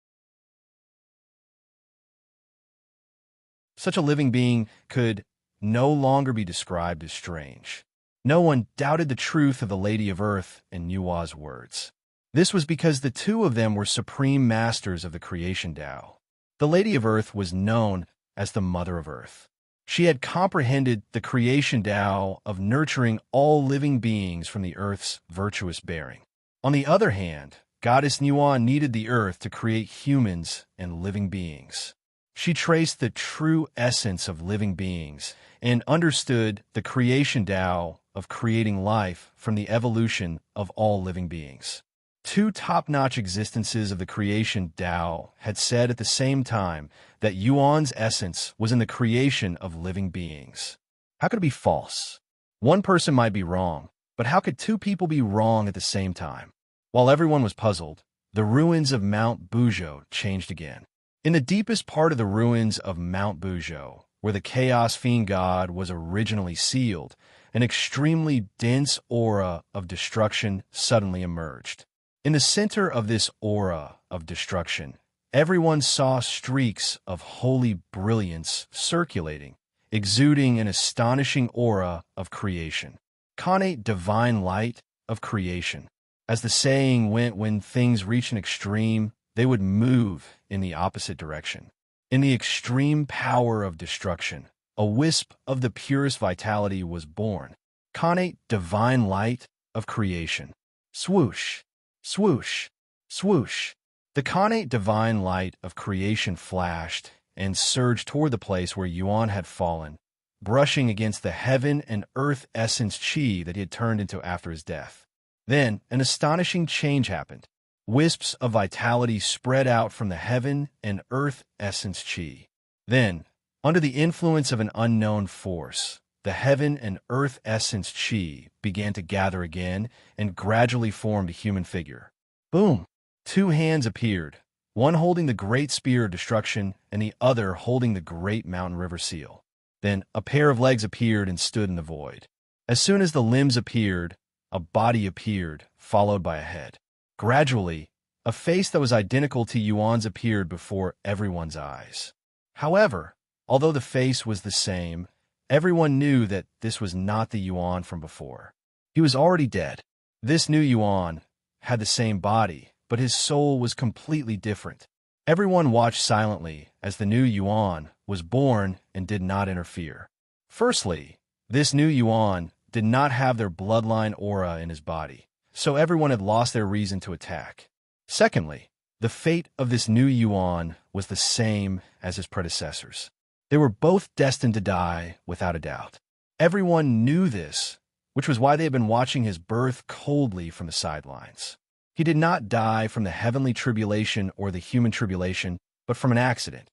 Such a living being could no longer be described as strange. No one doubted the truth of the Lady of Earth and Nua's words. This was because the two of them were supreme masters of the creation Tao. The Lady of Earth was known as the Mother of Earth. She had comprehended the creation Tao of nurturing all living beings from the Earth's virtuous bearing. On the other hand, Goddess Nuan needed the Earth to create humans and living beings. She traced the true essence of living beings and understood the creation Tao of creating life from the evolution of all living beings. Two top-notch existences of the creation Tao had said at the same time that Yuan's essence was in the creation of living beings. How could it be false? One person might be wrong, but how could two people be wrong at the same time? While everyone was puzzled, the ruins of Mount Buzhou changed again. In the deepest part of the ruins of Mount Buzhou, where the Chaos Fiend God was originally sealed, an extremely dense aura of destruction suddenly emerged. In the center of this aura of destruction, everyone saw streaks of holy brilliance circulating, exuding an astonishing aura of creation. Connate divine light of creation. As the saying went, when things reach an extreme, they would move in the opposite direction. In the extreme power of destruction, a wisp of the purest vitality was born. Connate divine light of creation. Swoosh, swoosh, swoosh. The connate divine light of creation flashed and surged toward the place where Yuan had fallen, brushing against the heaven and earth essence chi that he had turned into after his death. Then an astonishing change happened. Wisps of vitality spread out from the heaven and earth essence chi. Then, under the influence of an unknown force, the heaven and earth essence chi began to gather again and gradually formed a human figure. Boom! Two hands appeared, one holding the great spear of destruction and the other holding the great mountain river seal. Then a pair of legs appeared and stood in the void. As soon as the limbs appeared, a body appeared, followed by a head. Gradually, a face that was identical to Yuan's appeared before everyone's eyes. However, although the face was the same, everyone knew that this was not the Yuan from before. He was already dead. This new Yuan had the same body, but his soul was completely different. Everyone watched silently as the new Yuan was born and did not interfere. Firstly, this new Yuan did not have their bloodline aura in his body, so everyone had lost their reason to attack. Secondly, the fate of this new Yuan was the same as his predecessors. They were both destined to die without a doubt. Everyone knew this, which was why they had been watching his birth coldly from the sidelines. He did not die from the heavenly tribulation or the human tribulation, but from an accident.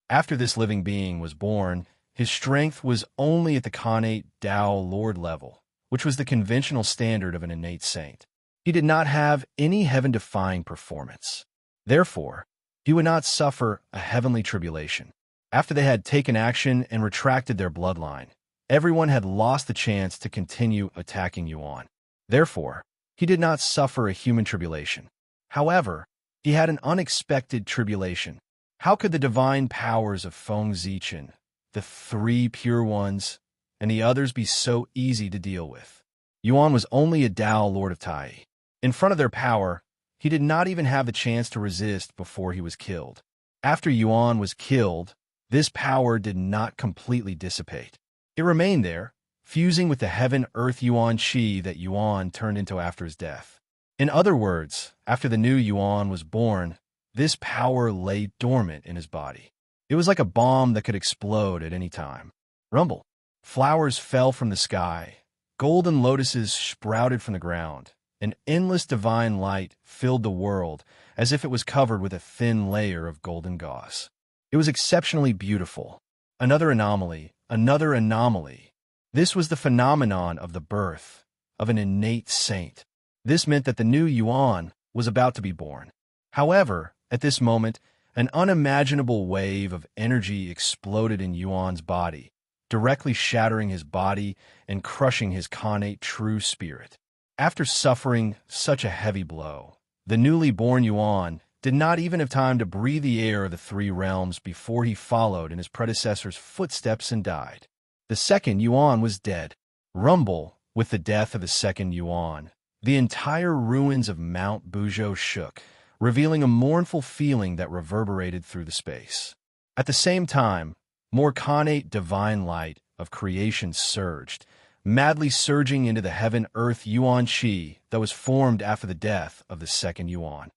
After this living being was born, his strength was only at the connate Tao Lord level, which was the conventional standard of an innate saint. He did not have any heaven-defying performance. Therefore, he would not suffer a heavenly tribulation. After they had taken action and retracted their bloodline, everyone had lost the chance to continue attacking Yuan. Therefore, he did not suffer a human tribulation. However, he had an unexpected tribulation. How could the divine powers of Feng Zichen, the three pure ones, and the others be so easy to deal with? Yuan was only a Tao Lord of Tai. In front of their power, he did not even have the chance to resist before he was killed. After Yuan was killed, this power did not completely dissipate. It remained there, fusing with the heaven-earth Yuan Qi that Yuan turned into after his death. In other words, after the new Yuan was born, this power lay dormant in his body. It was like a bomb that could explode at any time. Rumble. Flowers fell from the sky. Golden lotuses sprouted from the ground. An endless divine light filled the world as if it was covered with a thin layer of golden gauze. It was exceptionally beautiful. Another anomaly, another anomaly. This was the phenomenon of the birth of an innate saint. This meant that the new Yuan was about to be born. However, at this moment, an unimaginable wave of energy exploded in Yuan's body, directly shattering his body and crushing his connate true spirit. After suffering such a heavy blow, the newly born Yuan did not even have time to breathe the air of the three realms before he followed in his predecessor's footsteps and died. The second Yuan was dead. Rumble, with the death of the second Yuan, the entire ruins of Mount Buzhou shook, revealing a mournful feeling that reverberated through the space. At the same time, more connate divine light of creation surged, madly surging into the heaven-earth Yuan Qi that was formed after the death of the second Yuan.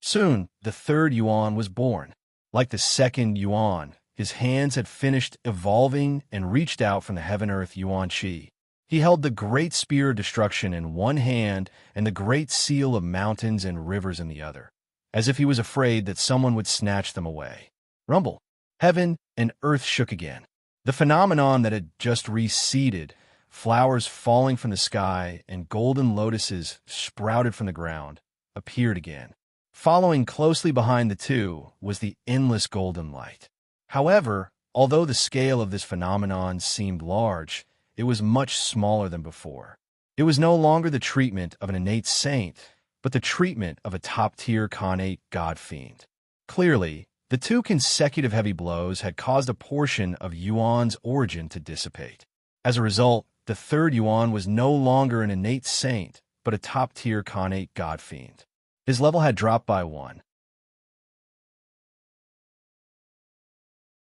Soon, the third Yuan was born. Like the second Yuan, his hands had finished evolving and reached out from the heaven-earth Yuan Qi. He held the great spear of destruction in one hand and the great seal of mountains and rivers in the other, as if he was afraid that someone would snatch them away. Rumble. Heaven and earth shook again. The phenomenon that had just receded, flowers falling from the sky and golden lotuses sprouted from the ground, appeared again. Following closely behind the two was the endless golden light. However, although the scale of this phenomenon seemed large, it was much smaller than before. It was no longer the treatment of an innate saint, but the treatment of a top-tier connate god-fiend. Clearly, the two consecutive heavy blows had caused a portion of Yuan's origin to dissipate. As a result, the third Yuan was no longer an innate saint, but a top-tier connate god-fiend. His level had dropped by 1.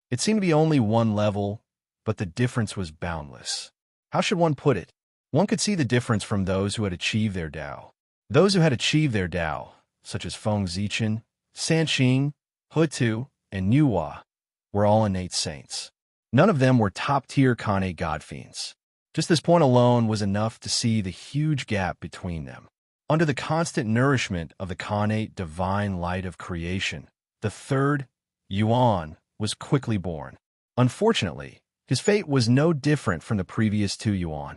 It seemed to be only one level, but the difference was boundless. How should one put it? One could see the difference from those who had achieved their Tao. Those who had achieved their Tao, such as Feng Zichen, Sanxing, Hutu, and Nuhua, were all innate saints. None of them were top-tier connate godfiends. Just this point alone was enough to see the huge gap between them. Under the constant nourishment of the connate divine light of creation, the third, Yuan, was quickly born. Unfortunately, his fate was no different from the previous two Yuan.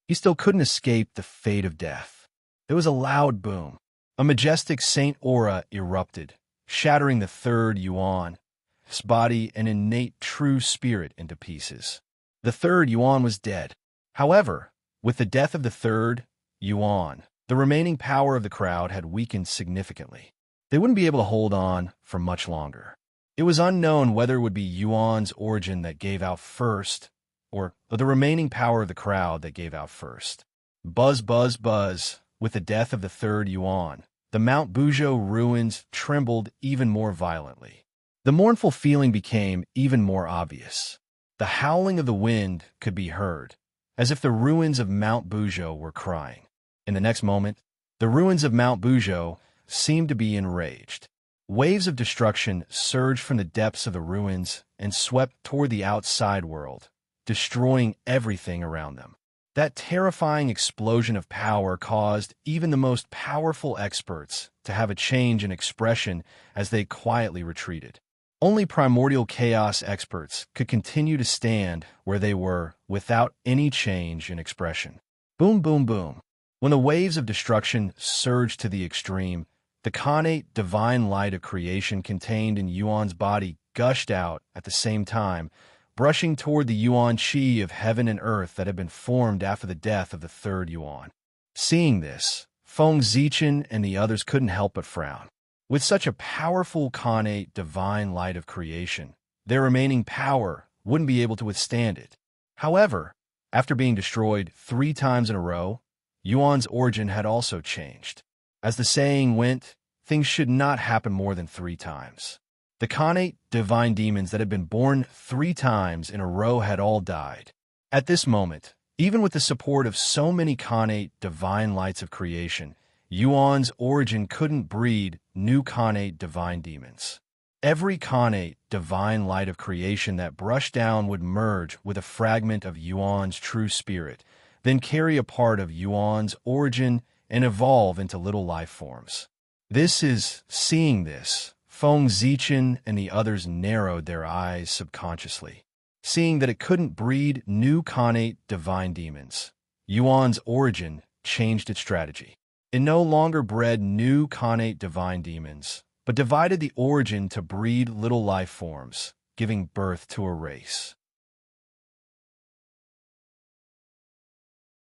He still couldn't escape the fate of death. There was a loud boom. A majestic saint aura erupted, shattering the third Yuan, his body and innate true spirit into pieces. The third Yuan was dead. However, with the death of the third Yuan, the remaining power of the crowd had weakened significantly. They wouldn't be able to hold on for much longer. It was unknown whether it would be Yuan's origin that gave out first, or the remaining power of the crowd that gave out first. Buzz, buzz, buzz. With the death of the third Yuan, the Mount Buzhou ruins trembled even more violently. The mournful feeling became even more obvious. The howling of the wind could be heard, as if the ruins of Mount Buzhou were crying. In the next moment, the ruins of Mount Buzhou seemed to be enraged. Waves of destruction surged from the depths of the ruins and swept toward the outside world, destroying everything around them. That terrifying explosion of power caused even the most powerful experts to have a change in expression as they quietly retreated. Only primordial chaos experts could continue to stand where they were without any change in expression. Boom, boom, boom. When the waves of destruction surged to the extreme, the connate divine light of creation contained in Yuan's body gushed out at the same time, brushing toward the Yuan Qi of heaven and earth that had been formed after the death of the third Yuan. Seeing this, Feng Zichen and the others couldn't help but frown. With such a powerful connate divine light of creation, their remaining power wouldn't be able to withstand it. However, after being destroyed 3 times in a row, Yuan's origin had also changed. As the saying went, things should not happen more than 3 times. The connate divine demons that had been born 3 times in a row had all died. At this moment, Even with the support of so many Khanate divine lights of creation, Yuan's origin couldn't breed new Khanate divine demons. Every Khanate divine light of creation that brushed down would merge with a fragment of Yuan's true spirit, then carry a part of Yuan's origin and evolve into little life forms. Seeing this, Feng Zichen and the others narrowed their eyes subconsciously. Seeing that it couldn't breed new Khanate divine demons, Yuan's origin changed its strategy. It no longer bred new Khanate divine demons, but divided the origin to breed little life forms, giving birth to a race.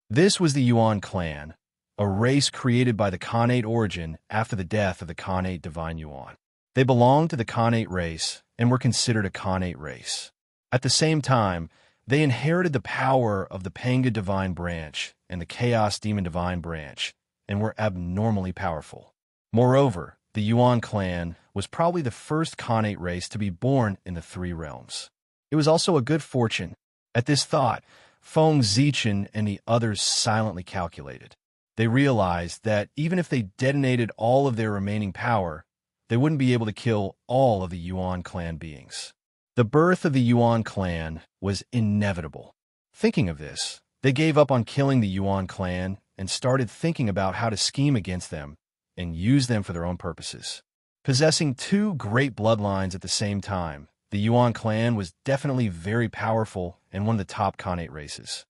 This was the Yuan clan, a race created by the Khanate origin after the death of the Khanate divine Yuan. They belonged to the Khanate race and were considered a Khanate race. At the same time, they inherited the power of the Panga divine branch and the Chaos demon divine branch, and were abnormally powerful. Moreover, the Yuan clan was probably the first Khanate race to be born in the three realms. It was also a good fortune. At this thought, Feng Zichen and the others silently calculated. They realized that even if they detonated all of their remaining power, they wouldn't be able to kill all of the Yuan clan beings. The birth of the Yuan clan was inevitable. Thinking of this, they gave up on killing the Yuan clan and started thinking about how to scheme against them and use them for their own purposes. Possessing two great bloodlines at the same time, the Yuan clan was definitely very powerful and one of the top Khanate races.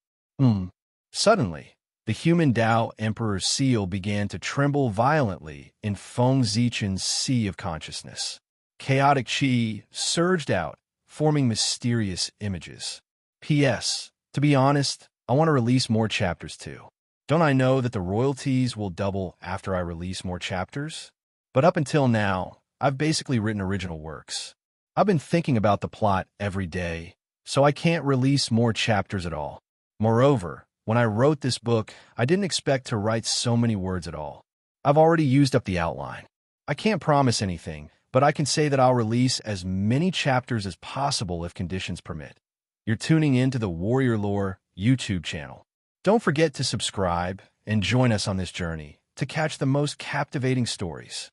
Suddenly, the human Tao Emperor's seal began to tremble violently in Feng Zichen's sea of consciousness. Chaotic qi surged out, forming mysterious images. P.S. To be honest, I want to release more chapters too. Don't I know that the royalties will double after I release more chapters? But up until now, I've basically written original works. I've been thinking about the plot every day, so I can't release more chapters at all. Moreover, when I wrote this book, I didn't expect to write so many words at all. I've already used up the outline. I can't promise anything, but I can say that I'll release as many chapters as possible if conditions permit. You're tuning in to the Warrior Lore YouTube channel. Don't forget to subscribe and join us on this journey to catch the most captivating stories.